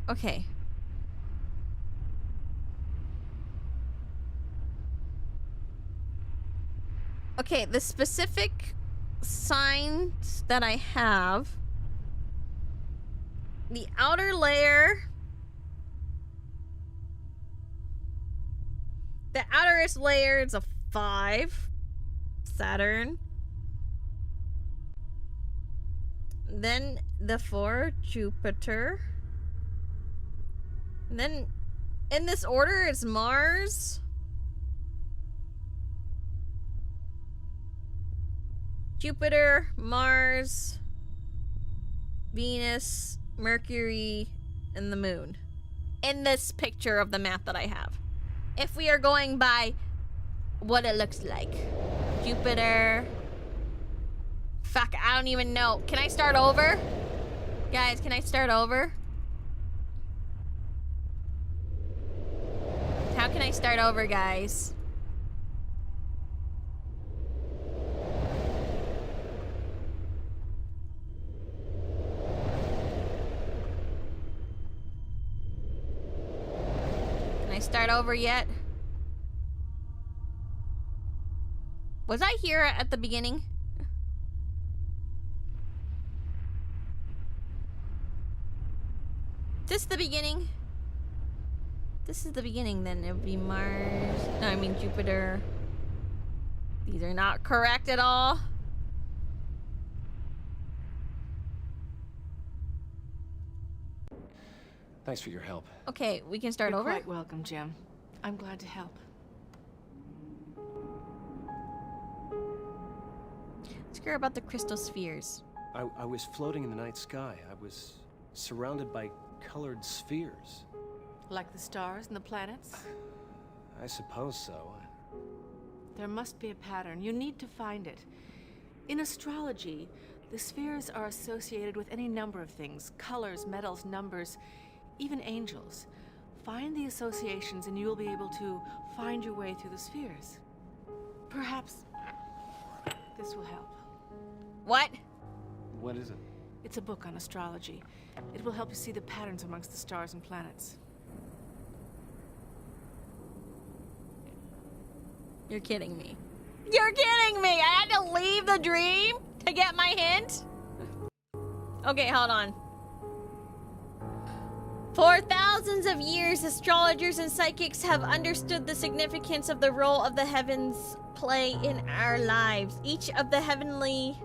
Okay. Okay, the specific signs that I have. The outer layer. The outerest layer is a 5. Saturn. Then the 4, Jupiter. And then in this order is Mars. Jupiter, Mars, Venus, Mercury, and the moon. In this picture of the map that I have. If we are going by what it looks like. Jupiter. Fuck, I don't even know. Can I start over? Guys, can I start over? How can I start over, guys? Can I start over yet? Was I here at the beginning? This the beginning? This is the beginning, then. It would be Mars. No, I mean Jupiter. These are not correct at all. Thanks for your help. Okay, we can start You're over? quite welcome, Jim. I'm glad to help. Let's hear about the crystal spheres. I was floating in the night sky. I was surrounded by colored spheres. Like the stars and the planets? I suppose so. There must be a pattern. You need to find it. In astrology, the spheres are associated with any number of things. Colors, metals, numbers, even angels. Find the associations and you will be able to find your way through the spheres. Perhaps this will help. What? What is it? It's a book on astrology. It will help you see the patterns amongst the stars and planets. You're kidding me. You're kidding me! I had to leave the dream to get my hint? Okay, hold on. For thousands of years, astrologers and psychics have understood the significance of the role of the heavens play in our lives. Each of the heavenly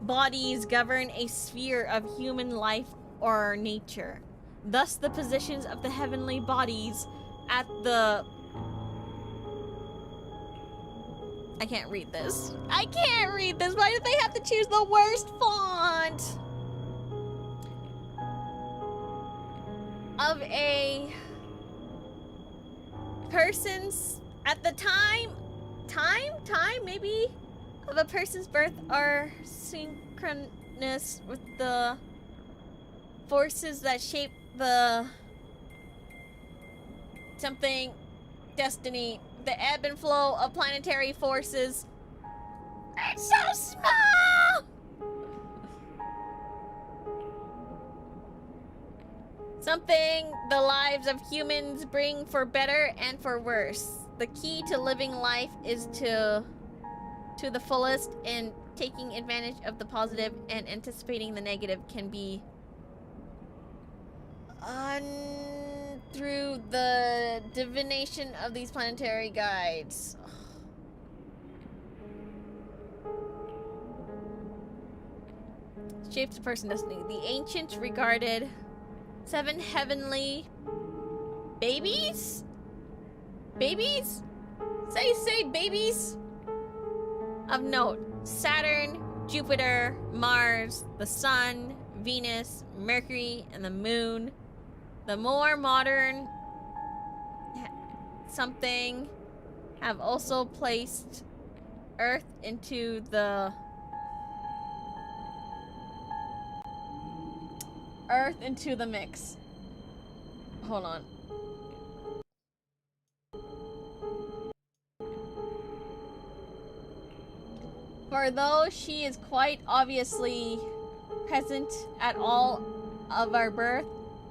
bodies govern a sphere of human life or nature. Thus, the positions of the heavenly bodies at the... I can't read this. I can't read this. Why did they have to choose the worst font? Of a person's at the time maybe of a person's birth are synchronous with the forces that shape the something destiny, the ebb and flow of planetary forces. It's so small. Something the lives of humans bring for better and for worse. The key to living life is to the fullest, and taking advantage of the positive and anticipating the negative can be through the divination of these planetary guides. Shapes a person's destiny. The ancients regarded 7 heavenly babies? Babies? Say babies? Of note: Saturn, Jupiter, Mars, the Sun, Venus, Mercury, and the Moon. The more modern something have also placed Earth into the mix. Hold on. For though she is quite obviously present at all of our birth,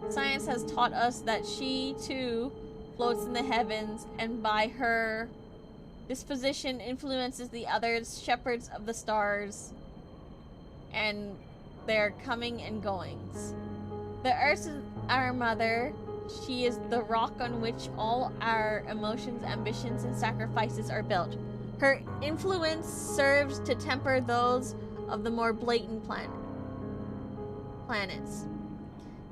science has taught us that she too floats in the heavens, and by her disposition influences the others, shepherds of the stars, and their coming and goings. The earth is our mother. She is the rock on which all our emotions, ambitions, and sacrifices are built. Her influence serves to temper those of the more blatant planets.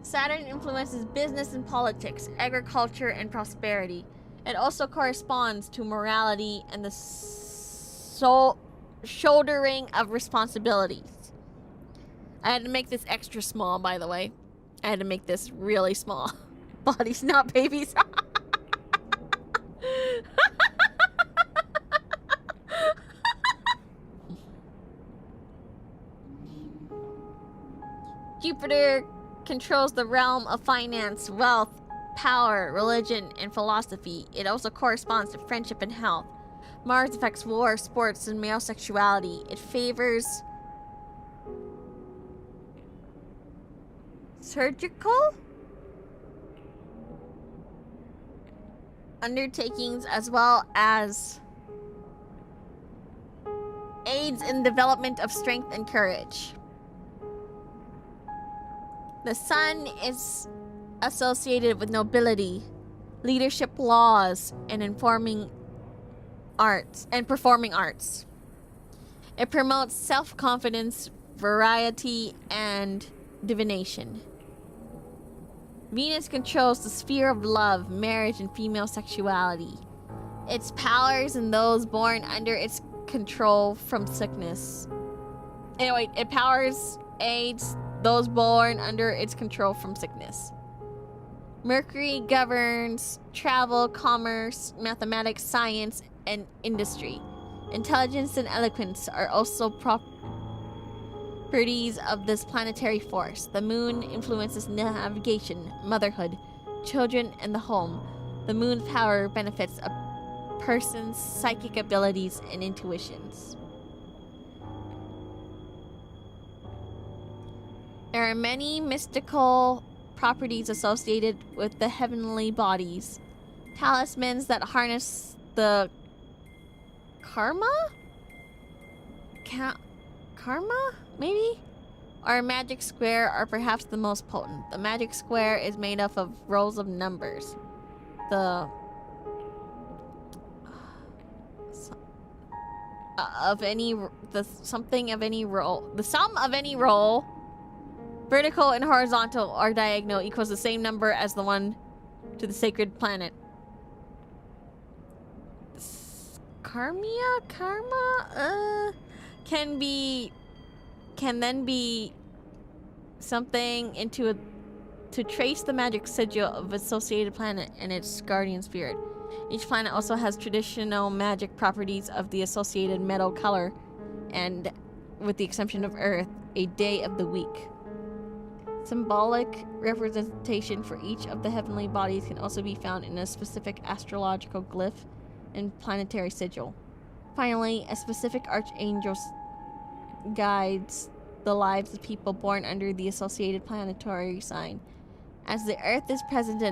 Saturn influences business and politics, agriculture and prosperity. It also corresponds to morality and the shouldering of responsibilities. I had to make this extra small, by the way. I had to make this really small. Bodies, not babies. Jupiter controls the realm of finance, wealth, power, religion, and philosophy. It also corresponds to friendship and health. Mars affects war, sports, and male sexuality. It favors surgical undertakings as well as aids in development of strength and courage. The Sun is associated with nobility, leadership laws, and performing arts. It promotes self-confidence, variety, and divination. Venus controls the sphere of love, marriage, and female sexuality. Its powers and those born under its control from sickness. Anyway, it powers, aids those born under its control from sickness. Mercury governs travel, commerce, mathematics, science, and industry. Intelligence and eloquence are also properties of this planetary force. The moon influences navigation, motherhood, children, and the home. The moon's power benefits a person's psychic abilities and intuitions. There are many mystical properties associated with the heavenly bodies. Talismans that harness the karma? Karma? Maybe? Or a magic square are perhaps the most potent. The magic square is made up of rows of numbers. The sum of any roll, vertical and horizontal or diagonal, equals the same number as the one to the sacred planet. Karma can then be something to trace the magic sigil of associated planet and its guardian spirit. Each planet also has traditional magic properties of the associated metal color, and with the exception of Earth, a day of the week. Symbolic representation for each of the heavenly bodies can also be found in a specific astrological glyph and planetary sigil. Finally, a specific archangel guides the lives of people born under the associated planetary sign. As the Earth is present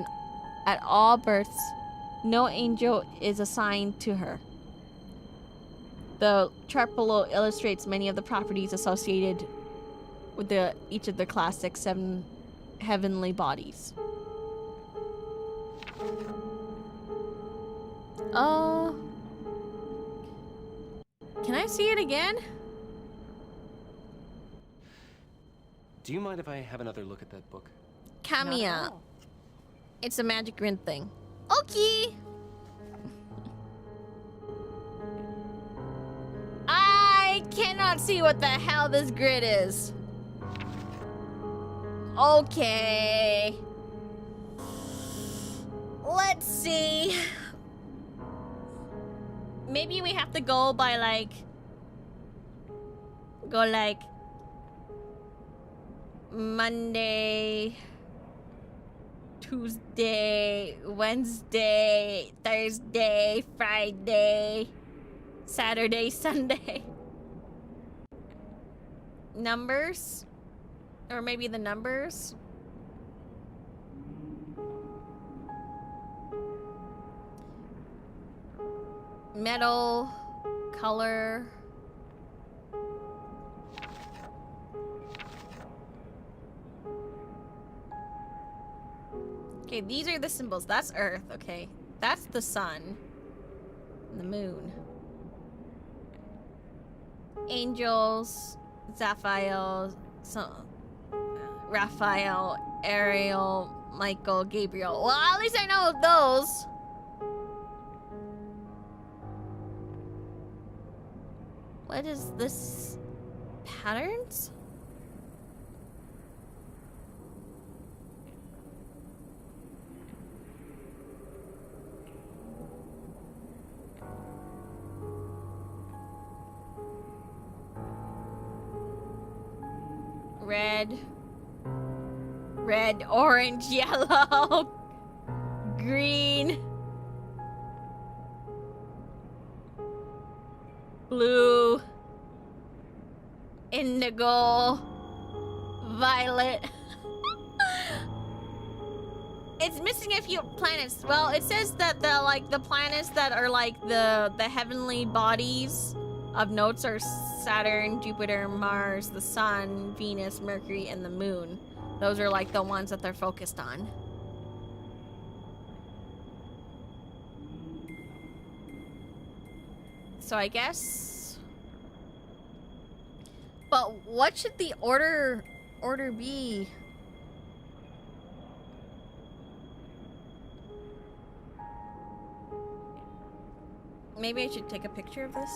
at all births, no angel is assigned to her. The chart below illustrates many of the properties associated with each of the classic 7 heavenly bodies. Can I see it again? Do you mind if I have another look at that book? Kamiya. It's a magic grid thing. Okay. I cannot see what the hell this grid is. Okay. Let's see. Maybe we have to go by Monday, Tuesday, Wednesday, Thursday, Friday, Saturday, Sunday. Numbers? Or maybe the numbers? Metal, color. Okay, these are the symbols. That's Earth, okay. That's the sun. And the moon. Angels, Zaphael, Raphael, Ariel, Michael, Gabriel. Well, at least I know those. What is this? Patterns? Red, orange, yellow, green, blue, indigo, violet. It's missing a few planets. Well, it says that the planets that are the heavenly bodies of notes are Saturn, Jupiter, Mars, the Sun, Venus, Mercury, and the Moon. Those are the ones that they're focused on. So I guess... But what should the order be? Maybe I should take a picture of this.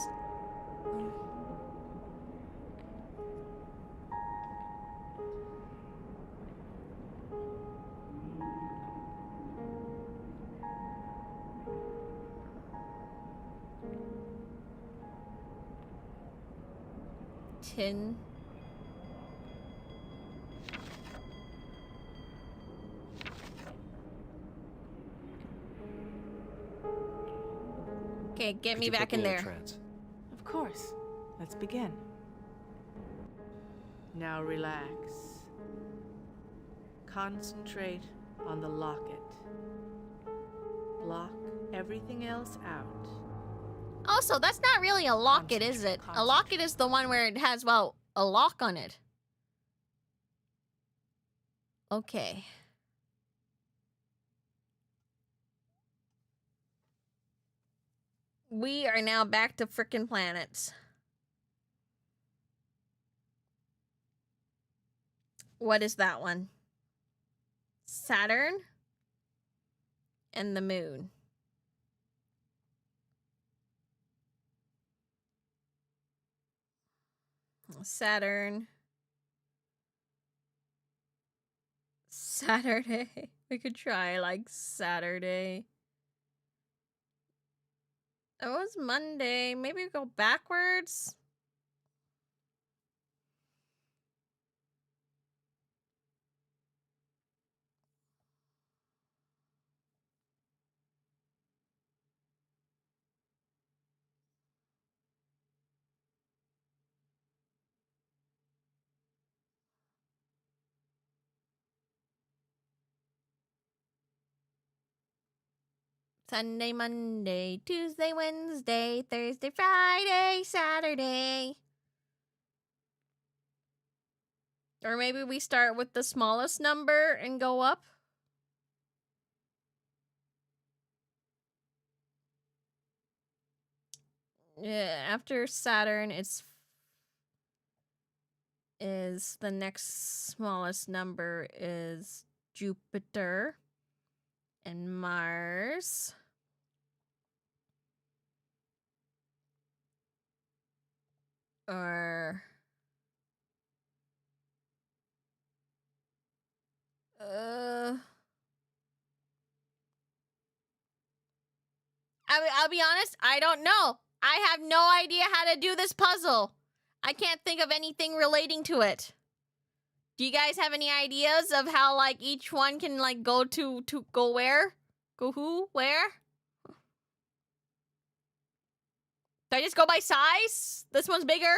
Tin. Okay, get me back in there. Of course. Let's begin. Now relax. Concentrate on the locket. Block everything else out. Also, that's not really a locket, is it? A locket is the one where it has, well, a lock on it. Okay. We are now back to frickin' planets. What is that one? Saturn and the moon. Saturn. Saturday. We could try like Saturday. It was Monday. Maybe we go backwards. Sunday, Monday, Tuesday, Wednesday, Thursday, Friday, Saturday. Or maybe we start with the smallest number and go up. Yeah, after Saturn, is the next smallest number is Jupiter and Mars. Or I'll be honest, I don't know. I have no idea how to do this puzzle. I can't think of anything relating to it. Do you guys have any ideas of how like each one can like go to go where? Go who? Where? Do I just go by size? This one's bigger.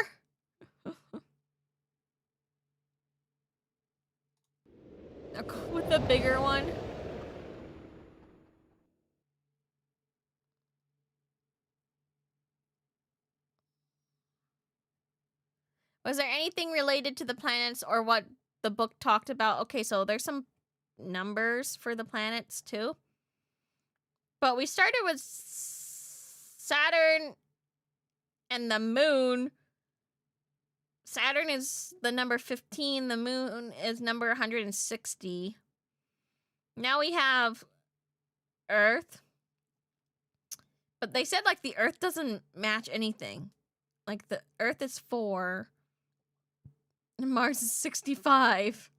I'll go with the bigger one. Was there anything related to the planets or what the book talked about? Okay, so there's some numbers for the planets too. But we started with Saturn and the moon. Saturn is the number 15. The moon is number 160. Now we have Earth. But they said like the Earth doesn't match anything. Like the Earth is 4. And Mars is 65.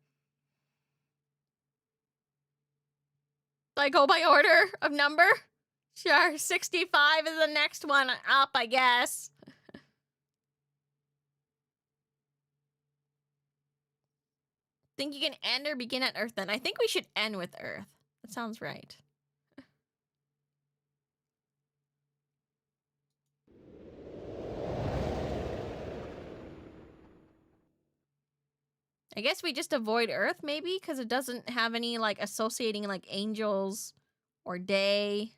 Do I go by order of number? Sure, 65 is the next one up, I guess. Think you can end or begin at Earth then? I think we should end with Earth. That sounds right. I guess we just avoid Earth, maybe? Because it doesn't have any, like, associating, like, angels or day.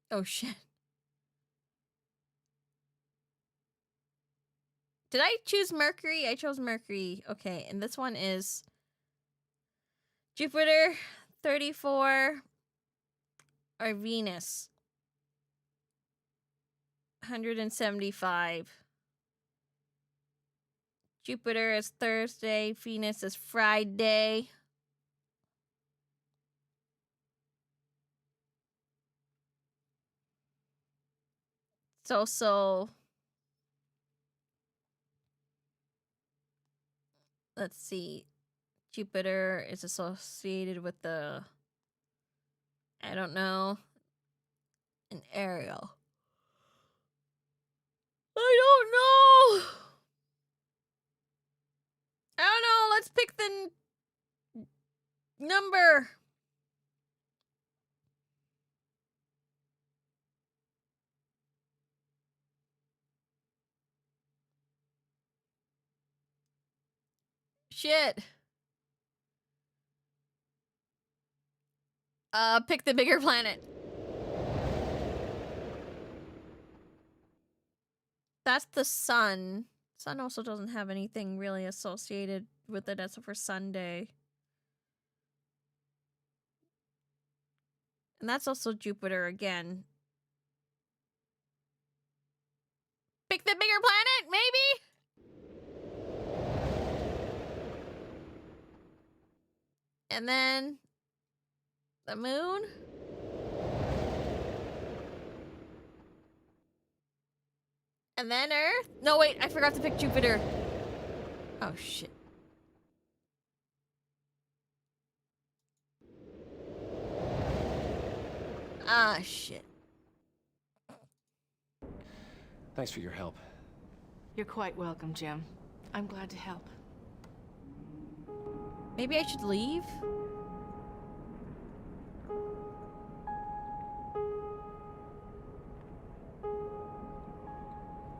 Oh, shit. Did I choose Mercury? I chose Mercury. Okay, and this one is Jupiter, 34, or Venus, 175. Jupiter is Thursday, Venus is Friday. It's also, let's see, Jupiter is associated with the, I don't know, an Ariel. I don't know. I don't know. Let's pick the number. Shit. Pick the bigger planet. That's the sun. Sun also doesn't have anything really associated with it except for Sunday. And that's also Jupiter again. Pick the bigger planet, maybe? And then the moon. And then Earth? No, wait, I forgot to pick Jupiter. Oh, shit. Ah, shit. Thanks for your help. You're quite welcome, Jim. I'm glad to help. Maybe I should leave?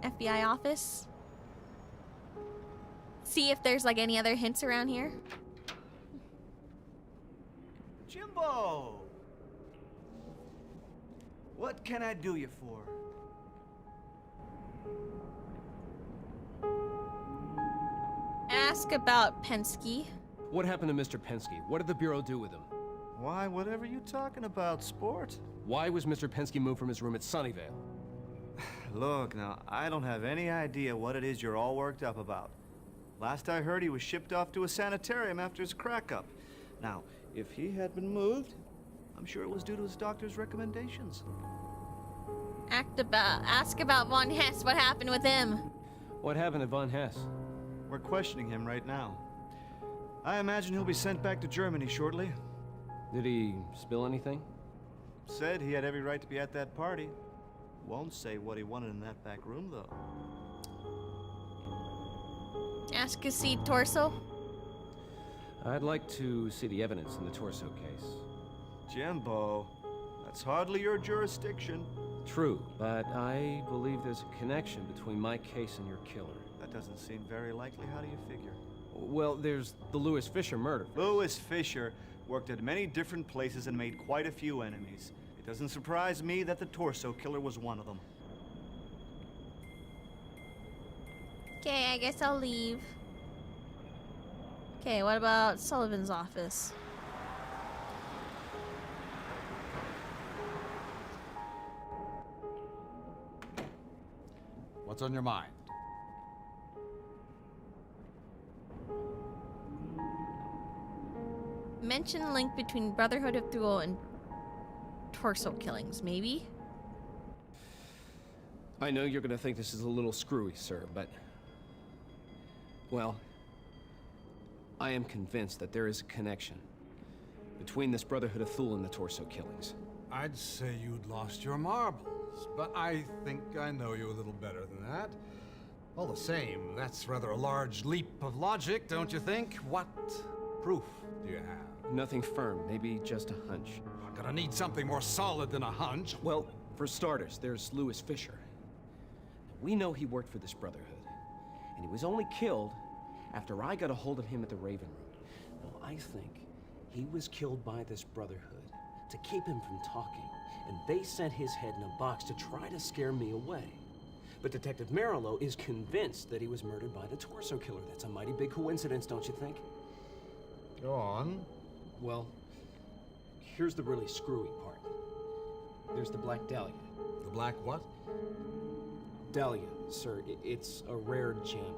FBI office? See if there's like any other hints around here. Jimbo! What can I do you for? Ask about Penske. What happened to Mr. Penske? What did the Bureau do with him? Why, whatever you talking about, sport? Why was Mr. Penske moved from his room at Sunnyvale? Look, now, I don't have any idea what it is you're all worked up about. Last I heard, he was shipped off to a sanitarium after his crack-up. Now, if he had been moved, I'm sure it was due to his doctor's recommendations. Ask about Von Hess. What happened with him? What happened to Von Hess? We're questioning him right now. I imagine he'll be sent back to Germany shortly. Did he spill anything? Said he had every right to be at that party. Won't say what he wanted in that back room, though. Ask to see torso. I'd like to see the evidence in the torso case. Jimbo, that's hardly your jurisdiction. True, but I believe there's a connection between my case and your killer. That doesn't seem very likely. How do you figure? Well, there's the Lewis Fisher murder. Lewis Fisher worked at many different places and made quite a few enemies. It doesn't surprise me that the torso killer was one of them. Okay, I guess I'll leave. Okay, what about Sullivan's office? What's on your mind? Mention link between Brotherhood of Thule and torso killings, maybe? I know you're gonna think this is a little screwy, sir, but... well, I am convinced that there is a connection between this Brotherhood of Thule and the torso killings. I'd say you'd lost your marbles, but I think I know you a little better than that. All the same, that's rather a large leap of logic, don't you think? What proof do you have? Nothing firm, maybe just a hunch. I'm gonna need something more solid than a hunch. Well, for starters, there's Lewis Fisher. We know he worked for this Brotherhood, and he was only killed after I got a hold of him at the Raven Room. Well, I think he was killed by this Brotherhood to keep him from talking, and they sent his head in a box to try to scare me away. But Detective Marilow is convinced that he was murdered by the torso killer. That's a mighty big coincidence, don't you think? Go on. Well, here's the really screwy part. There's the Black Dahlia. The Black what? Dahlia, sir. It's a rare gem.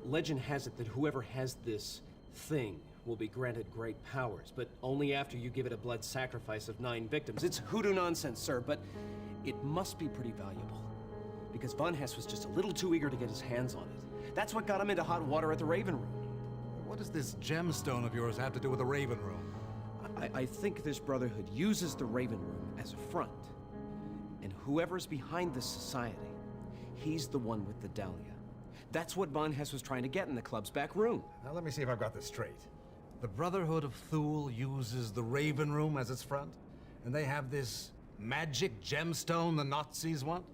Legend has it that whoever has this thing will be granted great powers, but only after you give it a blood sacrifice of 9 victims. It's hoodoo nonsense, sir, but it must be pretty valuable. Because Von Hess was just a little too eager to get his hands on it. That's what got him into hot water at the Raven Room. What does this gemstone of yours have to do with the Raven Room? I think this Brotherhood uses the Raven Room as a front. And whoever's behind this society, he's the one with the Dahlia. That's what Von Hess was trying to get in the club's back room. Now let me see if I've got this straight. The Brotherhood of Thule uses the Raven Room as its front, and they have this magic gemstone the Nazis want?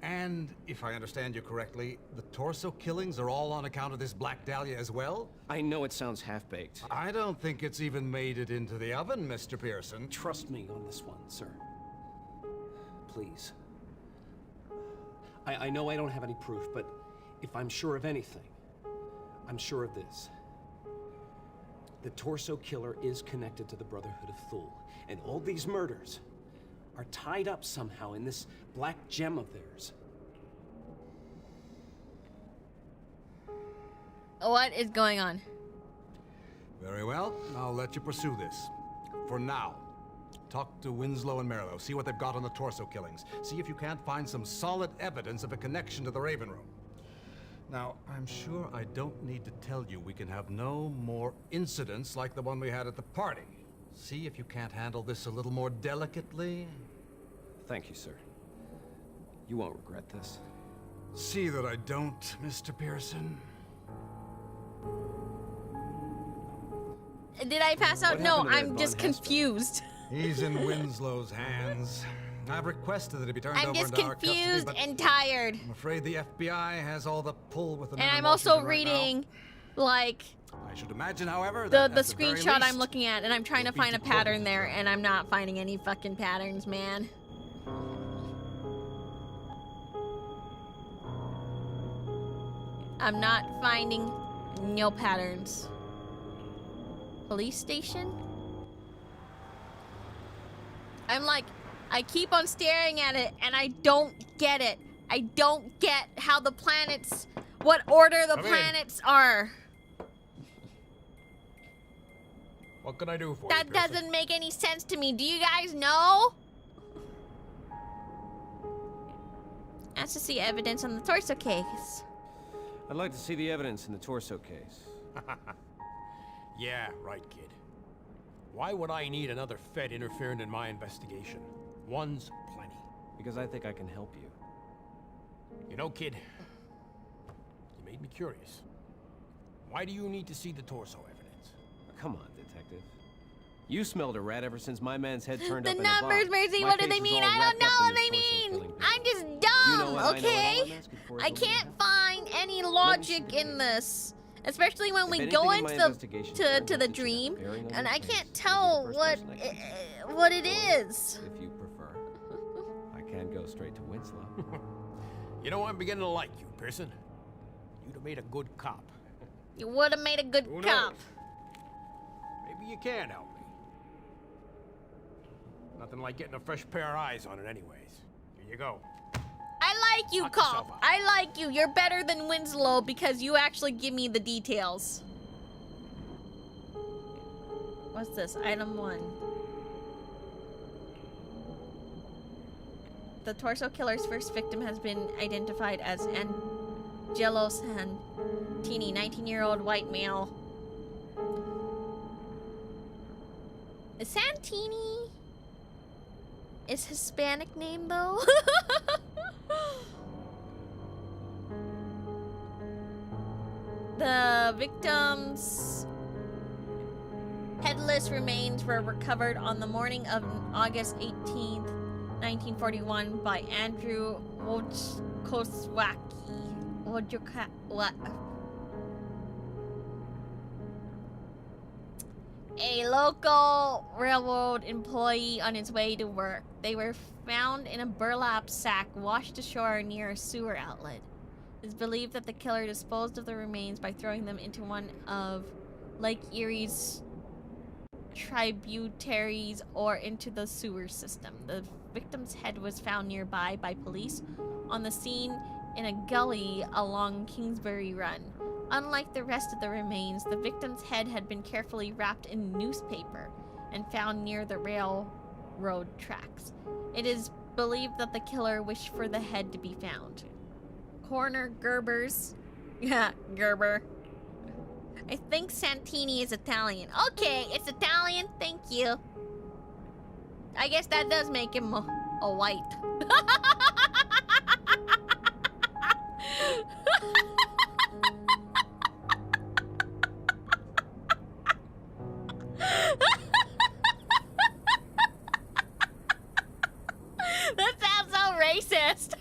And, if I understand you correctly, the torso killings are all on account of this Black Dahlia as well? I know it sounds half-baked. I don't think it's even made it into the oven, Mr. Pearson. Trust me on this one, sir. Please. I know I don't have any proof, but if I'm sure of anything, I'm sure of this. The torso killer is connected to the Brotherhood of Thule, and all these murders are tied up somehow in this black gem of theirs. What is going on? Very well, I'll let you pursue this. For now, talk to Winslow and Merlo, see what they've got on the torso killings. See if you can't find some solid evidence of a connection to the Raven Room. Now, I'm sure I don't need to tell you we can have no more incidents like the one we had at the party. See if you can't handle this a little more delicately. Thank you, sir. You won't regret this. See that I don't, Mr. Pearson. Did I pass out? What No, happened to I'm that just Von Hess confused. He's in Winslow's hands. I've requested that he be turned I'm over just into our custody, confused but and tired. I'm afraid the FBI has all the pull with the And men I'm in also Washington right now. reading, like, I should imagine, however, the that at the very screenshot I'm least, looking at, and I'm trying to you'll be find a deported pattern to there, and I'm not finding any fucking patterns, man. I'm not finding no patterns. Police station? I'm like, I keep on staring at it, and I don't get it. I don't get how the planets, what order the planets are. What can I do for That you, Pearson? doesn't make any sense to me. Do you guys know? Asked to see evidence on the torso case. I'd like to see the evidence in the torso case. Yeah, right, kid. Why would I need another Fed interfering in my investigation? One's plenty. Because I think I can help you. You know, kid, you made me curious. Why do you need to see the torso evidence? Come on, detective. You smelled a rat ever since my man's head turned The up in a bar. numbers, Mercy, My what do case they is mean? all I don't wrapped know up what in they this torso mean. killing I'm just You know dumb, what I know, okay? all I'm asking for is I a little can't help. find any logic in this. Especially when we If go anything in into my investigation turns to out the that you have dream, a bearing on and your I case, can't you'll be tell the first what person I call. what it is. If you prefer. I can go straight to Winslow. You know, I'm beginning to like you, Pearson. You'd have made a good cop. You would have made a good Who cop. knows? Maybe you can help me. Nothing like getting a fresh pair of eyes on it anyways. Here you go. I like you, Knock yourself cop. out. I like you. You're better than Winslow because you actually give me the details. What's this? Item 1. The torso killer's first victim has been identified as Angelo Santini, 19-year-old white male. Santini is Hispanic name though. The victim's headless remains were recovered on the morning of August 18th, 1941 by Andrew Wojciechowski. A local railroad employee on his way to work. They were found in a burlap sack washed ashore near a sewer outlet. It is believed that the killer disposed of the remains by throwing them into one of Lake Erie's tributaries or into the sewer system. The victim's head was found nearby by police on the scene in a gully along Kingsbury Run. Unlike the rest of the remains, the victim's head had been carefully wrapped in newspaper and found near the railroad tracks. It is believed that the killer wished for the head to be found. Coroner Gerber's... Yeah, Gerber. I think Santini is Italian. Okay, it's Italian. Thank you. I guess that does make him a white. That sounds so racist.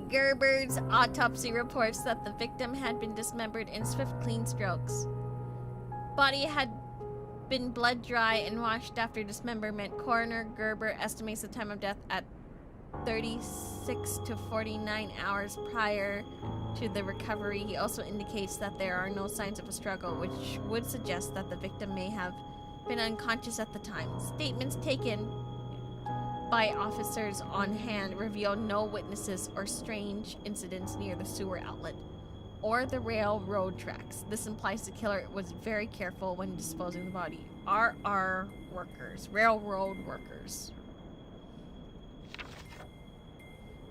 Gerber's autopsy reports that the victim had been dismembered in swift, clean strokes. Body had been blood dry and washed after dismemberment. Coroner Gerber estimates the time of death at 36 to 49 hours prior to the recovery. He also indicates that there are no signs of a struggle, which would suggest that the victim may have been unconscious at the time. Statements taken by officers on hand reveal no witnesses or strange incidents near the sewer outlet or the railroad tracks. This implies the killer was very careful when disposing of the body. RR workers, railroad workers.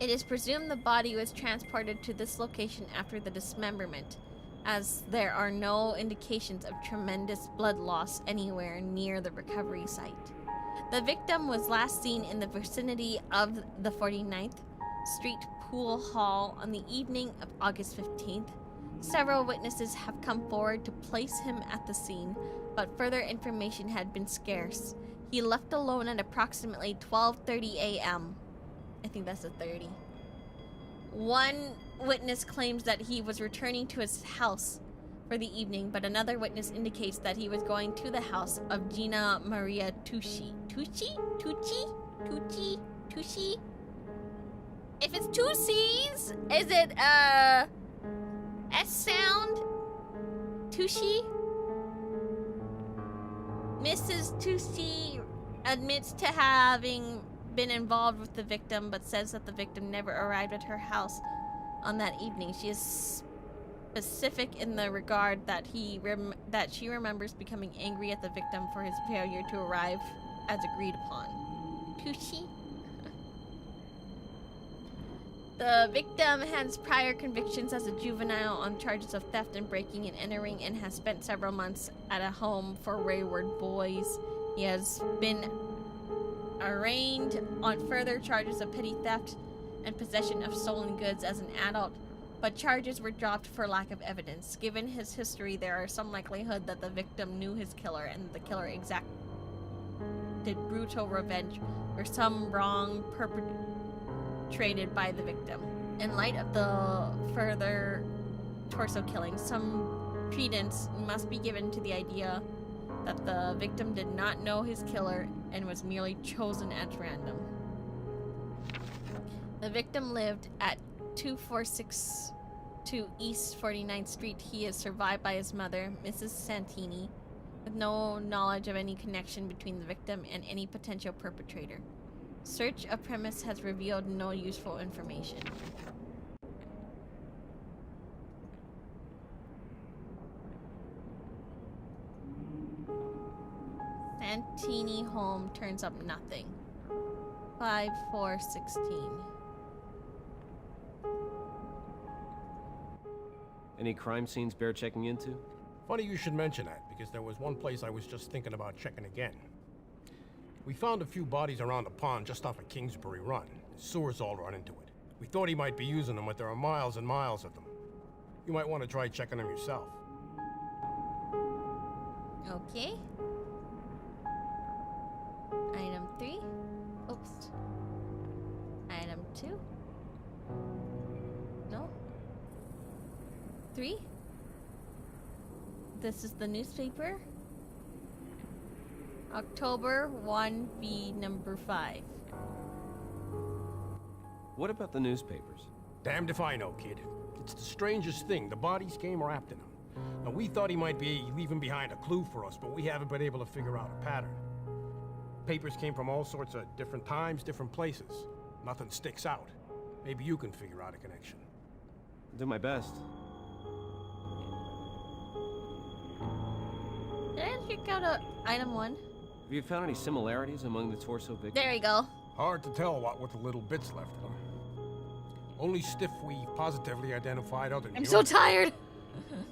It is presumed the body was transported to this location after the dismemberment, as there are no indications of tremendous blood loss anywhere near the recovery site. The victim was last seen in the vicinity of the 49th Street Pool Hall on the evening of August 15th. Several witnesses have come forward to place him at the scene, but further information had been scarce. He left alone at approximately 12:30 a.m. I think that's a 30. One witness claims that he was returning to his house for the evening, but another witness indicates that he was going to the house of Gina Maria Tucci. Tucci? If it's two C's, is it S sound? Tucci? Mrs. Tucci admits to having been involved with the victim, but says that the victim never arrived at her house on that evening. She is specific in the regard that she remembers becoming angry at the victim for his failure to arrive as agreed upon. Tucci? The victim has prior convictions as a juvenile on charges of theft and breaking and entering, and has spent several months at a home for wayward boys. He has been arraigned on further charges of petty theft and possession of stolen goods as an adult, but charges were dropped for lack of evidence. Given his history, there is some likelihood that the victim knew his killer and the killer exacted brutal revenge for some wrong perpetrated by the victim. In light of the further torso killings, some credence must be given to the idea that the victim did not know his killer and was merely chosen at random. The victim lived at 2462 East 49th Street. He is survived by his mother, Mrs. Santini, with no knowledge of any connection between the victim and any potential perpetrator. Search of premise has revealed no useful information. Santini home turns up nothing. 5416. Any crime scenes bear checking into? Funny you should mention that, because there was one place I was just thinking about checking again. We found a few bodies around a pond just off of Kingsbury Run. The sewers all run into it. We thought he might be using them, but there are miles and miles of them. You might want to try checking them yourself. Okay. Item 3. Oops. Item 2. No. 3. This is the newspaper. October 1 v number 5. What about the newspapers? Damned if I know, kid. It's the strangest thing. The bodies came wrapped in them. Now, we thought he might be leaving behind a clue for us, but we haven't been able to figure out a pattern. Papers came from all sorts of different times, different places. Nothing sticks out. Maybe you can figure out a connection. I'll do my best. Did I check out item 1? Have you found any similarities among the torso victims? There you go. Hard to tell what with the little bits left of them. Only Stiff we positively identified other than I'm so tired.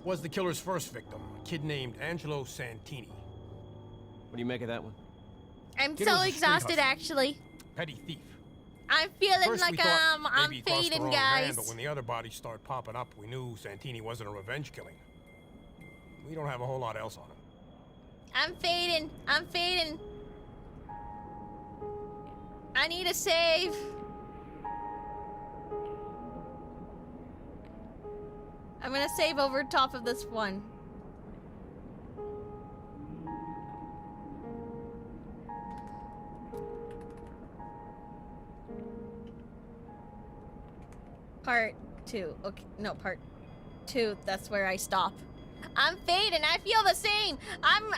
was the killer's first victim, a kid named Angelo Santini. What do you make of that one? I'm Kid so was a street exhausted, hustler. actually. Petty thief. I'm feeling First we like thought I'm maybe he crossed the fading, wrong man, guys. but when the other bodies started popping up, we knew Santini wasn't a revenge killing. We don't have a whole lot else on him. I'm fading. I'm fading. I need a save. I'm gonna save over top of this one. Part 2. Okay, no, part 2. That's where I stop. I'm fading. I feel the same. I'm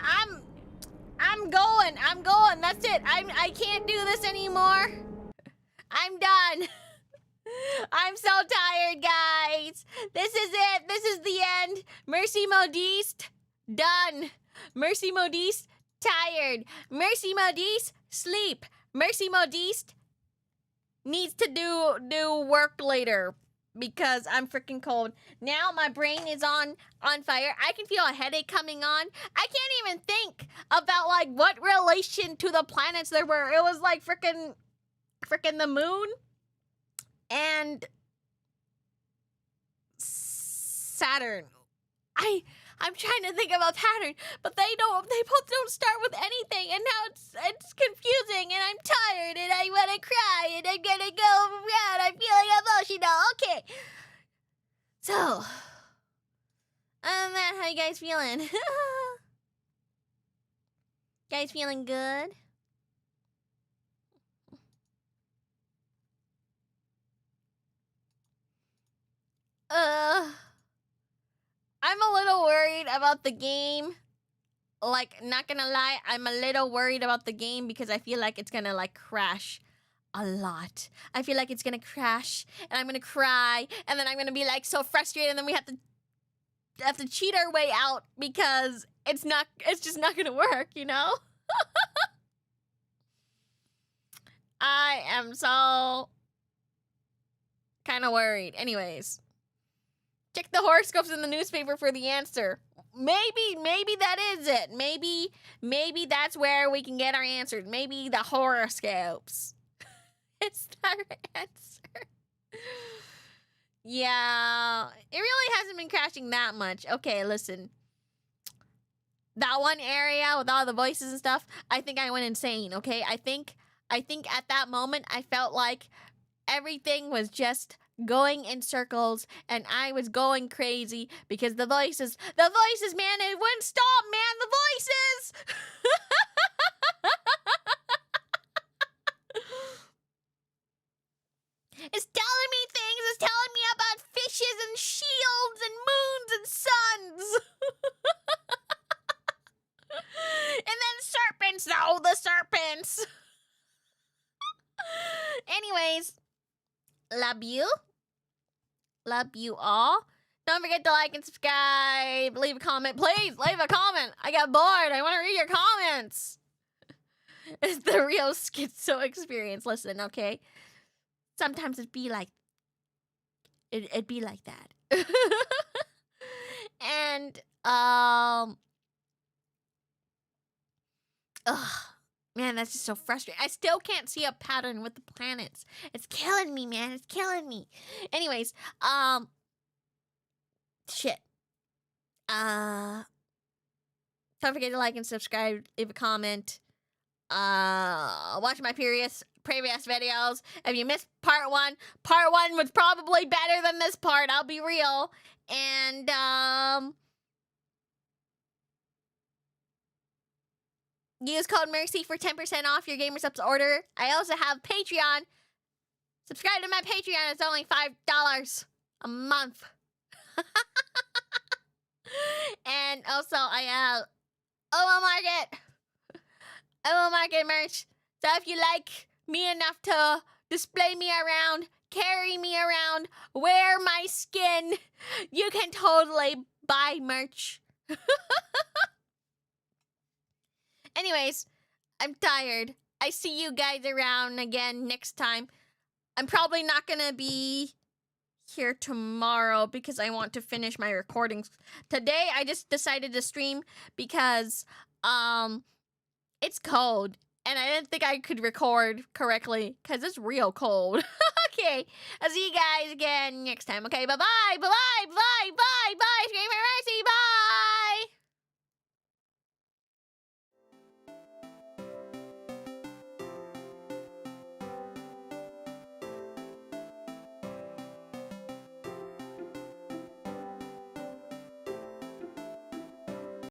going. I'm going. That's it. I can't do this anymore. I'm done. I'm so tired, guys. This is it. This is the end. Mercy Modiste, done. Mercy Modiste, tired. Mercy Modiste, sleep. Mercy Modiste needs to do work later because I'm freaking cold. Now my brain is on fire. I can feel a headache coming on. I can't even think about like what relation to the planets there were. It was like freaking the moon and Saturn. I'm trying to think of a pattern, but they both don't start with anything, and now it's confusing, and I'm tired, and I want to cry, and I'm gonna go around. I'm feeling emotional. Okay. So, other than that, how you guys feeling? Guys feeling good? I'm a little worried about the game. Like, not gonna lie, I'm a little worried about the game because I feel like it's gonna, like, crash a lot. I feel like it's gonna crash, and I'm gonna cry, and then I'm gonna be, like, so frustrated, and then we have to cheat our way out because it's just not gonna work, you know? I am so kind of worried. Anyways. Check the horoscopes in the newspaper for the answer. Maybe that is it. Maybe that's where we can get our answers. Maybe the horoscopes. It's our answer. Yeah, it really hasn't been crashing that much. Okay, listen. That one area with all the voices and stuff, I think I went insane, okay? I think at that moment I felt like everything was just going in circles, and I was going crazy because the voices, man, it wouldn't stop, man, the voices! It's telling me things, it's telling me about fishes and shields and moons and suns! And then serpents, no, the serpents! Anyways, love you. Love you all. Don't forget to like and subscribe. Leave a comment. Please, leave a comment. I got bored. I want to read your comments. It's the real schizo experience. Listen, okay? Sometimes it'd be like that. And, man, that's just so frustrating. I still can't see a pattern with the planets. It's killing me, man. It's killing me. Anyways, shit. Don't forget to like and subscribe, leave a comment. Watch my previous videos. If you missed part one was probably better than this part, I'll be real. And, use code MERCY for 10% off your Gamer Subs order. I also have Patreon. Subscribe to my Patreon. It's only $5 a month. And also, I have OL Market merch. So if you like me enough to display me around, carry me around, wear my skin, you can totally buy merch. Anyways, I'm tired. I see you guys around again next time. I'm probably not gonna be here tomorrow because I want to finish my recordings. Today, I just decided to stream because, it's cold. And I didn't think I could record correctly because it's real cold. Okay, I'll see you guys again next time. Okay, bye-bye, bye-bye, bye-bye.